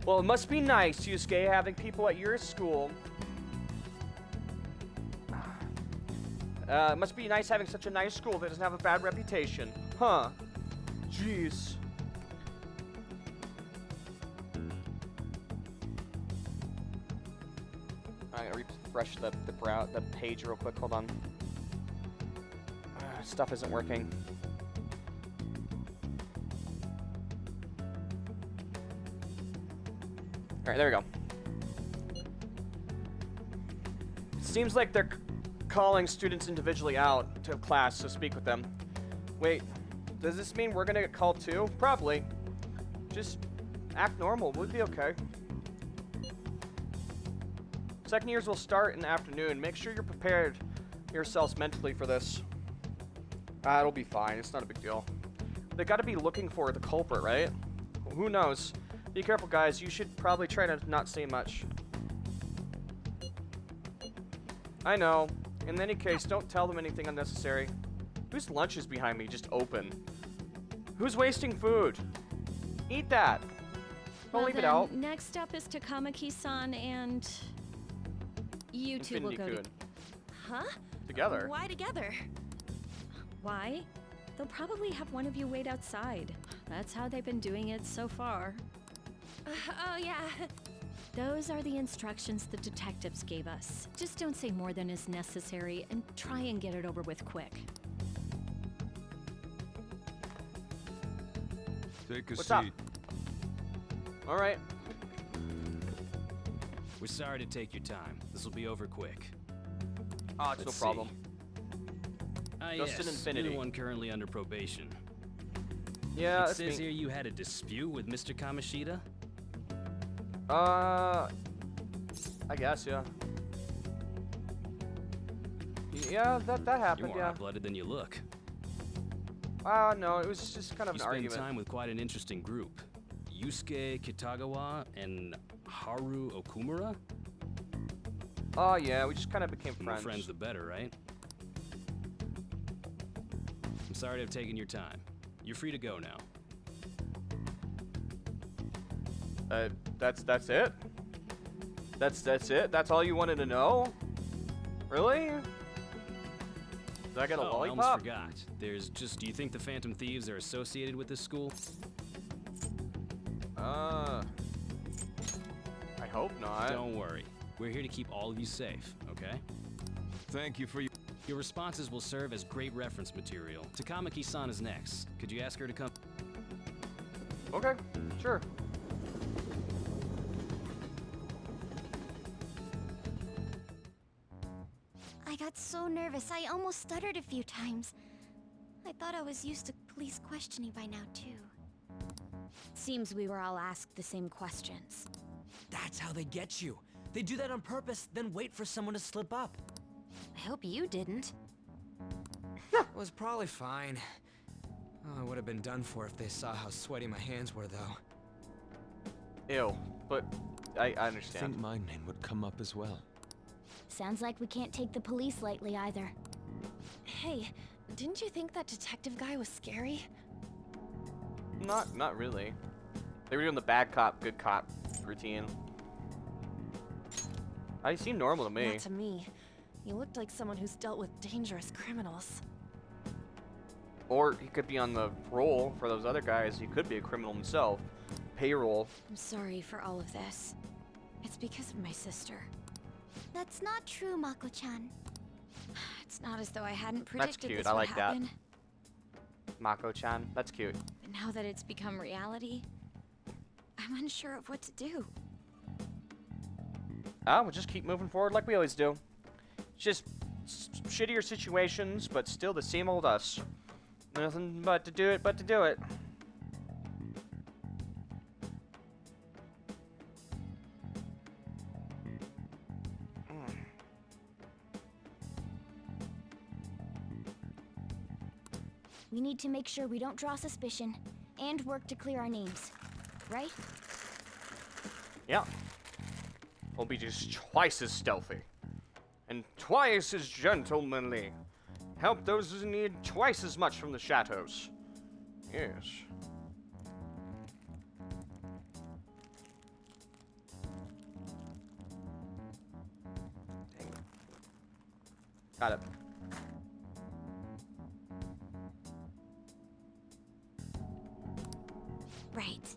Well, it must be nice, Yusuke, having people at your school. It must be nice having such a nice school that doesn't have a bad reputation. Huh. Jeez. I'm gonna refresh the page real quick. Hold on. Stuff isn't working. All right, there we go. It seems like they're calling students individually out to class to speak with them. Wait, does this mean we're gonna get called too? Probably. Just act normal. We'll be okay. Second years will start in the afternoon. Make sure you're prepared yourselves mentally for this. It'll be fine. It's not a big deal. They gotta be looking for the culprit, right? Who knows? Be careful, guys. You should probably try to not say much. I know. In any case, don't tell them anything unnecessary. Whose lunch is behind me, just open? Who's wasting food? Eat that. Don't leave it out. Next up is Takamaki-san and... You two will go Infinity-kun. Huh? Together. Why together? Why? They'll probably have one of you wait outside. That's how they've been doing it so far. Oh, yeah. Those are the instructions the detectives gave us. Just don't say more than is necessary and try and get it over with quick. Take a What's seat. up? All right. We're sorry to take your time. This will be over quick. Oh, it's Let's no problem. Just an yes, infinity. you're the one currently under probation. Yeah, It that's says me. here you had a dispute with Mr. Kamishita? I guess, yeah. Yeah, that happened, You're more yeah. hot-blooded than you look. No, it was just kind of You an spent argument. time with quite an interesting group. Yusuke Kitagawa and Haru Okumura? Oh, yeah, we just kind of became The more friends. friends, the better, right? I'm sorry to have taken your time. You're free to go now. That's it? That's it? That's all you wanted to know? Really? Did I get a I almost lollipop? forgot. Do you think the Phantom Thieves are associated with this school? I hope not. Don't worry. We're here to keep all of you safe, okay? Thank you for your... Your responses will serve as great reference material. Takamaki-san is next. Could you ask her to come? Okay, sure. I got so nervous, I almost stuttered a few times. I thought I was used to police questioning by now, too. Seems we were all asked the same questions. That's how they get you. They do that on purpose, then wait for someone to slip up. I hope you didn't. It was probably fine. Oh, I would have been done for if they saw how sweaty my hands were, though. Ew, but I I understand. think my name would come up as well. Sounds like we can't take the police lightly either. Hey, didn't you think that detective guy was scary? Not really. They were doing the bad cop, good cop routine. I seem normal to me. Not to me. You looked like someone who's dealt with dangerous criminals. Or he could be on the roll for those other guys. He could be a criminal himself. Payroll. I'm sorry for all of this. It's because of my sister. That's not true, Mako-chan. It's not as though I hadn't That's predicted cute. this I would like that. happen. Mako-chan. That's cute. But now that it's become reality, I'm unsure of what to do. We'll just keep moving forward like we always do. Just shittier situations, but still the same old us. Nothing but to do it, We need to make sure we don't draw suspicion, and work to clear our names. Right? Yeah. We'll be just twice as stealthy. And twice as gentlemanly. Help those who need twice as much from the shadows. Yes. Dang it. Got it. Right.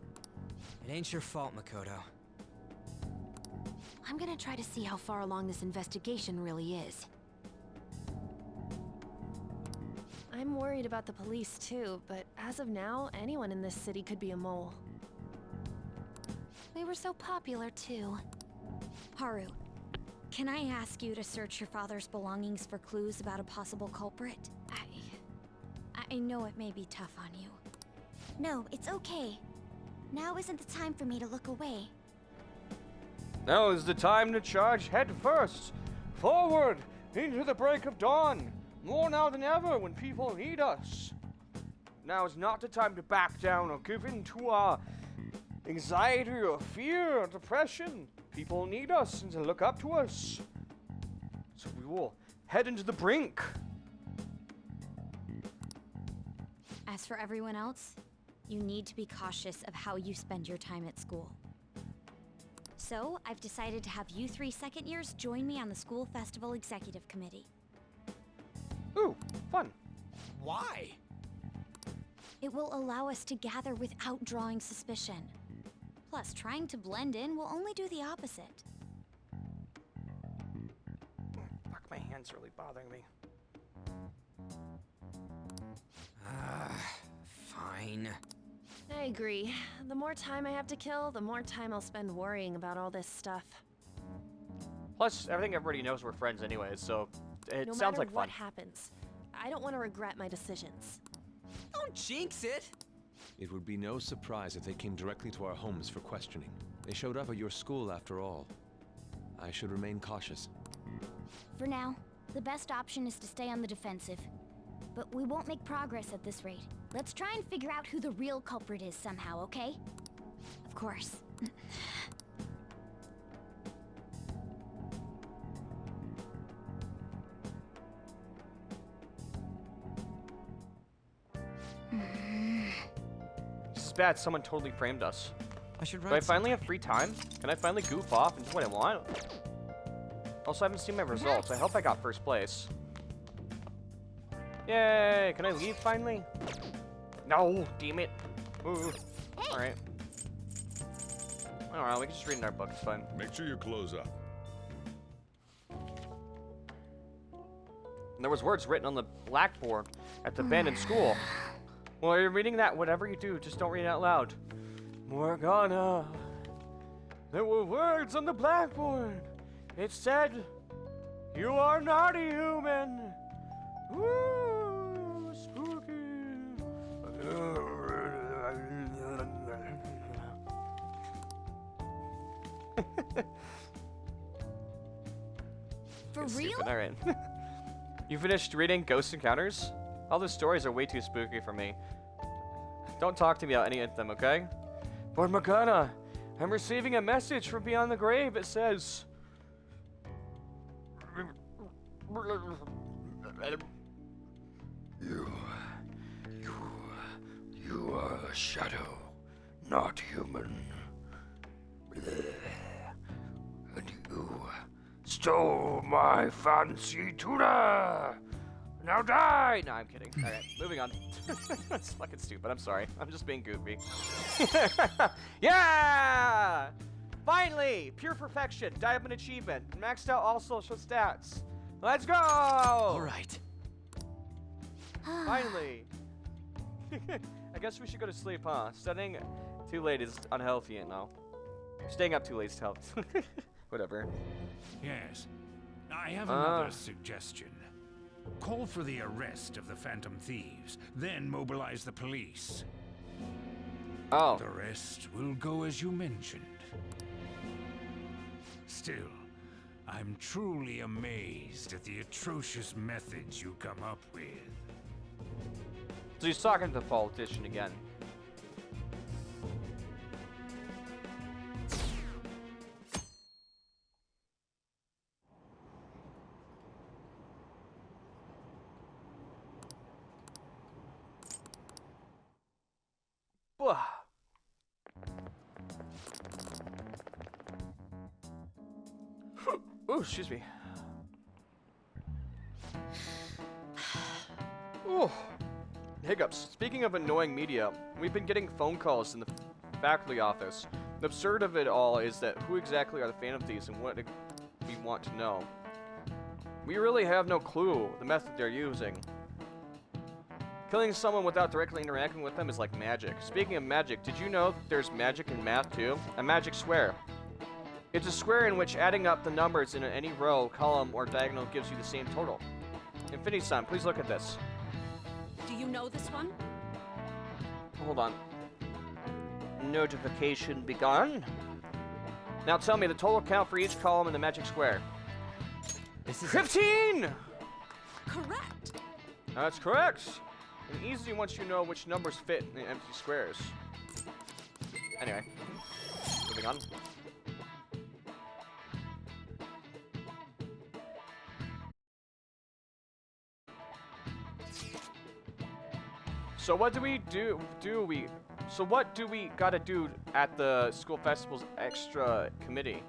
It ain't your fault, Makoto. I'm gonna try to see how far along this investigation really is. I'm worried about the police too, but as of now, anyone in this city could be a mole. We were so popular too. Haru, can I ask you to search your father's belongings for clues about a possible culprit? I know it may be tough on you. No, it's okay. Now isn't the time for me to look away. Now is the time to charge head first. Forward into the break of dawn. More now than ever when people need us. Now is not the time to back down or give in to our anxiety or fear or depression. People need us and to look up to us. So we will head into the brink. As for everyone else, you need to be cautious of how you spend your time at school. So, I've decided to have you 3 second years join me on the school festival executive committee. Ooh, fun. Why? It will allow us to gather without drawing suspicion. Plus, trying to blend in will only do the opposite. Fuck, my hand's really bothering me. Fine. I agree. The more time I have to kill, the more time I'll spend worrying about all this stuff. Plus, I think everybody knows we're friends anyways, so it No sounds matter like fun. what happens, I don't want to regret my decisions. Don't jinx it! It would be no surprise if they came directly to our homes for questioning. They showed up at your school after all. I should remain cautious. For now, the best option is to stay on the defensive. But we won't make progress at this rate. Let's try and figure out who the real culprit is somehow, okay? Of course. It's bad someone totally framed us. I should Do write I finally have free time? Can I finally goof off and do what I want? Also, I haven't seen my results. I hope I got first place. Yay! Can I leave finally? No, damn it. Ooh. Alright. Alright, we can just read in our book, it's fine. Make sure you close up. And there was words written on the blackboard at the abandoned school. While you're reading that, whatever you do, just don't read it out loud. Morgana. There were words on the blackboard. It said, "You are not a human." Woo, spooky. For real? All right. You finished reading Ghost Encounters? All the stories are way too spooky for me. Don't talk to me about any of them, okay? But Morgana, I'm receiving a message from beyond the grave. It says... You are a shadow, not human. And you stole my fancy tuna! Now die! No, I'm kidding. Alright, moving on. That's fucking stupid. I'm sorry. I'm just being goofy. Yeah! Finally! Pure perfection. Diamond achievement. Maxed out all social stats. Let's go! Alright. Finally. I guess we should go to sleep, huh? Studying too late is unhealthy, you know. Staying up too late is healthy. Whatever. Yes. I have another suggestion. Call for the arrest of the Phantom Thieves, then mobilize the police. Oh. The rest will go as you mentioned. Still, I'm truly amazed at the atrocious methods you come up with. So he's talking to the politician again. Oh, excuse me. Oh, hiccups. Speaking of annoying media, we've been getting phone calls in the faculty office The absurd of it all is that who exactly are the Phantom Thieves and what do we want to know? We really have no clue the method they're using. Killing someone without directly interacting with them is like magic. Speaking of magic, did you know there's magic in math too? A magic square. It's a square in which adding up the numbers in any row, column, or diagonal gives you the same total. Infinity-san, please look at this. Do you know this one? Hold on. Notification begun. Now tell me the total count for each column in the magic square. This is 15! Correct. That's correct. And easy once you know which numbers fit in the empty squares. Anyway, moving on. So what do we do? So what do we gotta do at the school festival's extra committee?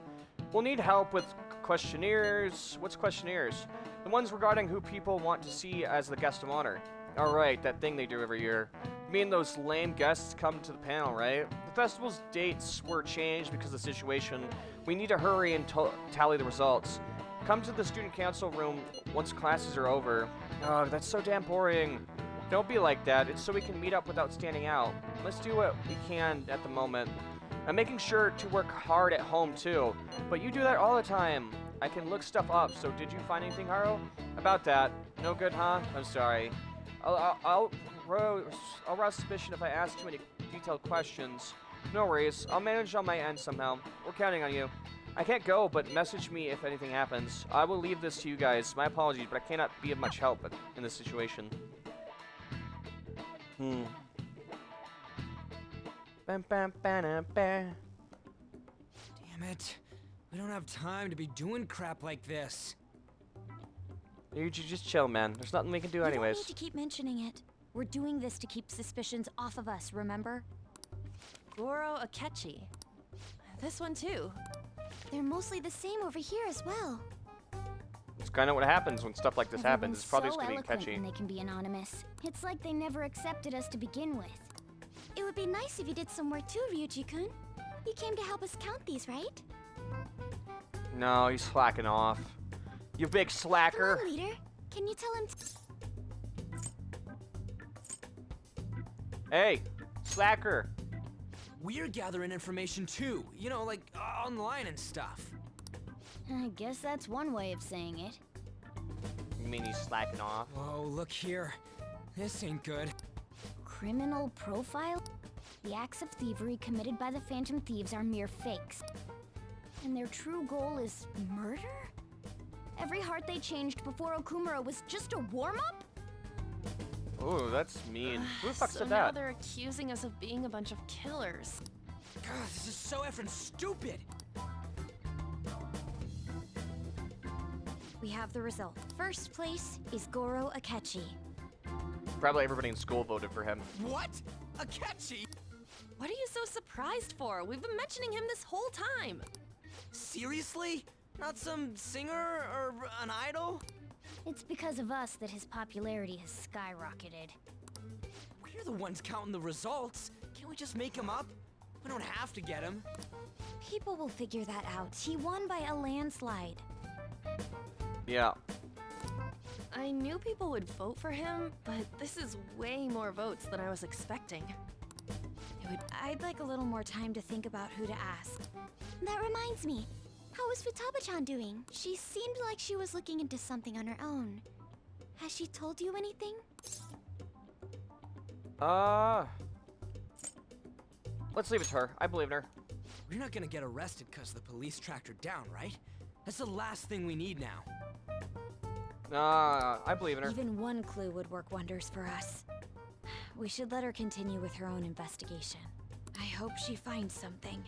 We'll need help with questionnaires. What's questionnaires? The ones regarding who people want to see as the guest of honor. Alright, that thing they do every year. You mean those lame guests come to the panel, right? The festival's dates were changed because of the situation. We need to hurry and tally the results. Come to the student council room once classes are over. Oh, that's so damn boring. Don't be like that. It's so we can meet up without standing out. Let's do what we can at the moment. I'm making sure to work hard at home too, but you do that all the time. I can look stuff up, so did you find anything, Haru? About that? No good, huh? I'm sorry. I'll rouse suspicion if I ask too many detailed questions. No worries. I'll manage on my end somehow. We're counting on you. I can't go, but message me if anything happens. I will leave this to you guys. My apologies, but I cannot be of much help in this situation. Damn it. We don't have time to be doing crap like this. You just chill, man. There's nothing we can do anyways. You don't need to keep mentioning it. We're doing this to keep suspicions off of us, remember? Goro Akechi. This one too. They're mostly the same over here as well. It's kind of what happens when stuff like this happens. It's probably just gonna be catchy. And they can be anonymous. It's like they never accepted us to begin with. It would be nice if you did some work too, Ryuji-kun. You came to help us count these, right? No, he's slacking off. You big slacker. Come on, leader. Can you tell him? Hey, slacker. We're gathering information too. You know, like online and stuff. I guess that's one way of saying it. You mean he's slacking off? Whoa, look here. This ain't good. Criminal profile? The acts of thievery committed by the Phantom Thieves are mere fakes. And their true goal is murder? Every heart they changed before Okumura was just a warm-up? Oh, that's mean. Who the fuck So said now that? they're accusing us of being a bunch of killers. God, this is so effing stupid. We have the results. First place is Goro Akechi. Probably everybody in school voted for him. What? Akechi? What are you so surprised for? We've been mentioning him this whole time. Seriously? Not some singer or an idol? It's because of us that his popularity has skyrocketed. We're the ones counting the results. Can't we just make him up? We don't have to get him. People will figure that out. He won by a landslide. Yeah. I knew people would vote for him, but this is way more votes than I was expecting. I'd like a little more time to think about who to ask. That reminds me. How is Futaba-chan doing? She seemed like she was looking into something on her own. Has she told you anything? Let's leave it to her. I believe in her. We're not gonna get arrested because the police tracked her down, right? That's the last thing we need now. I believe in her. Even one clue would work wonders for us. We should let her continue with her own investigation. I hope she finds something.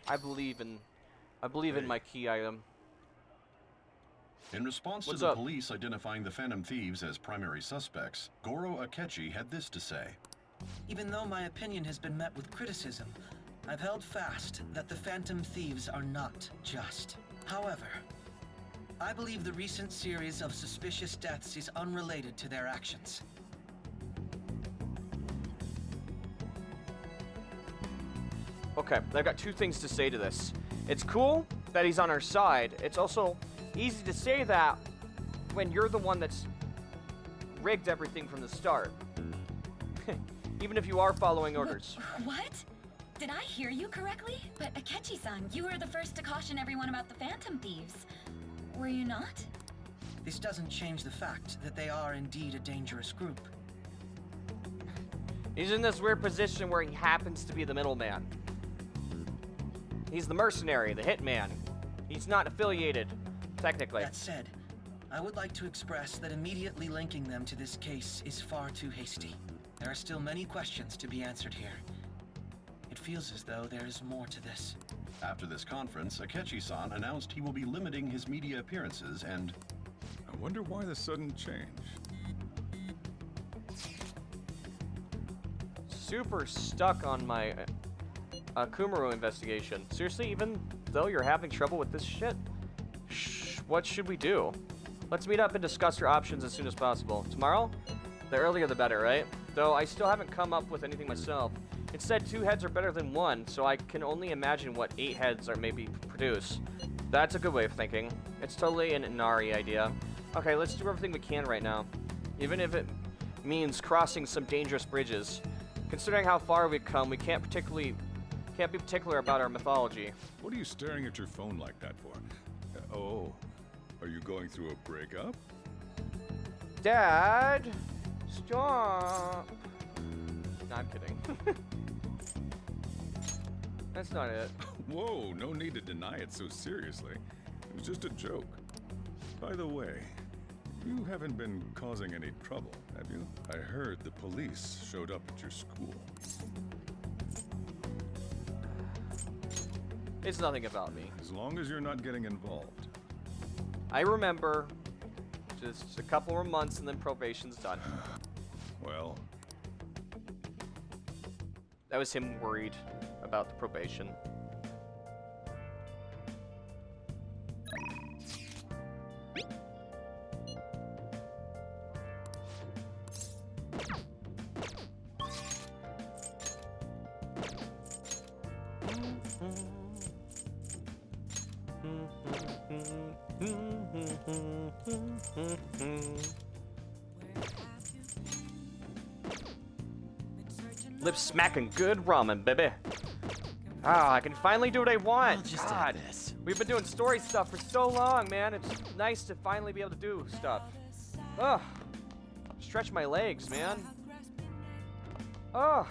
I believe in my key item. In response What's to the up? police identifying the Phantom Thieves as primary suspects, Goro Akechi had this to say. Even though my opinion has been met with criticism, I've held fast that the Phantom Thieves are not just. However, I believe the recent series of suspicious deaths is unrelated to their actions. Okay, I've got two things to say to this. It's cool that he's on our side. It's also easy to say that when you're the one that's rigged everything from the start. Even if you are following orders. What? Did I hear you correctly? But Akechi-san, you were the first to caution everyone about the Phantom Thieves. Were you not? This doesn't change the fact that they are indeed a dangerous group. He's in this weird position where he happens to be the middleman. He's the mercenary, the hitman. He's not affiliated, technically. That said, I would like to express that immediately linking them to this case is far too hasty. There are still many questions to be answered here. It feels as though there is more to this. After this conference, Akechi-san announced he will be limiting his media appearances and... I wonder why the sudden change. Super stuck on my Kumaro investigation. Seriously, even though you're having trouble with this shit? What should we do? Let's meet up and discuss your options as soon as possible. Tomorrow? The earlier the better, right? Though I still haven't come up with anything myself. Instead, 2 heads are better than 1, so I can only imagine what 8 heads are maybe produce. That's a good way of thinking. It's totally an Inari idea. Okay, let's do everything we can right now. Even if it means crossing some dangerous bridges. Considering how far we've come, we can't be particular about our mythology. What are you staring at your phone like that for? Oh, are you going through a breakup? Dad, stop. No, I'm kidding. That's not it. Whoa, no need to deny it so seriously. It was just a joke. By the way, you haven't been causing any trouble, have you? I heard the police showed up at your school. It's nothing about me. As long as you're not getting involved. I remember just a couple more months and then probation's done. Well, that was him worried about the probation. Lip smacking good ramen, baby. Ah, I can finally do what I want. God, we've been doing story stuff for so long, man. It's nice to finally be able to do stuff. Ugh. Stretch my legs, man. Ugh.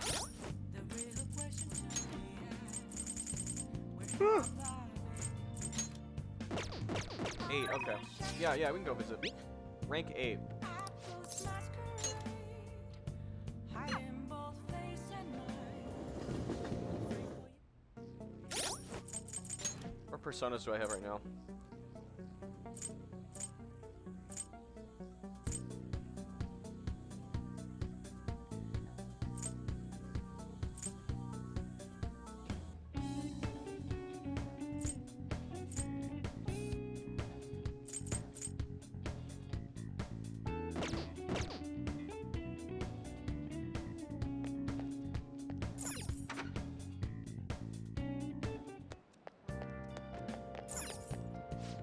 8, okay. Yeah, we can go visit. Rank 8. What personas do I have right now?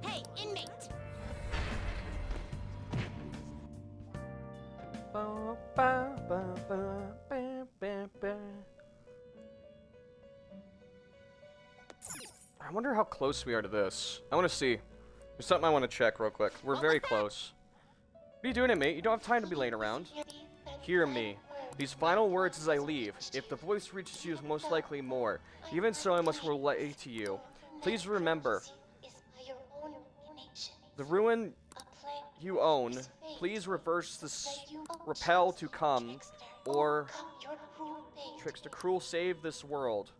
Hey, inmate! I wonder how close we are to this. I want to see. There's something I want to check real quick. We're very close. What are you doing, mate? You don't have time to be laying around. Hear me. These final words as I leave. If the voice reaches you, is most likely more. Even so, I must relay to you. Please remember. The ruin you own. Please reverse this repel to come, or trickster cruel save this world.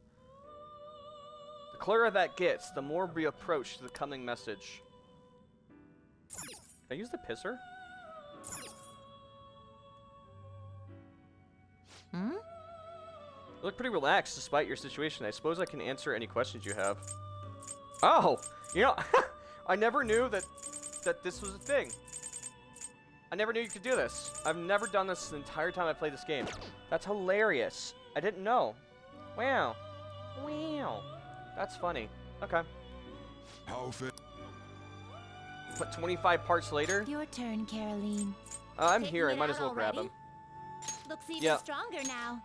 The clearer that gets, the more we approach the coming message. Can I use the pisser? Hmm? You look pretty relaxed despite your situation. I suppose I can answer any questions you have. Oh! You know, I never knew that that this was a thing. I never knew you could do this. I've never done this the entire time I played this game. That's hilarious. I didn't know. Wow. Wow. That's funny. Okay. How fit? But 25 parts later? Your turn, Caroline. I'm Taking here. I it might as out well grab him. already? Looks even Yeah. stronger now.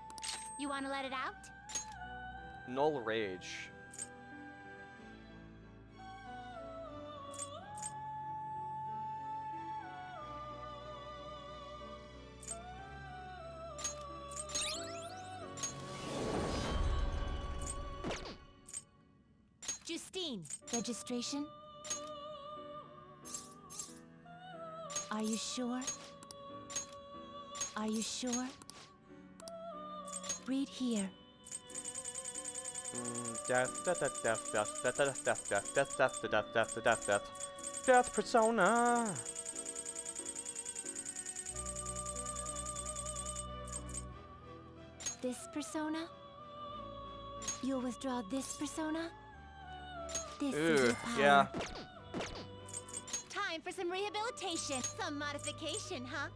You want to let it out? Null Rage. Justine, registration? Are you sure? Are you sure? Read here. Death, death, death, death, death, death, death, death, death, death, death, death, death, death, death, death, persona. This persona? You'll withdraw this persona? This is your power. Yeah. Time for some rehabilitation. Some modification, huh?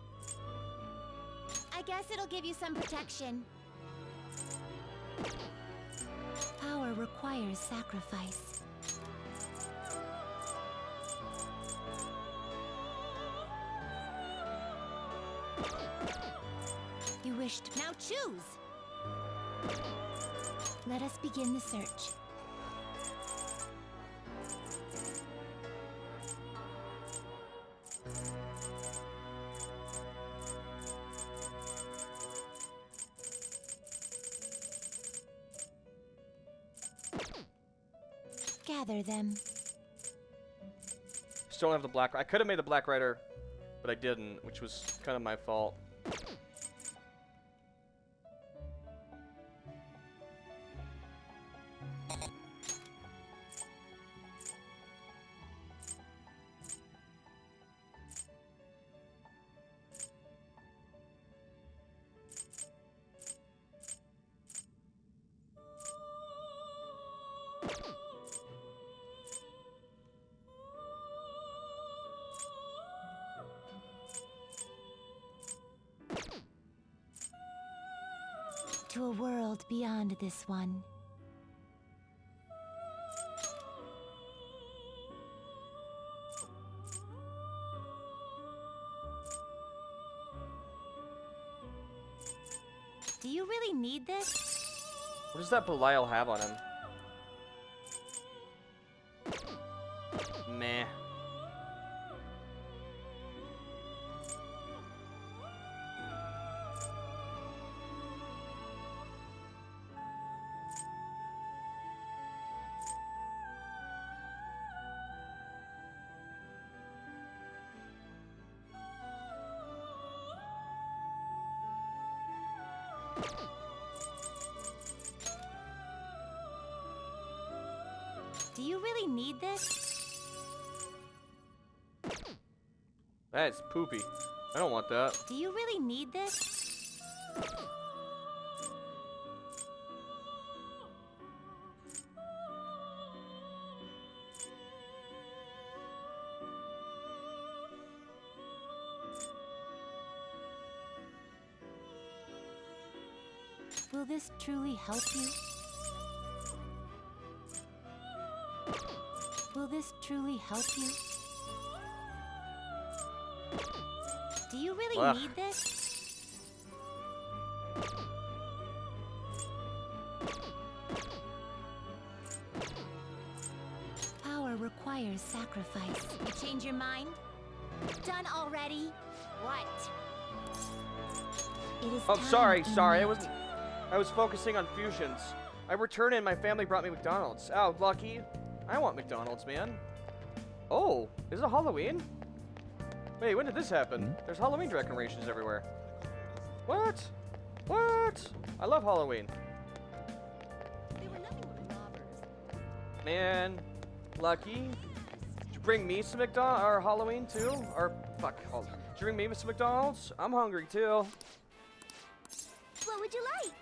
I guess it'll give you some protection. Power requires sacrifice. You wished. Now choose! Let us begin the search. Gather them. Still don't have the black. I could have made the Black Rider, but I didn't, which was kind of my fault. To a world beyond this one. Do you really need this? What does that Belial have on him? Meh. Do you really need this? That's poopy. I don't want that. Do you really need this? Will this truly help you? Will this truly help you? Do you really Ugh. need this? Power requires sacrifice. You change your mind? Done already? What? It is Oh, time, sorry. I inmate. was focusing on fusions. I returned and my family brought me McDonald's. Oh, lucky. I want McDonald's, man. Oh, is it Halloween? Wait, when did this happen? There's Halloween decorations everywhere. What? What? I love Halloween. Man, lucky. Did you bring me some McDonald's or Halloween too? Or fuck, did you bring me some McDonald's? I'm hungry too. What would you like?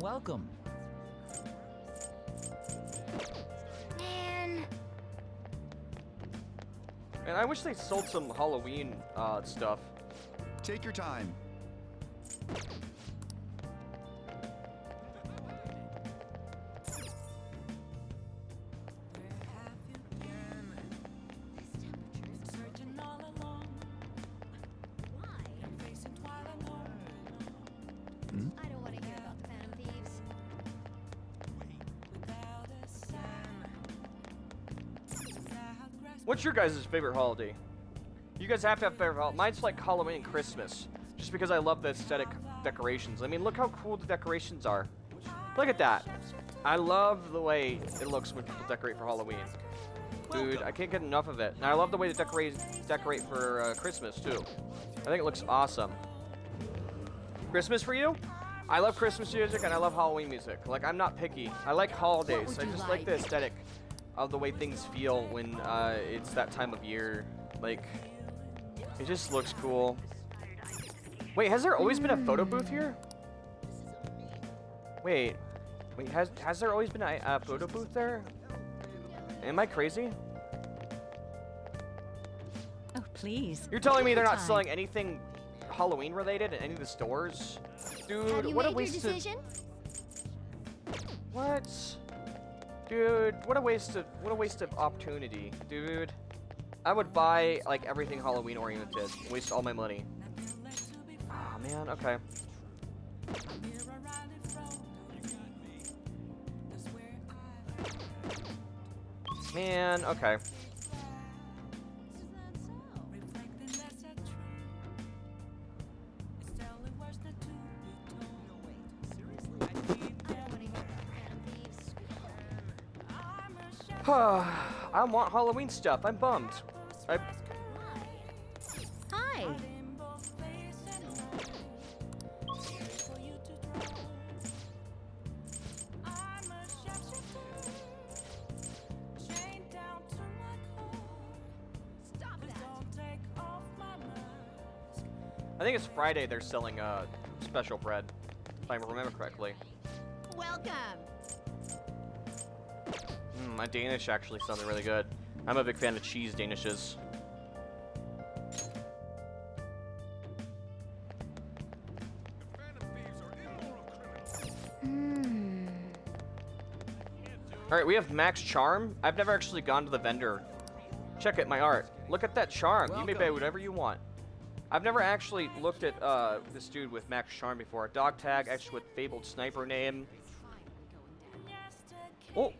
Welcome. Man. And I wish they sold some Halloween stuff. Take your time. I don't want to hear about the Phantom Thieves. What's your guys' favorite holiday? You guys have to have a favorite holiday. Mine's like Halloween and Christmas, just because I love the aesthetic decorations. I mean, look how cool the decorations are. Look at that. I love the way it looks when people decorate for Halloween. Dude, I can't get enough of it. And I love the way they decorate for Christmas, too. I think it looks awesome. Christmas for you? I love Christmas music and I love Halloween music. Like, I'm not picky. I like holidays. I just like the aesthetic of the way things feel when it's that time of year. Like, it just looks cool. Wait, has there always been a photo booth here? Wait, has there always been a photo booth there? Am I crazy? Oh, please. You're telling me they're not selling anything Halloween related in any of the stores? Dude, what a waste of... What? Dude, what a waste of opportunity, dude. I would buy like everything Halloween oriented. Waste all my money. Oh man, okay. Man, okay. I want Halloween stuff. I'm bummed. Hi. I think it's Friday they're selling special bread, if I remember correctly. Welcome. My Danish actually sounded really good. I'm a big fan of cheese Danishes. Alright, we have Max Charm. I've never actually gone to the vendor. Check it, my art. Look at that charm. You may buy whatever you want. I've never actually looked at this dude with Max Charm before. Dog tag, extra with fabled sniper name. Oh!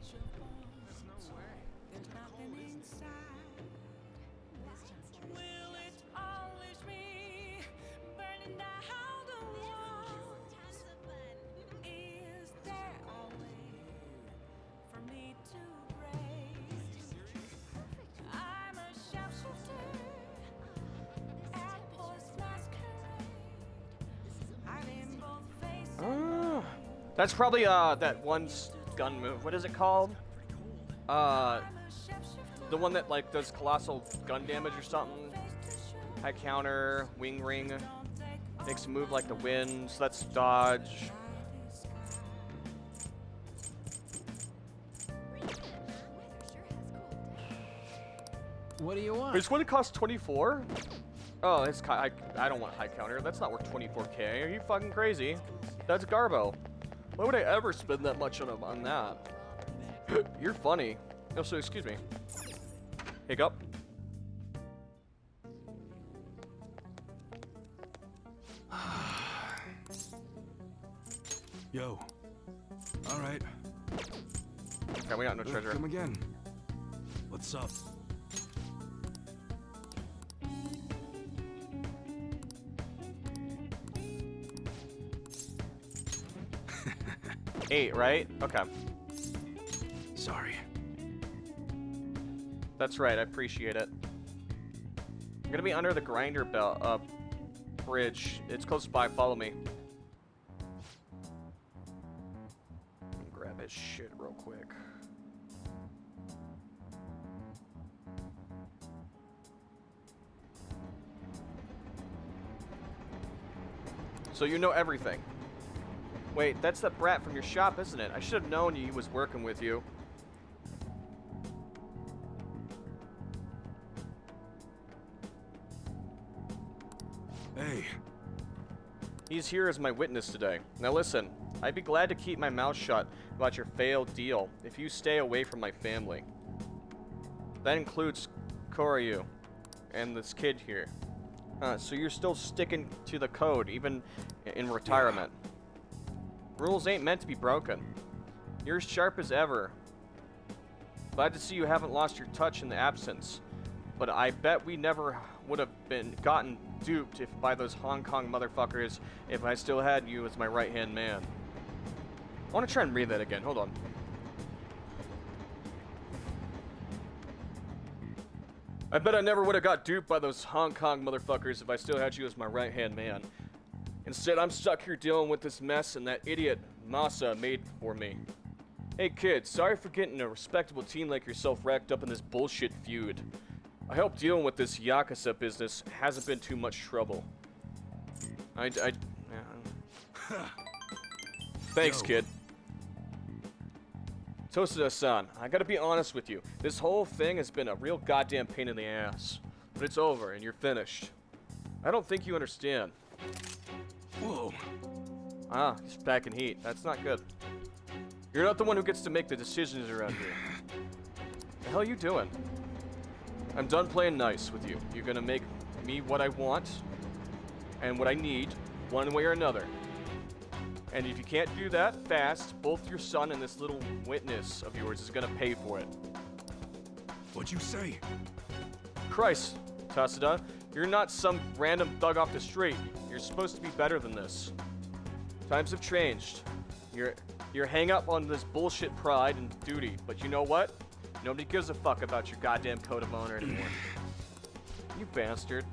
That's probably that one gun move. What is it called? The one that like does colossal gun damage or something. High counter, wing ring, makes a move like the wind. So that's dodge. What do you want? This one costs 24. Oh, it's I don't want high counter. That's not worth 24K. Are you fucking crazy? That's Garbo. Why would I ever spend that much on that? You're funny. Oh, so excuse me. Hiccup. Yo. All right. Okay, we got no treasure. Come again. What's up? Eight, right? Okay. Sorry. That's right, I appreciate it. I'm gonna be under the grinder belt bridge. It's close by, follow me. Grab his shit real quick. So you know everything. Wait, that's that brat from your shop, isn't it? I should have known he was working with you. Hey. He's here as my witness today. Now listen, I'd be glad to keep my mouth shut about your failed deal if you stay away from my family. That includes Koryu and this kid here. So you're still sticking to the code, even in retirement. Rules ain't meant to be broken. You're as sharp as ever. Glad to see you haven't lost your touch in the absence. But I bet we never would have gotten duped by those Hong Kong motherfuckers if I still had you as my right-hand man. I want to try and read that again. Hold on. I bet I never would have got duped by those Hong Kong motherfuckers if I still had you as my right-hand man. Instead, I'm stuck here dealing with this mess and that idiot Masa made for me. Hey kid, sorry for getting a respectable team like yourself wrapped up in this bullshit feud. I hope dealing with this Yakuza business hasn't been too much trouble. Thanks, kid. Tosuda-san, I gotta be honest with you. This whole thing has been a real goddamn pain in the ass. But it's over, and you're finished. I don't think you understand. Whoa. Ah, he's packing heat. That's not good. You're not the one who gets to make the decisions around here. The hell are you doing? I'm done playing nice with you. You're gonna make me what I want and what I need, one way or another. And if you can't do that fast, both your son and this little witness of yours is gonna pay for it. What'd you say? Christ, Tasuda, you're not some random thug off the street. You're supposed to be better than this. Times have changed. You're hang up on this bullshit pride and duty, but you know what? Nobody gives a fuck about your goddamn code of honor anymore. You bastard.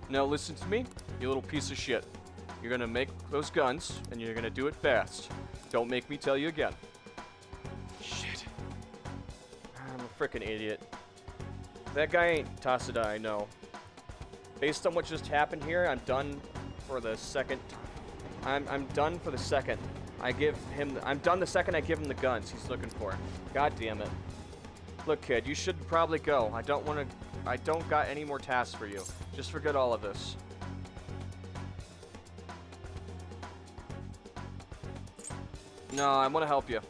Now listen to me, you little piece of shit. You're gonna make those guns, and you're gonna do it fast. Don't make me tell you again. Shit. I'm a frickin' idiot. That guy ain't Tasuda, I know. Based on what just happened here, I'm done for the second. I'm done for the second. I'm done the second I give him the guns he's looking for. God damn it. Look, kid, you should probably go. I don't got any more tasks for you. Just forget all of this. No, I want to help you.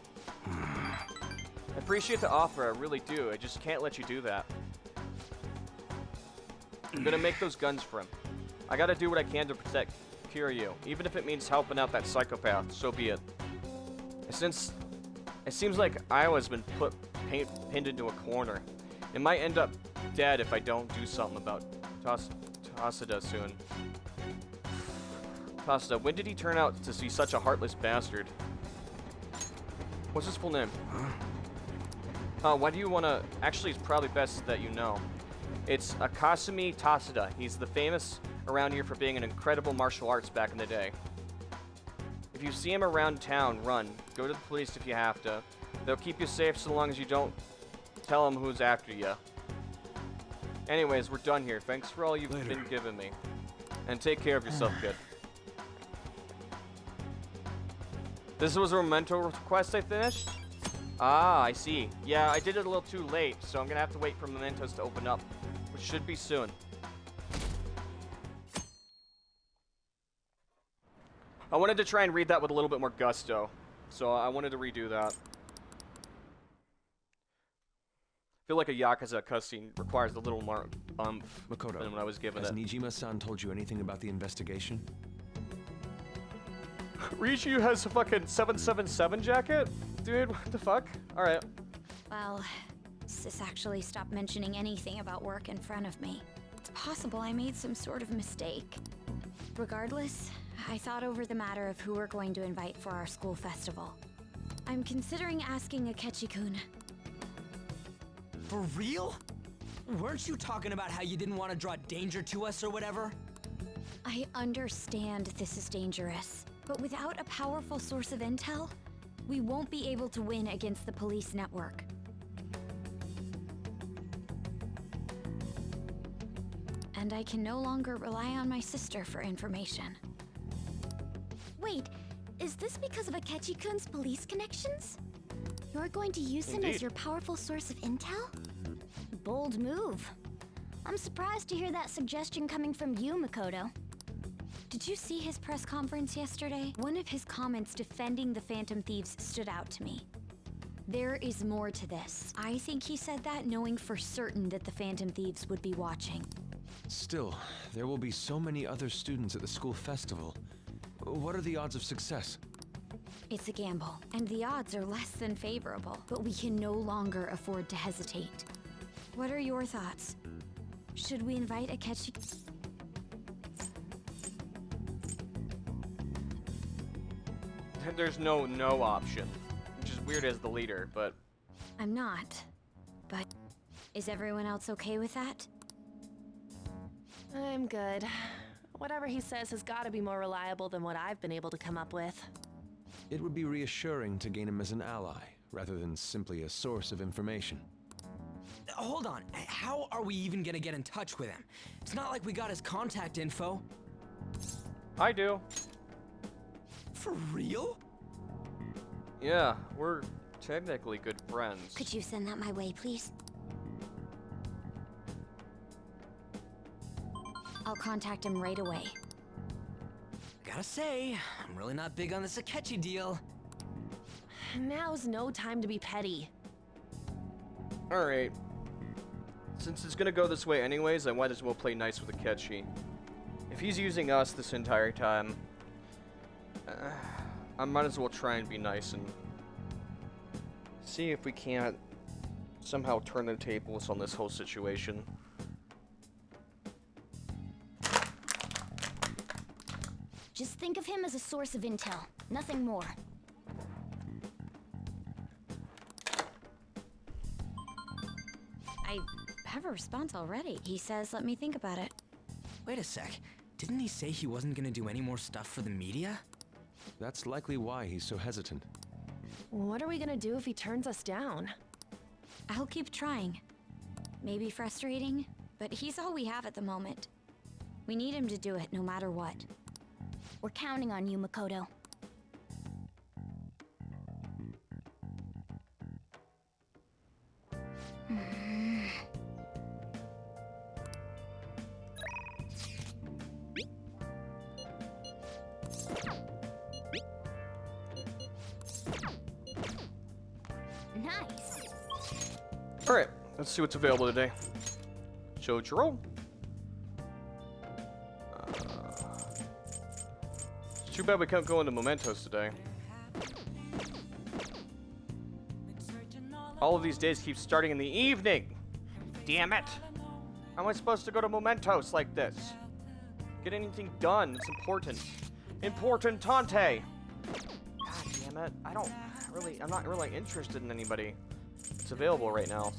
I appreciate the offer, I really do. I just can't let you do that. I'm gonna make those guns for him. I gotta do what I can to protect Kiryu, even if it means helping out that psychopath, so be it. Since it seems like Iowa's been pinned into a corner, it might end up dead if I don't do something about Tasuda soon. Tasuda, when did he turn out to be such a heartless bastard? What's his full name? Why do you want to... Actually, it's probably best that you know. It's Akasumi Tasuda. He's the famous around here for being an incredible martial arts back in the day. If you see him around town, run. Go to the police if you have to. They'll keep you safe so long as you don't tell them who's after you. Anyways, we're done here. Thanks for all you've been giving me. And take care of yourself, kid. This was a memento request I finished? Ah, I see. Yeah, I did it a little too late, so I'm gonna have to wait for mementos to open up, which should be soon. I wanted to try and read that with a little bit more gusto, so I wanted to redo that. I feel like a Yakuza cutscene requires a little more Makoto, than when I was given has it. Nijima-san told you anything about the investigation? Riju has a fucking 777 jacket? Dude, what the fuck? Alright. Well, Sis actually stopped mentioning anything about work in front of me. It's possible I made some sort of mistake. Regardless, I thought over the matter of who we're going to invite for our school festival. I'm considering asking Akechi-kun. For real? Weren't you talking about how you didn't want to draw danger to us or whatever? I understand this is dangerous, but without a powerful source of intel, we won't be able to win against the police network. And I can no longer rely on my sister for information. Wait, is this because of Akechi-kun's police connections? You're going to use him Indeed. as your powerful source of intel? Bold move. I'm surprised to hear that suggestion coming from you, Makoto. Did you see his press conference yesterday? One of his comments defending the Phantom Thieves stood out to me. There is more to this. I think he said that knowing for certain that the Phantom Thieves would be watching. Still, there will be so many other students at the school festival. What are the odds of success? It's a gamble, and the odds are less than favorable, but we can no longer afford to hesitate. What are your thoughts? Should we invite Akechi? There's no option, which is weird as the leader, but I'm not. But is everyone else okay with that? I'm good. Whatever he says has got to be more reliable than what I've been able to come up with. It would be reassuring to gain him as an ally, rather than simply a source of information. Hold on, how are we even gonna get in touch with him? It's not like we got his contact info. I do. For real? Yeah, we're technically good friends. Could you send that my way, please? I'll contact him right away. Gotta say, I'm really not big on this Akechi deal. Now's no time to be petty. Alright. Since it's gonna go this way anyways, I might as well play nice with Akechi. If he's using us this entire time, I might as well try and be nice and see if we can't somehow turn the tables on this whole situation. Just think of him as a source of intel, nothing more. I have a response already. He says, let me think about it. Wait a sec. Didn't he say he wasn't gonna do any more stuff for the media? That's likely why he's so hesitant. What are we gonna do if he turns us down? I'll keep trying. Maybe frustrating, but he's all we have at the moment. We need him to do it no matter what. We're counting on you, Makoto. Nice. Alright, let's see what's available today. Jojiro. It's too bad we can't go into Mementos today. All of these days keep starting in the evening. Damn it. How am I supposed to go to Mementos like this? Get anything done. It's important. Importantante. God damn it. I'm not really interested in anybody that's available right now.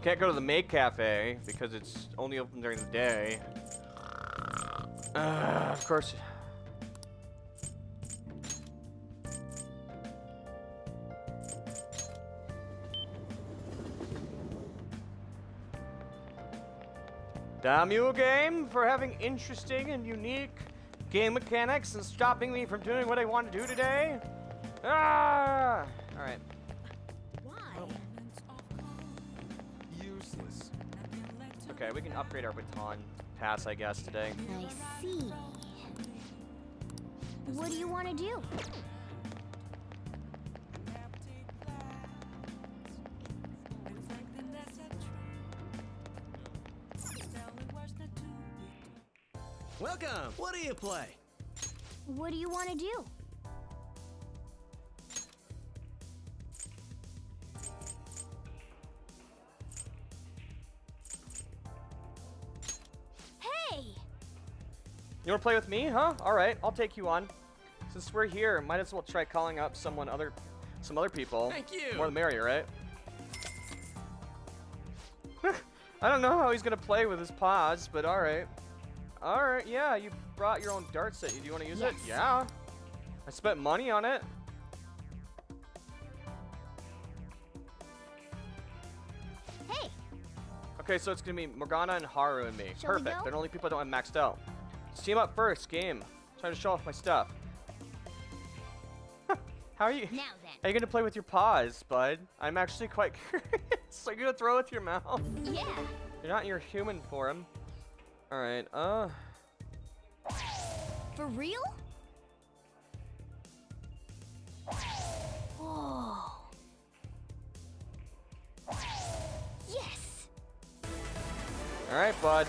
Can't go to the Maid Cafe because it's only open during the day. Of course. Damn you, game, for having interesting and unique game mechanics and stopping me from doing what I want to do today. Ah! All right. Useless. Okay, we can upgrade our baton pass, I guess, today. I see. What do you want to do? Welcome! What do you play? What do you want to do? Hey! You wanna play with me, huh? Alright, I'll take you on. Since we're here, might as well try calling up some other people. Thank you. More the merrier, right? I don't know how he's gonna play with his paws, but alright. Alright, yeah, you brought your own dart set. Do you want to use it? Yeah. I spent money on it. Hey. Okay, so it's gonna be Morgana and Haru and me. Shall we Perfect. go? They're the only people I don't have maxed out. Let's team up first, game. Trying to show off my stuff. How are you? Now then. Are you gonna play with your paws, bud? I'm actually quite curious. Are you gonna throw with your mouth? Yeah. You're not in your human form. Alright, For real? Oh. Yes. Alright, bud.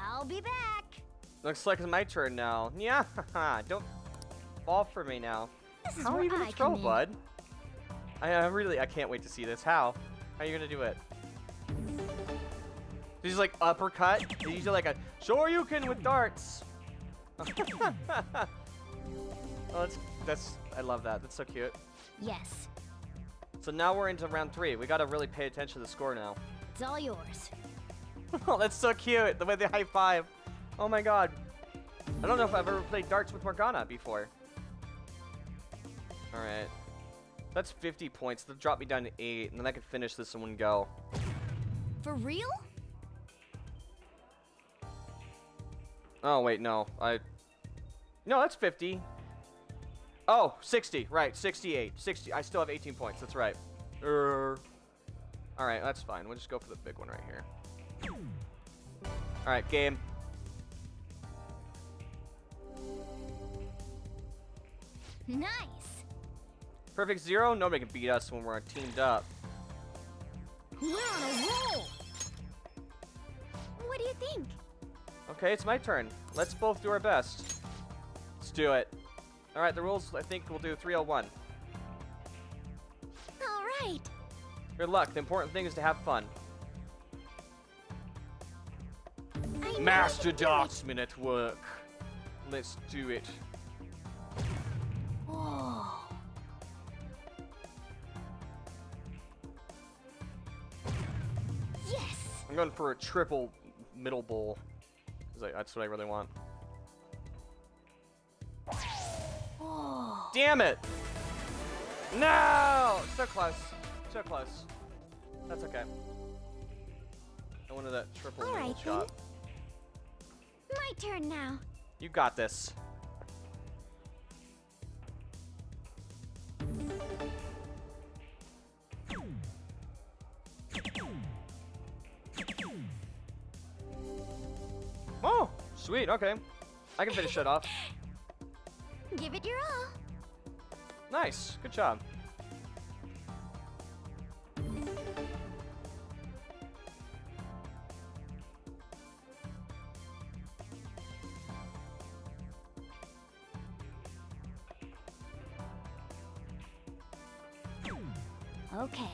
I'll be back. Looks like it's my turn now. Yeah, don't fall for me now. This is How are where you gonna I throw, come in. bud? I can't wait to see this. How are you gonna do it? He's like uppercut. He's like a shoryuken with darts. Oh, I love that. That's so cute. Yes. So now we're into round 3. We gotta really pay attention to the score now. It's all yours. Oh, that's so cute. The way they high five. Oh my god. I don't know if I've ever played darts with Morgana before. Alright. That's 50 points. They'll drop me down to 8, and then I can finish this in one go. For real? Oh, wait, no. No, that's 50. Oh, 60. Right, 68. 60. I still have 18 points. That's right. Alright, that's fine. We'll just go for the big one right here. Alright, game. Nice. Perfect 0. Nobody can beat us when we're teamed up. We're on a roll. What do you think? Okay, it's my turn. Let's both do our best. Let's do it. Alright, the rules, I think we'll do 301. All right. Good luck. The important thing is to have fun. I know Master you can do it. Dartsman at work. Let's do it. Oh. Yes. I'm going for a triple middle bowl. Because that's what I really want. Oh. Damn it! No! So close. So close. That's okay. I wanted that triple All middle right, shot. My turn now. You got this. Oh, sweet. Okay. I can finish it off. Give it your all. Nice. Good job. Okay.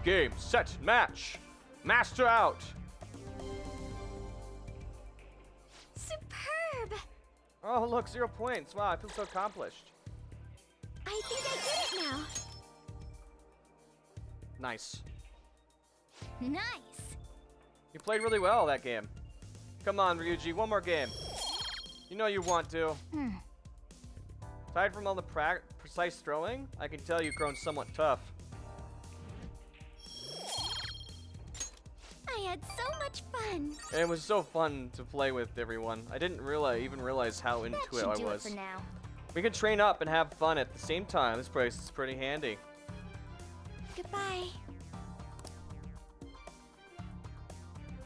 Game, set, match. Master out. Superb. Oh, look, 0 points. Wow, I feel so accomplished. I think I get it now. Nice. Nice. You played really well that game. Come on, Ryuji, one more game. You know you want to. Aside from all the precise throwing, I can tell you've grown somewhat tough. I had so much fun. It was so fun to play with everyone. I didn't even realize how into That it should I do was. it for now. We can train up and have fun at the same time. This place is pretty handy. Goodbye.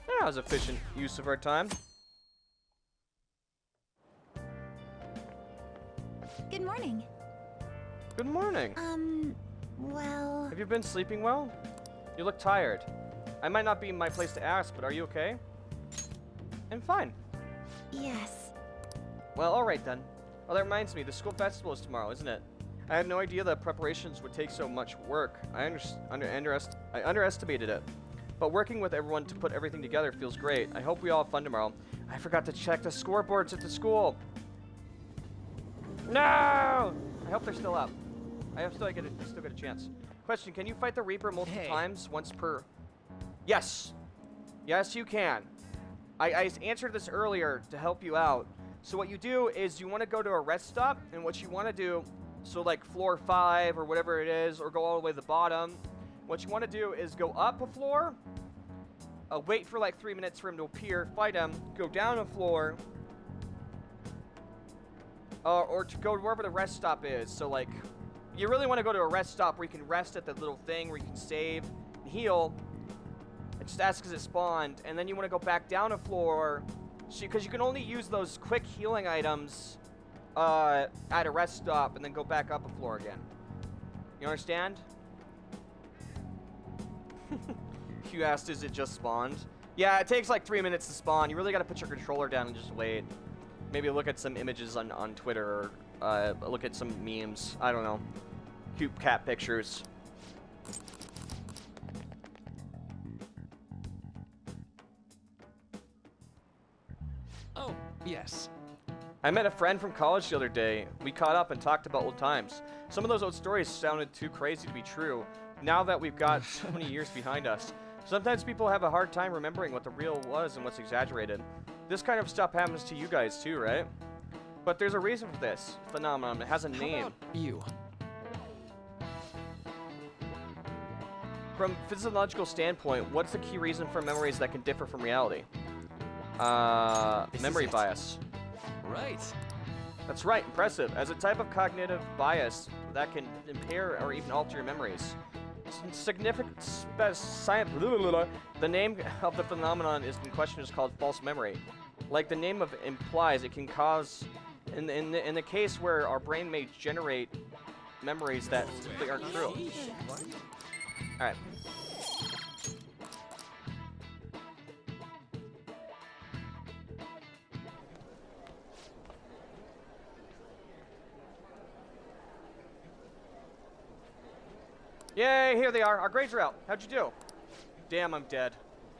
That was efficient use of our time. Good morning. Good morning. Well... Have you been sleeping well? You look tired. I might not be in my place to ask, but are you okay? I'm fine. Yes. Well, alright then. Oh, that reminds me, the school festival is tomorrow, isn't it? I had no idea that preparations would take so much work. I underestimated it. but working with everyone to put everything together feels great. I hope we all have fun tomorrow. I forgot to check the scoreboards at the school. No! I hope they're still up. I still get a chance. Question, can you fight the Reaper multiple times, once per... Yes. Yes, you can. I answered this earlier to help you out. So what you do is you want to go to a rest stop, and what you want to do, so like floor 5 or whatever it is, or go all the way to the bottom, what you want to do is go up a floor, wait for like 3 minutes for him to appear, fight him, go down a floor, or to go wherever the rest stop is. So like, you really want to go to a rest stop where you can rest at the little thing where you can save and heal. It just asks because it spawned, and then you want to go back down a floor, because you can only use those quick healing items at a rest stop, and then go back up a floor again. You understand? You asked, is it just spawned? Yeah, it takes like 3 minutes to spawn. You really got to put your controller down and just wait. Maybe look at some images on Twitter, or look at some memes. I don't know. Cute cat pictures. Oh, yes. I met a friend from college the other day. We caught up and talked about old times. Some of those old stories sounded too crazy to be true, now that we've got so many years behind us. Sometimes people have a hard time remembering what the real was and what's exaggerated. This kind of stuff happens to you guys too, right? But there's a reason for this phenomenon. It has a name. How about you? From physiological standpoint, what's the key reason for memories that can differ from reality? Memory bias. Right. That's right, impressive. As a type of cognitive bias that can impair or even alter your memories. Significant the name of the phenomenon in question is called false memory. Like the name of implies, it can cause, in the case where our brain may generate memories that simply aren't true. Alright. Yay, here they are. Our grades are out. How'd you do? Damn, I'm dead.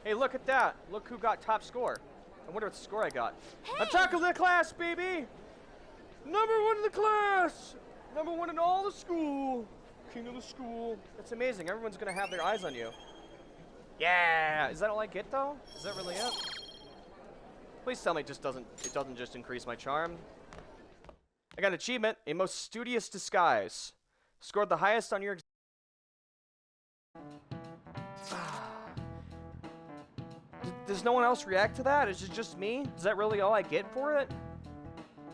Hey, look at that. Look who got top score. I wonder what score I got. Hey. I'm top of the class, baby! #1 in the class! #1 in all the school. King of the school. That's amazing. Everyone's gonna have their eyes on you. Yeah! Is that all I get, though? Is that really it? Please tell me it doesn't just increase my charm. I got an achievement, a most studious disguise. Scored the highest on your Does no one else react to that? Is it just me? Is that really all I get for it?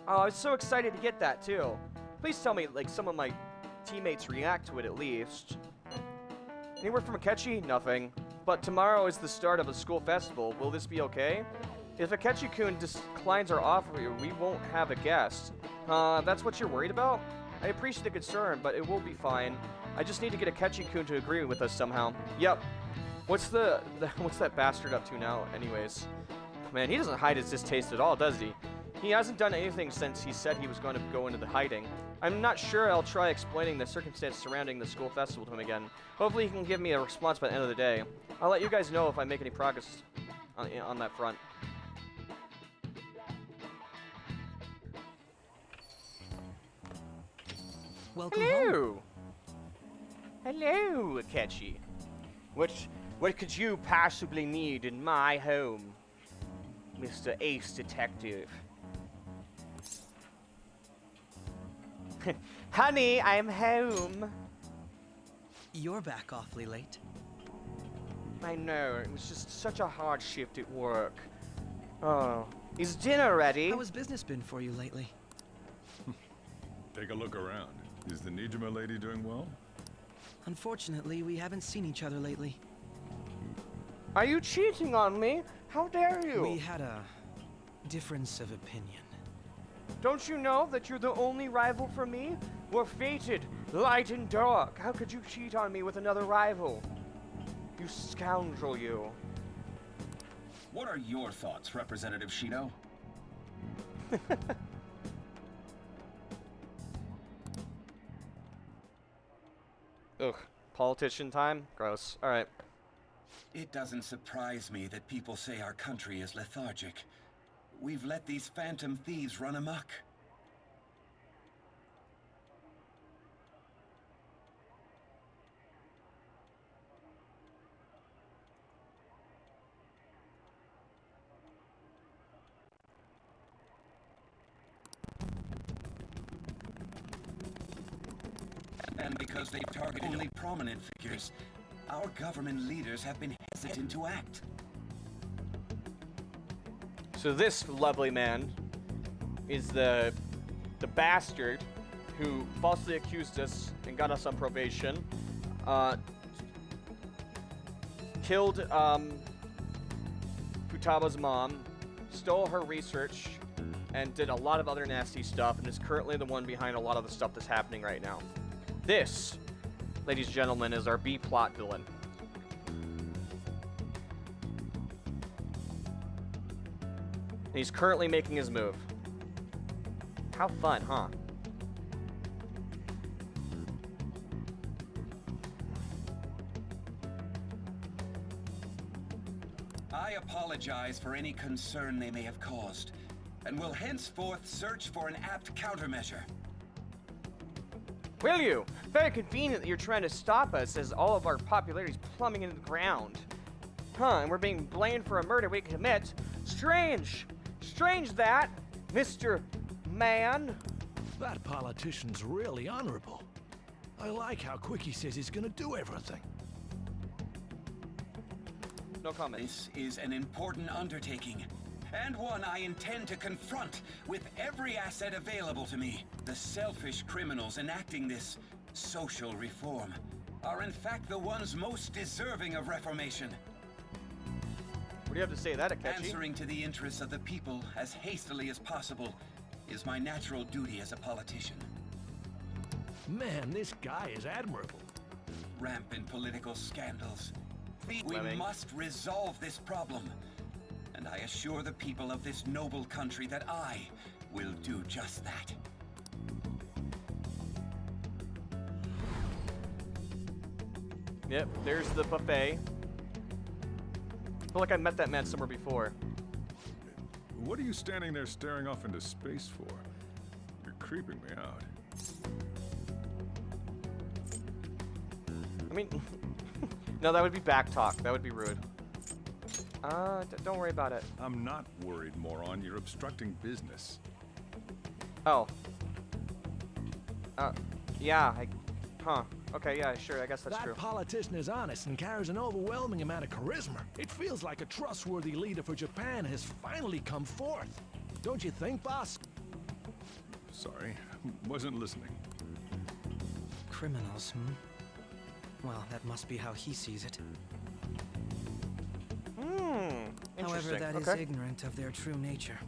Oh, I was so excited to get that too. Please tell me, like, some of my teammates react to it at least. Any word from Akechi? Nothing. But tomorrow is the start of a school festival. Will this be okay? If Akechi-kun declines our offer, we won't have a guest. That's what you're worried about? I appreciate the concern, but it will be fine. I just need to get Akechi-kun to agree with us somehow. Yep. What's that bastard up to now, anyways? Man, he doesn't hide his distaste at all, does he? He hasn't done anything since he said he was going to go into the hiding. I'm not sure. I'll try explaining the circumstance surrounding the school festival to him again. Hopefully he can give me a response by the end of the day. I'll let you guys know if I make any progress on that front. Welcome Hello! home. Hello, Akechi. What could you possibly need in my home, Mr. Ace Detective? Honey, I'm home. You're back awfully late. I know, it was just such a hard shift at work. Oh, is dinner ready? How has business been for you lately? Take a look around. Is the Nijima lady doing well? Unfortunately, we haven't seen each other lately. Are you cheating on me? How dare you? We had a difference of opinion. Don't you know that you're the only rival for me? We're fated, light and dark. How could you cheat on me with another rival? You scoundrel, you. What are your thoughts, Representative Shido? Ugh, politician time? Gross. Alright. It doesn't surprise me that people say our country is lethargic. We've let these phantom thieves run amok. And because they've targeted only prominent figures, our government leaders have been hesitant to act. So this lovely man is the bastard who falsely accused us and got us on probation. Killed Futaba's mom, stole her research, and did a lot of other nasty stuff, and is currently the one behind a lot of the stuff that's happening right now. This, ladies and gentlemen, is our B-plot villain. And he's currently making his move. How fun, huh? I apologize for any concern they may have caused, and will henceforth search for an apt countermeasure. Will you? Very convenient that you're trying to stop us as all of our popularity is plummeting into the ground. Huh, and we're being blamed for a murder we commit. Strange! Strange that, Mr. Man. That politician's really honorable. I like how quick he says he's gonna do everything. No comment. This is an important undertaking, and one I intend to confront with every asset available to me. The selfish criminals enacting this social reform are in fact the ones most deserving of reformation. What do you have to say to that, Akechi? Answering to the interests of the people as hastily as possible is my natural duty as a politician. Man, this guy is admirable. Rampant political scandals. We must resolve this problem, and I assure the people of this noble country that I will do just that. Yep, there's the buffet. I feel like I met that man somewhere before. What are you standing there staring off into space for? You're creeping me out. I mean, no, that would be back talk. That would be rude. Don't worry about it. I'm not worried, moron. You're obstructing business. Oh. Yeah, huh. Okay, yeah, sure, I guess that's true. That politician is honest and carries an overwhelming amount of charisma. It feels like a trustworthy leader for Japan has finally come forth. Don't you think, boss? Sorry, wasn't listening. Criminals, Well, that must be how he sees it. However, that is ignorant of their true nature.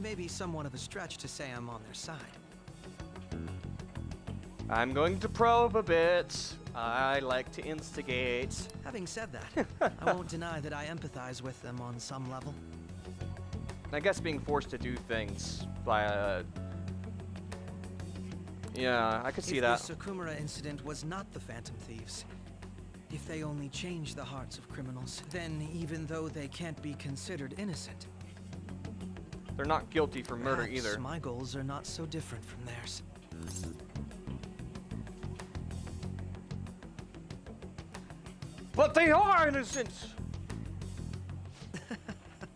Maybe somewhat of a stretch to say I'm on their side. I'm going to probe a bit. I like to instigate. Having said that, I won't deny that I empathize with them on some level. I guess being forced to do things by yeah, I could see that. If the Sakumura incident was not the Phantom Thieves, if they only change the hearts of criminals, then even though they can't be considered innocent, they're not guilty for murder perhaps either. My goals are not so different from theirs. But they are innocent!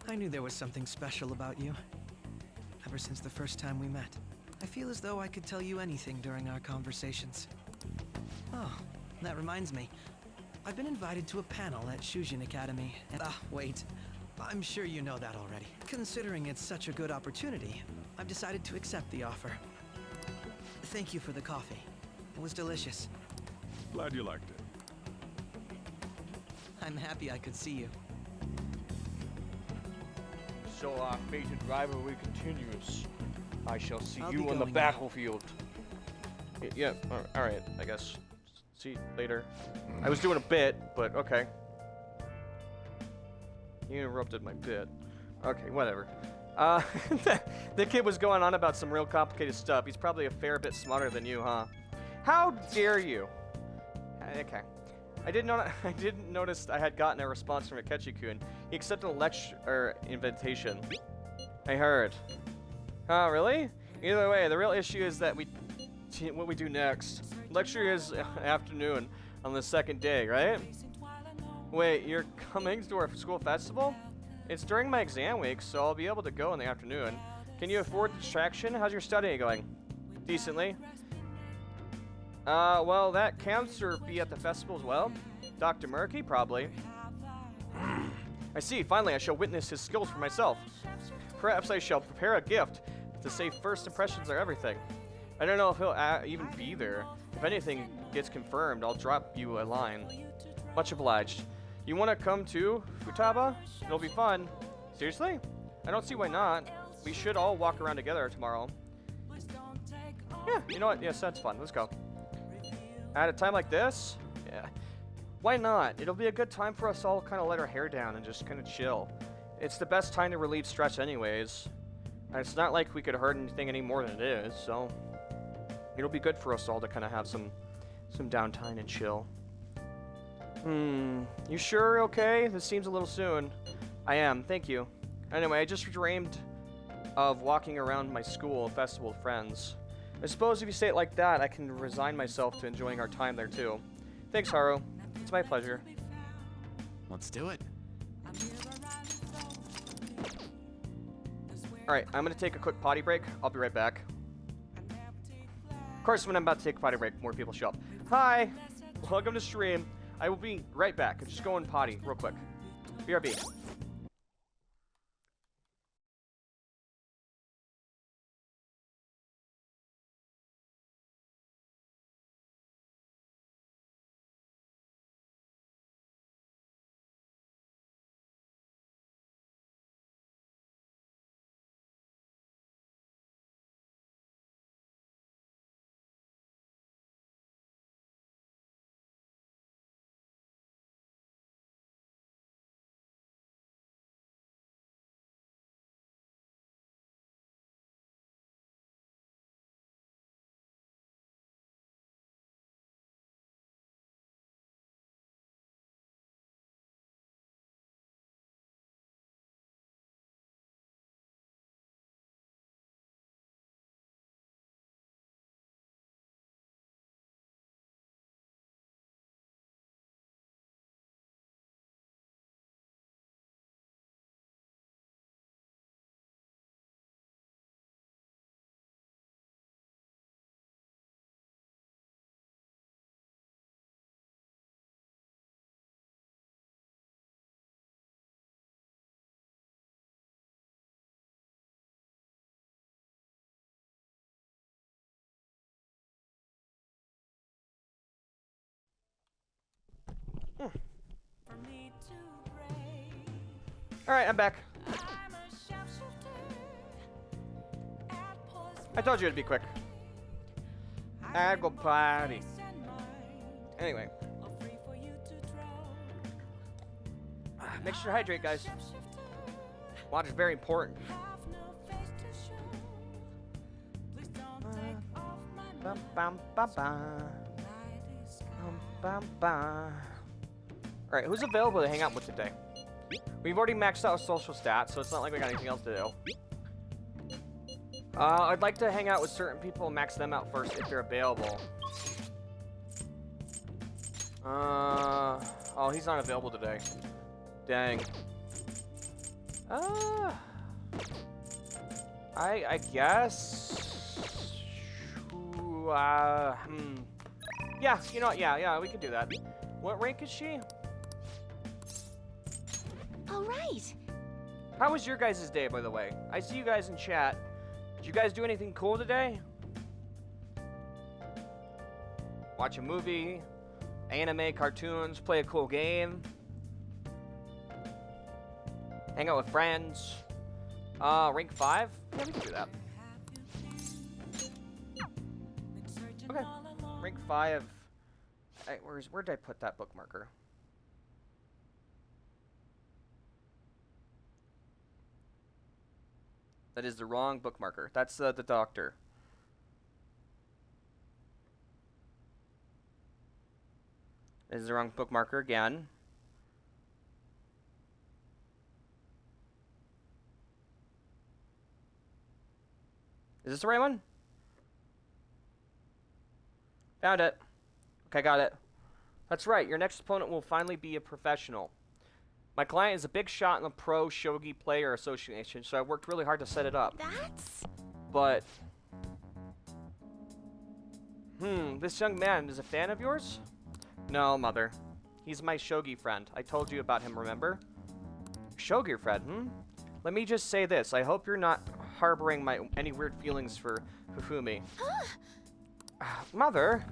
I knew there was something special about you. Ever since the first time we met. I feel as though I could tell you anything during our conversations. Oh, that reminds me. I've been invited to a panel at Shujin Academy, and wait. I'm sure you know that already. Considering it's such a good opportunity, I've decided to accept the offer. Thank you for the coffee. It was delicious. Glad you liked it. I'm happy I could see you. So our fated rivalry continues. I shall see I'll you be on the going battlefield. Yeah, alright, I guess. See you later. I was doing a bit, but okay. You interrupted my bit. Okay, whatever. Uh, the kid was going on about some real complicated stuff. He's probably a fair bit smarter than you, huh? How dare you? Okay. I didn't notice I had gotten a response from Akechi-kun. He accepted a lecture invitation. I heard. Oh, really? Either way, the real issue is that what we do next. Lecture is afternoon on the second day, right? Wait, you're coming to our school festival? It's during my exam week, so I'll be able to go in the afternoon. Can you afford the distraction? How's your studying going? Decently. Well, that counselor be at the festival as well? Dr. Murky, probably. I see, finally I shall witness his skills for myself. Perhaps I shall prepare a gift to say first impressions are everything. I don't know if he'll even be there. If anything gets confirmed, I'll drop you a line. Much obliged. You want to come too, Futaba? It'll be fun. Seriously? I don't see why not. We should all walk around together tomorrow. Yeah, you know what? Yes, that's fun. Let's go. At a time like this? Yeah. Why not? It'll be a good time for us all to kind of let our hair down and just kind of chill. It's the best time to relieve stress anyways. And it's not like we could hurt anything any more than it is, so it'll be good for us all to kind of have some downtime and chill. You sure okay? This seems a little soon. I am, thank you. Anyway, I just dreamed of walking around my school festival with friends. I suppose if you say it like that, I can resign myself to enjoying our time there too. Thanks, Haru. It's my pleasure. Let's do it. Alright, I'm gonna take a quick potty break. I'll be right back. Of course, when I'm about to take a potty break, more people show up. Hi! Welcome to stream. I will be right back. I'm just going potty real quick. BRB. Alright, I'm back. I told you it'd be quick. I go potty. Anyway. Make sure to hydrate, guys. Water is very important. Alright, who's available to hang out with today? We've already maxed out social stats, so it's not like we got anything else to do. I'd like to hang out with certain people and max them out first if they're available. Oh, he's not available today. Dang. I guess. Yeah, you know what? Yeah, we can do that. What rank is she? All right. How was your guys' day, by the way? I see you guys in chat. Did you guys do anything cool today? Watch a movie, anime, cartoons, play a cool game, hang out with friends. Rank 5? Yeah, we can do that. Okay. Rank 5. Where did I put that bookmarker? That is the wrong bookmarker. That's the doctor. This is the wrong bookmarker again. Is this the right one? Found it. Okay, got it. That's right. Your next opponent will finally be a professional. My client is a big shot in the Pro Shogi Player Association, so I worked really hard to set it up. But... this young man is a fan of yours? No, Mother. He's my shogi friend. I told you about him, remember? Shogi friend, Let me just say this. I hope you're not harboring any weird feelings for Hifumi. Mother?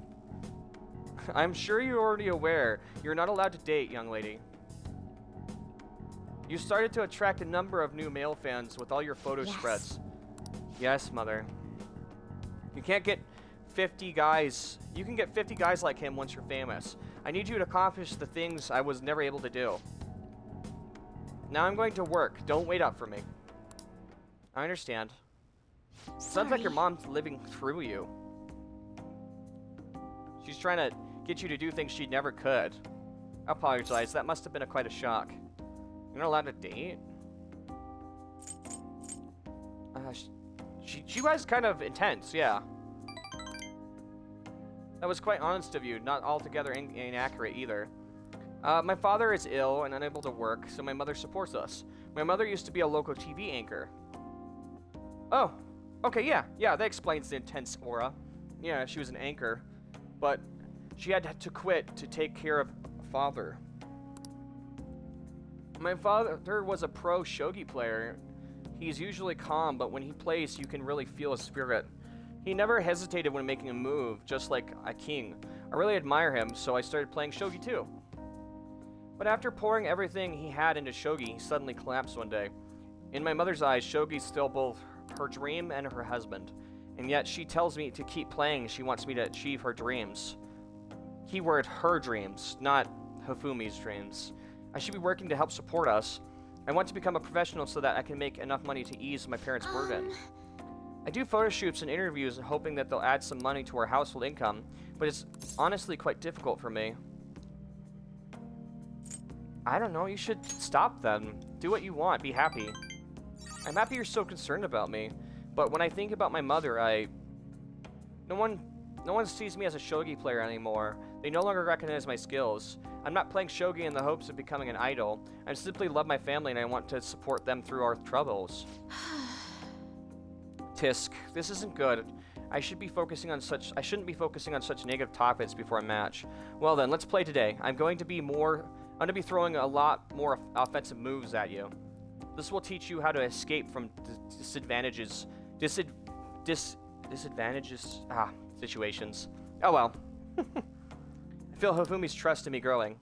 I'm sure you're already aware. You're not allowed to date, young lady. You started to attract a number of new male fans with all your photo spreads. Yes, Mother. You can't get 50 guys. You can get 50 guys like him once you're famous. I need you to accomplish the things I was never able to do. Now I'm going to work. Don't wait up for me. I understand. Sounds like your mom's living through you. She's trying to get you to do things she never could. I apologize. That must have been quite a shock. You're not allowed to date? She was kind of intense, yeah. That was quite honest of you, not altogether inaccurate either. My father is ill and unable to work, so my mother supports us. My mother used to be a local TV anchor. Oh, okay, yeah, that explains the intense aura. Yeah, she was an anchor, but she had to quit to take care of father. My father was a pro shogi player. He's usually calm, but when he plays, you can really feel his spirit. He never hesitated when making a move, just like a king. I really admire him, so I started playing shogi too. But after pouring everything he had into shogi, he suddenly collapsed one day. In my mother's eyes, shogi's still both her dream and her husband. And yet she tells me to keep playing. She wants me to achieve her dreams. Keyword, her dreams, not Hifumi's dreams. I should be working to help support us. I want to become a professional so that I can make enough money to ease my parents' burden. I do photo shoots and interviews hoping that they'll add some money to our household income, but it's honestly quite difficult for me. I don't know, you should stop then. Do what you want, be happy. I'm happy you're so concerned about me, but when I think about my mother, no one sees me as a shogi player anymore. They no longer recognize my skills. I'm not playing shogi in the hopes of becoming an idol. I simply love my family and I want to support them through our troubles. Tisk, this isn't good. I shouldn't be focusing on such negative topics before a match. Well then, let's play today. I'm going to be throwing a lot more offensive moves at you. This will teach you how to escape from situations. Oh well. I feel Hifumi's trust in me growing.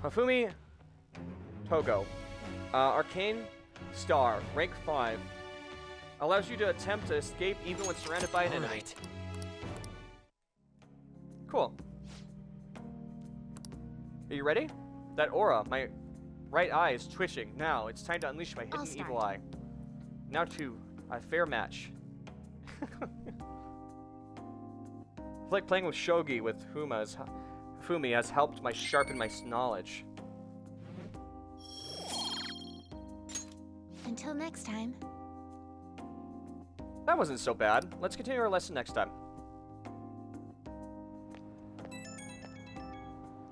Hifumi Togo. Arcane Star, rank 5. Allows you to attempt to escape even when surrounded by an enemy. Cool. Are you ready? That aura, my right eye is twitching. Now, it's time to unleash my hidden evil eye. Now to a fair match. I feel like playing with shogi with Hifumi has helped sharpen my knowledge. Until next time. That wasn't so bad. Let's continue our lesson next time.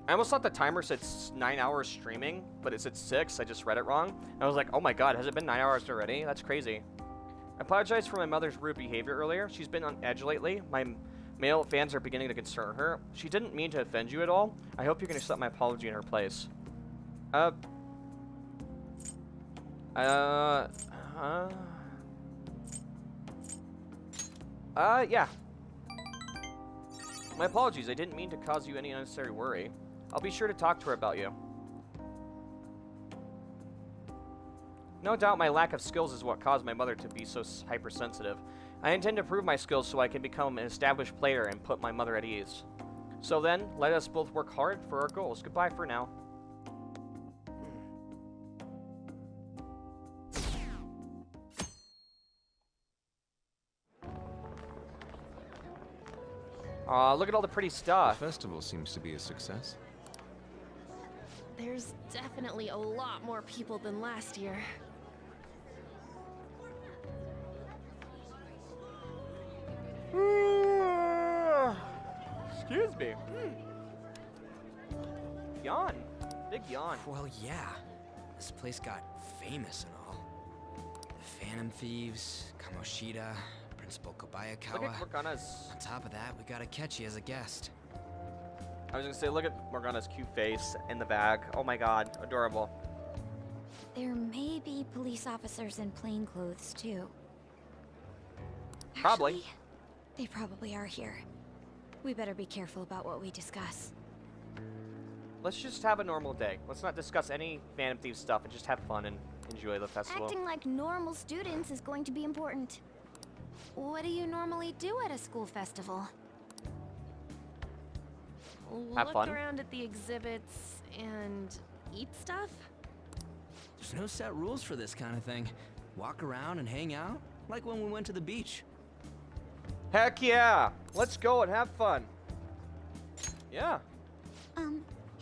I almost thought the timer said 9 hours streaming, but it said 6. I just read it wrong. I was like, oh my god, has it been 9 hours already? That's crazy. I apologize for my mother's rude behavior earlier. She's been on edge lately. My male fans are beginning to concern her. She didn't mean to offend you at all. I hope you can accept my apology in her place. Yeah. My apologies. I didn't mean to cause you any unnecessary worry. I'll be sure to talk to her about you. No doubt my lack of skills is what caused my mother to be so hypersensitive. I intend to prove my skills so I can become an established player and put my mother at ease. So then, let us both work hard for our goals. Goodbye for now. Aw, look at all the pretty The stuff. festival seems to be a success. There's definitely a lot more people than last year. Excuse me. Yawn. Big yawn. Well, yeah. This place got famous and all. The Phantom Thieves, Kamoshida, Principal Look Kobayakawa. at Morgana's... On top of that, we got Akechi as a guest. I was gonna say, look at Morgana's cute face in the bag. Oh my god, adorable. There may be police officers in plain clothes, too. Probably. Actually, they probably are here. We better be careful about what we discuss. Let's just have a normal day. Let's not discuss any Phantom Thief stuff and just have fun and enjoy the festival. Acting like normal students is going to be important. What do you normally do at a school festival? Have Look fun. around at the exhibits and eat stuff? There's no set rules for this kind of thing. Walk around and hang out, like when we went to the beach. Heck yeah! Let's go and have fun. Yeah.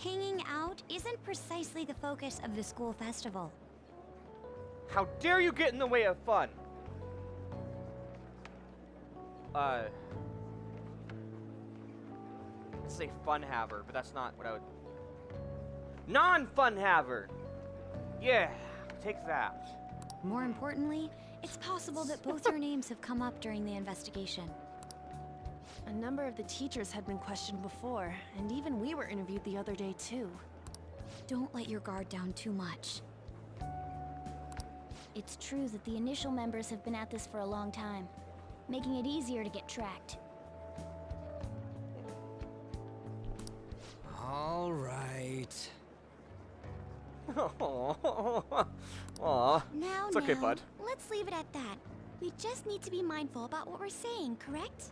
Hanging out isn't precisely the focus of the school festival. How dare you get in the way of fun? Let's say fun haver, but that's not what I would... Non-fun haver! Yeah, take that. More importantly, it's possible that both your names have come up during the investigation. A number of the teachers had been questioned before, and even we were interviewed the other day too. Don't let your guard down too much. It's true that the initial members have been at this for a long time, making it easier to get tracked. All right. Aw. Now, It's okay, bud. let's leave it at that. We just need to be mindful about what we're saying, correct?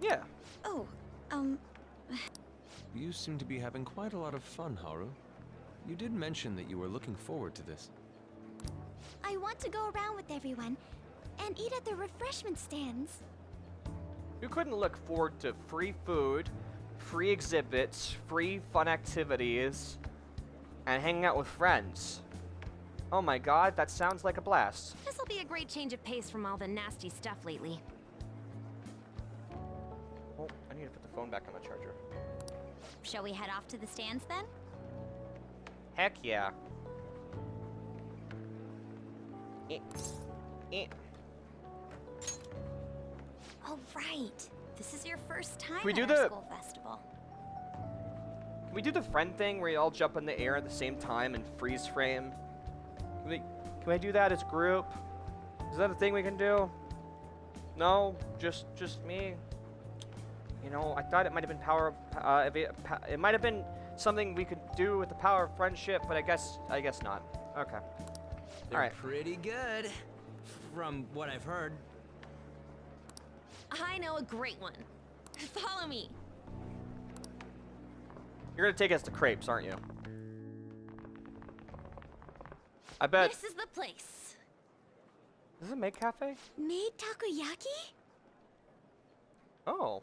Yeah. Oh, You seem to be having quite a lot of fun, Haru. You did mention that you were looking forward to this. I want to go around with everyone and eat at the refreshment stands. You couldn't look forward to free food, free exhibits, free fun activities, and hanging out with friends. Oh my god, that sounds like a blast. This'll be a great change of pace from all the nasty stuff lately. Oh, I need to put the phone back on the charger. Shall we head off to the stands then? Heck yeah. Oh, right. This is your first time Can we at do our the- school festival. Can we do the friend thing where you all jump in the air at the same time and freeze frame? Can we do that as a group? Is that a thing we can do? No, just me. You know, I thought it might have been it might have been something we could do with the power of friendship, but I guess not. Okay. They're All right. pretty good, from what I've heard. I know a great one. Follow me. You're gonna take us to crepes, aren't you? I bet. This is the place. Does it make cafe? Made takoyaki? Oh.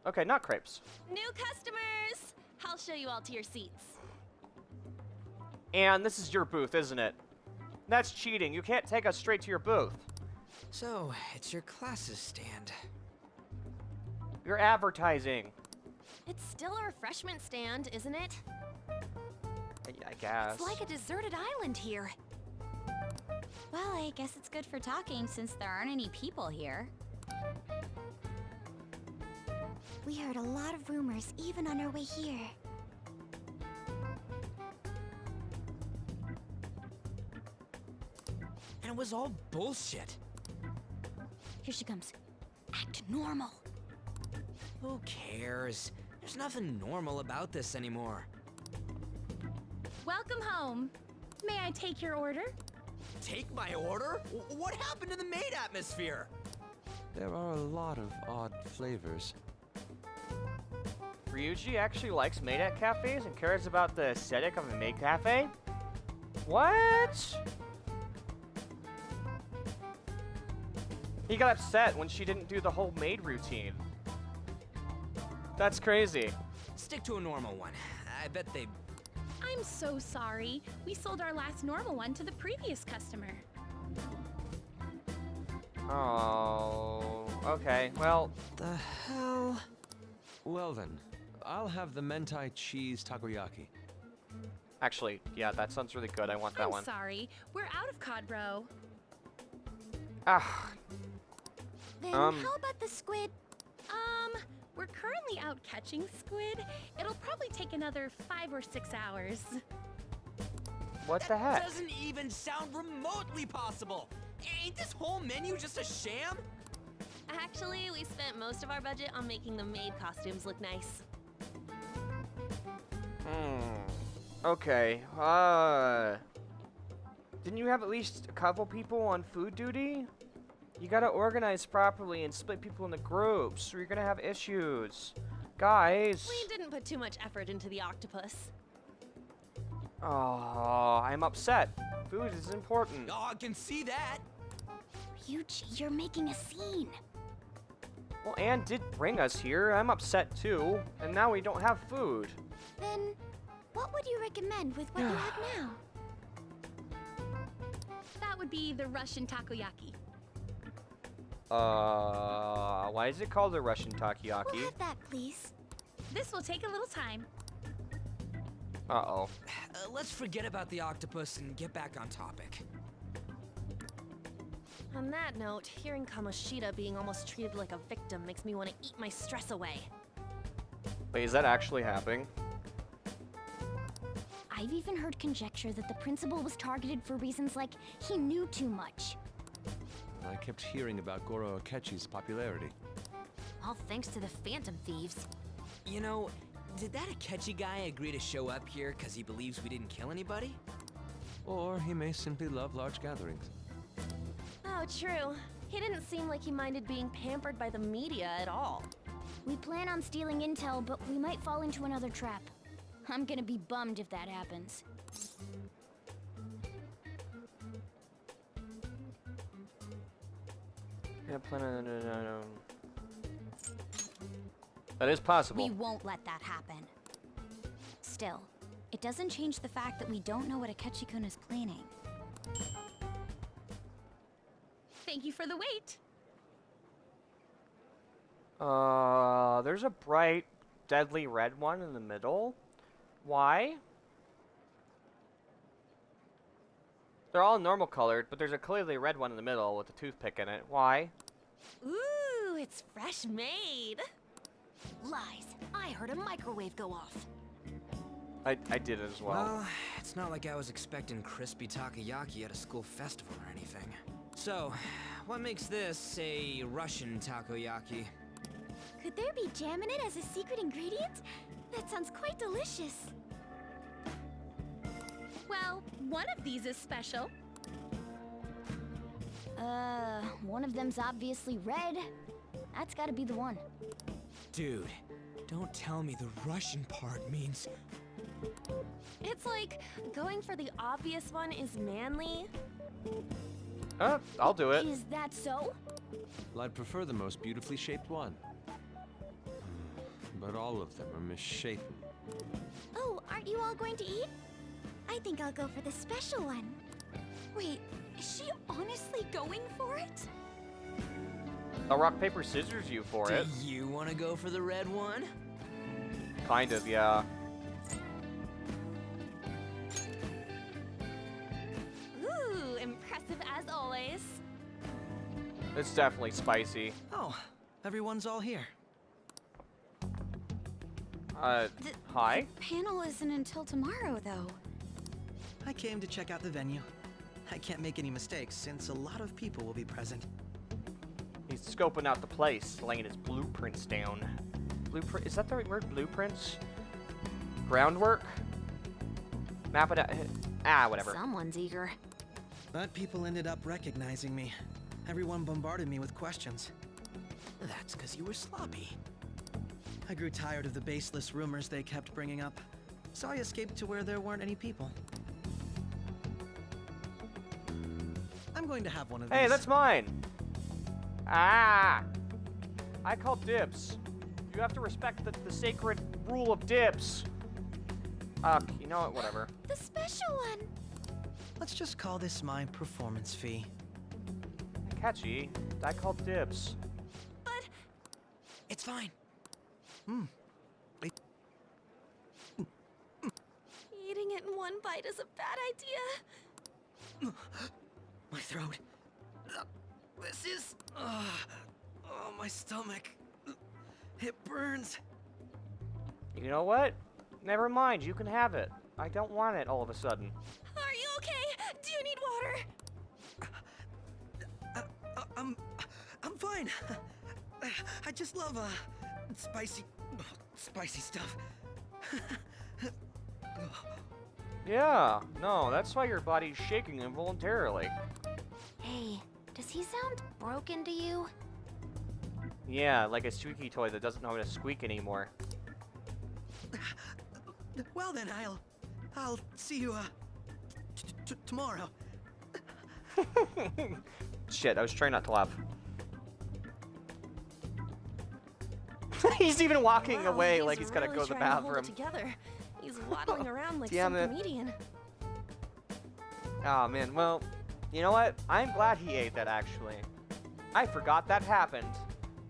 Okay, not crepes. New customers! I'll show you all to your seats. And this is your booth, isn't it? That's cheating. You can't take us straight to your booth. So, it's your classes stand. You're advertising. It's still a refreshment stand, isn't it? I guess. It's like a deserted island here. Well, I guess it's good for talking since there aren't any people here. We heard a lot of rumors even on our way here. And it was all bullshit. Here she comes. Act normal. Who cares? There's nothing normal about this anymore. Welcome home. May I take your order? Take my order? What happened to the maid atmosphere? There are a lot of odd flavors. Ryuji actually likes maid at cafes and cares about the aesthetic of a maid cafe? What? He got upset when she didn't do the whole maid routine. That's crazy. Stick to a normal one. I bet they... I'm so sorry. We sold our last normal one to the previous customer. Oh, okay. Well, the hell? Well then, I'll have the mentai cheese takoyaki. Actually, yeah, that sounds really good. I want that I'm one. sorry. We're out of cod roe. Ah. Then how about the squid? We're currently out catching squid. It'll probably take another 5 or 6 hours. What the heck? Doesn't even sound remotely possible. Ain't this whole menu just a sham? Actually, we spent most of our budget on making the maid costumes look nice. Okay. Didn't you have at least a couple people on food duty? You gotta organize properly and split people into groups, or you're gonna have issues. Guys. We didn't put too much effort into the octopus. Oh, I'm upset. Food is important. Oh, I can see that. Ryuji, you're making a scene. Well, Anne did bring us here. I'm upset too. And now we don't have food. Then, what would you recommend with what you have now? That would be the Russian takoyaki. Why is it called the Russian takoyaki? We'll have that, please. This will take a little time. Uh-oh. Let's forget about the octopus and get back on topic. On that note, hearing Kamoshida being almost treated like a victim makes me want to eat my stress away. Wait, is that actually happening? I've even heard conjecture that the principal was targeted for reasons like he knew too much. I kept hearing about Goro Akechi's popularity. All thanks to the Phantom Thieves. You know, did that Akechi guy agree to show up here because he believes we didn't kill anybody? Or he may simply love large gatherings. Oh, true. He didn't seem like he minded being pampered by the media at all. We plan on stealing intel, but we might fall into another trap. I'm gonna be bummed if that happens. Yeah, that is possible. We won't let that happen. Still, it doesn't change the fact that we don't know what Akechi-kun is planning. Thank you for the wait. There's a bright, deadly red one in the middle. Why? They're all normal colored, but there's a clearly red one in the middle with a toothpick in it. Why? Ooh, it's fresh made. Lies. I heard a microwave go off. I did as well. Well, it's not like I was expecting crispy takoyaki at a school festival or anything. So, what makes this a Russian takoyaki? Could there be jam in it as a secret ingredient? That sounds quite delicious. Well, one of these is special. One of them's obviously red. That's gotta be the one. Dude, don't tell me the Russian part means... It's like going for the obvious one is manly. I'll do it. Is that so? Well, I'd prefer the most beautifully shaped one. But all of them are misshapen. Oh, aren't you all going to eat? I think I'll go for the special one. Wait, is she honestly going for it? I'll rock, paper, scissors you for it. Do you want to go for the red one? Kind of, yeah. Ooh, impressive as always. It's definitely spicy. Oh, everyone's all here. Hi? The panel isn't until tomorrow, though. I came to check out the venue. I can't make any mistakes since a lot of people will be present. He's scoping out the place, laying his blueprints down. Blueprint? Is that the right word? Blueprints? Groundwork? Map it out. Whatever. Someone's eager. But people ended up recognizing me. Everyone bombarded me with questions. That's because you were sloppy. I grew tired of the baseless rumors they kept bringing up, so I escaped to where there weren't any people. I'm going to have one of these. Hey, that's mine! Ah! I called dibs. You have to respect the sacred rule of dibs. You know what? Whatever. The special one. Let's just call this my performance fee. Catchy. I called dibs. But it's fine. Eating it in one bite is a bad idea. My throat. This is... oh, my stomach. It burns. You know what? Never mind, you can have it. I don't want it all of a sudden. Are you okay? Do you need water? I'm fine. I just love, spicy stuff. Yeah, no, that's why your body's shaking involuntarily. Hey, does he sound broken to you? Yeah, like a squeaky toy that doesn't know how to squeak anymore. Well then, I'll see you, tomorrow. Shit, I was trying not to laugh. He's even walking away like he's gotta go to the bathroom. Together. He's waddling around like Damn some it. comedian. Oh man, well, you know what? I'm glad he ate that actually. I forgot that happened.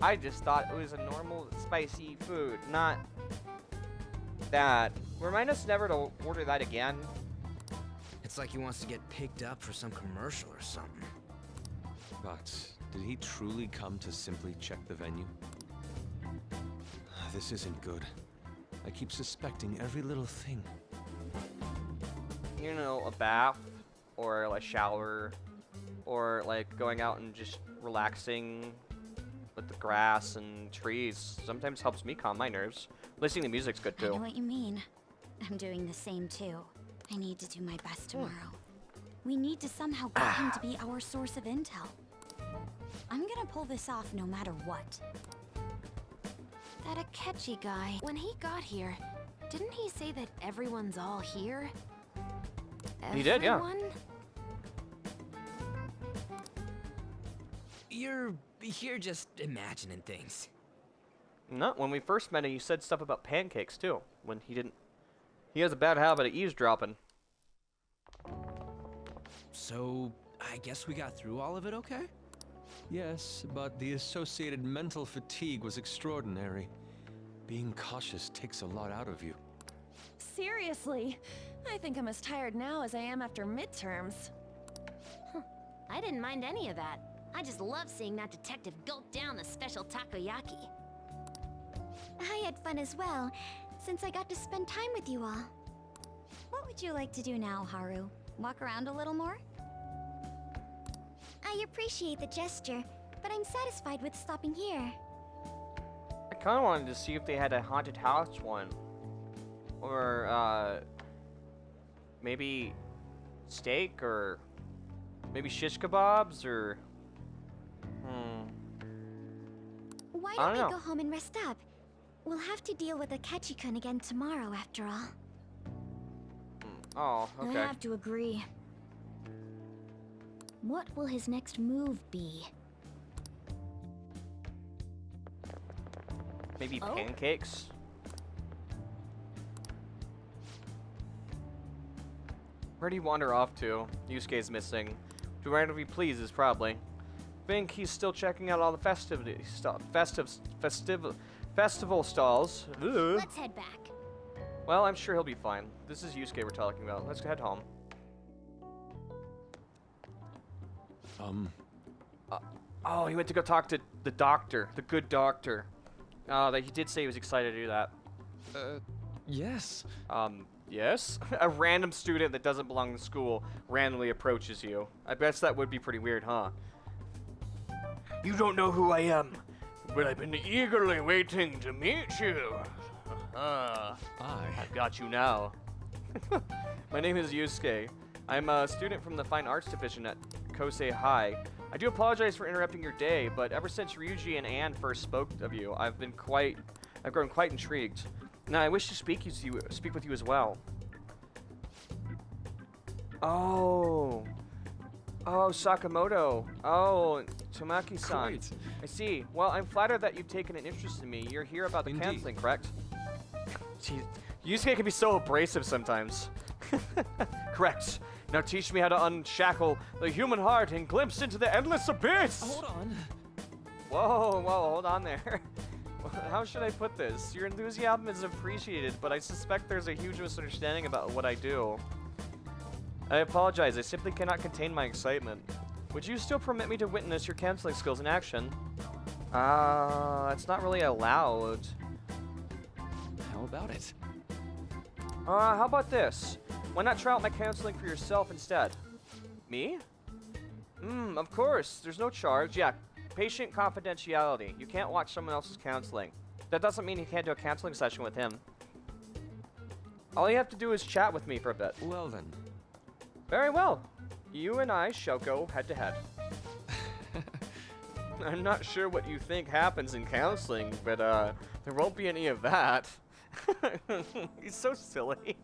I just thought it was a normal spicy food, not that. Remind us never to order that again. It's like he wants to get picked up for some commercial or something. But did he truly come to simply check the venue? This isn't good. I keep suspecting every little thing. You know, a bath, or a shower, or like going out and just relaxing with the grass and trees sometimes helps me calm my nerves. Listening to music's good I know too. what you mean. I'm doing the same too. I need to do my best tomorrow. We need to somehow get him to be our source of intel. I'm gonna pull this off no matter what. That Akechi guy, when he got here, didn't he say that everyone's all here? He did, yeah. Everyone? You're just imagining things. No, when we first met him, he said stuff about pancakes too. When he didn't, he has a bad habit of eavesdropping. So, I guess we got through all of it okay? Yes, but the associated mental fatigue was extraordinary. Being cautious takes a lot out of you. Seriously, I think I'm as tired now as I am after midterms. I didn't mind any of that. I just love seeing that detective gulp down the special takoyaki. I had fun as well, since I got to spend time with you all. What would you like to do now, Haru? Walk around a little more? I appreciate the gesture, but I'm satisfied with stopping here. I kind of wanted to see if they had a haunted house one, or maybe steak, or maybe shish kebabs, or Why I don't don't we know. go home and rest up? We'll have to deal with Akechi-kun again tomorrow, after all. Oh, okay. I have to agree. What will his next move be? Maybe pancakes? Where'd he wander off to? Yusuke's missing. To randomly pleases, probably. Think he's still checking out all the festival stalls. Ugh. Let's head back. Well, I'm sure he'll be fine. This is Yusuke we're talking about. Let's head home. Oh, he went to go talk to the doctor, the good doctor. He did say he was excited to do that. Yes. Yes? A random student that doesn't belong in school randomly approaches you. I guess that would be pretty weird, huh? You don't know who I am, but I've been eagerly waiting to meet you. I've got you now. My name is Yusuke. I'm a student from the Fine Arts Division at Kosei High. I do apologize for interrupting your day, but ever since Ryuji and Anne first spoke of you, I've grown quite intrigued. Now I wish to speak with you as well. Oh, Oh, Sakamoto. Oh, Tamaki-san. Great. I see. Well, I'm flattered that you've taken an interest in me. You're here about the Indeed. canceling, correct? Jeez, Yusuke can be so abrasive sometimes. Correct. Now teach me how to unshackle the human heart and glimpse into the endless abyss! Hold on. Whoa, hold on there. How should I put this? Your enthusiasm is appreciated, but I suspect there's a huge misunderstanding about what I do. I apologize, I simply cannot contain my excitement. Would you still permit me to witness your canceling skills in action? That's not really allowed. How about it? How about this? Why not try out my counseling for yourself instead? Me? Of course. There's no charge. Yeah, patient confidentiality. You can't watch someone else's counseling. That doesn't mean you can't do a counseling session with him. All you have to do is chat with me for a bit. Well then. Very well. You and I shall go head to head. I'm not sure what you think happens in counseling, but there won't be any of that. He's so silly.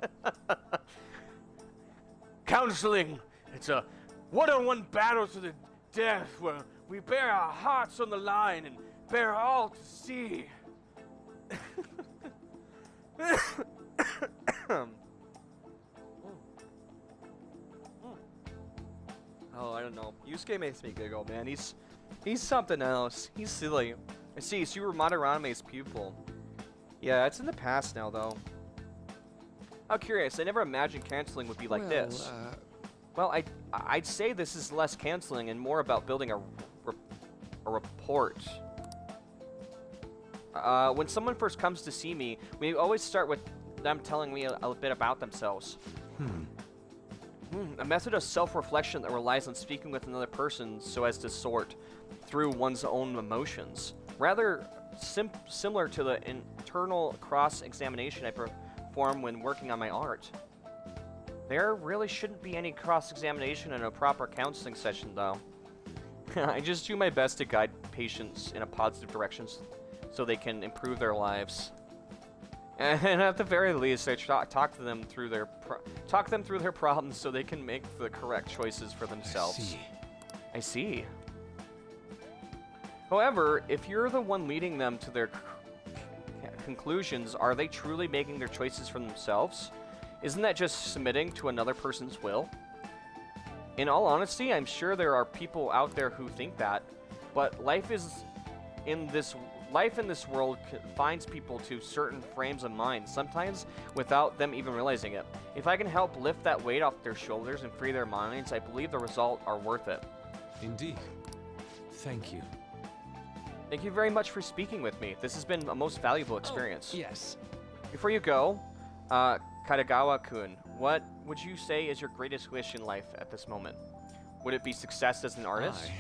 Counseling! It's a one-on-one battle to the death where we bear our hearts on the line and bear all to see. Oh, I don't know. Yusuke makes me giggle, man. He's something else. He's silly. I see, so you were Madarame's pupil. Yeah, it's in the past now, though. How curious. I never imagined canceling would be like this. Well, I'd say this is less canceling and more about building a report. When someone first comes to see me, we always start with them telling me a bit about themselves. A method of self-reflection that relies on speaking with another person so as to sort through one's own emotions. Rather similar to the internal cross-examination I perform when working on my art. There really shouldn't be any cross-examination in a proper counseling session, though. I just do my best to guide patients in a positive direction so they can improve their lives. And at the very least, I talk them through their problems so they can make the correct choices for themselves. I see. However, if you're the one leading them to their conclusions, are they truly making their choices for themselves? Isn't that just submitting to another person's will? In all honesty, I'm sure there are people out there who think that, but life in this world confines people to certain frames of mind, sometimes without them even realizing it. If I can help lift that weight off their shoulders and free their minds, I believe the results are worth it. Indeed. Thank you. Thank you very much for speaking with me. This has been a most valuable experience. Yes. Before you go, Katagawa-kun, what would you say is your greatest wish in life at this moment? Would it be success as an artist?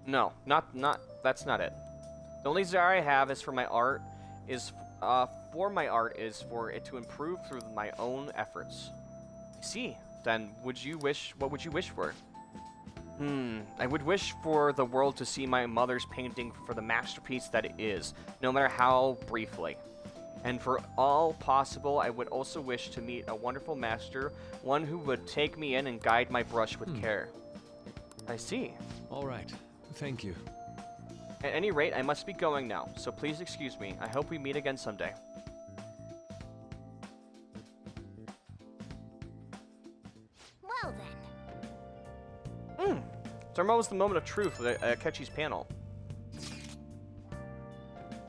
No, that's not it. The only desire I have is for my art is for it to improve through my own efforts. I see. Then what would you wish for? I would wish for the world to see my mother's painting for the masterpiece that it is, no matter how briefly. And for all possible, I would also wish to meet a wonderful master, one who would take me in and guide my brush with care. I see. All right. Thank you. At any rate, I must be going now, so please excuse me. I hope we meet again someday. Well then. It's almost the moment of truth with Akechi's panel.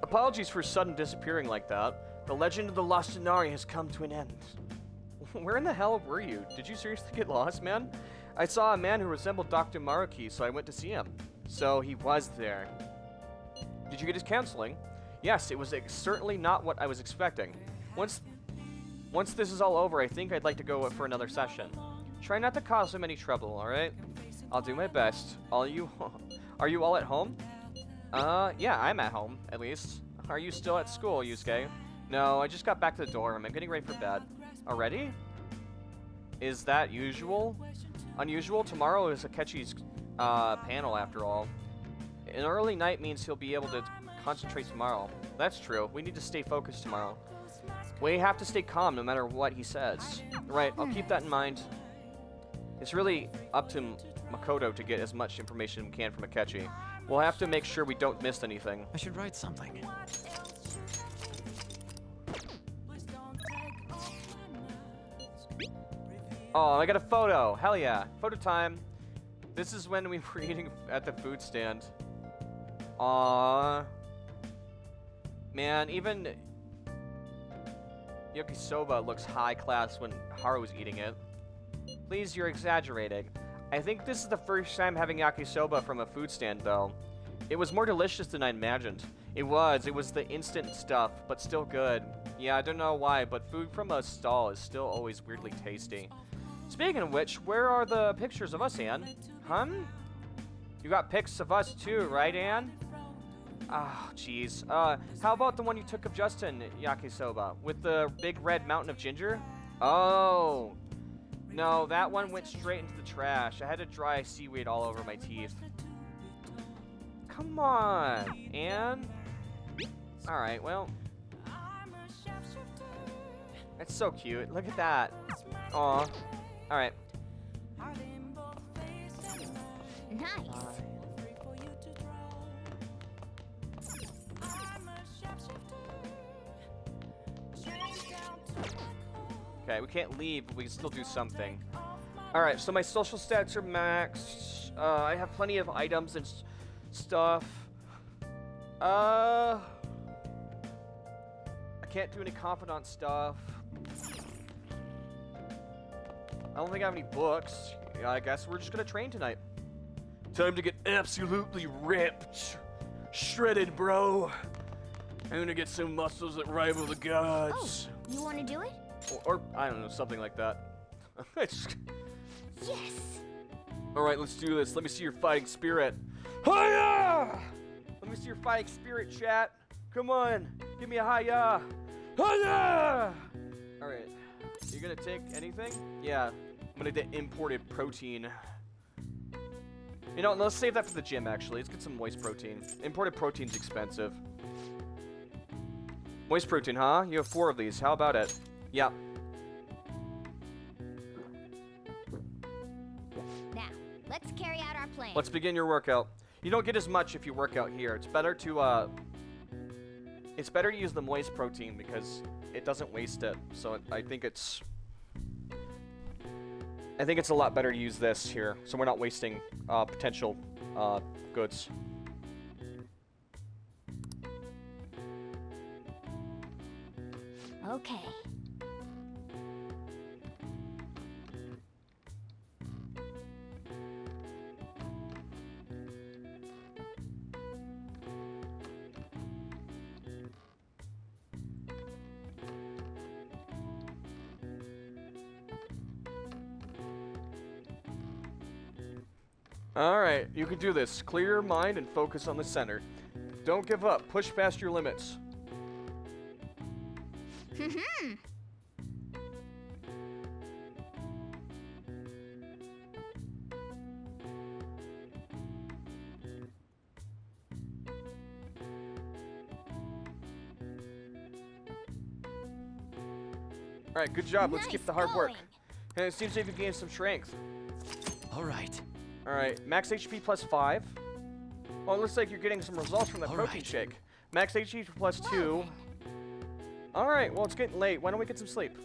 Apologies for sudden disappearing like that. The legend of the Lost Inari has come to an end. Where in the hell were you? Did you seriously get lost, man? I saw a man who resembled Dr. Maruki, so I went to see him. So he was there. Did you get his counseling? Yes, it was certainly not what I was expecting. Once this is all over, I think I'd like to go for another session. Try not to cause him any trouble, alright? I'll do my best. Are you all at home? Yeah, I'm at home, at least. Are you still at school, Yusuke? No, I just got back to the dorm. I'm getting ready for bed. Already? Is that usual? Unusual? Tomorrow is Akechi's panel, after all. An early night means he'll be able to concentrate tomorrow. That's true. We need to stay focused tomorrow. We have to stay calm no matter what he says. Right, I'll keep that in mind. It's really up to Makoto to get as much information we can from Akechi. We'll have to make sure we don't miss anything. I should write something. Oh, I got a photo. Hell yeah. Photo time. This is when we were eating at the food stand. Aww. Man, even yakisoba looks high class when Haru's eating it. Please, you're exaggerating. I think this is the first time having yakisoba from a food stand, though. It was more delicious than I imagined. It was the instant stuff, but still good. Yeah, I don't know why, but food from a stall is still always weirdly tasty. Speaking of which, where are the pictures of us, Anne? Huh? You got pics of us too, right, Anne? Oh, jeez. How about the one you took of Justin, yakisoba, with the big red mountain of ginger? Oh. No, that one went straight into the trash. I had to dry seaweed all over my teeth. Come on, Anne. Alright, well. That's so cute. Look at that. Aw. Alright. Nice. Okay, we can't leave, but we can still do something. Alright, so my social stats are maxed. I have plenty of items and stuff. I can't do any confidant stuff. I don't think I have any books. Yeah, I guess we're just gonna train tonight. Time to get absolutely ripped. Shredded, bro. I'm gonna get some muscles that rival the gods. Oh, you want to do it? Or I don't know, something like that. Yes. Alright, let's do this. Let me see your fighting spirit. Hiya! Let me see your fighting spirit, chat. Come on. Give me a hiya. Hiya! Alright. You gonna take anything? Yeah. I'm gonna get imported protein. You know, let's save that for the gym, actually. Let's get some moist protein. Imported protein's expensive. Moist protein, huh? You have 4 of these. How about it? Yeah. Now, let's carry out our plan. Let's begin your workout. You don't get as much if you work out here. It's better to use the moist protein because it doesn't waste it. So I think it's a lot better to use this here, so we're not wasting potential goods. Okay. Alright, you can do this. Clear your mind and focus on the center. Don't give up. Push past your limits. Alright, good job. Let's keep the hard work. And it seems as if you gained some strength. Alright. Alright, max HP plus 5. Oh, it looks like you're getting some results from that protein shake. Max HP plus 2. Alright, well, it's getting late. Why don't we get some sleep?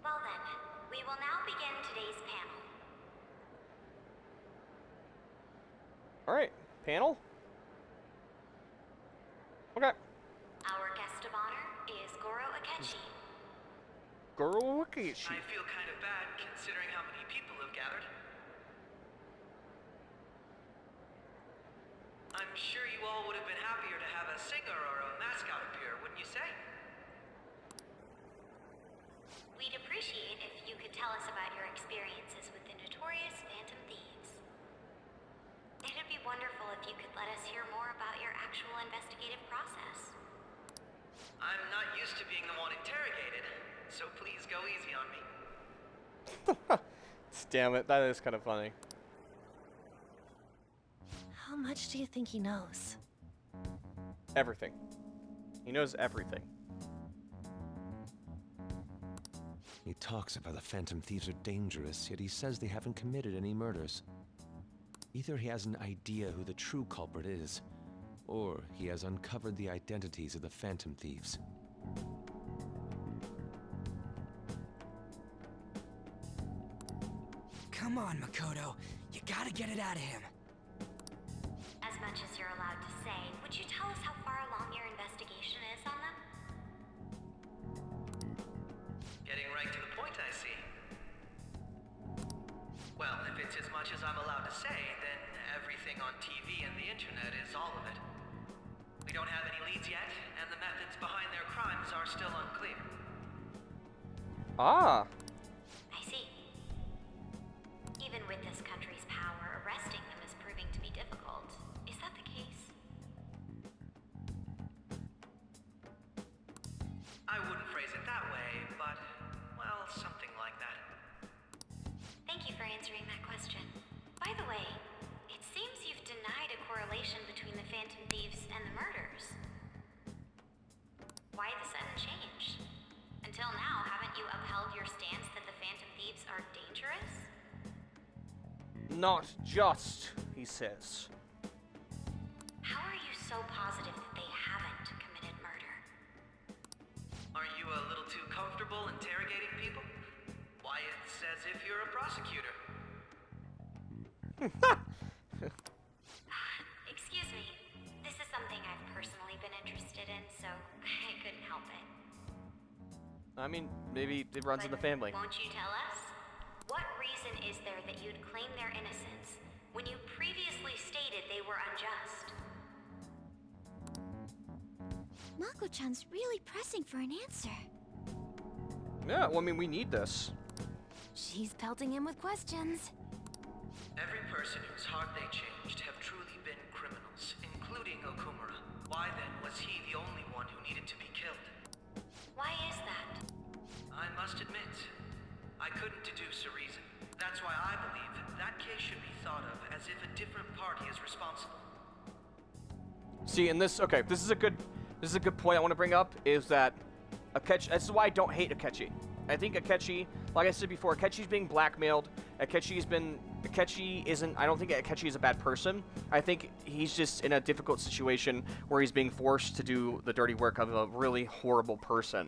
Well then, we will now begin today's panel. Alright, panel? Okay. Our guest of honor is Goro Akechi. Goro Akechi. I feel kind of bad considering how many people have gathered. I'm sure you all would have been happier to have a singer or a mascot appear, wouldn't you say? We'd appreciate if you could tell us about your experiences with the notorious Phantom Thieves. It'd be wonderful if you could let us hear more about your actual investigative process. I'm not used to being the one interrogated, so please go easy on me. Damn it, that is kind of funny. How much do you think he knows? Everything. He knows everything. He talks about the Phantom Thieves are dangerous, yet he says they haven't committed any murders. Either he has an idea who the true culprit is, or he has uncovered the identities of the Phantom Thieves. Come on, Makoto. You gotta get it out of him. As much as you're allowed to say, would you tell us how far along your investigation is on them? Getting right to the point, I see. Well, if it's as much as I'm allowed to say, then everything on TV and the internet is all of it. We don't have any leads yet, and the methods behind their crimes are still unclear. Ah. I see. Even with this country's power, arresting them is proving to be difficult. Is that the case? I wouldn't phrase it that way, but, well, something like that. Thank you for answering that question. By the way, it seems you've denied a correlation between the Phantom Thieves and the murders. Why the sudden change? Until now, haven't you upheld your stance that the Phantom Thieves are dangerous? Not just, he says. How are you so positive that they haven't committed murder? Are you a little too comfortable interrogating people? Why, it's as if you're a prosecutor. Excuse me. This is something I've personally been interested in, so I couldn't help it. I mean, maybe it runs in the family. Won't you tell us? What reason is there that you'd claim their innocence when you previously stated they were unjust? Mako-chan's really pressing for an answer. Yeah, well, I mean, we need this. She's pelting him with questions. Every person whose heart they changed have truly been criminals, including Okumura. Why then was he the only one who needed to be killed? Why is that? I must admit, I couldn't deduce a reason. That's why I believe that case should be thought of as if a different party is responsible. See, in this, okay, this is a good point I want to bring up, is that Akechi, this is why I don't hate Akechi. I think Akechi, like I said before, Akechi's being blackmailed. I don't think Akechi is a bad person. I think he's just in a difficult situation where he's being forced to do the dirty work of a really horrible person.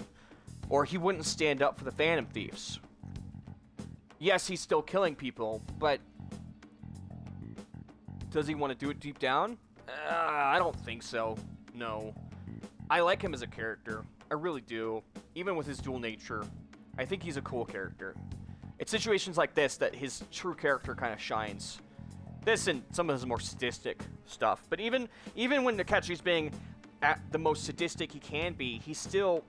Or he wouldn't stand up for the Phantom Thieves. Yes, he's still killing people, but does he want to do it deep down? I don't think so. No. I like him as a character. I really do. Even with his dual nature. I think he's a cool character. It's situations like this that his true character kind of shines. This and some of his more sadistic stuff. But even when Akechi's being at the most sadistic he can be, I still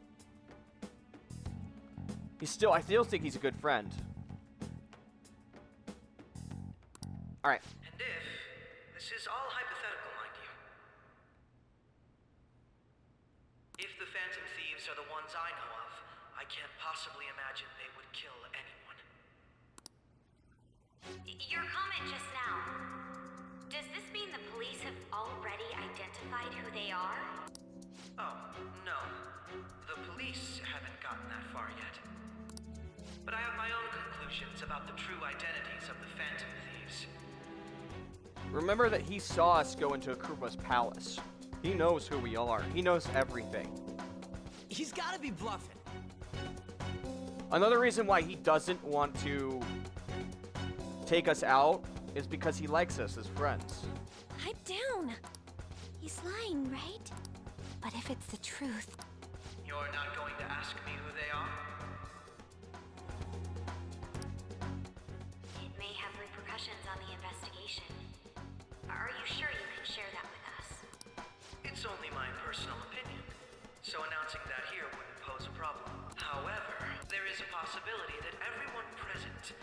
think he's a good friend. Alright. And this is all hypothetical, mind you. If the Phantom Thieves are the ones I know of, I can't possibly imagine they would kill anyone. Your comment just now, does this mean the police have already identified who they are? Oh, no. The police haven't gotten that far yet. But I have my own conclusions about the true identities of the Phantom Thieves. Remember that he saw us go into Akuma's palace. He knows who we are. He knows everything. He's gotta be bluffing. Another reason why he doesn't want to take us out is because he likes us as friends. Pipe down. He's lying, right? But if it's the truth... You're not going to ask me who they are? It may have repercussions on the investigation. Are you sure you can share that with us? It's only my personal opinion, so announcing that here wouldn't pose a problem. However, there is a possibility that everyone present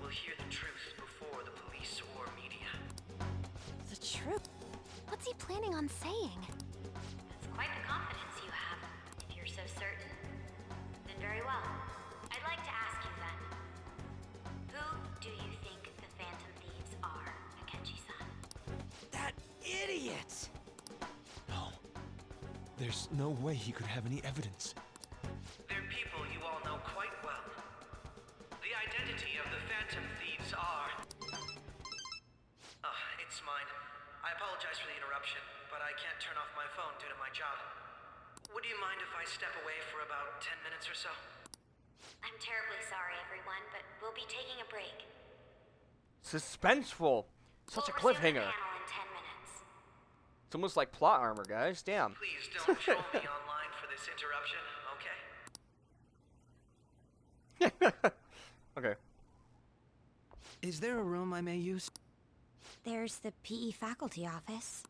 will hear the truth before the police or media. The truth? What's he planning on saying? That's quite the confidence you have. If you're so certain, then very well. I'd like to ask you then, who do you think the Phantom Thieves are, Akechi-san? That idiot! There's no way he could have any evidence. They're people you all know quite well. The identity of the Phantom Thieves are... it's mine. I apologize for the interruption, but I can't turn off my phone due to my job. Would you mind if I step away for about 10 minutes or so? I'm terribly sorry, everyone, but we'll be taking a break. Suspenseful. Such a cliffhanger. It's almost like plot armor, guys. Damn. Please don't troll me online for this interruption, okay? Okay. Is there a room I may use? There's the PE faculty office.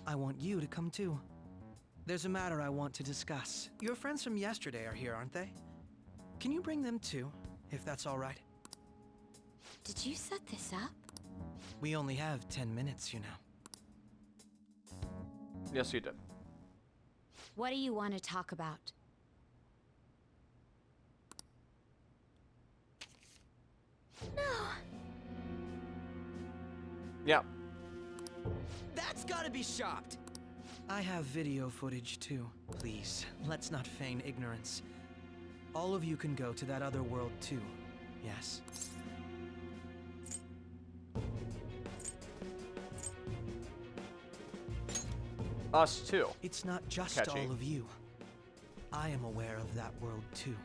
I want you to come too. There's a matter I want to discuss. Your friends from yesterday are here, aren't they? Can you bring them too, if that's all right? Did you set this up? We only have 10 minutes, you know. Yes, you did. What do you want to talk about? No. Yeah. That's gotta be shopped! I have video footage too. Please, let's not feign ignorance. All of you can go to that other world too, yes? Us too. It's not just Catchy. all of you. I am aware of that world too.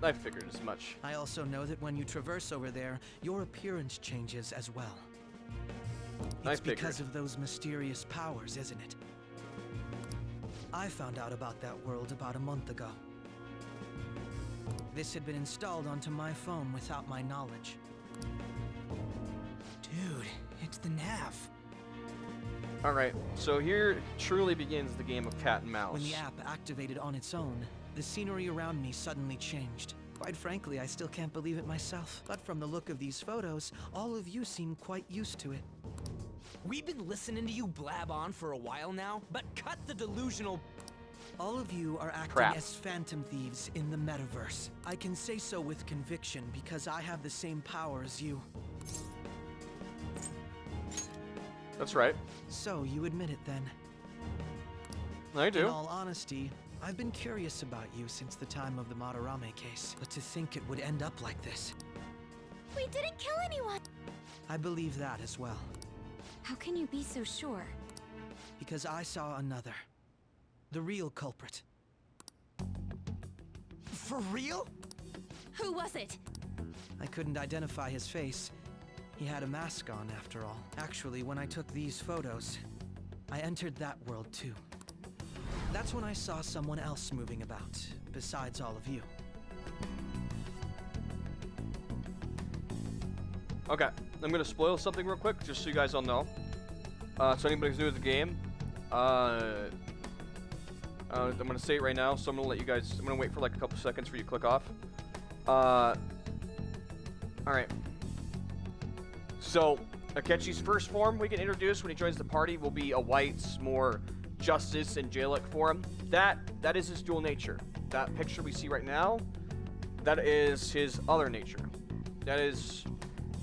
I figured as much. I also know that when you traverse over there, your appearance changes as well. It's because of those mysterious powers, isn't it? I found out about that world about a month ago. This had been installed onto my phone without my knowledge. Dude, it's the nav. Alright, so here truly begins the game of cat and mouse. When the app activated on its own, the scenery around me suddenly changed. Quite frankly, I still can't believe it myself. But from the look of these photos, all of you seem quite used to it. We've been listening to you blab on for a while now, but cut the delusional... All of you are acting Crap. as Phantom Thieves in the metaverse. I can say so with conviction because I have the same power as you. That's right. So, you admit it then? I do. In all honesty, I've been curious about you since the time of the Madarame case, but to think it would end up like this. We didn't kill anyone! I believe that as well. How can you be so sure? Because I saw another. The real culprit. For real? Who was it? I couldn't identify his face. He had a mask on, after all. Actually, when I took these photos, I entered that world too. That's when I saw someone else moving about, besides all of you. Okay, I'm gonna spoil something real quick, just so you guys all know. So anybody who's new to the game, I'm gonna say it right now, so I'm gonna let you guys, I'm gonna wait for like a couple seconds for you to click off. Alright. So, Akechi's first form we get introduced when he joins the party will be a white, more justice and jailic form. That is his dual nature. That picture we see right now, that is his other nature. That is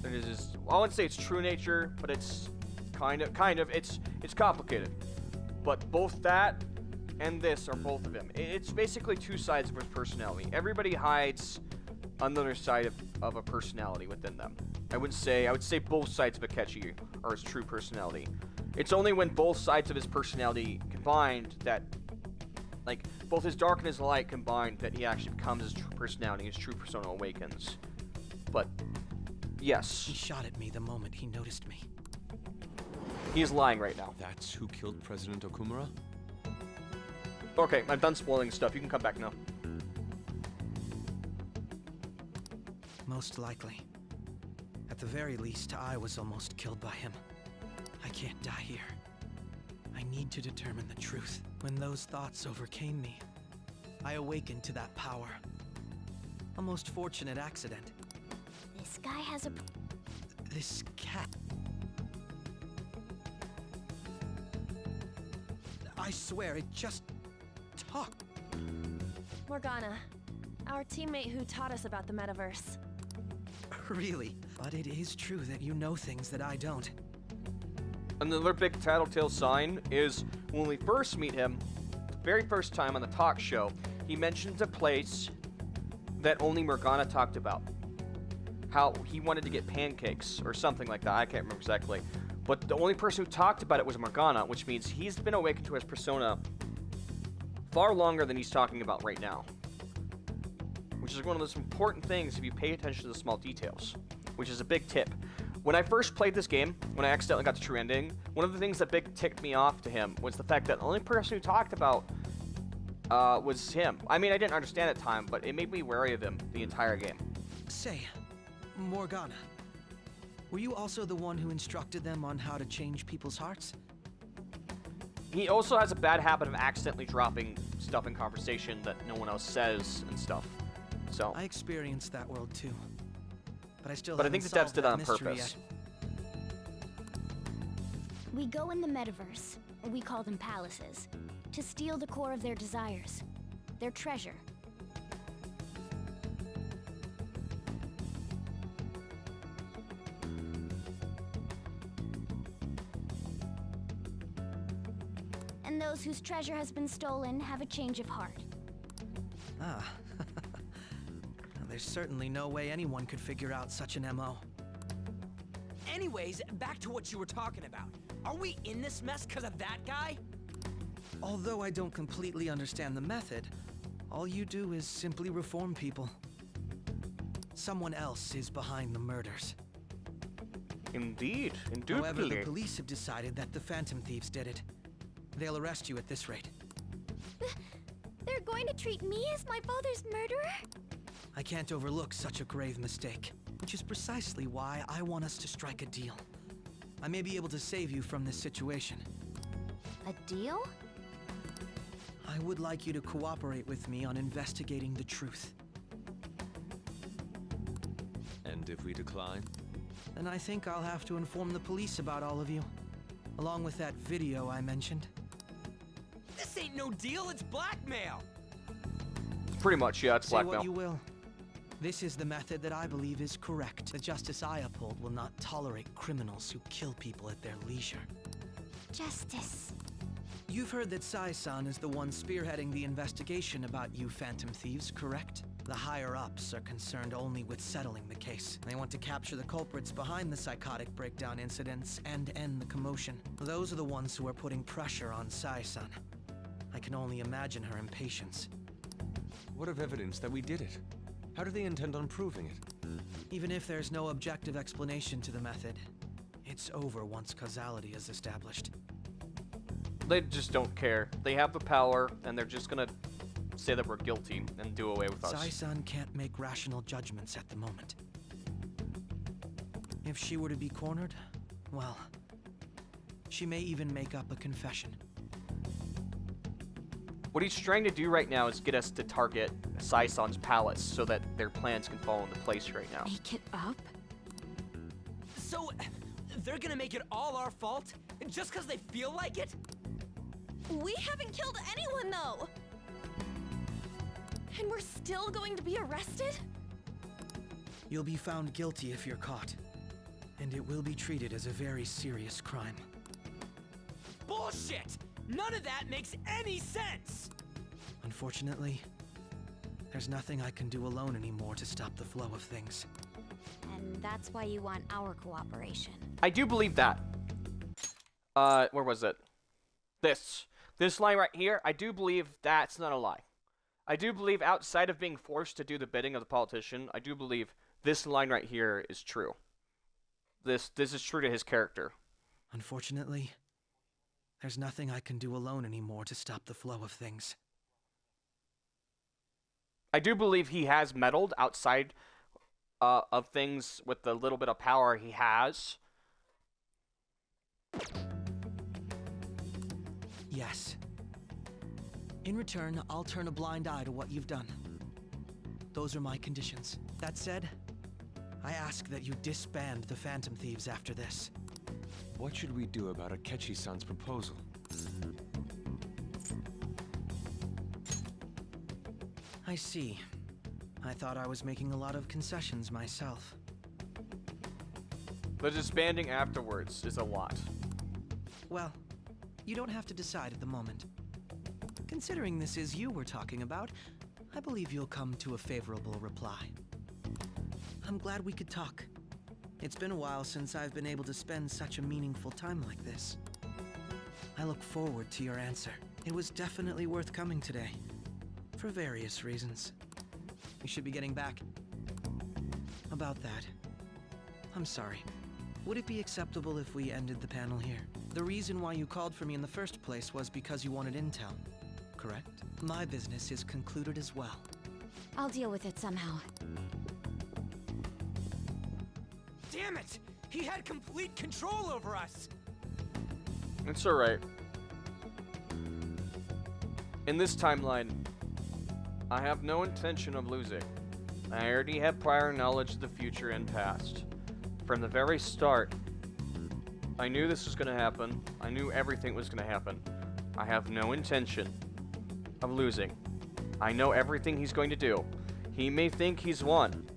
his, I wouldn't say it's true nature, but it's kind of, it's complicated. But both that and this are both of him. It's basically two sides of his personality. Everybody hides another side of a personality within them. I would say both sides of Akechi are his true personality. It's only when both sides of his personality combined that, like, both his dark and his light combined, that he actually becomes his true personality, his true persona awakens. But, yes. He shot at me the moment he noticed me. He's lying right now. That's who killed President Okumura? Okay, I'm done spoiling stuff. You can come back now. Most likely. At the very least, I was almost killed by him. I can't die here. I need to determine the truth. When those thoughts overcame me, I awakened to that power. A most fortunate accident. This guy has a... This cat. I swear, it just talked. Morgana, our teammate who taught us about the metaverse. Really? But it is true that you know things that I don't. Another big tattletale sign is when we first meet him, the very first time on the talk show, he mentions a place that only Morgana talked about. How he wanted to get pancakes or something like that. I can't remember exactly. But the only person who talked about it was Morgana, which means he's been awakened to his persona far longer than he's talking about right now. Which is one of those important things if you pay attention to the small details, which is a big tip. When I first played this game, when I accidentally got the true ending, one of the things that ticked me off to him was the fact that the only person who talked about was him. I mean, I didn't understand at the time, but it made me wary of him the entire game. Say, Morgana, were you also the one who instructed them on how to change people's hearts? He also has a bad habit of accidentally dropping stuff in conversation that no one else says and stuff. So I experienced that world too. But I think the devs did that on purpose. We go in the metaverse, we call them palaces, to steal the core of their desires, their treasure. And those whose treasure has been stolen have a change of heart. Ah. There's certainly no way anyone could figure out such an MO. Anyways, back to what you were talking about. Are we in this mess because of that guy? Although I don't completely understand the method, all you do is simply reform people. Someone else is behind the murders. Indeed, However, the indubitably. police have decided that the Phantom Thieves did it. They'll arrest you at this rate. They're going to treat me as my father's murderer? I can't overlook such a grave mistake, which is precisely why I want us to strike a deal. I may be able to save you from this situation. A deal? I would like you to cooperate with me on investigating the truth. And if we decline? Then I think I'll have to inform the police about all of you, along with that video I mentioned. This ain't no deal, it's blackmail! Pretty much, yeah, it's Say blackmail. what you will. This is the method that I believe is correct. The justice I uphold will not tolerate criminals who kill people at their leisure. Justice. You've heard that Sai-san is the one spearheading the investigation about you Phantom Thieves, correct? The higher-ups are concerned only with settling the case. They want to capture the culprits behind the psychotic breakdown incidents and end the commotion. Those are the ones who are putting pressure on Sai-san. I can only imagine her impatience. What of evidence that we did it? How do they intend on proving it? Even if there's no objective explanation to the method, it's over once causality is established. They just don't care. They have the power, and they're just gonna say that we're guilty and do away with us. Sai-san can't make rational judgments at the moment. If she were to be cornered, well, she may even make up a confession. What he's trying to do right now is get us to target Sai-san's palace so that their plans can fall into place right now. Make it up? So, they're gonna make it all our fault? Just because they feel like it? We haven't killed anyone, though! And we're still going to be arrested? You'll be found guilty if you're caught, and it will be treated as a very serious crime. Bullshit! None of that makes any sense! Unfortunately, there's nothing I can do alone anymore to stop the flow of things. And that's why you want our cooperation. I do believe that. Where was it? This line right here, I do believe that's not a lie. I do believe outside of being forced to do the bidding of the politician, I do believe this line right here is true. This is true to his character. Unfortunately, there's nothing I can do alone anymore to stop the flow of things. I do believe he has meddled outside of things with the little bit of power he has. Yes. In return, I'll turn a blind eye to what you've done. Those are my conditions. That said, I ask that you disband the Phantom Thieves after this. What should we do about Akechi-san's proposal? I see. I thought I was making a lot of concessions myself. The disbanding afterwards is a lot. Well, You don't have to decide at the moment. Considering this is you we're talking about, I believe you'll come to a favorable reply. I'm glad we could talk. It's been a while since I've been able to spend such a meaningful time like this. I look forward to your answer. It was definitely worth coming today, for various reasons. We should be getting back. About that, I'm sorry. Would it be acceptable if we ended the panel here? The reason why you called for me in the first place was because you wanted intel, correct? My business is concluded as well. I'll deal with it somehow. Damn it! He had complete control over us! It's alright. In this timeline, I have no intention of losing. I already have prior knowledge of the future and past. From the very start, I knew this was going to happen. I knew everything was going to happen. I have no intention of losing. I know everything he's going to do. He may think he's won,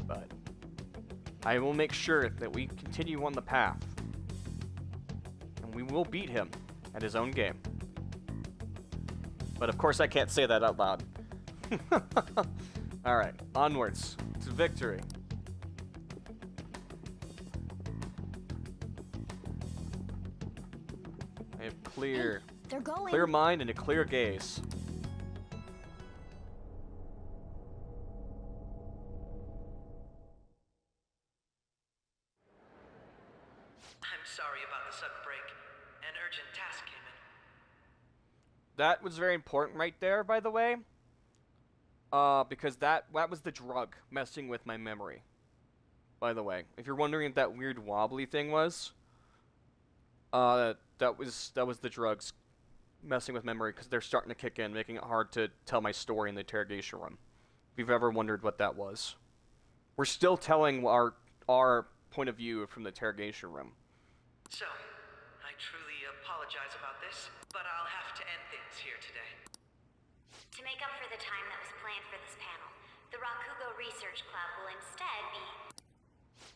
but I will make sure that we continue on the path, and we will beat him at his own game. But of course I can't say that out loud. Alright, onwards to victory. I have clear, They're going. clear mind and a clear gaze. I'm sorry about the sudden break. An urgent task came in. That was very important right there, by the way. Because that was the drug messing with my memory. By the way, if you're wondering what that weird wobbly thing was, that was the drugs messing with memory, because they're starting to kick in, making it hard to tell my story in the interrogation room. If you've ever wondered what that was, we're still telling our point of view from the interrogation room. So, I truly apologize about this, but I'll have to end things here today. To make up for the time that was planned for this panel, the Rakugo Research Club will instead be...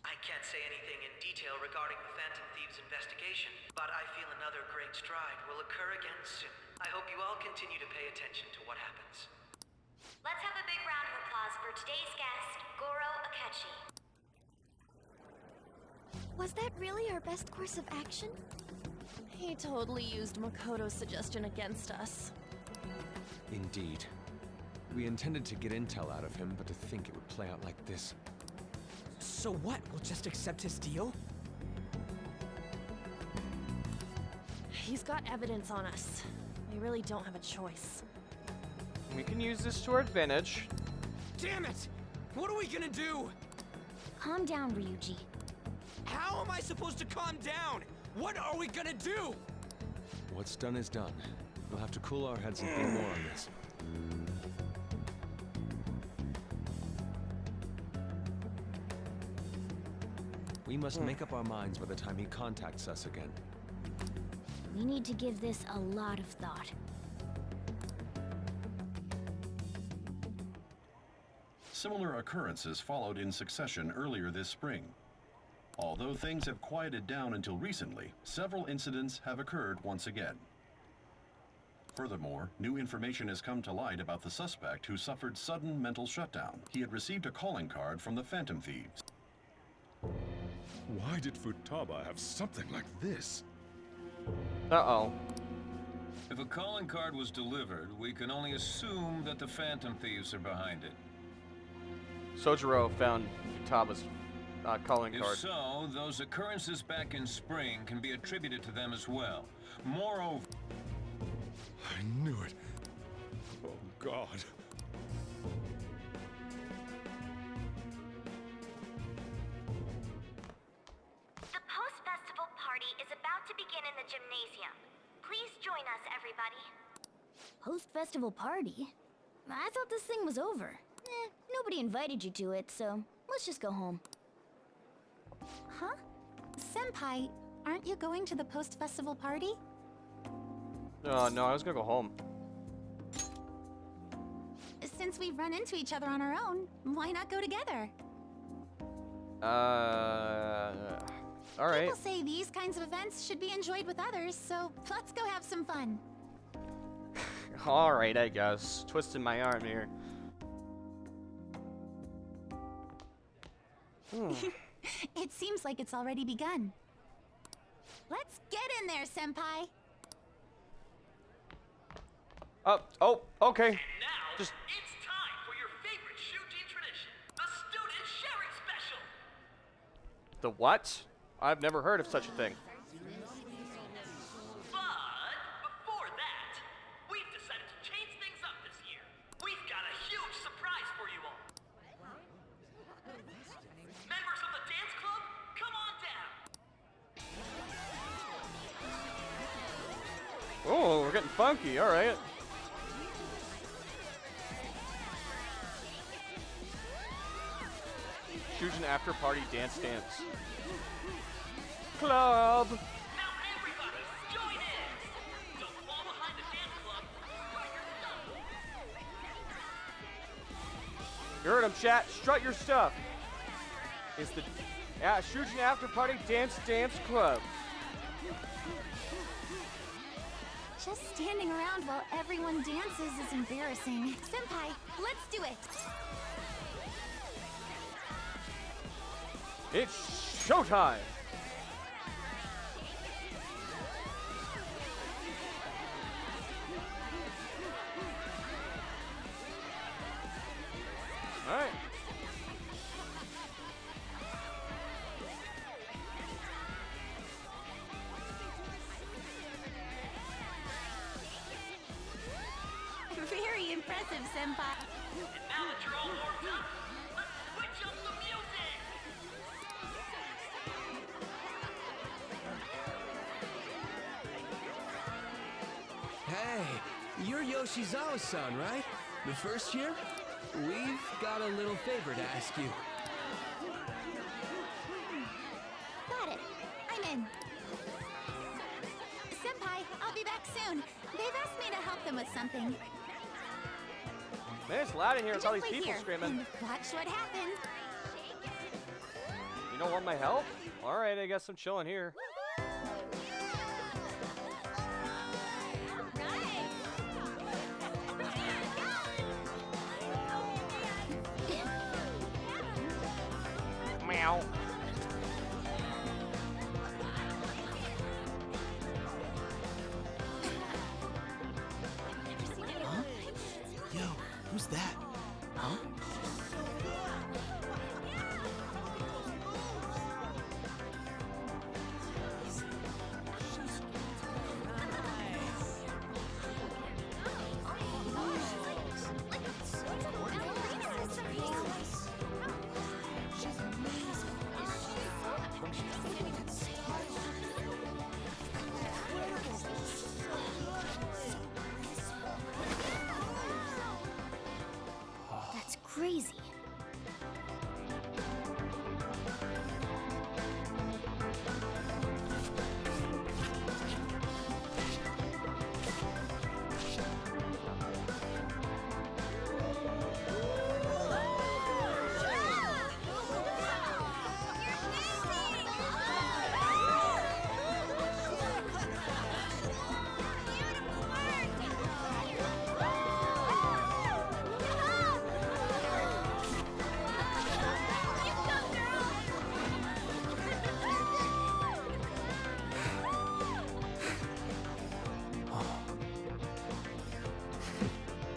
I can't say anything in detail regarding the Phantom Thieves investigation, but I feel another great stride will occur again soon. I hope you all continue to pay attention to what happens. Let's have a big round of applause for today's guest, Goro Akechi. Was that really our best course of action? He totally used Makoto's suggestion against us. Indeed. We intended to get intel out of him, but to think it would play out like this. So what? We'll just accept his deal? He's got evidence on us. We really don't have a choice. We can use this to our advantage. Damn it! What are we gonna do? Calm down, Ryuji. How am I supposed to calm down? What are we gonna do? What's done is done. We'll have to cool our heads and think more on this. We must make up our minds by the time he contacts us again. We need to give this a lot of thought. Similar occurrences followed in succession earlier this spring. Although things have quieted down until recently, several incidents have occurred once again. Furthermore, new information has come to light about the suspect who suffered sudden mental shutdown. He had received a calling card from the Phantom Thieves. Why did Futaba have something like this? Uh-oh. If a calling card was delivered, we can only assume that the Phantom Thieves are behind it. Sojiro found Futaba's calling If card. so, those occurrences back in spring can be attributed to them as well. Moreover... I knew it. Oh, God. The post-festival party is about to begin in the gymnasium. Please join us, everybody. Post-festival party? I thought this thing was over. Nobody invited you to it, so let's just go home. Huh? Senpai, aren't you going to the post-festival party? No, I was gonna go home. Since we've run into each other on our own, why not go together? All right. People say these kinds of events should be enjoyed with others, so let's go have some fun. All right, I guess. Twisting my arm here. It seems like it's already begun. Let's get in there, Senpai. Oh, okay. Just it's time for your favorite Shujin tradition, the student sharing special. the what? I've never heard of such a thing. But before that, we've decided to change things up this year. We've got a huge surprise for you all. Members of the dance club, come on down. Oh, we're getting funky. All right. Shujin after party dance. Club. Now everybody, join in. Don't fall behind the dance club. You heard him, chat. Strut your stuff. It's the Shujin after party dance club. Just standing around while everyone dances is embarrassing. Senpai, let's do it. It's showtime. All right. Very impressive, Senpai. And now that you're all warmed up, let's switch up the music. Hey, you're Yoshizawa-san, right? The first year? We've got a little favor to ask you. Got it. I'm in. Senpai, I'll be back soon. They've asked me to help them with something. Man, it's loud in here with all these Just wait people here screaming. and watch what happens. You don't want my help? All right, I guess I'm chilling here. Meow. Huh? Yo, who's that? Huh? That's crazy.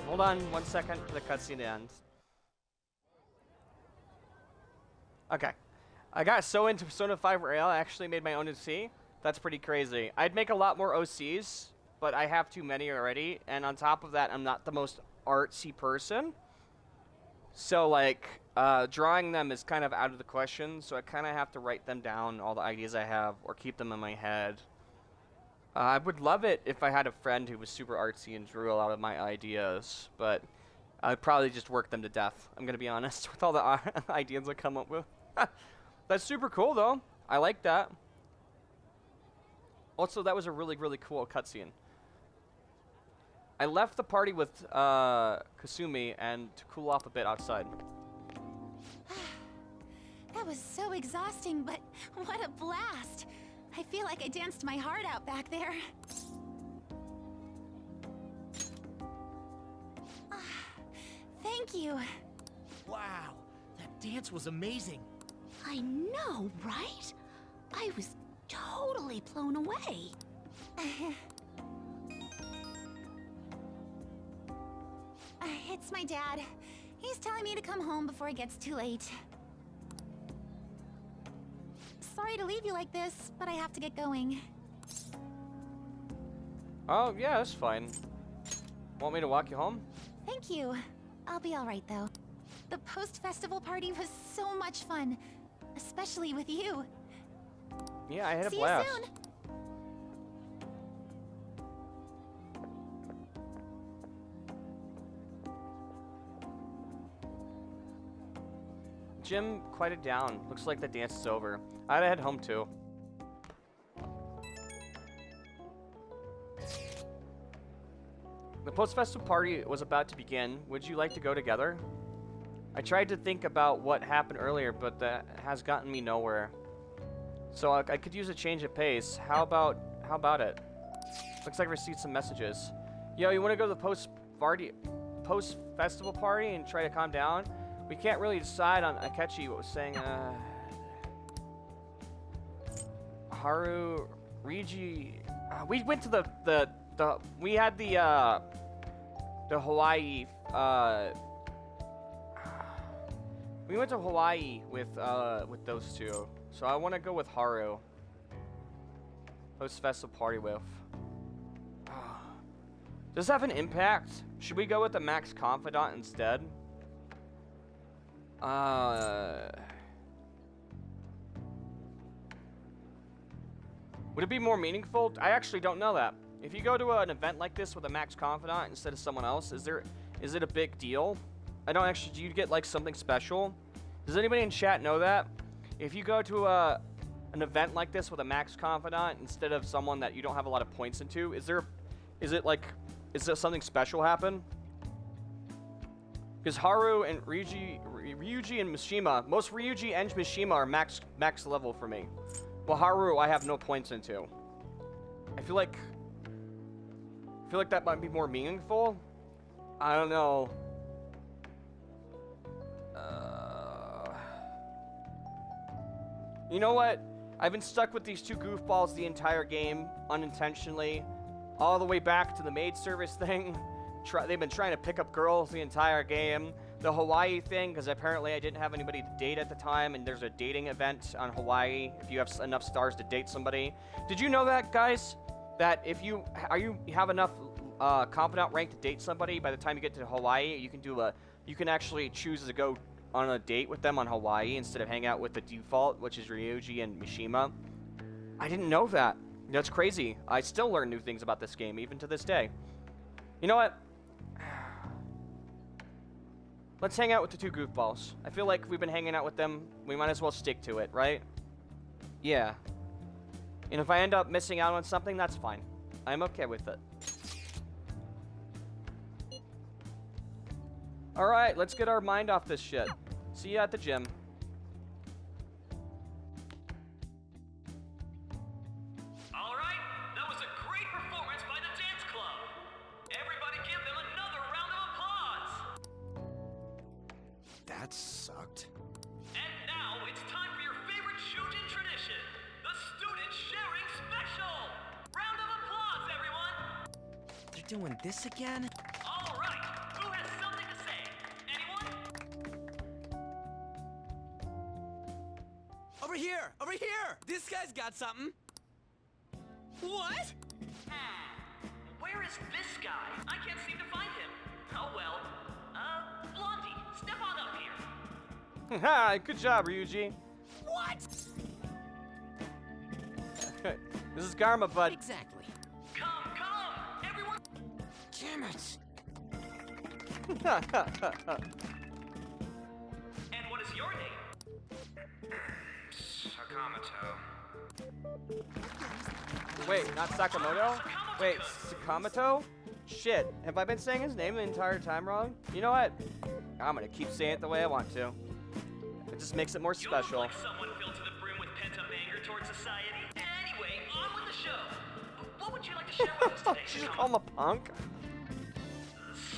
Hold on 1 second for the cutscene to end. Okay. I got so into Persona 5 Royale, I actually made my own OC. That's pretty crazy. I'd make a lot more OCs, but I have too many already. And on top of that, I'm not the most artsy person. So, like, drawing them is kind of out of the question. So I kind of have to write them down, all the ideas I have, or keep them in my head. I would love it if I had a friend who was super artsy and drew a lot of my ideas, but I'd probably just work them to death. I'm going to be honest with all the ideas I come up with. That's super cool, though. I like that. Also, that was a really, really cool cutscene. I left the party with Kasumi and to cool off a bit outside. That was so exhausting, but what a blast! I feel like I danced my heart out back there. Thank you. Wow, that dance was amazing. I know, right? I was totally blown away. It's my dad. He's telling me to come home before it gets too late. Sorry to leave you like this, but I have to get going. Oh, yeah, that's fine. Want me to walk you home? Thank you. I'll be alright, though. The post-festival party was so much fun. Especially with you. Yeah, I had a See blast. you soon. Jim quieted down. Looks like the dance is over. I'd head home too. The post-festival party was about to begin. Would you like to go together? I tried to think about what happened earlier, but that has gotten me nowhere. So I could use a change of pace. How about it? Looks like I received some messages. Yo, you want to go to the post-festival party and try to calm down? We can't really decide on Akechi what was saying. Haru, Rigi. We went to we had the Hawaii. We went to Hawaii with those two. So I want to go with Haru. Post-festival party with. Does this have an impact? Should we go with the Max Confidant instead? Would it be more meaningful? I actually don't know that. If you go to an event like this with a Max Confidant instead of someone else, is it a big deal? I don't actually. Do you get like something special? Does anybody in chat know that? If you go to an event like this with a Max Confidant instead of someone that you don't have a lot of points into, is there something special happen? Because Haru and Ryuji and Mishima, most Ryuji and Mishima are max level for me. Well, Haru, I have no points into. I feel like that might be more meaningful. I don't know. You know what? I've been stuck with these two goofballs the entire game, unintentionally, all the way back to the maid service thing. They've been trying to pick up girls the entire game. The Hawaii thing, because apparently I didn't have anybody to date at the time, and there's a dating event on Hawaii if you have enough stars to date somebody. Did you know that, guys? That if you have enough competent rank to date somebody, by the time you get to Hawaii, you can actually choose to go on a date with them on Hawaii instead of hang out with the default, which is Ryuji and Mishima. I didn't know that. That's crazy. I still learn new things about this game, even to this day. You know what? Let's hang out with the two goofballs. I feel like we've been hanging out with them. We might as well stick to it, right? Yeah. And if I end up missing out on something, that's fine. I'm okay with it. Alright, let's get our mind off this shit. See you at the gym. Alright, that was a great performance by the dance club. Everybody give them another round of applause. That sucked. And now it's time for your favorite Shujin tradition, the student sharing special. Round of applause, everyone. They're doing this again? All right, who has something to say? Anyone? Over here! Over here! This guy's got something. What? Where is this guy? I can't seem to find him. Oh well. Blondie, step on up here. Ha! Good job, Ryuji. What? This is karma, bud. Exactly. Come, everyone. Damn it. And what is your name? Sakamoto. Wait, not Sakamoto? Wait, Sakamoto? Shit, have I been saying his name the entire time wrong? You know what? I'm gonna keep saying it the way I want to. just makes it more You look special. like someone filled to the brim with pent-up anger towards society. Anyway, on with the show. What would you like to share with us today, Did you just call him a punk?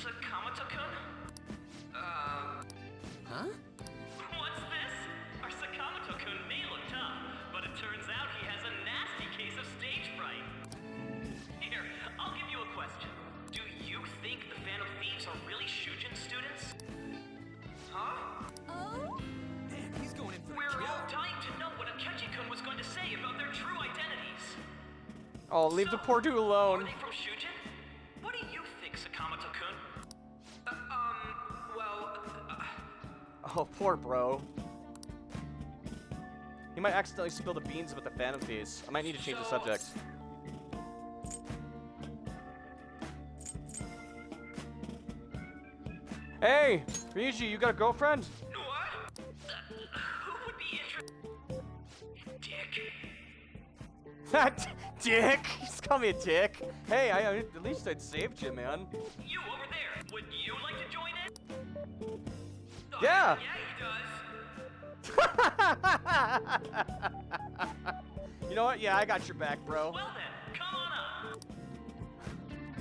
Sakamoto-kun? Huh? What's this? Our Sakamoto-kun may look tough, but it turns out he has a nasty case of stage fright. Here, I'll give you a question. Do you think the Phantom Thieves are really Shujin students? Huh? Oh? Man, he's going in for We're the all kill. dying to know what Akechi-kun was going to say about their true identities. Oh, leave the poor dude Are alone. they from Shujin? What do you think, Sakamoto-kun? Well, Oh, poor bro. He might accidentally spill the beans about the Phantom Thieves. I might need to change the subject. Hey, Ryuji, you got a girlfriend? what? Who would be interested? Dick. That dick. He's called me a dick. Hey, at least I'd saved you, man. You over there. Would you like to join in? Oh, Yeah. Yeah, he does. You know what? Yeah, I got your back, bro. Well then, come on up.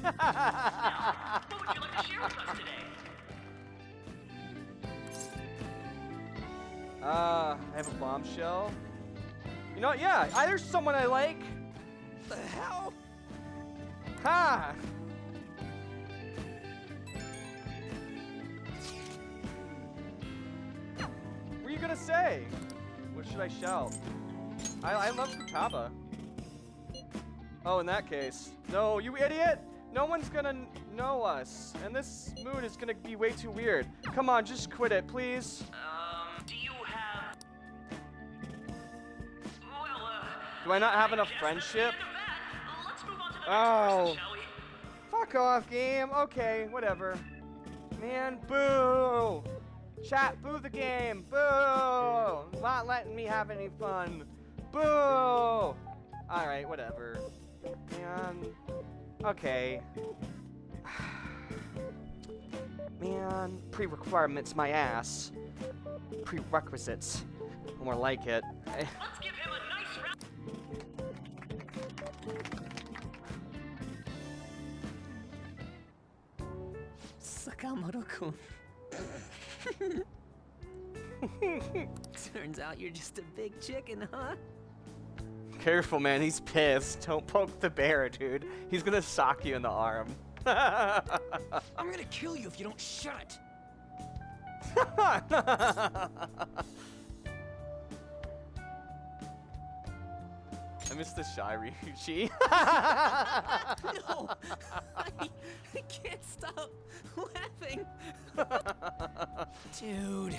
Now, what would you like to share with us today? I have a bombshell. You know what? Yeah, there's someone I like. The hell? Ha! What are you gonna say? What should I shout? I love Futaba. Oh, in that case. No, you idiot! No one's gonna know us. And this mood is gonna be way too weird. Come on, just quit it, please. Do you have... Well, Do I not have enough friendship? Oh. Fuck off, game. Okay, whatever. Man, boo! Chat, boo the game. Boo! Not letting me have any fun. Boo! Alright, whatever. Man. Okay. Man, pre-requirements my ass. Prerequisites. More like it. Let's give him a nice round. Sakamoto-kun. Turns out you're just a big chicken, huh? Careful, man. He's pissed. Don't poke the bear, dude. He's gonna sock you in the arm. I'm gonna kill you if you don't shut. I miss the shy Ryuji. No! I can't stop laughing. Dude.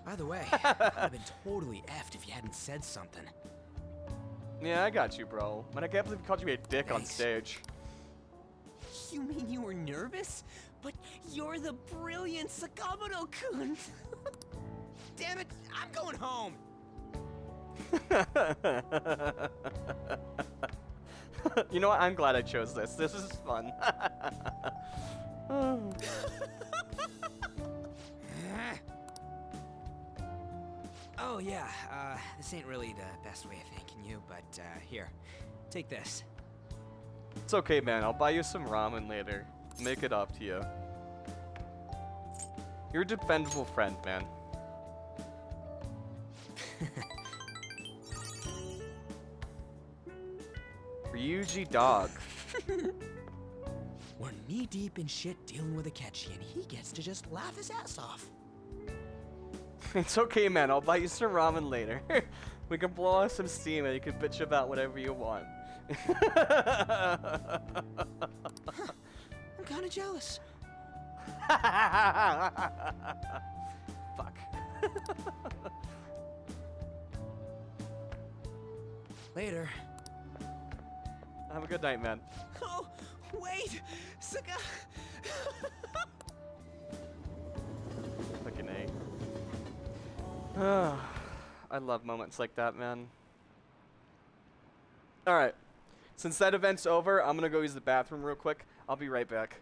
By the way, I'd have been totally effed if you hadn't said something. Yeah, I got you, bro. Man, I can't believe you called you a dick on stage. You mean you were nervous? But you're the brilliant Sakamoto-kun. Damn it, I'm going home. You know what? I'm glad I chose this. This is fun. Oh yeah, this ain't really the best way of thanking you, but here, take this. It's okay, man. I'll buy you some ramen later. Make it up to you. You're a dependable friend, man. Ryuji dog. We're knee-deep in shit dealing with Akechi, and he gets to just laugh his ass off. It's okay, man. I'll buy you some ramen later. We can blow off some steam and you can bitch about whatever you want. I'm kinda jealous. Fuck. Later. Have a good night, man. Oh, wait! Saka... Fucking A. I love moments like that, man. Alright. Since that event's over, I'm gonna go use the bathroom real quick. I'll be right back.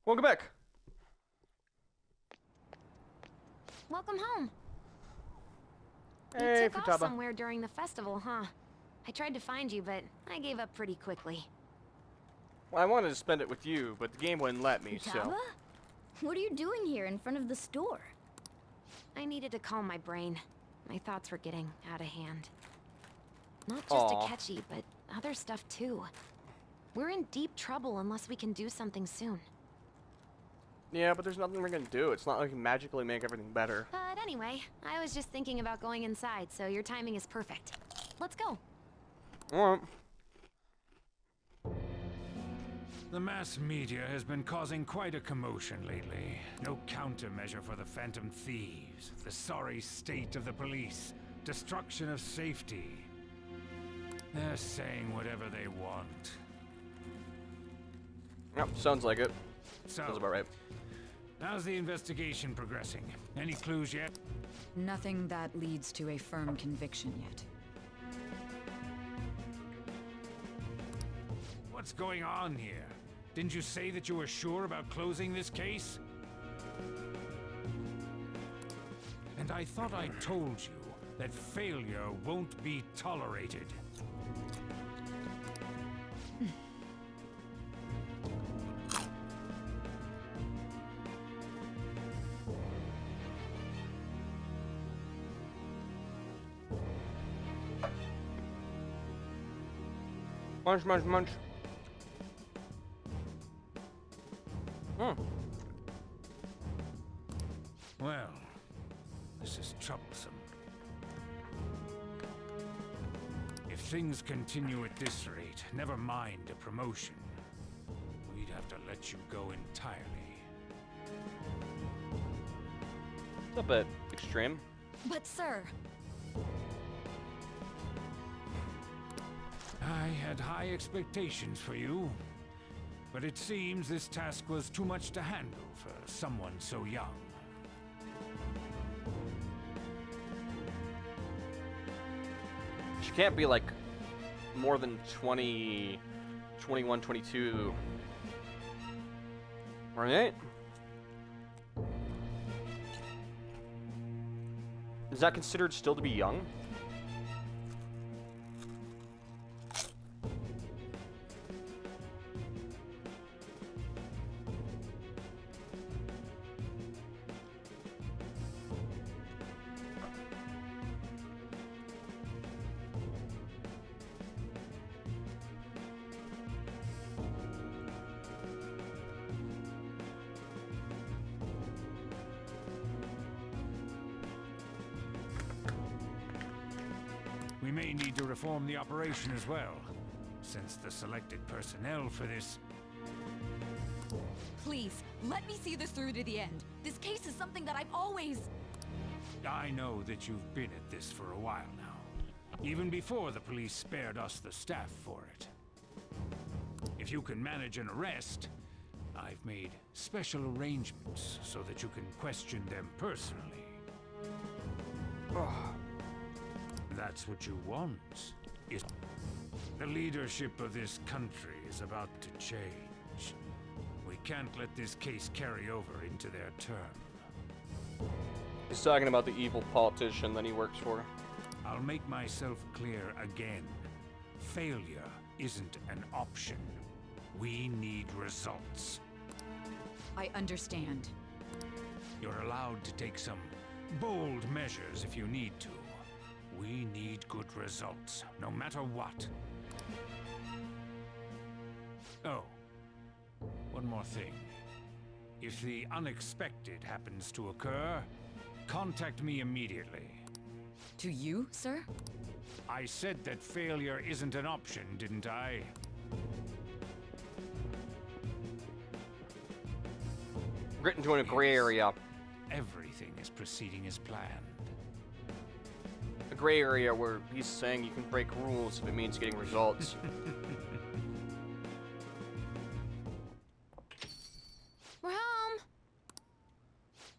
Welcome back. Welcome home. Hey, You took off Futaba. somewhere during the festival, huh? I tried to find you, but I gave up pretty quickly. Well, I wanted to spend it with you, but the game wouldn't let me, so... Futaba? What are you doing here in front of the store? I needed to calm my brain. My thoughts were getting out of hand. Not just Aw. Akechi, but other stuff too. We're in deep trouble unless we can do something soon. Yeah, but there's nothing we're gonna do. It's not like we can magically make everything better. But anyway, I was just thinking about going inside, so your timing is perfect. Let's go. Alright. The mass media has been causing quite a commotion lately. No countermeasure for the Phantom Thieves, the sorry state of the police, destruction of safety. They're saying whatever they want. Yep, sounds like it. So, Sounds about right. how's the investigation progressing? Any clues yet? Nothing that leads to a firm conviction yet. What's going on here? Didn't you say that you were sure about closing this case? And I thought I told you that failure won't be tolerated. Munch, munch, munch. Well, this is troublesome. If things continue at this rate, never mind a promotion, we'd have to let you go entirely. It's a bit extreme. But sir... I had high expectations for you, but it seems this task was too much to handle for someone so young. She can't be like more than 20, 21, 22. Right? Is that considered still to be young? We may need to reform the operation as well, since the selected personnel for this... Please, let me see this through to the end. This case is something that I've always... I know that you've been at this for a while now, even before the police spared us the staff for it. If you can manage an arrest, I've made special arrangements so that you can question them personally. That's what you want, is the leadership of this country is about to change. We can't let this case carry over into their term. He's talking about the evil politician that he works for. I'll make myself clear again. Failure isn't an option. We need results. I understand. You're allowed to take some bold measures if you need to. We need good results, no matter what. Oh, one more thing. If the unexpected happens to occur, contact me immediately. To you, sir? I said that failure isn't an option, didn't I? Written to in a gray area. Everything is proceeding as planned. A gray area where he's saying you can break rules if it means getting results. We're home!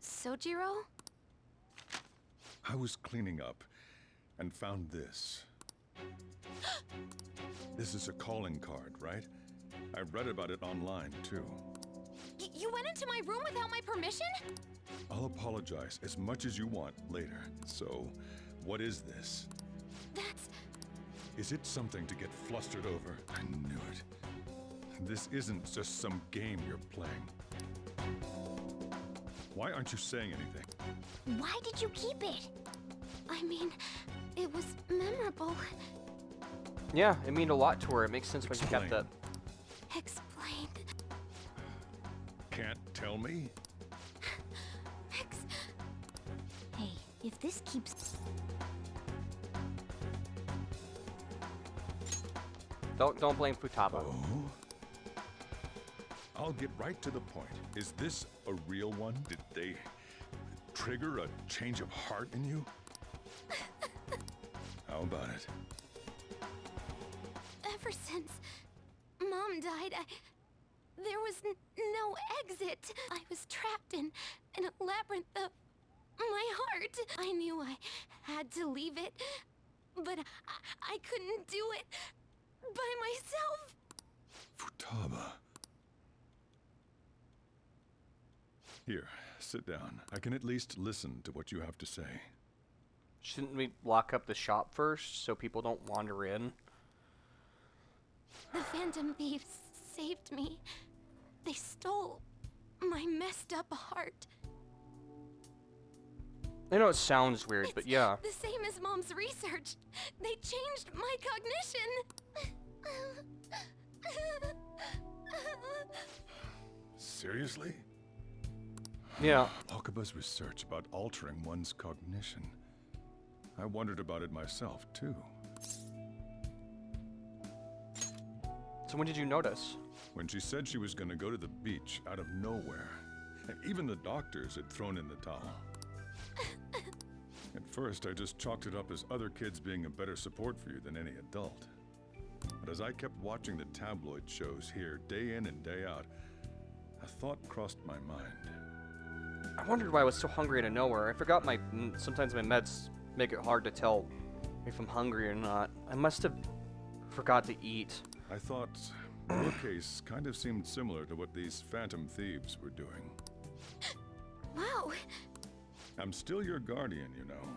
Sojiro? I was cleaning up and found this. This is a calling card, right? I read about it online, too. You went into my room without my permission? I'll apologize as much as you want later. So, what is this? That's... Is it something to get flustered over? I knew it. This isn't just some game you're playing. Why aren't you saying anything? Why did you keep it? I mean, it was memorable. Yeah, it meant a lot to her. It makes sense when she kept it. Explain. Can't tell me? Hey, if this keeps... Don't blame Futaba. Oh? I'll get right to the point. Is this a real one? Did they trigger a change of heart in you? How about it? Ever since Mom died, there was no exit. I was trapped in a labyrinth of my heart. I knew I had to leave it, but I couldn't do it by myself. Futaba. Here, sit down. I can at least listen to what you have to say. Shouldn't we lock up the shop first so people don't wander in? The Phantom Thieves saved me. They stole my messed up heart. I know it sounds weird, but yeah. The same as Mom's research. They changed my cognition. Seriously? Yeah. Wakaba's research about altering one's cognition. I wondered about it myself, too. So when did you notice? When she said she was going to go to the beach out of nowhere. And even the doctors had thrown in the towel. At first, I just chalked it up as other kids being a better support for you than any adult. But as I kept watching the tabloid shows here, day in and day out, a thought crossed my mind. I wondered why I was so hungry out of nowhere. I forgot sometimes my meds make it hard to tell if I'm hungry or not. I must have forgot to eat. I thought your case kind of seemed similar to what these Phantom Thieves were doing. Wow. I'm still your guardian, you know.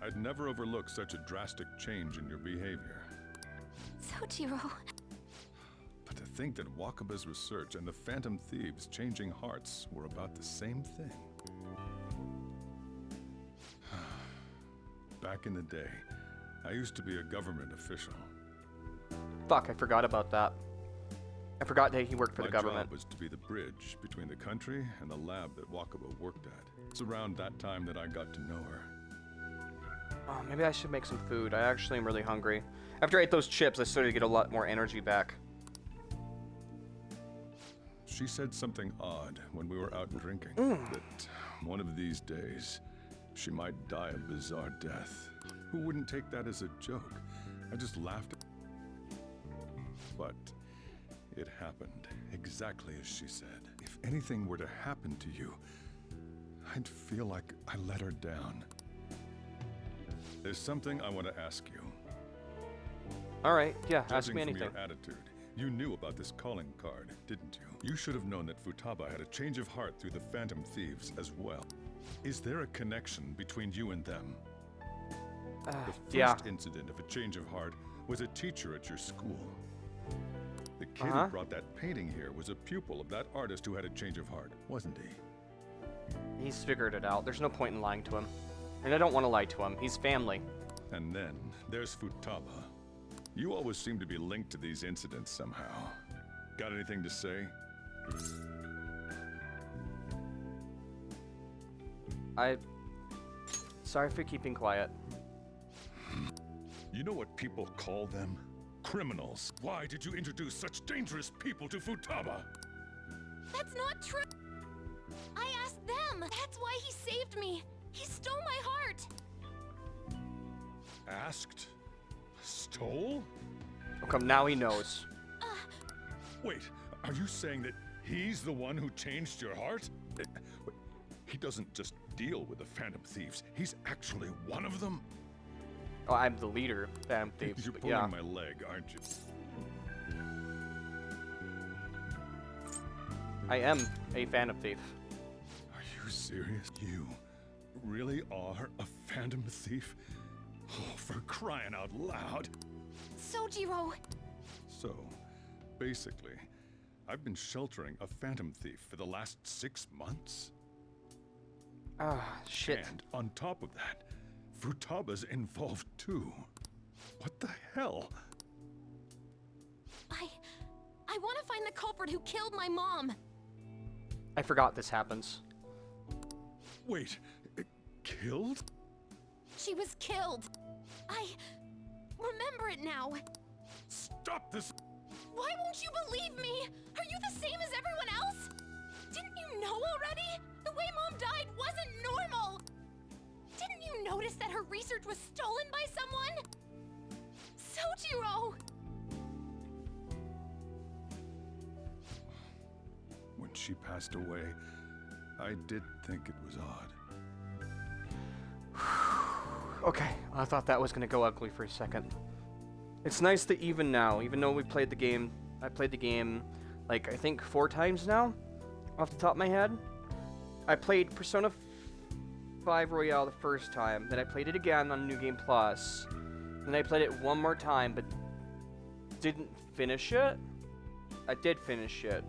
I'd never overlook such a drastic change in your behavior. Sojiro. But to think that Wakaba's research and the Phantom Thieves changing hearts were about the same thing. Back in the day, I used to be a government official. Fuck, I forgot about that. I forgot that he worked for the government. My job was to be the bridge between the country and the lab that Wakaba worked at. It's around that time that I got to know her. Oh, maybe I should make some food. I actually am really hungry. After I ate those chips, I started to get a lot more energy back. She said something odd when we were out drinking. That one of these days, she might die a bizarre death. Who wouldn't take that as a joke? I just laughed. But it happened exactly as she said. If anything were to happen to you, I'd feel like I let her down. There's something I want to ask you. All right, yeah, ask Judging me from anything. your attitude, you knew about this calling card, didn't you? You should have known that Futaba had a change of heart through the Phantom Thieves as well. Is there a connection between you and them? The first incident of a change of heart was a teacher at your school. The kid who brought that painting here was a pupil of that artist who had a change of heart, wasn't he? He's figured it out. There's no point in lying to him. And I don't want to lie to him. He's family. And then there's Futaba. You always seem to be linked to these incidents somehow. Got anything to say? Sorry for keeping quiet. You know what people call them? Criminals. Why did you introduce such dangerous people to Futaba? That's not true. I asked them. That's why he saved me. He stole my heart. Asked? Stole? How come now he knows? Wait, are you saying that he's the one who changed your heart? He doesn't just deal with the Phantom Thieves. He's actually one of them? Oh, I'm the leader of Phantom Thieves. You're but pulling yeah. my leg, aren't you? I am a Phantom Thief. Are you serious? You really are a Phantom Thief? Oh, for crying out loud. Sojiro! So, basically, I've been sheltering a Phantom Thief for the last 6 months. Ah, shit. And on top of that, Futaba's involved too. What the hell? I want to find the culprit who killed my mom. I forgot this happens. Wait, killed? She was killed. I remember it now. Stop this! Why won't you believe me? Are you the same as everyone else? Didn't you know already? The way Mom died wasn't normal. Didn't you notice that her research was stolen by someone? Sojiro! When she passed away, I did think it was odd. Okay, I thought that was gonna go ugly for a second. It's nice that even now, even though we played the game, I played the game, like, I think 4 times now, off the top of my head. I played Persona 5 Royale the first time, then I played it again on New Game Plus, then I played it one more time, but didn't finish it. I did finish it.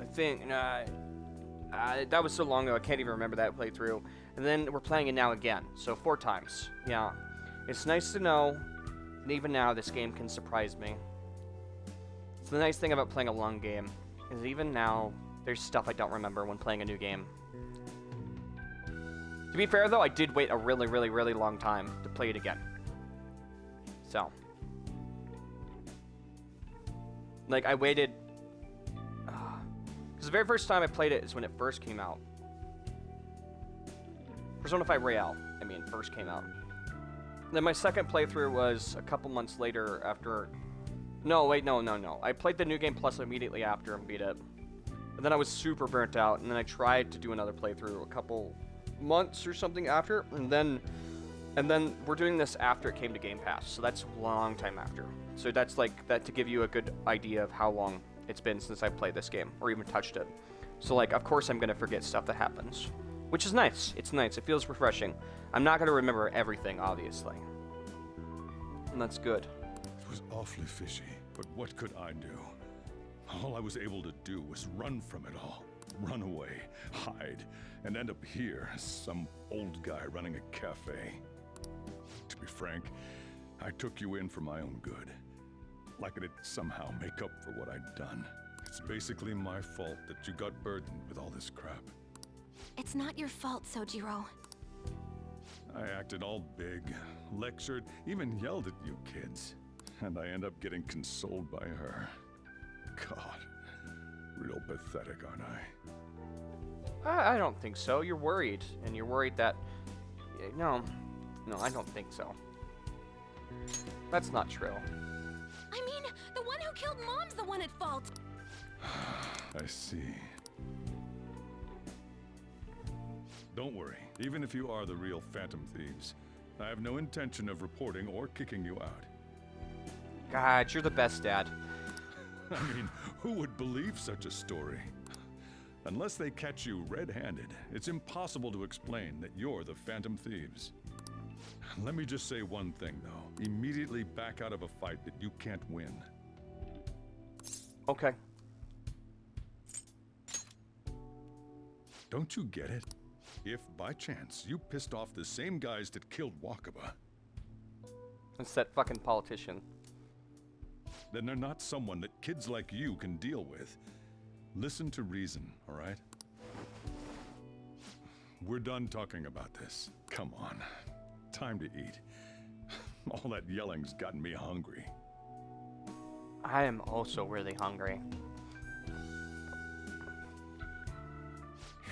I think, that was so long ago, I can't even remember that playthrough. And then we're playing it now again, so 4 times. Yeah, it's nice to know that even now this game can surprise me. It's the nice thing about playing a long game, is even now, there's stuff I don't remember when playing a new game. To be fair though, I did wait a really, really, really long time to play it again. So. Like, I waited... Because the very first time I played it is when it first came out. Persona 5 Royale, first came out. Then my second playthrough was a couple months later after... No, wait, no. I played the New Game Plus immediately after and beat it. And then I was super burnt out, and then I tried to do another playthrough a couple months or something after, and then we're doing this after it came to Game Pass, so that's a long time after. So that's like that to give you a good idea of how long it's been since I played this game, or even touched it. So like, of course I'm gonna forget stuff that happens. Which is nice. It's nice. It feels refreshing. I'm not gonna remember everything, obviously. And that's good. It was awfully fishy, but what could I do? All I was able to do was run from it all. Run away, hide, and end up here as some old guy running a cafe. To be frank, I took you in for my own good. Like it'd somehow make up for what I'd done. It's basically my fault that you got burdened with all this crap. It's not your fault, Sojiro. I acted all big, lectured, even yelled at you kids. And I end up getting consoled by her. God, real pathetic, aren't I? I don't think so. You're worried, and you're worried that... No, I don't think so. That's not true. I mean, the one who killed Mom's the one at fault. I see. Don't worry, even if you are the real Phantom Thieves, I have no intention of reporting or kicking you out. God, you're the best, Dad. I mean, who would believe such a story? Unless they catch you red-handed, it's impossible to explain that you're the Phantom Thieves. Let me just say one thing, though. Immediately back out of a fight that you can't win. Okay. Don't you get it? If, by chance, you pissed off the same guys that killed Wakaba... It's that fucking politician. Then they're not someone that kids like you can deal with. Listen to reason, all right? We're done talking about this. Come on. Time to eat. All that yelling's gotten me hungry. I am also really hungry.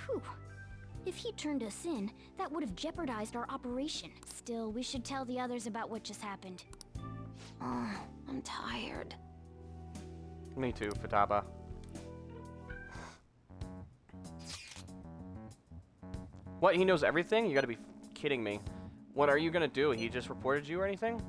Whew. If he turned us in, that would have jeopardized our operation. Still, we should tell the others about what just happened. Oh, I'm tired. Me too, Futaba. What, he knows everything? You gotta be kidding me. What are you gonna do? He just reported you or anything?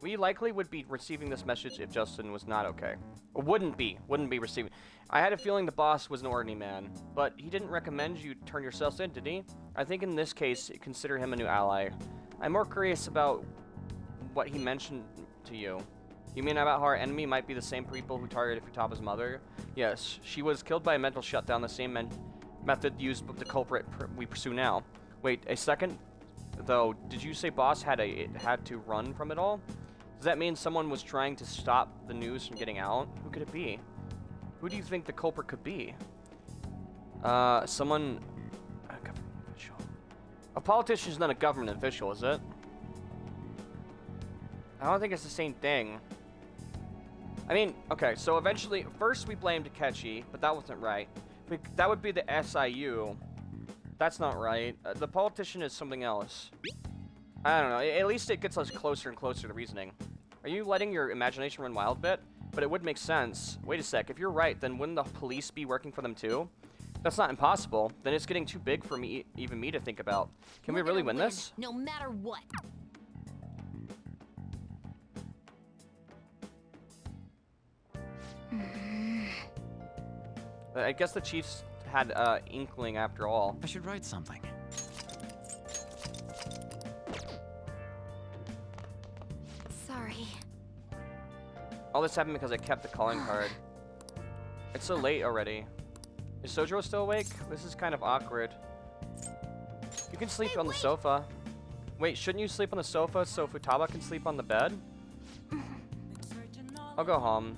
We likely would be receiving this message if Justin was not okay. Or wouldn't be receiving. I had a feeling the boss was an ordinary man, but he didn't recommend you turn yourselves in, did he? I think in this case, consider him a new ally. I'm more curious about what he mentioned to you. You mean about how our enemy might be the same people who targeted Futaba's mother? Yes, she was killed by a mental shutdown, the same method used by the culprit we pursue now. Wait, a second? Though, did you say boss had to run from it all? Does that mean someone was trying to stop the news from getting out? Who could it be? Who do you think the culprit could be? Someone... A government official. A politician is not a government official, is it? I don't think it's the same thing. I mean, okay, so eventually... First we blamed Akechi, but that wasn't right. That would be the SIU. That's not right. The politician is something else. I don't know. At least it gets us closer and closer to reasoning. Are you letting your imagination run wild a bit? But it would make sense. Wait a sec. If you're right, then wouldn't the police be working for them too? That's not impossible. Then it's getting too big for me, even me to think about. Can we really win this? No matter what. I guess the Chiefs had inkling after all. I should write something. Sorry. All this happened because I kept the calling card. It's so late already. Is Sojiro still awake? This is kind of awkward. You can sleep on the sofa. Wait, shouldn't you sleep on the sofa so Futaba can sleep on the bed? I'll go home.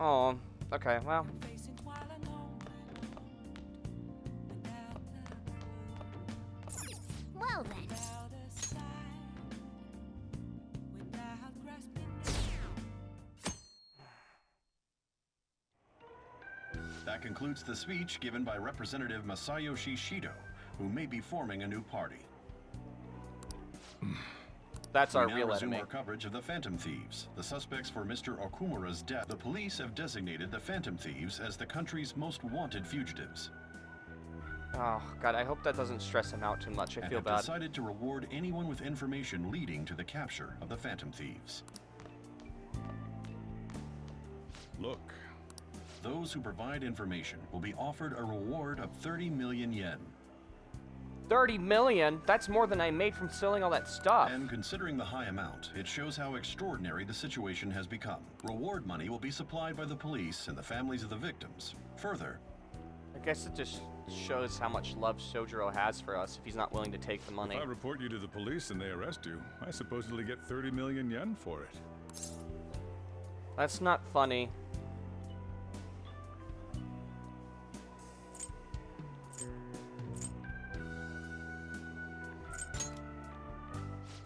Oh, okay, well. Well then. That concludes the speech given by Representative Masayoshi Shido, who may be forming a new party. That's our we now real resume enemy. our coverage of the Phantom Thieves, the suspects for Mr. Okumura's death. The police have designated the Phantom Thieves as the country's most wanted fugitives. Oh, God, I hope that doesn't stress him out too much. I and feel have bad. decided to reward anyone with information leading to the capture of the Phantom Thieves. Look. Those who provide information will be offered a reward of 30 million yen. 30 million? That's more than I made from selling all that stuff. And considering the high amount, it shows how extraordinary the situation has become. Reward money will be supplied by the police and the families of the victims. Further, I guess it just shows how much love Sojiro has for us if he's not willing to take the money. If I report you to the police and they arrest you, I supposedly get 30 million yen for it. That's not funny.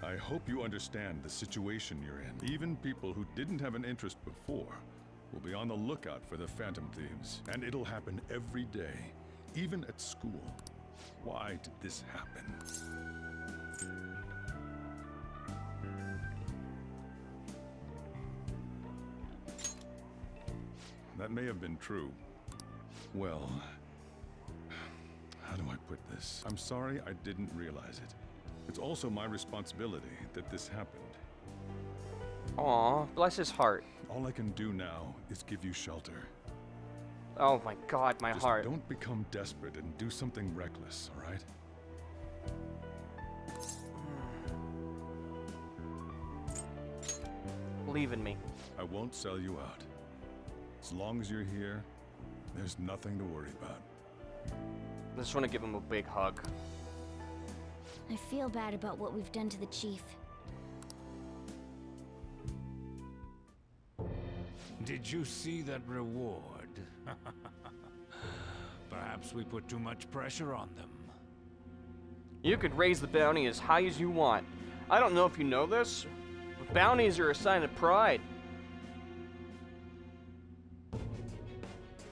I hope you understand the situation you're in. Even people who didn't have an interest before will be on the lookout for the Phantom Thieves. And it'll happen every day, even at school. Why did this happen? That may have been true. Well, how do I put this? I'm sorry I didn't realize it. It's also my responsibility that this happened. Aw, bless his heart. All I can do now is give you shelter. Oh my God, my Just heart. don't become desperate and do something reckless, all right? Believe in me. I won't sell you out. As long as you're here, there's nothing to worry about. I just want to give him a big hug. I feel bad about what we've done to the chief. Did you see that reward? Perhaps we put too much pressure on them. You could raise the bounty as high as you want. I don't know if you know this, but bounties are a sign of pride.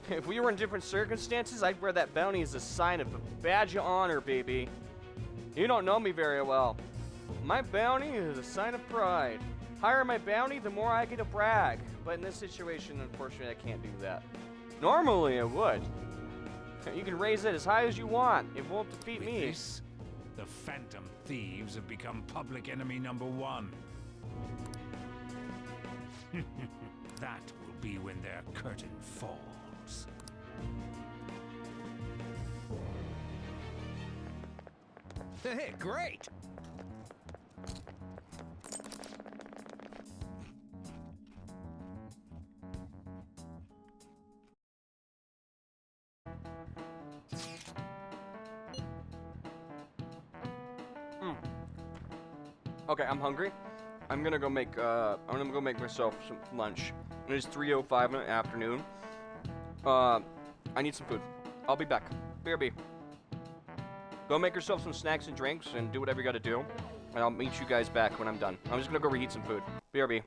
If we were in different circumstances, I'd wear that bounty as a sign of a badge of honor, baby. You don't know me very well. My bounty is a sign of pride. Higher my bounty, the more I get to brag. But in this situation, unfortunately, I can't do that. Normally, I would. You can raise it as high as you want. It won't defeat me. This, the Phantom Thieves have become public enemy #1. That will be when their curtain falls. Hey, great! Okay, I'm hungry. I'm gonna go make myself some lunch. It is 3:05 in the afternoon. I need some food. I'll be back. BRB. Go make yourself some snacks and drinks and do whatever you gotta do. And I'll meet you guys back when I'm done. I'm just gonna go reheat some food. BRB.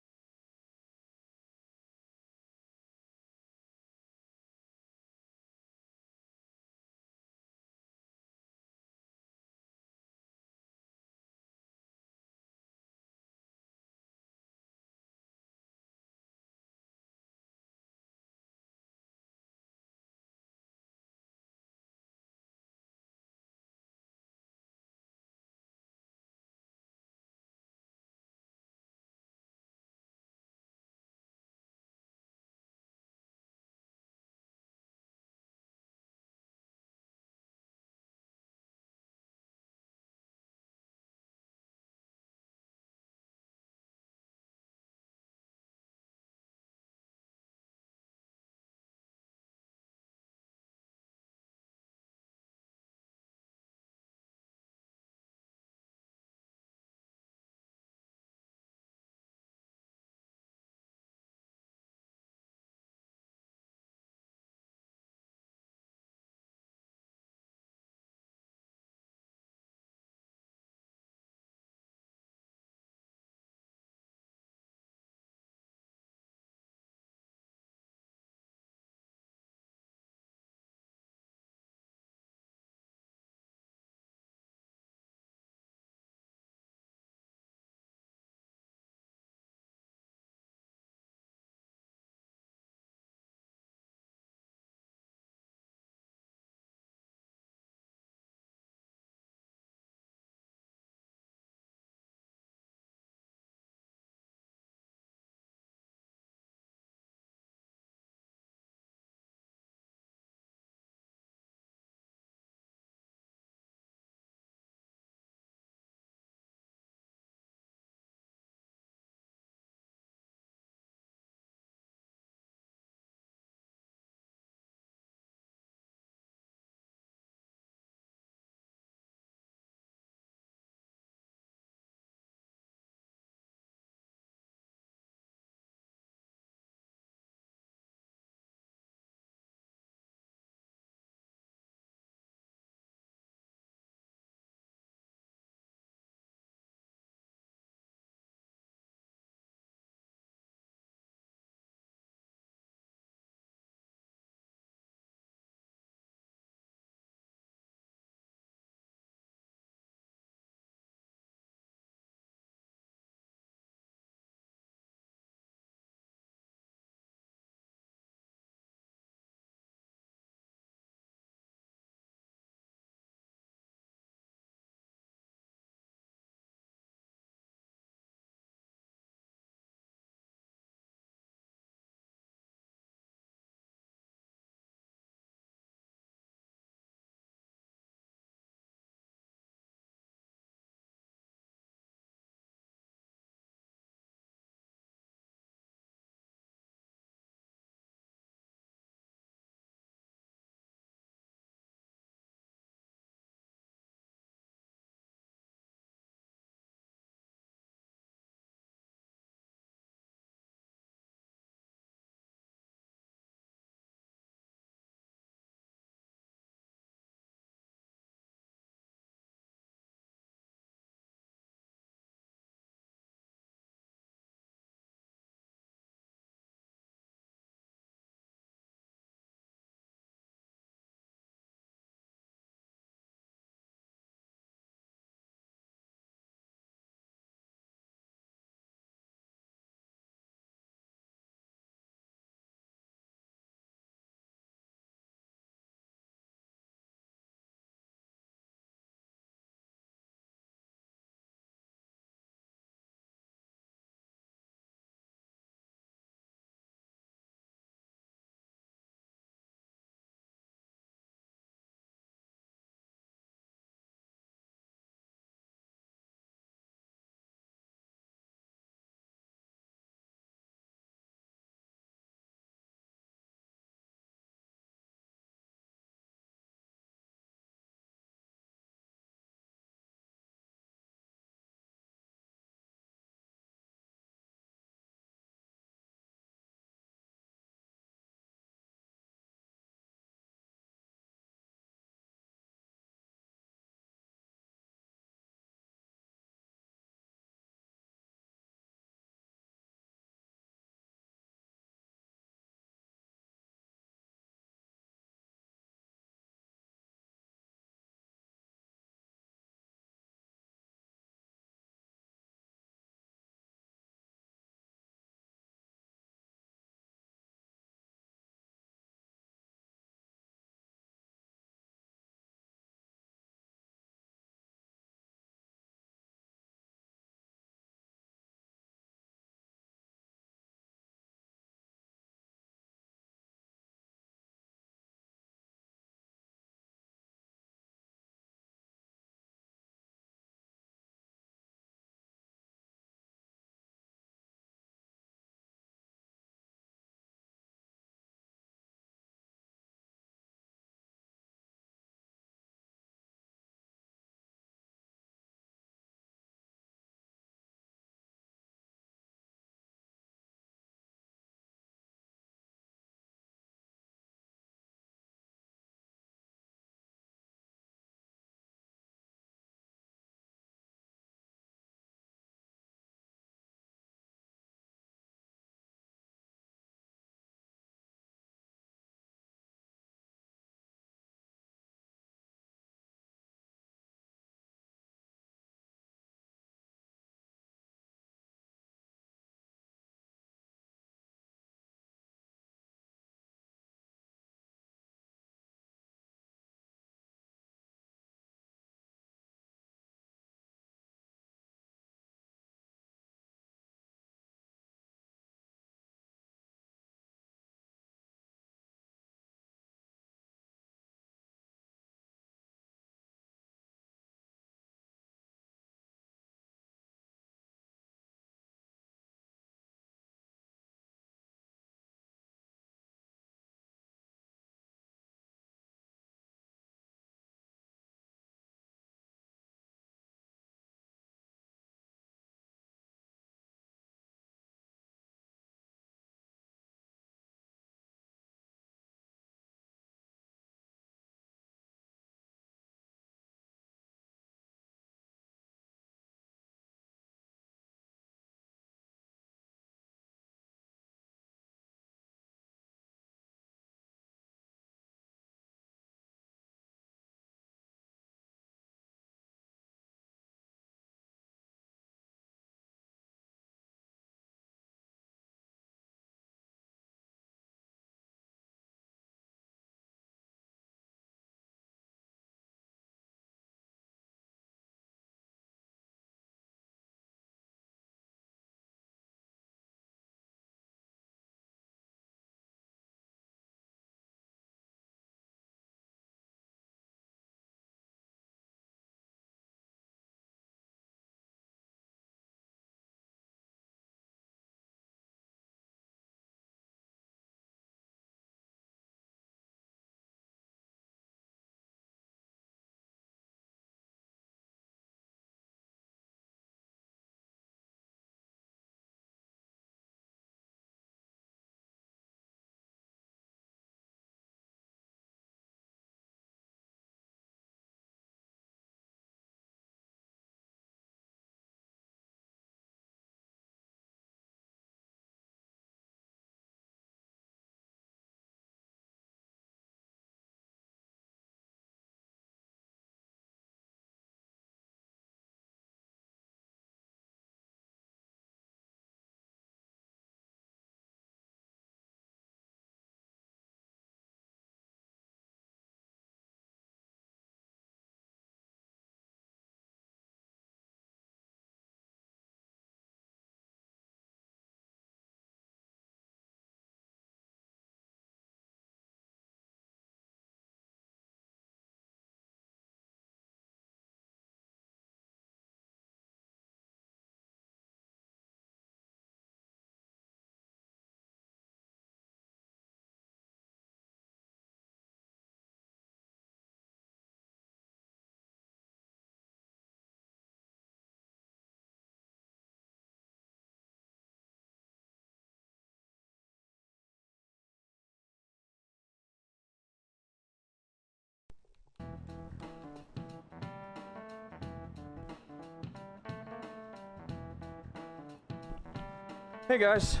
Hey guys.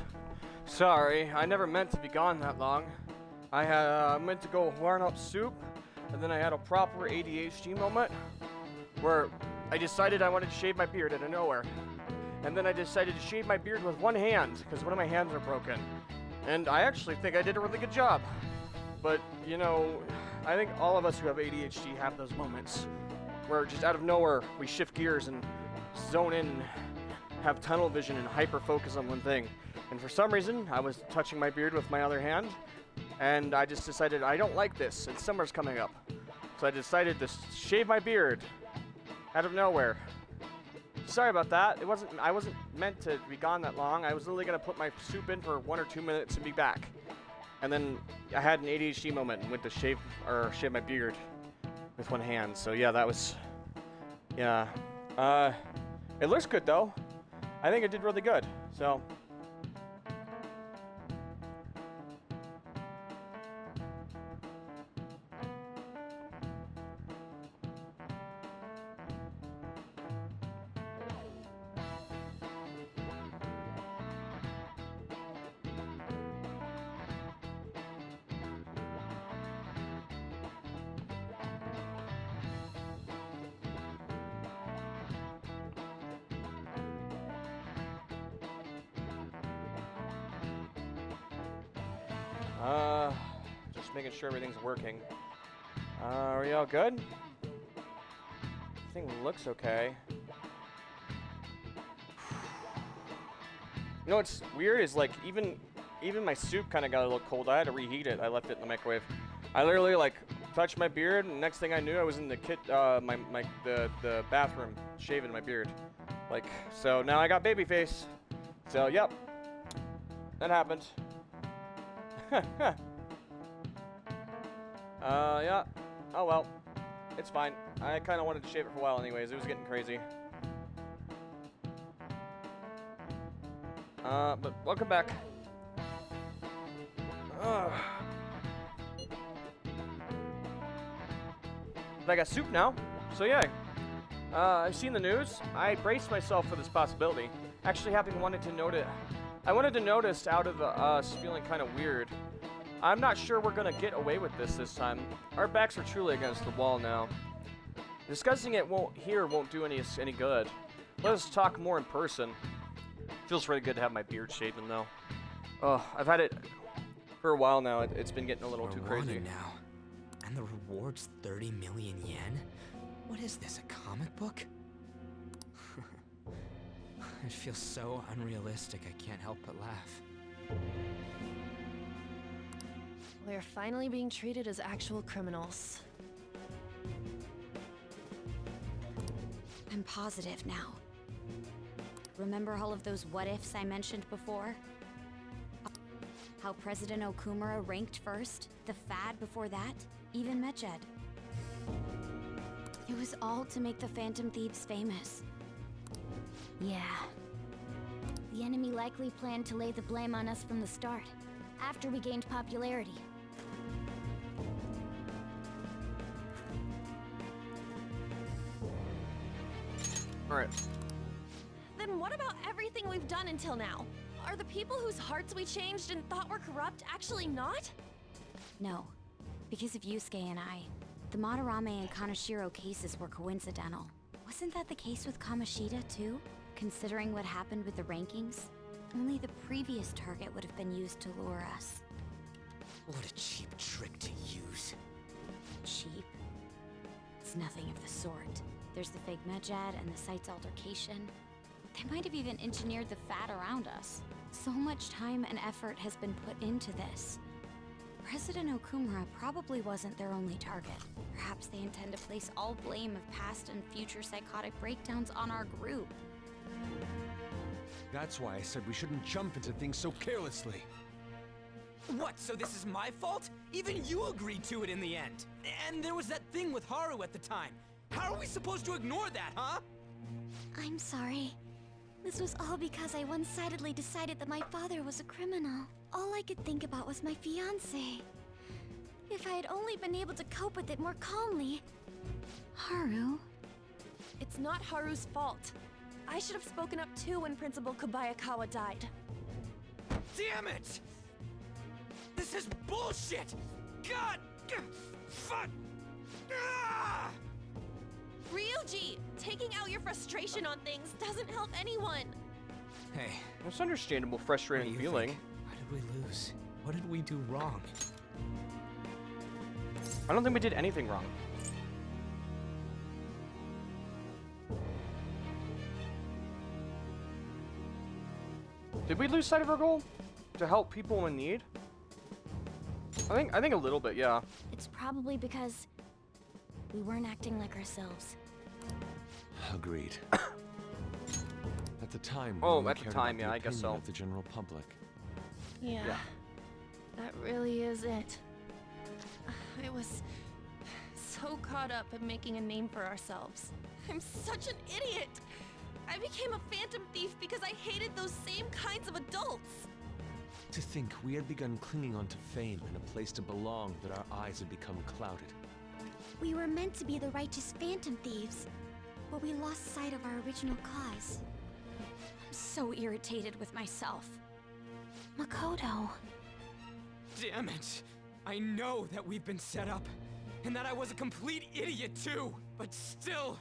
Sorry, I never meant to be gone that long. I had meant to go warm up soup, and then I had a proper ADHD moment where I decided I wanted to shave my beard out of nowhere. And then I decided to shave my beard with one hand, because one of my hands are broken. And I actually think I did a really good job. But, you know, I think all of us who have ADHD have those moments where just out of nowhere we shift gears and zone in and have tunnel vision and hyper focus on one thing. And for some reason, I was touching my beard with my other hand, and I just decided I don't like this, and summer's coming up. So I decided to shave my beard out of nowhere. Sorry about that. I wasn't meant to be gone that long. I was literally gonna put my soup in for 1 or 2 minutes and be back. And then I had an ADHD moment and went to shave my beard with one hand. So yeah, that was, yeah. It looks good though. I think it did really good. So. Just making sure everything's working. Are we all good? Everything looks okay. You know what's weird is like even my soup kind of got a little cold. I had to reheat it. I left it in the microwave. I literally like touched my beard, and next thing I knew, I was in the the bathroom shaving my beard. Like, so now I got baby face. So yep, that happened. Yeah. Oh well. It's fine. I kind of wanted to shave it for a while anyways. It was getting crazy. But welcome back. I got soup now. So yeah. I've seen the news. I braced myself for this possibility. Actually having wanted to note it. I wanted to notice out of us feeling kind of weird. I'm not sure we're gonna get away with this time. Our backs are truly against the wall now. Discussing it won't do any good. Let us talk more in person. Feels really good to have my beard shaven though. Oh, I've had it for a while now. It's been getting a little too crazy. Now, and the reward's 30 million yen. What is this? A comic book? It feels so unrealistic. I can't help but laugh. We're finally being treated as actual criminals. I'm positive now. Remember all of those what-ifs I mentioned before? How President Okumura ranked first, the Fad before that, even Medjed. It was all to make the Phantom Thieves famous. Yeah. The enemy likely planned to lay the blame on us from the start, after we gained popularity. Alright. Then what about everything we've done until now? Are the people whose hearts we changed and thought were corrupt actually not? No. Because of Yusuke and I, the Madarame and Kaneshiro cases were coincidental. Wasn't that the case with Kamoshida, too? Considering what happened with the rankings, only the previous target would have been used to lure us. What a cheap trick to use. Cheap? It's nothing of the sort. There's the fake Medjed and the site's altercation. They might have even engineered the Fad around us. So much time and effort has been put into this. President Okumura probably wasn't their only target. Perhaps they intend to place all blame of past and future psychotic breakdowns on our group. That's why I said we shouldn't jump into things so carelessly. What, so this is my fault? Even you agreed to it in the end. And there was that thing with Haru at the time. How are we supposed to ignore that, huh? I'm sorry. This was all because I one-sidedly decided that my father was a criminal. All I could think about was my fiancé. If I had only been able to cope with it more calmly. Haru? It's not Haru's fault. I should have spoken up too when Principal Kobayakawa died. damn it! This is bullshit! God! Fuck! Ah! Ryuji, taking out your frustration on things doesn't help anyone. Hey. That's understandable, frustrating What do you feeling. think? Why did we lose? What did we do wrong? I don't think we did anything wrong. Did we lose sight of our goal? To help people in need? I think a little bit, yeah. It's probably because we weren't acting like ourselves. Agreed. At the time, Oh, we at the cared time, about yeah, the I guess opinion so. of the general public. Yeah. That really is it. I was so caught up in making a name for ourselves. I'm such an idiot! I became a phantom thief because I hated those same kinds of adults! To think we had begun clinging onto fame and a place to belong, that our eyes had become clouded. We were meant to be the righteous phantom thieves, but we lost sight of our original cause. I'm so irritated with myself. Makoto. Damn it! I know that we've been set up, and that I was a complete idiot too, but still,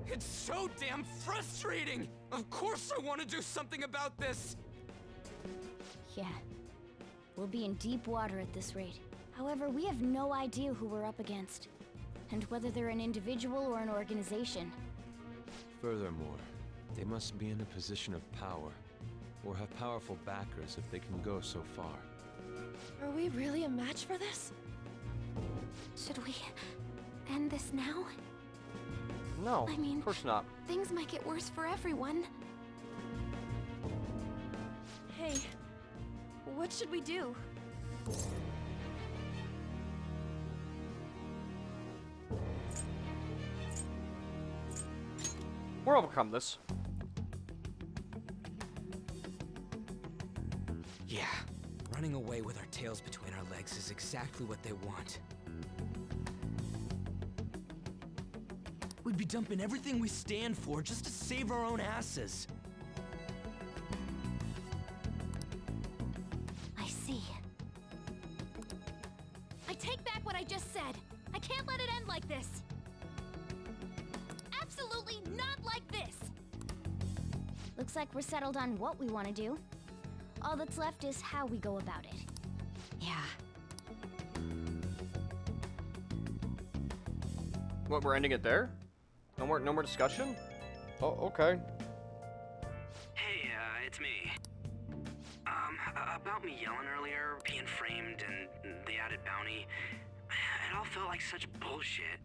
it's so damn frustrating! Of course I want to do something about this! Yeah. We'll be in deep water at this rate. However, we have no idea who we're up against, and whether they're an individual or an organization. Furthermore, they must be in a position of power, or have powerful backers if they can go so far. Are we really a match for this? Should we end this now? No, I mean, of course not. Things might get worse for everyone. Hey, what should we do? We'll overcome this. Yeah, running away with our tails between our legs is exactly what they want. We'd be dumping everything we stand for just to save our own asses. I see. I take back what I just said. I can't let it end like this. Absolutely not like this. Looks like we're settled on what we want to do. All that's left is how we go about it. Yeah. What, we're ending it there? No more discussion? Oh, okay. Hey, it's me. About me yelling earlier, being framed, and the added bounty, it all felt like such bullshit.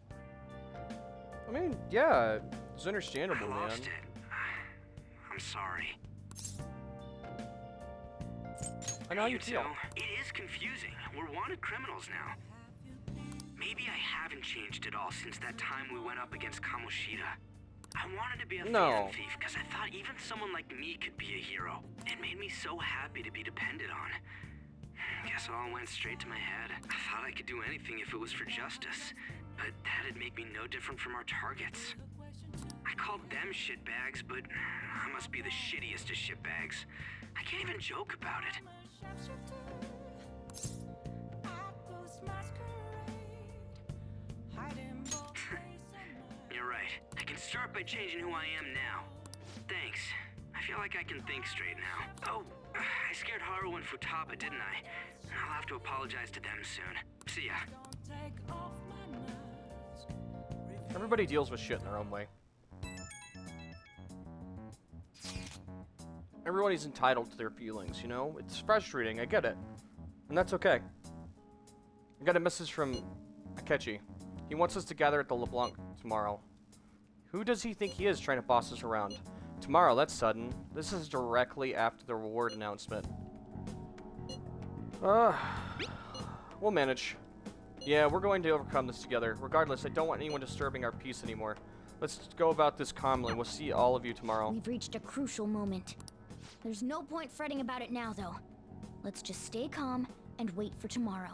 I mean, yeah, it's understandable, I man. lost it. I'm sorry. I know how you feel. It is confusing. We're wanted criminals now. Maybe I haven't changed at all since that time we went up against Kamoshida. I wanted to be a phantom thief because I thought even someone like me could be a hero. It made me so happy to be depended on. Guess it all went straight to my head. I thought I could do anything if it was for justice, but that'd make me no different from our targets. I called them shitbags, but I must be the shittiest of shitbags. I can't even joke about it. You're right. I can start by changing who I am now. Thanks. I feel like I can think straight now. Oh, I scared Haru and Futaba, didn't I? I'll have to apologize to them soon. See ya. Everybody deals with shit in their own way. Everybody's entitled to their feelings, you know? It's frustrating, I get it. And that's okay. I got a message from Akechi. He wants us to gather at the LeBlanc tomorrow. Who does he think he is trying to boss us around? Tomorrow, that's sudden. This is directly after the reward announcement. We'll manage. Yeah, we're going to overcome this together. Regardless, I don't want anyone disturbing our peace anymore. Let's go about this calmly. We'll see all of you tomorrow. We've reached a crucial moment. There's no point fretting about it now, though. Let's just stay calm and wait for tomorrow.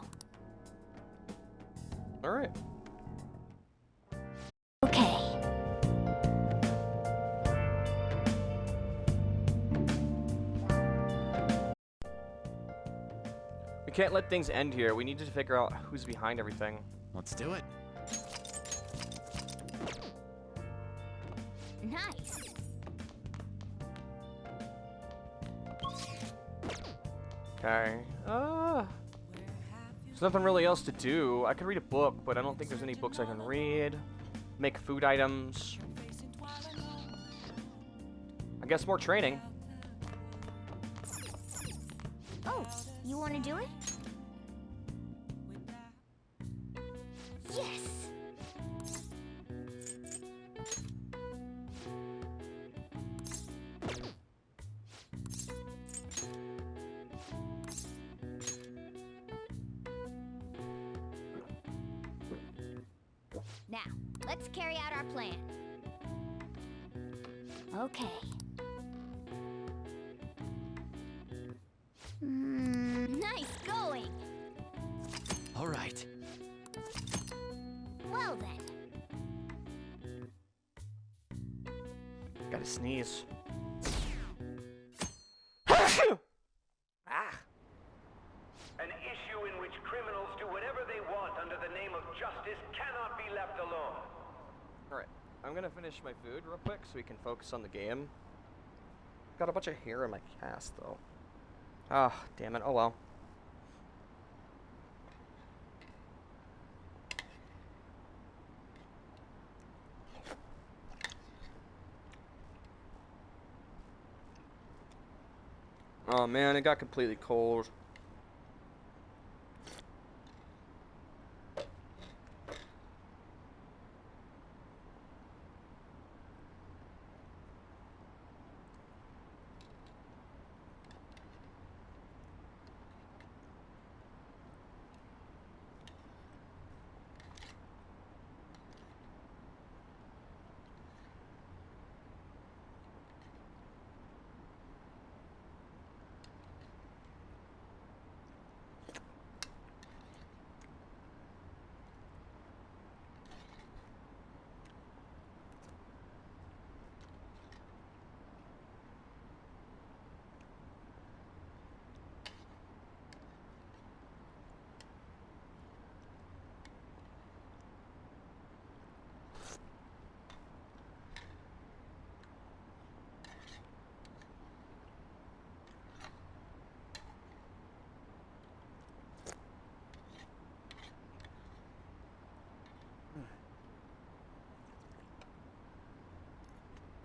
Alright. Okay. can't let things end here. We need to figure out who's behind everything. Let's do it. Nice. Okay. There's nothing really else to do. I could read a book, but I don't think there's any books I can read. Make food items. I guess more training. Oh, you want to do it? Yes. Now, let's carry out our plan. Okay. Nice going. All right. Well then. Gotta sneeze. An issue in which criminals do whatever they want under the name of justice cannot be left alone. Alright, I'm gonna finish my food real quick so we can focus on the game. Got a bunch of hair in my cast though. Ah, damn it. Oh well. Oh man, it got completely cold.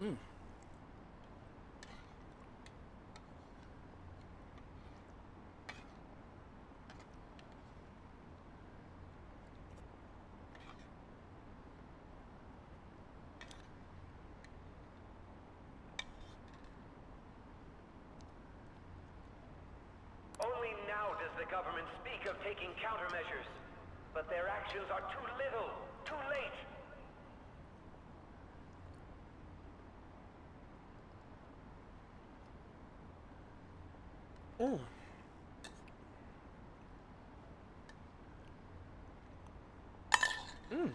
Mm. Only now does the government speak of taking countermeasures. But their actions are too little, too late. Mm. Mm.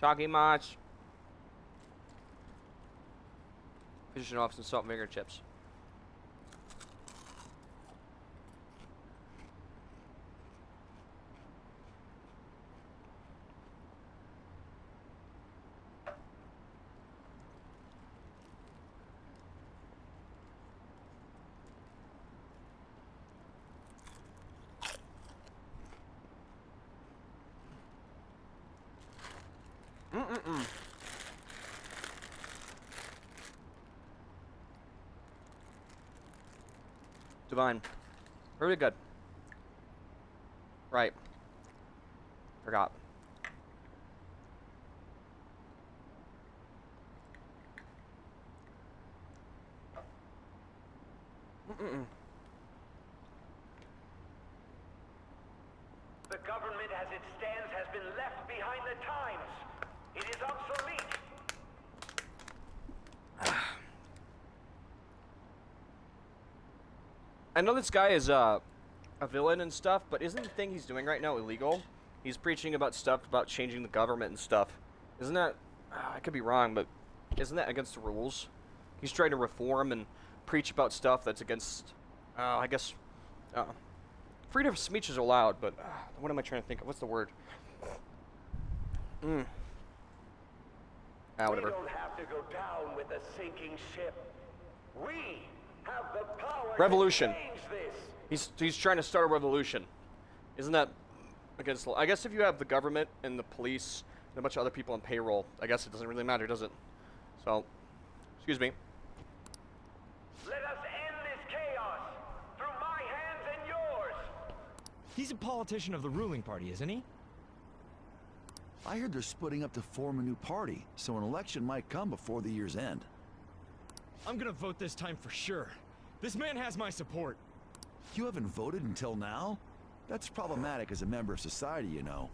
Talking much. Finishing off some salt and vinegar chips. Divine. Really good. Right. Forgot. The government as it stands has been left behind the times. It is obsolete. I know this guy is a villain and stuff, but isn't the thing he's doing right now illegal? He's preaching about stuff about changing the government and stuff. Isn't that... I could be wrong, but isn't that against the rules? He's trying to reform and preach about stuff that's against I guess freedom of speech is allowed, but what am I trying to think of? What's the word? Whatever. We don't have to go down with a sinking ship. We have the power Revolution. to change this. He's trying to start a revolution. Isn't that against the law? I guess if you have the government and the police and a bunch of other people on payroll, I guess it doesn't really matter, does it? So, excuse me. Let us end this chaos through my hands and yours. He's a politician of the ruling party, isn't he? I heard they're splitting up to form a new party, so an election might come before the year's end. I'm gonna vote this time for sure. This man has my support. You haven't voted until now? That's problematic as a member of society, you know.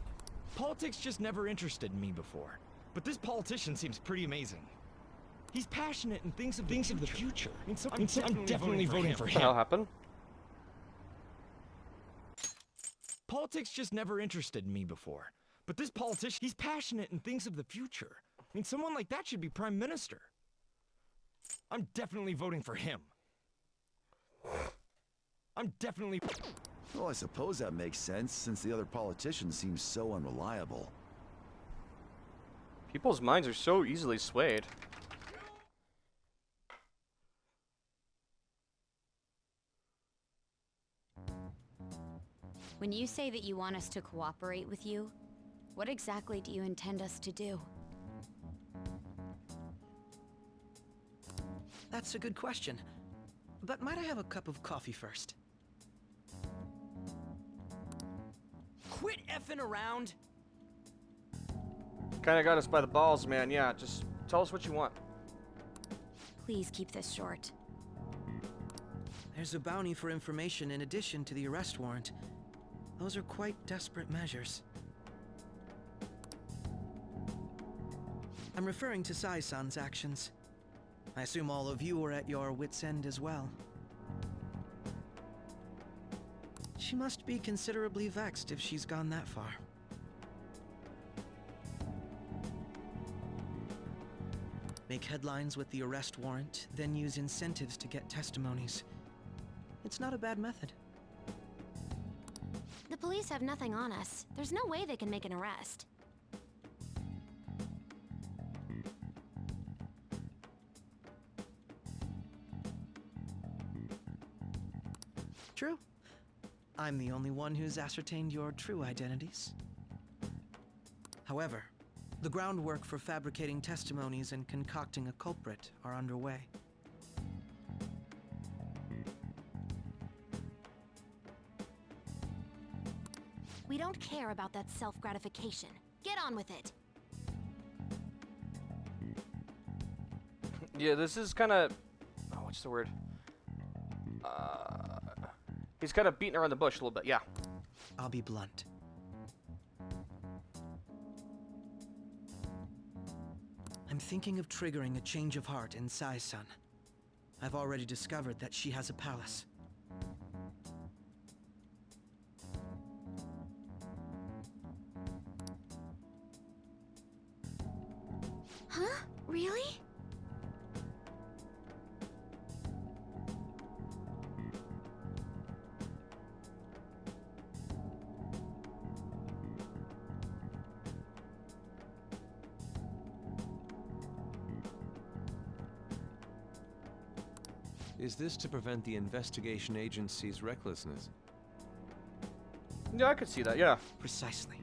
Politics just never interested me before. But this politician seems pretty amazing. He's passionate and thinks of the future. I'm definitely voting for him. What the hell happened? Politics just never interested me before. But this politician, he's passionate and thinks of the future. I mean, someone like that should be prime minister. I'm definitely voting for him. I'm definitely... Well, I suppose that makes sense, since the other politician seems so unreliable. People's minds are so easily swayed. When you say that you want us to cooperate with you, what exactly do you intend us to do? That's a good question. But might I have a cup of coffee first? Quit effing around! Kinda got us by the balls, man. Yeah, just tell us what you want. Please keep this short. There's a bounty for information in addition to the arrest warrant. Those are quite desperate measures. I'm referring to Sai-san's actions. I assume all of you were at your wits' end as well. She must be considerably vexed if she's gone that far. Make headlines with the arrest warrant, then use incentives to get testimonies. It's not a bad method. The police have nothing on us. There's no way they can make an arrest. True. I'm the only one who's ascertained your true identities. However, the groundwork for fabricating testimonies and concocting a culprit are underway. We don't care about that self-gratification. Get on with it. Yeah, this is kind of... Oh, what's the word? He's kind of beating around the bush a little bit, yeah. I'll be blunt. I'm thinking of triggering a change of heart in Sai-san. I've already discovered that she has a palace. Huh? Really? Is this to prevent the investigation agency's recklessness? Yeah, I could see that, yeah. Precisely.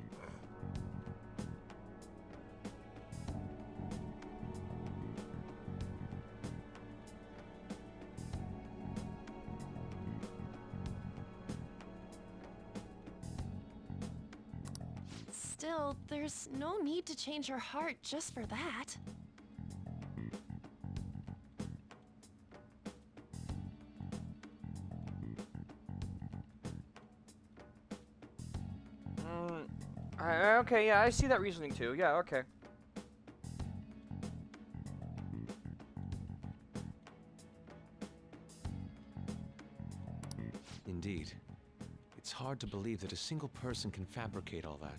Still, there's no need to change her heart just for that. Okay, yeah, I see that reasoning too. Yeah, okay. Indeed. It's hard to believe that a single person can fabricate all that.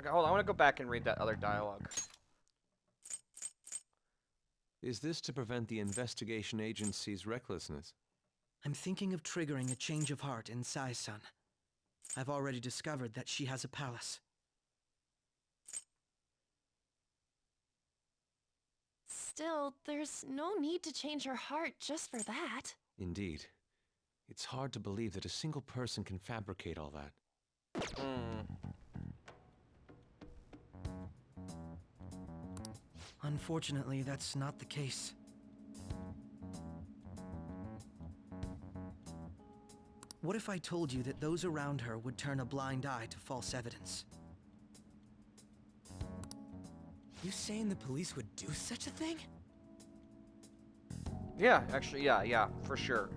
Okay, hold on, I want to go back and read that other dialogue. Is this to prevent the investigation agency's recklessness? I'm thinking of triggering a change of heart in Sai-san. I've already discovered that she has a palace. Still, there's no need to change her heart just for that. Indeed. It's hard to believe that a single person can fabricate all that. Unfortunately, that's not the case. What if I told you that those around her would turn a blind eye to false evidence? You saying the police would do such a thing? Yeah, actually, yeah, for sure.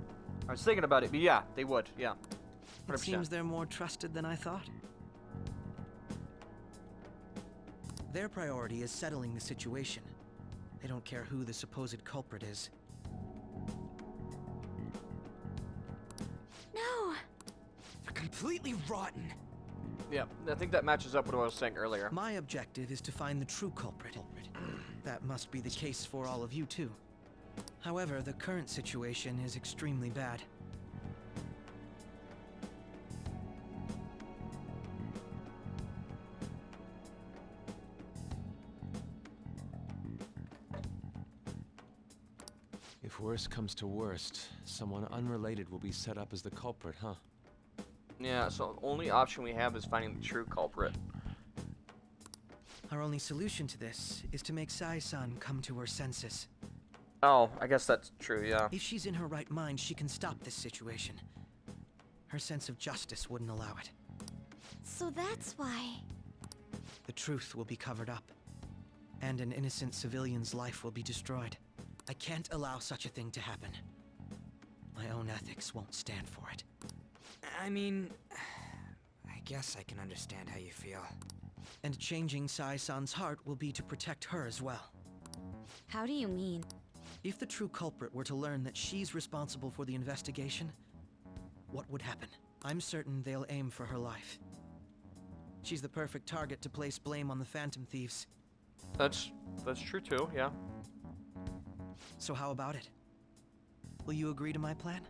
I was thinking about it, but yeah, they would, yeah. 100%. It seems they're more trusted than I thought. Their priority is settling the situation. They don't care who the supposed culprit is. No! They're completely rotten. Yeah, I think that matches up with what I was saying earlier. My objective is to find the true culprit. That must be the case for all of you, too. However, the current situation is extremely bad. If worst comes to worst, someone unrelated will be set up as the culprit, huh? Yeah, so the only option we have is finding the true culprit. Our only solution to this is to make Sai-san come to her senses. Oh, I guess that's true, yeah. If she's in her right mind, she can stop this situation. Her sense of justice wouldn't allow it. So that's why... The truth will be covered up, and an innocent civilian's life will be destroyed. I can't allow such a thing to happen. My own ethics won't stand for it. I mean, I guess I can understand how you feel. And changing Sai-san's heart will be to protect her as well. How do you mean? If the true culprit were to learn that she's responsible for the investigation, what would happen? I'm certain they'll aim for her life. She's the perfect target to place blame on the Phantom Thieves. That's true too, yeah. So how about it? Will you agree to my plan?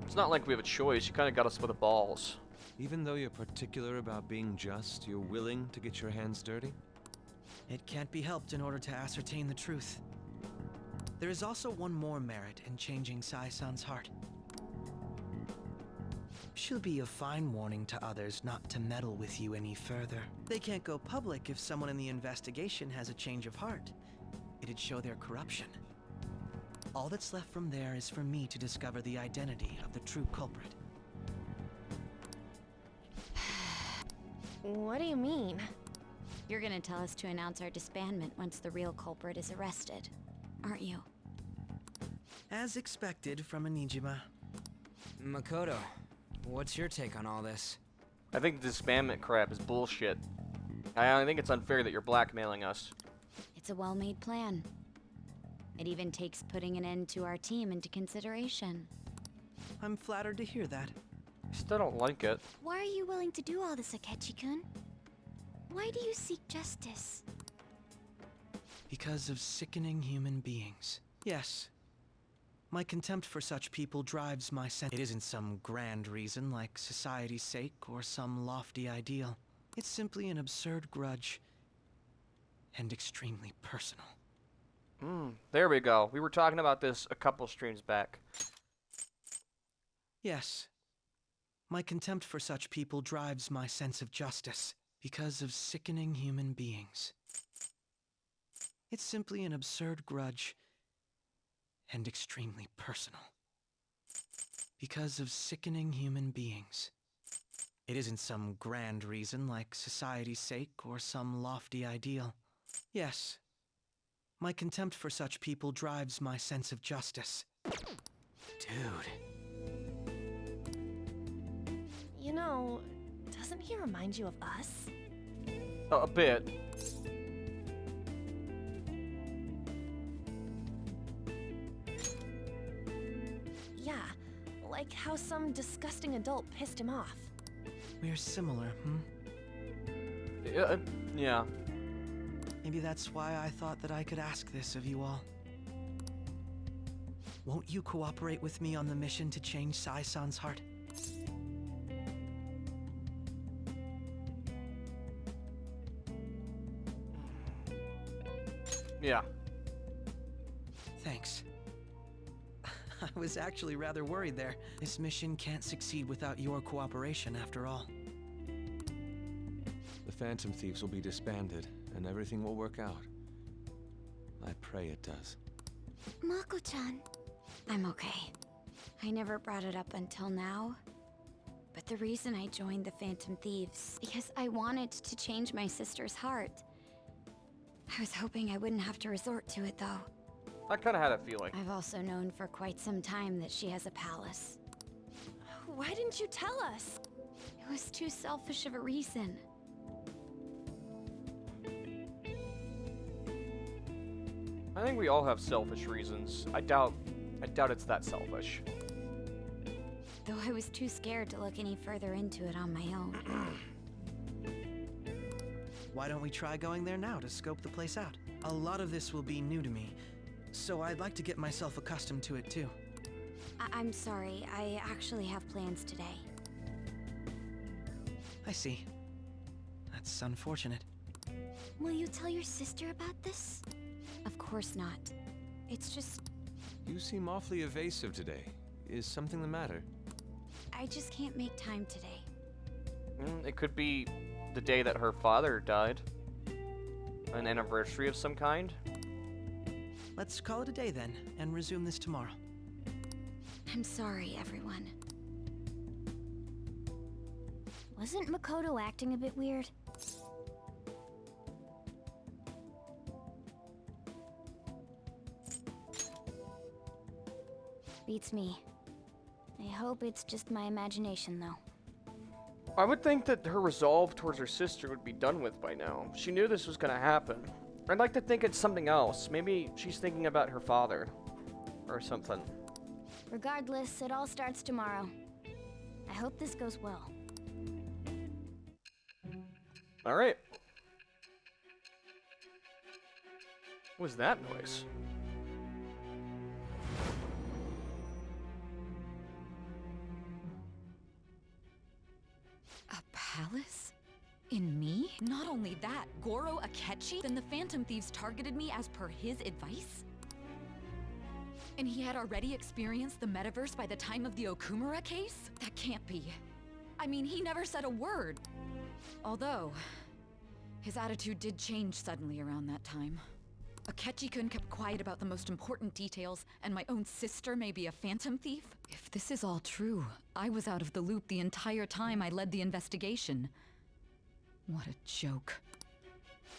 It's not like we have a choice. You kind of got us with the balls. Even though you're particular about being just, you're willing to get your hands dirty? It can't be helped in order to ascertain the truth. There is also one more merit in changing Sai-san's heart. She'll be a fine warning to others not to meddle with you any further. They can't go public if someone in the investigation has a change of heart. It'd show their corruption. All that's left from there is for me to discover the identity of the true culprit. What do you mean? You're gonna tell us to announce our disbandment once the real culprit is arrested, aren't you? As expected from a Nijima. Makoto, what's your take on all this? I think the disbandment crap is bullshit. I think it's unfair that you're blackmailing us. It's a well-made plan. It even takes putting an end to our team into consideration. I'm flattered to hear that. I still don't like it. Why are you willing to do all this, Akechi-kun? Why do you seek justice? Because of sickening human beings. Yes. My contempt for such people drives my sense. It isn't some grand reason like society's sake or some lofty ideal. It's simply an absurd grudge and extremely personal. There we go. We were talking about this a couple streams back. Yes. My contempt for such people drives my sense of justice because of sickening human beings. It's simply an absurd grudge and extremely personal. Because of sickening human beings. It isn't some grand reason like society's sake or some lofty ideal. Yes. My contempt for such people drives my sense of justice. Dude. You know, doesn't he remind you of us? A bit. Yeah, like how some disgusting adult pissed him off. We're similar, Yeah. Maybe that's why I thought that I could ask this of you all. Won't you cooperate with me on the mission to change Sai-san's heart? Yeah. Thanks. I was actually rather worried there. This mission can't succeed without your cooperation, after all. The Phantom Thieves will be disbanded, and everything will work out. I pray it does. Mako-chan. I'm okay. I never brought it up until now. But the reason I joined the Phantom Thieves, because I wanted to change my sister's heart. I was hoping I wouldn't have to resort to it, though. I kind of had a feeling. I've also known for quite some time that she has a palace. Why didn't you tell us? It was too selfish of a reason. I think we all have selfish reasons. I doubt it's that selfish. Though I was too scared to look any further into it on my own. Why don't we try going there now to scope the place out? A lot of this will be new to me, so I'd like to get myself accustomed to it too. I'm sorry, I actually have plans today. I see. That's unfortunate. Will you tell your sister about this? Of course not. It's just... You seem awfully evasive today. Is something the matter? I just can't make time today. It could be the day that her father died. An anniversary of some kind. Let's call it a day then, and resume this tomorrow. I'm sorry, everyone. Wasn't Makoto acting a bit weird? Beats me. I hope it's just my imagination, though. I would think that her resolve towards her sister would be done with by now. She knew this was gonna happen. I'd like to think it's something else. Maybe she's thinking about her father. Or something. Regardless, it all starts tomorrow. I hope this goes well. Alright. What was that noise? A palace? In me? Not only that, Goro Akechi? Then the Phantom Thieves targeted me as per his advice? And he had already experienced the metaverse by the time of the Okumura case? That can't be. I mean, he never said a word. Although, his attitude did change suddenly around that time. Akechi-kun kept quiet about the most important details, and my own sister may be a phantom thief? If this is all true, I was out of the loop the entire time I led the investigation. What a joke.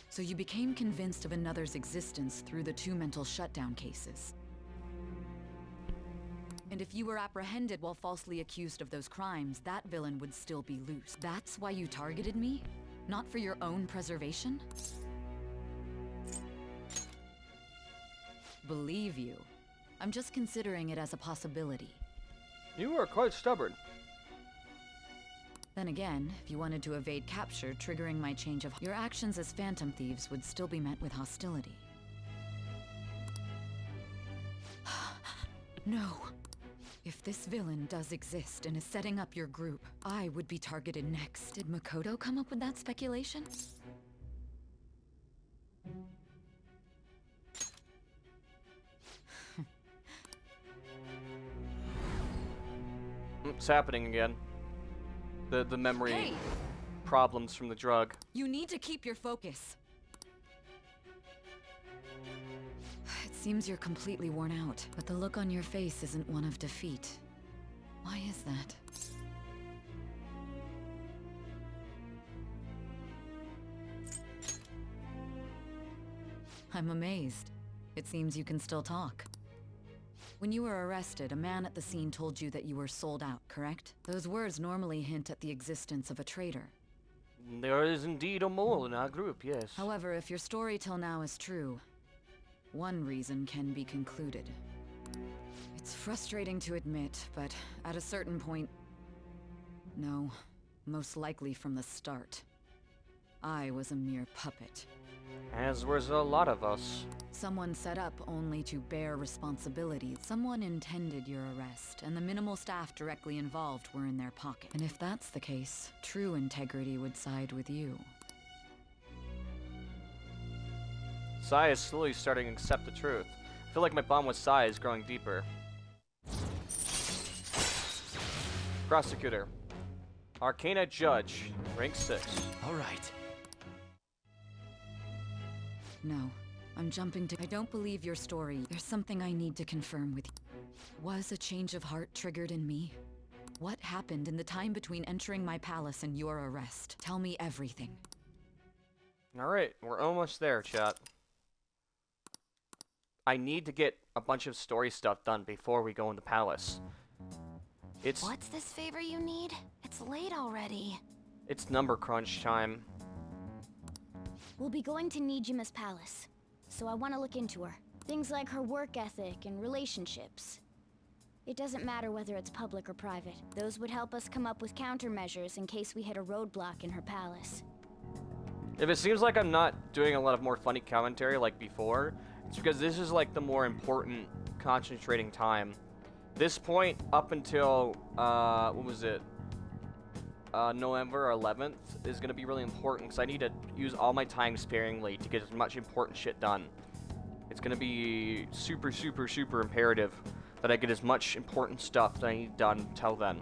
So you became convinced of another's existence through the 2 mental shutdown cases. And if you were apprehended while falsely accused of those crimes, that villain would still be loose. That's why you targeted me? Not for your own preservation? Believe you. I'm just considering it as a possibility. You are quite stubborn. Then again, if you wanted to evade capture, triggering my change of... Your actions as phantom thieves would still be met with hostility. No. If this villain does exist and is setting up your group, I would be targeted next. Did Makoto come up with that speculation? It's happening again. The memory Hey! problems from the drug. You need to keep your focus. It seems you're completely worn out, but the look on your face isn't one of defeat. Why is that? I'm amazed. It seems you can still talk. When you were arrested, a man at the scene told you that you were sold out, correct? Those words normally hint at the existence of a traitor. There is indeed a mole in our group, yes. However, if your story till now is true, one reason can be concluded. It's frustrating to admit, but at a certain point... No, most likely from the start. I was a mere puppet. As was a lot of us. Someone set up only to bear responsibility. Someone intended your arrest, and the minimal staff directly involved were in their pocket. And if that's the case, true integrity would side with you. Sai is slowly starting to accept the truth. I feel like my bond with Sai is growing deeper. Prosecutor. Arcana Judge. Rank 6. Alright. No, I'm jumping to... I don't believe your story. There's something I need to confirm with you. Was a change of heart triggered in me? What happened in the time between entering my palace and your arrest? Tell me everything. Alright, we're almost there, chat. I need to get a bunch of story stuff done before we go in the palace. What's this favor you need? It's late already. It's number crunch time. We'll be going to Nijima's palace, so I want to look into her. Things like her work ethic and relationships. It doesn't matter whether it's public or private. Those would help us come up with countermeasures in case we hit a roadblock in her palace. If it seems like I'm not doing a lot of more funny commentary like before, it's because this is like the more important concentrating time. This point up until, what was it? November 11th is going to be really important because I need to use all my time sparingly to get as much important shit done. It's going to be super, super, super imperative that I get as much important stuff that I need done till then.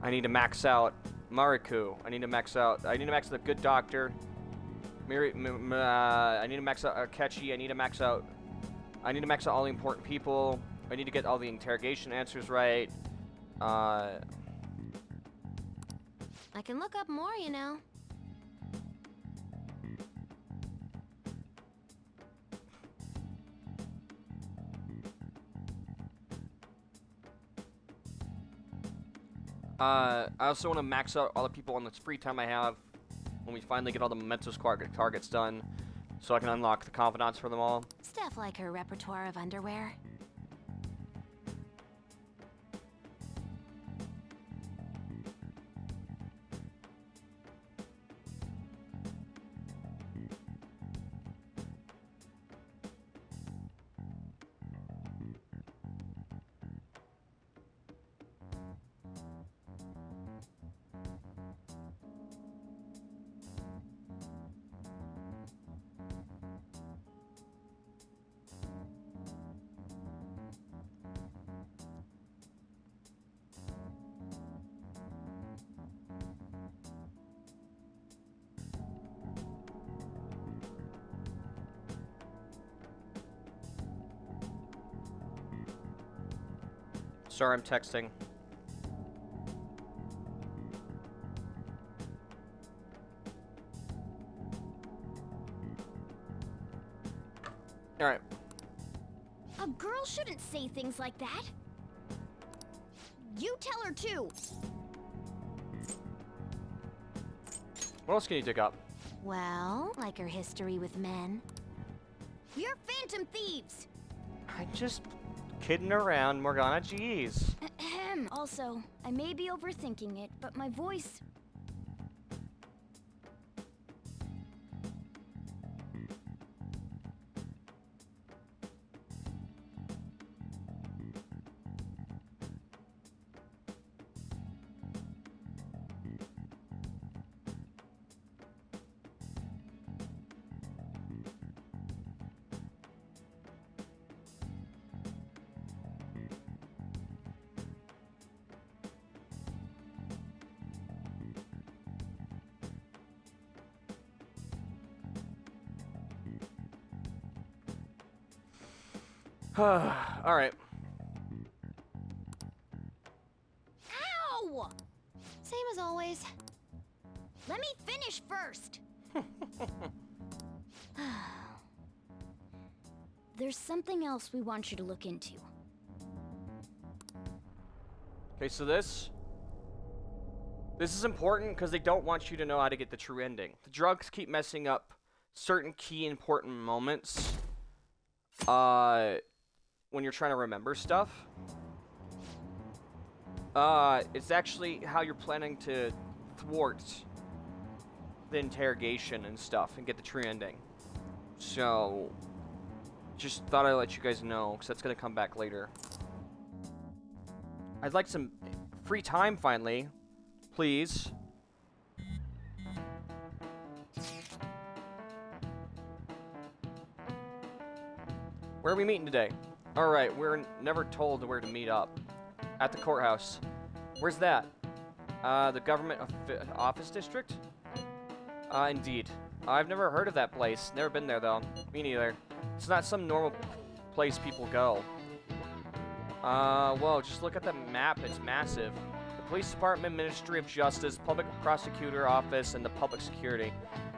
I need to max out Mariku. I need to max out the Good Doctor. I need to max out Akechi. I need to max out all the important people. I need to get all the interrogation answers right. I can look up more, you know. I also want to max out all the people on this free time I have when we finally get all the Mementos targets done, so I can unlock the confidants for them all. Stuff like her repertoire of underwear. Sorry, I'm texting. Alright. A girl shouldn't say things like that. You tell her too. What else can you dig up? Well, like her history with men. You're phantom thieves. I'm just kidding around, Morgana. Jeez. Ahem. Also, I may be overthinking it, but my voice... Alright. Ow! Same as always. Let me finish first. There's something else we want you to look into. Okay, so this is important because they don't want you to know how to get the true ending. The drugs keep messing up certain key important moments when you're trying to remember stuff. It's actually how you're planning to thwart the interrogation and stuff and get the true ending. So, just thought I'd let you guys know, because that's going to come back later. I'd like some free time finally, please. Where are we meeting today? Alright, we're never told where to meet up. At the courthouse. Where's that? The government office district? Indeed. I've never heard of that place. Never been there, though. Me neither. It's not some normal place people go. Well, just look at the map. It's massive. The police department, Ministry of Justice, public prosecutor office, and the public security.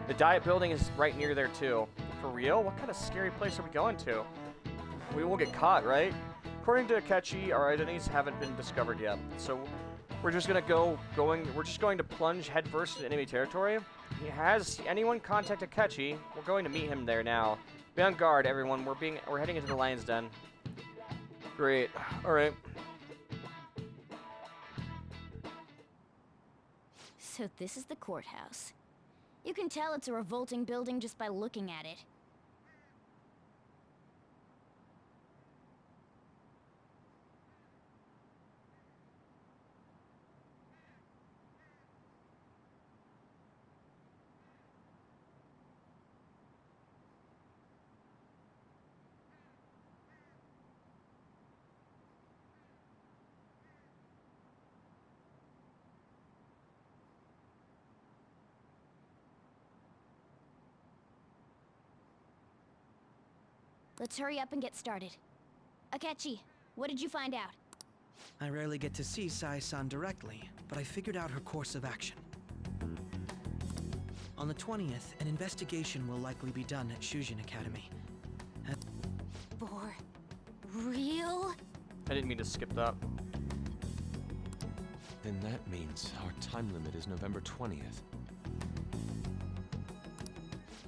The Diet building is right near there, too. For real? What kind of scary place are we going to? We won't get caught, right? According to Akechi, our identities haven't been discovered yet. So we're just gonna we're just going to plunge headfirst into enemy territory. Has anyone contact Akechi? We're going to meet him there now. Be on guard, everyone. We're heading into the lion's den. Great. All right. So this is the courthouse. You can tell it's a revolting building just by looking at it. Let's hurry up and get started. Akechi, what did you find out? I rarely get to see Sai-san directly, but I figured out her course of action. On the 20th, an investigation will likely be done at Shujin Academy. For real? I didn't mean to skip that. Then that means our time limit is November 20th.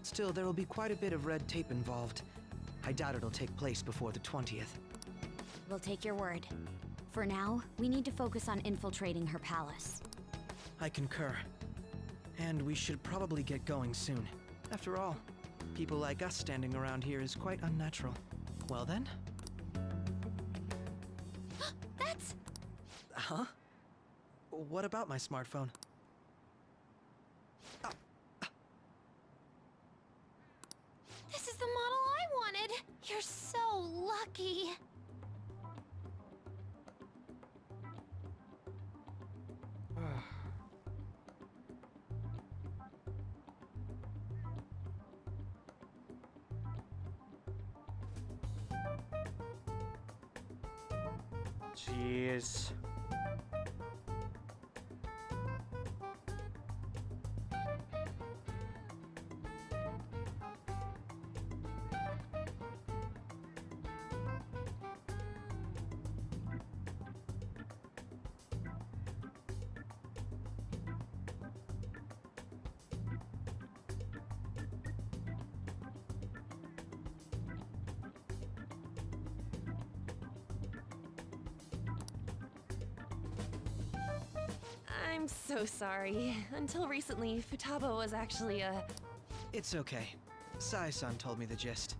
Still, there will be quite a bit of red tape involved. I doubt it'll take place before the 20th. We'll take your word. For now, we need to focus on infiltrating her palace. I concur. And we should probably get going soon. After all, people like us standing around here is quite unnatural. Well then? That's... Huh? What about my smartphone? This is the model I wanted! You're so lucky! Jeez. I'm so sorry. Until recently, Futaba was actually a... It's okay. Sai-san told me the gist.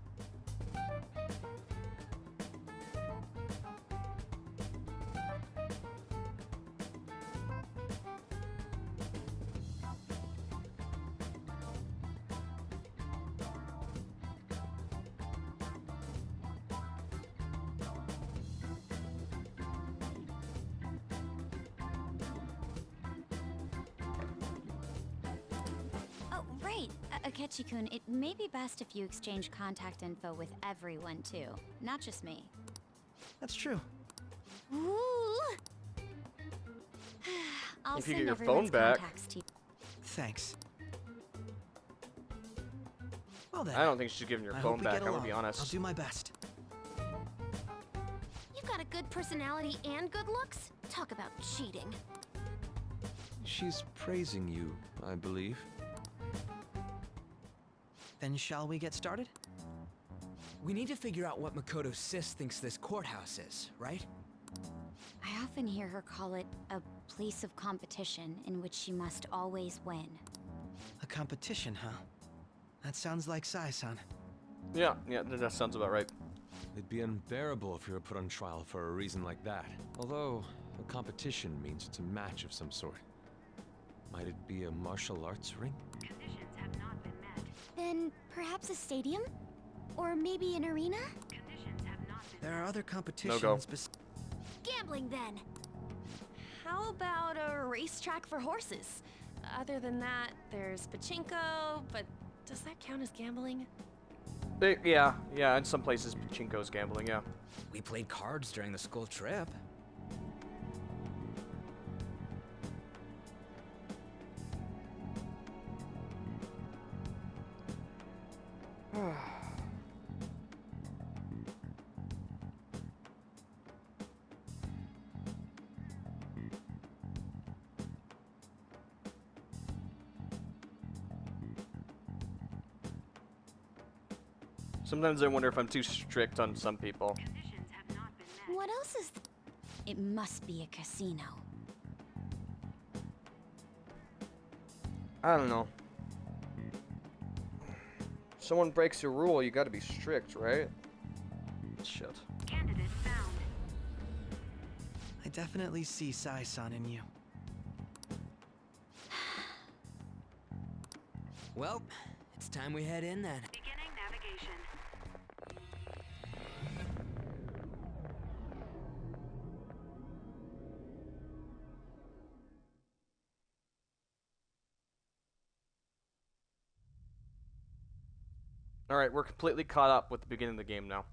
Akechi-kun, it may be best if you exchange contact info with everyone, too. Not just me. That's true. Ooh! I'll if you send get your everyone's phone back. contacts to you. Thanks. Well then. I don't think she's giving your I phone hope we back, get I'm gonna along. be honest. I'll do my best. You've got a good personality and good looks? Talk about cheating. She's praising you, I believe. Then shall we get started? We need to figure out what Makoto Sis thinks this courthouse is, right? I often hear her call it a place of competition in which she must always win. A competition, huh? That sounds like Sai-san. Yeah, that sounds about right. It'd be unbearable if you were put on trial for a reason like that. Although, a competition means it's a match of some sort. Might it be a martial arts ring? Conditions have not been met. Then perhaps a stadium? Or maybe an arena? Conditions have not been There are other competitions Gambling, then. How about a racetrack for horses? Other than that, there's pachinko, but does that count as gambling? Yeah, in some places, pachinko's gambling, yeah. We played cards during the school trip. Sometimes I wonder if I'm too strict on some people. What else is... It must be a casino. I don't know. Someone breaks a rule, you gotta be strict, right? Shit. Candidate found. I definitely see Sai-san in you. Well, it's time we head in then. Beginning navigation. Alright, we're completely caught up with the beginning of the game now.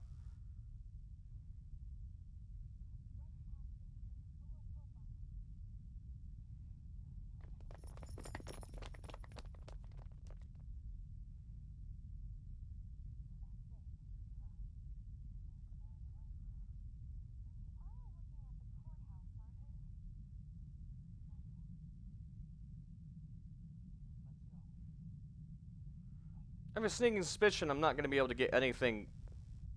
I have a sneaking suspicion I'm not going to be able to get anything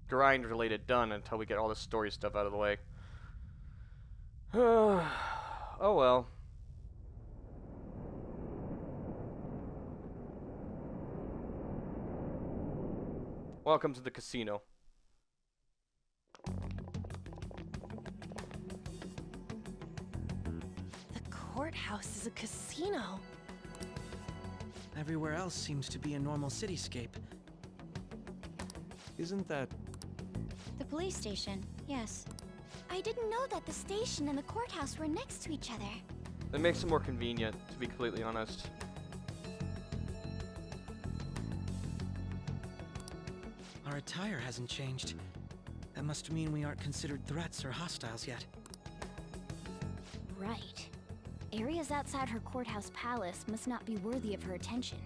grind-related done until we get all this story stuff out of the way. Oh well. Welcome to the casino. The courthouse is a casino. Everywhere else seems to be a normal cityscape. Isn't that... The police station, yes. I didn't know that the station and the courthouse were next to each other. It makes it more convenient, to be completely honest. Our attire hasn't changed. That must mean we aren't considered threats or hostiles yet. Right. Areas outside her courthouse palace must not be worthy of her attention.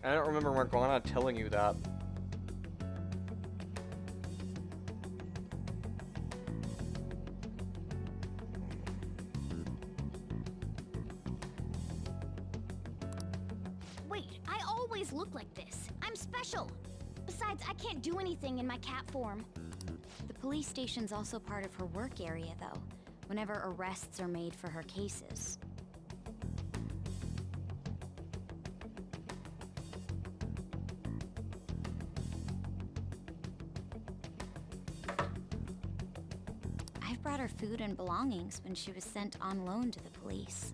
I don't remember Morgana telling you that. Wait, I always look like this. I'm special. Besides, I can't do anything in my cat form. The police station's also part of her work area, though, whenever arrests are made for her cases. I've brought her food and belongings when she was sent on loan to the police.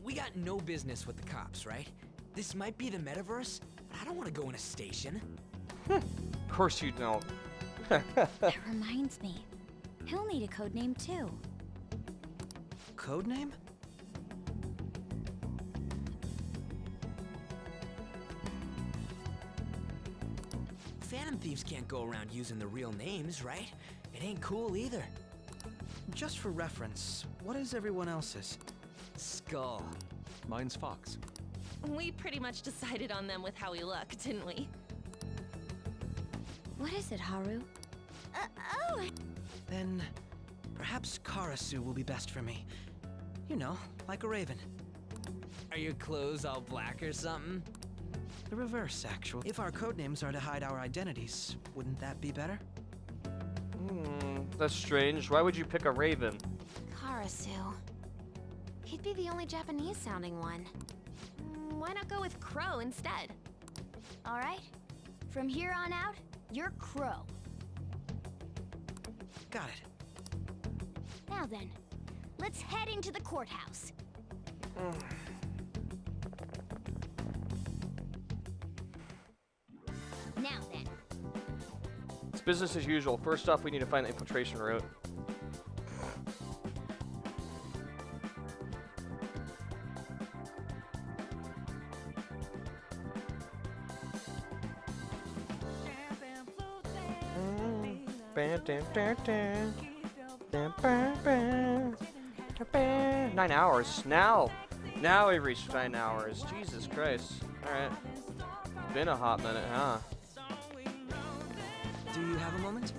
We got no business with the cops, right? This might be the metaverse, but I don't want to go in a station. Of course you don't. That reminds me. He'll need a code name too. Code name? Phantom thieves can't go around using the real names, right? It ain't cool either. Just for reference, what is everyone else's? Skull. Mine's Fox. We pretty much decided on them with how we look, didn't we? What is it, Haru? Oh! Then, perhaps Karasu will be best for me. You know, like a raven. Are your clothes all black or something? The reverse, actually. If our codenames are to hide our identities, wouldn't that be better? That's strange. Why would you pick a raven? Karasu. He'd be the only Japanese-sounding one. why not go with Crow instead? All right. From here on out, you're Crow. Got it. Now then, let's head into the courthouse. Now then. It's business as usual. First off, we need to find the infiltration route. Nine hours. Now we've reached 9 hours. Jesus Christ. Alright. It's been a hot minute, huh? Do you have a moment?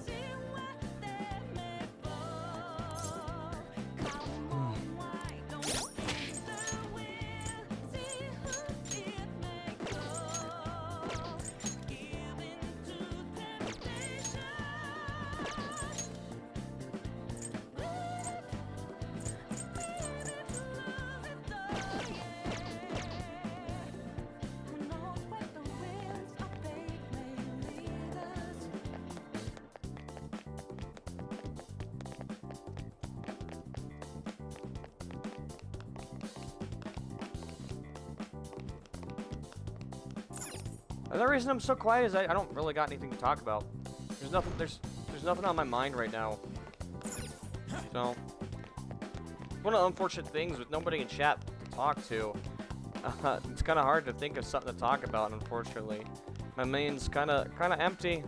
The reason I'm so quiet is I don't really got anything to talk about. There's nothing on my mind right now. So one of the unfortunate things with nobody in chat to talk to, it's kind of hard to think of something to talk about. Unfortunately, my main's kind of empty.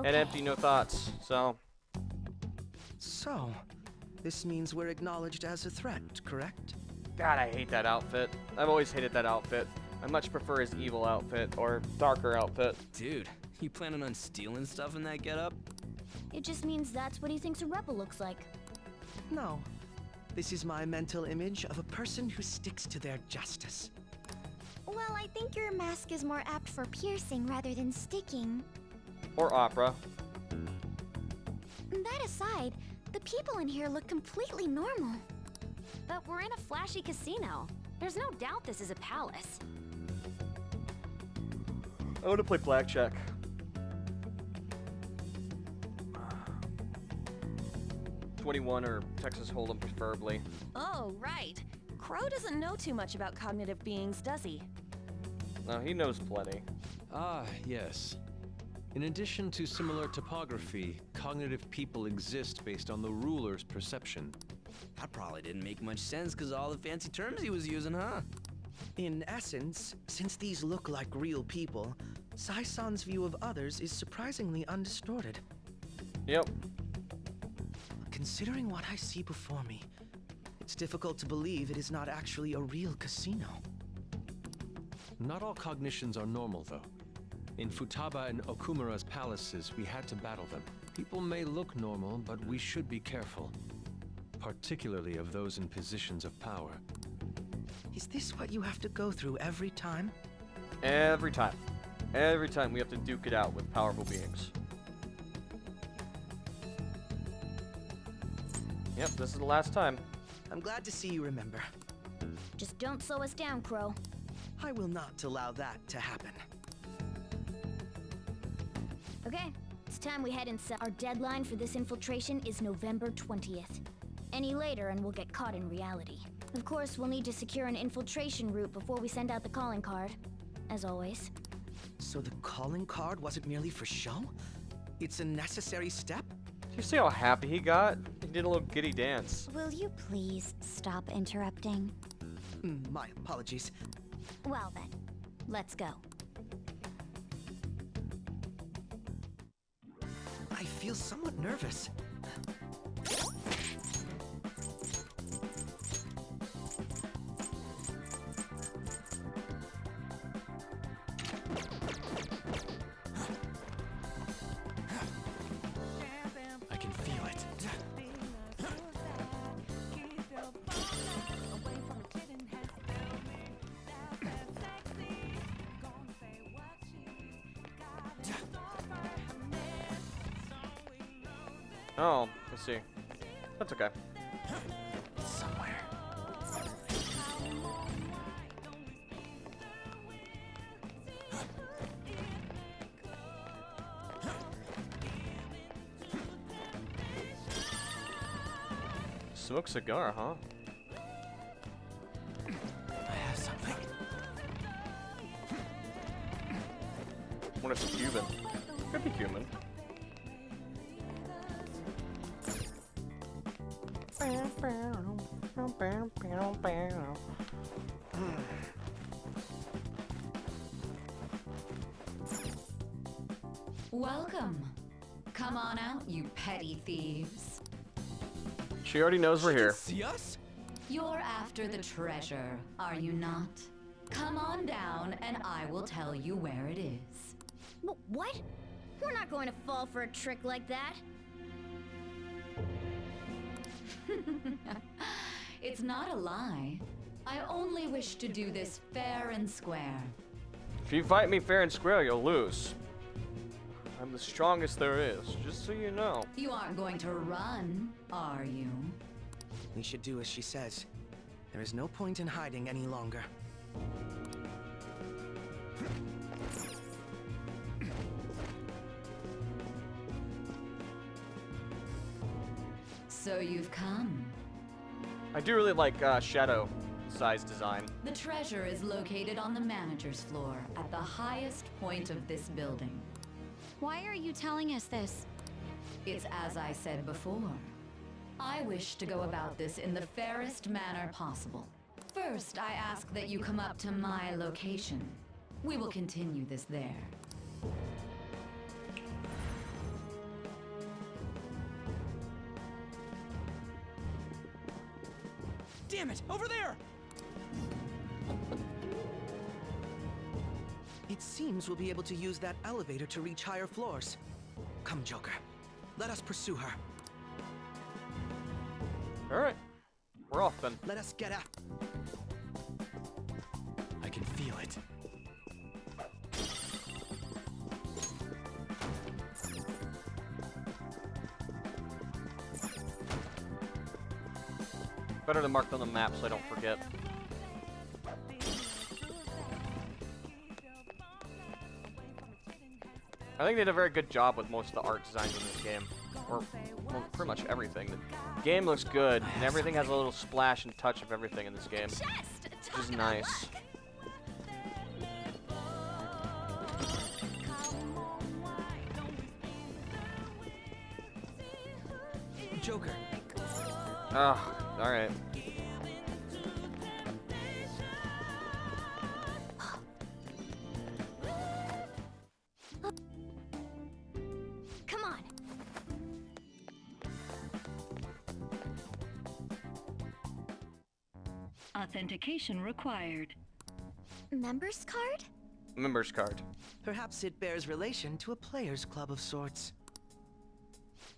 And empty, no thoughts. So this means we're acknowledged as a threat, correct? God, I hate that outfit. I've always hated that outfit. I much prefer his evil outfit or darker outfit. Dude, you planning on stealing stuff in that getup? It just means that's what he thinks a rebel looks like. No. This is my mental image of a person who sticks to their justice. Well, I think your mask is more apt for piercing rather than sticking. Or opera. That aside, the people in here look completely normal. But we're in a flashy casino. There's no doubt this is a palace. I want to play blackjack. '21 or Texas Hold'em, preferably. Oh, right. Crow doesn't know too much about cognitive beings, does he? No, he knows plenty. Ah, yes. In addition to similar topography, cognitive people exist based on the ruler's perception. That probably didn't make much sense because all the fancy terms he was using, huh? In essence, since these look like real people, Sai-san's view of others is surprisingly undistorted. Yep. Considering what I see before me, it's difficult to believe it is not actually a real casino. Not all cognitions are normal, though. In Futaba and Okumura's palaces, we had to battle them. People may look normal, but we should be careful. Particularly of those in positions of power. Is this what you have to go through every time? Every time. Every time we have to duke it out with powerful beings. Yep, this is the last time. I'm glad to see you remember. Just don't slow us down, Crow. I will not allow that to happen. Okay, it's time we head inside. Our deadline for this infiltration is November 20th. Any later and we'll get caught in reality. Of course, we'll need to secure an infiltration route before we send out the calling card, as always. So the calling card wasn't merely for show? It's a necessary step? Do you see how happy he got? He did a little giddy dance. Will you please stop interrupting? My apologies. Well then, let's go. I feel somewhat nervous. I can feel it. Oh, I see. That's okay. Somewhere. Smoke cigar, huh? I have something. What if it's Cuban? Could be Cuban. Welcome. Come on out, you petty thieves. She already knows we're here. See us? You're after the treasure, are you not? Come on down and I will tell you where it is. What? We're not going to fall for a trick like that. It's not a lie. I only wish to do this fair and square. If you fight me fair and square, you'll lose. I'm the strongest there is, just so you know. You aren't going to run, are you? We should do as she says. There is no point in hiding any longer. So you've come. I do really like shadow size design. The treasure is located on the manager's floor at the highest point of this building. Why are you telling us this? It's as I said before. I wish to go about this in the fairest manner possible. First, I ask that you come up to my location. We will continue this there. Damn it! Over there! It seems we'll be able to use that elevator to reach higher floors. Come, Joker. Let us pursue her. Alright. We're off then. Let us get out. I can feel it. Better to mark on the map so I don't forget. I think they did a very good job with most of the art designs in this game. Or, well, pretty much everything. The game looks good, and everything has a little splash and touch of everything in this game. Which is nice. Joker. Oh, alright. Come on. Authentication required. Members card? Members card. Perhaps it bears relation to a players' club of sorts.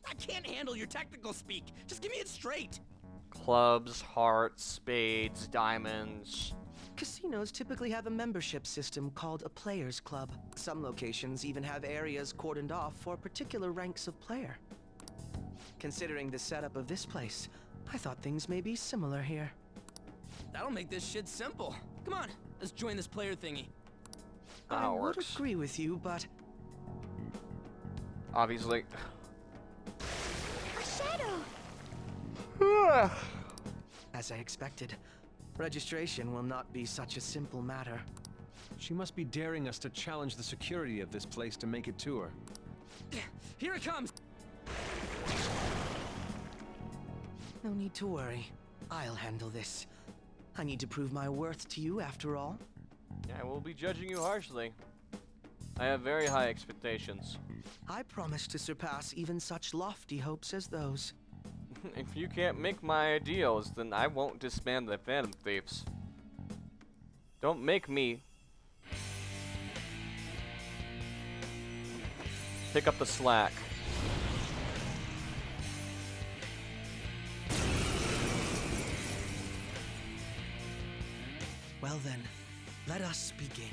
I can't handle your technical speak. Just give me it straight. Clubs, hearts, spades, diamonds. Casinos typically have a membership system called a players' club. Some locations even have areas cordoned off for particular ranks of player. Considering the setup of this place, I thought things may be similar here. That'll make this shit simple. Come on, let's join this player thingy. I would agree with you, but... Obviously. A shadow! As I expected, registration will not be such a simple matter. She must be daring us to challenge the security of this place to make it to her. Here it comes! No need to worry. I'll handle this. I need to prove my worth to you, after all. I will be judging you harshly. I have very high expectations. I promise to surpass even such lofty hopes as those. If you can't make my ideals, then I won't disband the Phantom Thieves. Don't make me pick up the slack. Well then, let us begin.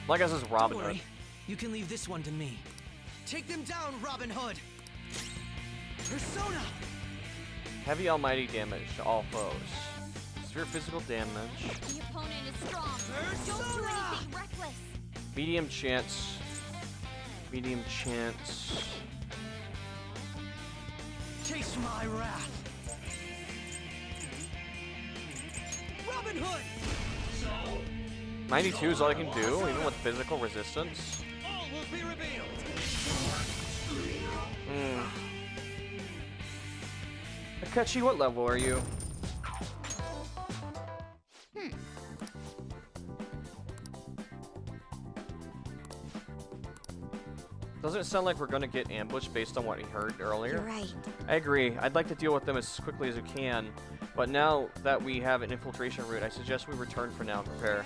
Like us is Robin Don't Hood. worry. You can leave this one to me. Take them down, Robin Hood! Persona! Heavy almighty damage to all foes. Severe physical damage. The opponent is strong. Don't do anything reckless. Medium chance. Medium chance. Taste my wrath. Robin Hood! 92 is all I can do, even with physical resistance. All will be revealed. Akechi, what level are you? Doesn't it sound like we're gonna get ambushed based on what he heard earlier? You're right. I agree. I'd like to deal with them as quickly as we can, but now that we have an infiltration route, I suggest we return for now and prepare.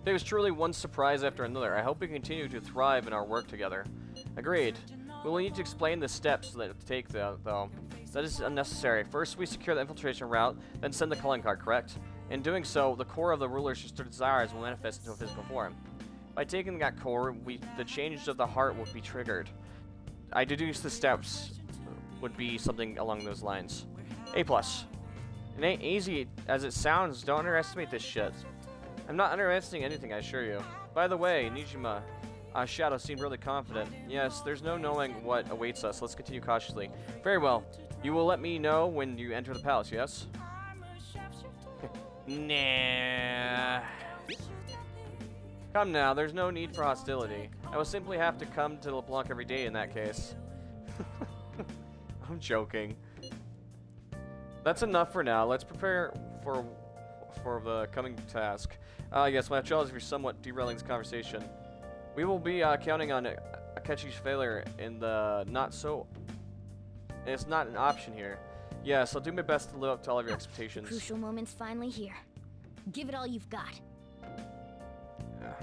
There was truly one surprise after another. I hope we continue to thrive in our work together. Agreed. We will need to explain the steps that to take, though. That is unnecessary. First, we secure the infiltration route, then send the calling card, correct? In doing so, the core of the ruler's desires will manifest into a physical form. By taking that core, the change of the heart will be triggered. I deduce the steps would be something along those lines. A+. It ain't easy as it sounds. Don't underestimate this shit. I'm not underestimating anything, I assure you. By the way, Nijima, Shadow seemed really confident. Yes, there's no knowing what awaits us. Let's continue cautiously. Very well. You will let me know when you enter the palace, yes? Nah. Come now, there's no need for hostility. I will simply have to come to LeBlanc every day in that case. I'm joking. That's enough for now. Let's prepare for the coming task. Yes, my apologies for somewhat derailing this conversation. We will be counting on Akechi's failure in the it's not an option here. Yes, I'll do my best to live up to all of your expectations. Crucial moment's finally here. Give it all you've got. Yeah.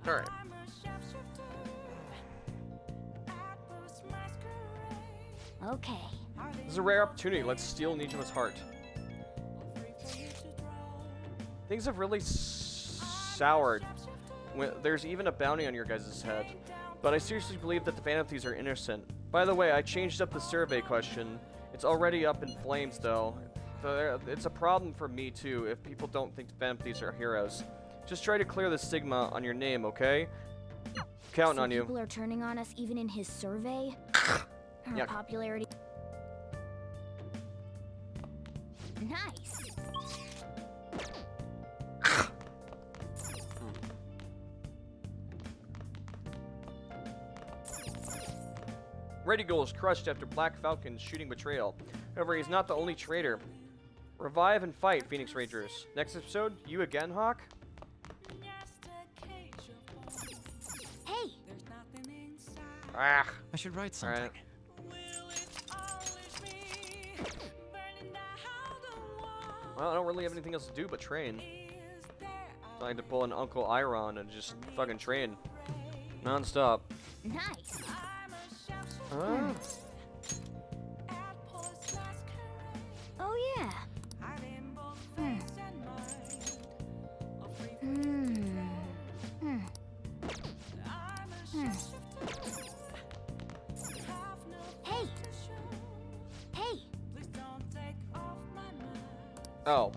Alright. Okay. This is a rare opportunity. Let's steal Nijima's heart. Things have really soured. There's even a bounty on your guys' head. But I seriously believe that the Phantom Thieves are innocent. By the way, I changed up the survey question. It's already up in flames, though. It's a problem for me, too, if people don't think the Phantom Thieves are heroes. Just try to clear the stigma on your name, okay? Counting on you. People are turning on us even in his survey? Our popularity... Nice! Radigal is crushed after Black Falcon's shooting betrayal. However, he's not the only traitor. Revive and fight, Phoenix Rangers. Next episode, you again, Hawk? Hey! Ah. I should write something. Right. Well, I don't really have anything else to do but train. I like to pull an Uncle Iron and just fucking train. Non-stop. Nice! Oh yeah. Hey. Hey. Oh,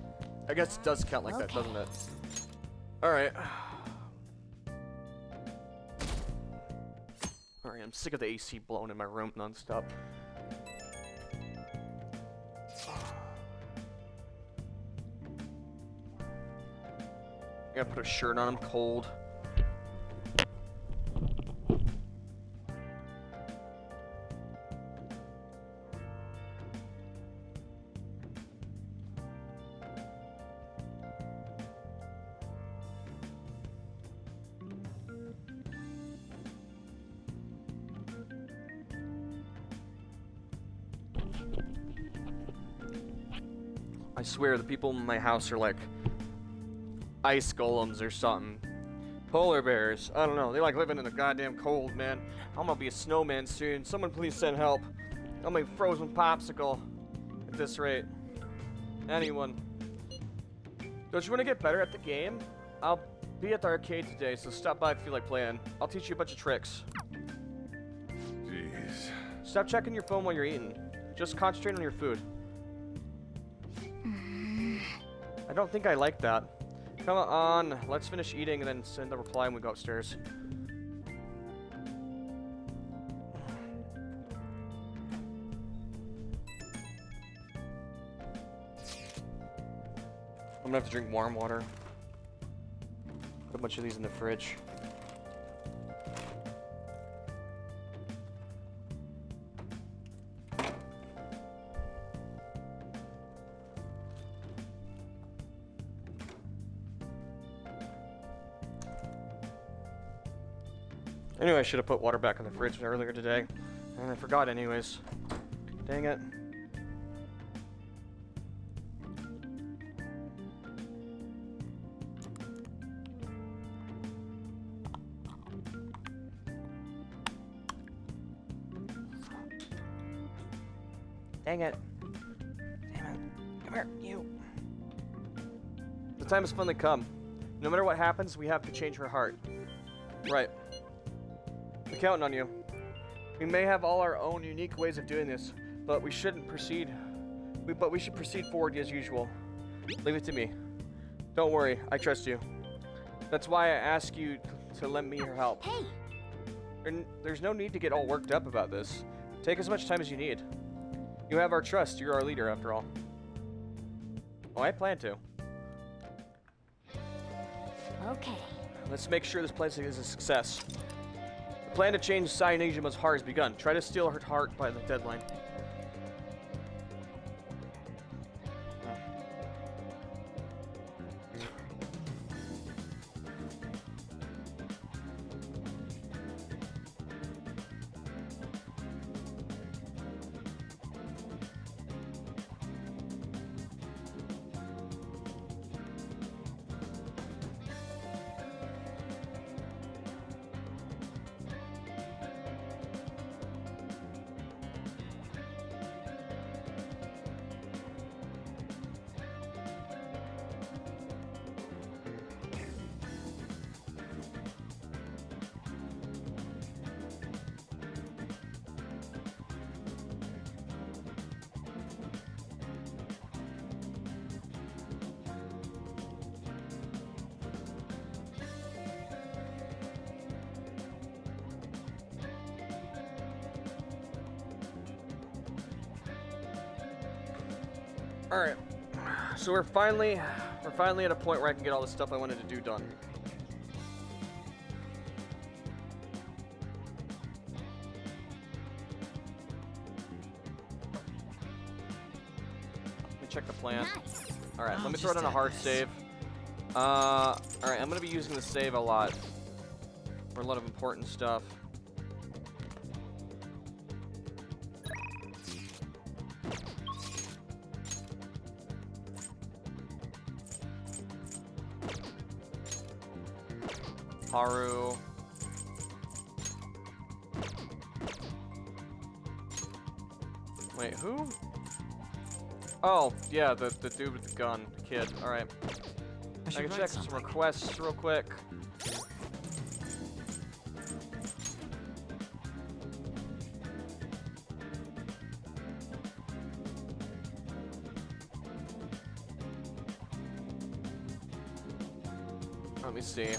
I guess it does count like that, doesn't it? All right. Alright, I'm sick of the AC blowing in my room non-stop. I gotta put a shirt on, I'm cold. I swear the people in my house are like ice golems or something. Polar bears. I don't know. They like living in the goddamn cold, man. I'm gonna be a snowman soon. Someone please send help. I'm a frozen popsicle at this rate. Anyone. Don't you want to get better at the game? I'll be at the arcade today, so stop by if you feel like playing. I'll teach you a bunch of tricks. Jeez. Stop checking your phone while you're eating. Just concentrate on your food. I don't think I like that. Come on, let's finish eating and then send a reply when we go upstairs. I'm gonna have to drink warm water. Put a bunch of these in the fridge. Anyway, I should have put water back in the fridge earlier today. And I forgot anyways. Dang it. Dang it. Damn it. Come here, you. The time has finally come. No matter what happens, we have to change her heart. Right. We're counting on you. We may have all our own unique ways of doing this, but we shouldn't proceed. But we should proceed forward as usual. Leave it to me. Don't worry, I trust you. That's why I ask you to lend me your help. Hey! There's no need to get all worked up about this. Take as much time as you need. You have our trust. You're our leader, after all. Oh, I plan to. Okay. Let's make sure this plan is a success. The plan to change Cyanijima's heart has begun. Try to steal her heart by the deadline. Alright, so we're finally at a point where I can get all the stuff I wanted to do done. Let me check the plan. Nice. Alright, I'll let me throw it just on a add hard this. save. Alright, I'm gonna be using the save a lot. For a lot of important stuff. Haru. Wait, who? Oh, yeah, the dude with the gun, the kid. Alright. I should can write check some something. requests real quick. Let me see.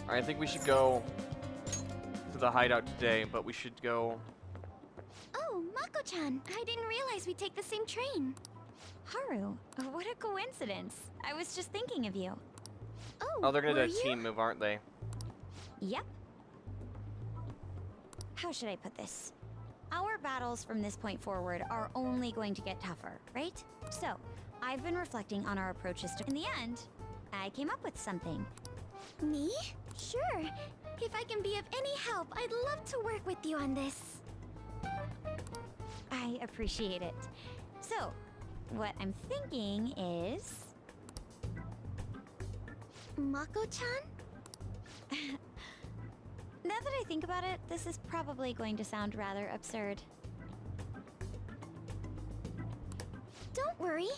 Alright, I think we should go to the hideout today, but we should go... Oh, Mako-chan, I didn't realize we'd take the same train. Haru, what a coincidence. I was just thinking of you. Oh, they're gonna do were a you? team move, aren't they? Yep. How should I put this? Our battles from this point forward are only going to get tougher, right? So, I've been reflecting on our approaches to... In the end, I came up with something. Me? Sure. If I can be of any help, I'd love to work with you on this. I appreciate it. So, what I'm thinking is... Mako-chan? Now that I think about it, this is probably going to sound rather absurd. Don't worry.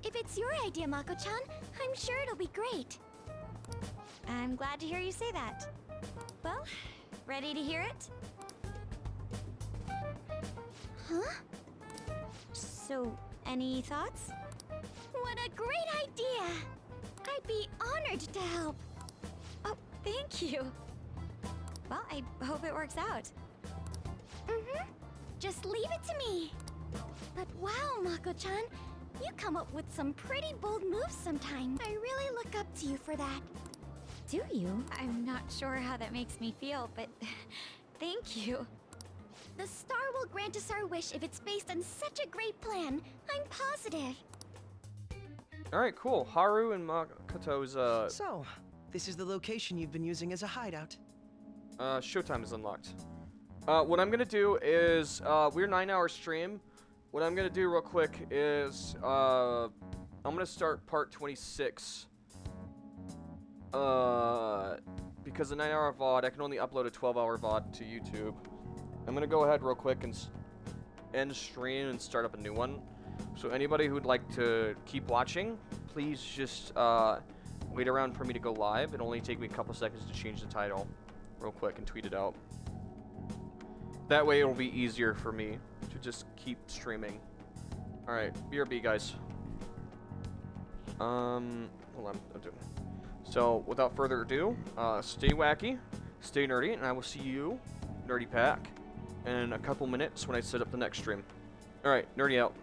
If it's your idea, Mako-chan, I'm sure it'll be great. I'm glad to hear you say that. Well, ready to hear it? Huh? So, any thoughts? What a great idea! I'd be honored to help. Oh, thank you. Well, I hope it works out. Mm-hmm. Just leave it to me. But wow, Mako-chan, you come up with some pretty bold moves sometimes. I really look up to you for that. Do you? I'm not sure how that makes me feel, but thank you. The star will grant us our wish if it's based on such a great plan. I'm positive. Alright, cool. Haru and Makoto's, So, this is the location you've been using as a hideout. showtime is unlocked. What I'm gonna do is, we're 9-hour stream. What I'm gonna do real quick is, I'm gonna start part 26. Because the 9-hour VOD, I can only upload a 12-hour VOD to YouTube. I'm gonna go ahead real quick and end stream and start up a new one. So anybody who'd like to keep watching, please just wait around for me to go live. It'll only take me a couple seconds to change the title real quick and tweet it out. That way it'll be easier for me to just keep streaming. Alright, BRB guys. Hold on. So without further ado, stay wacky, stay nerdy, and I will see you, Nerdy Pack, in a couple minutes when I set up the next stream. Alright, nerdy out.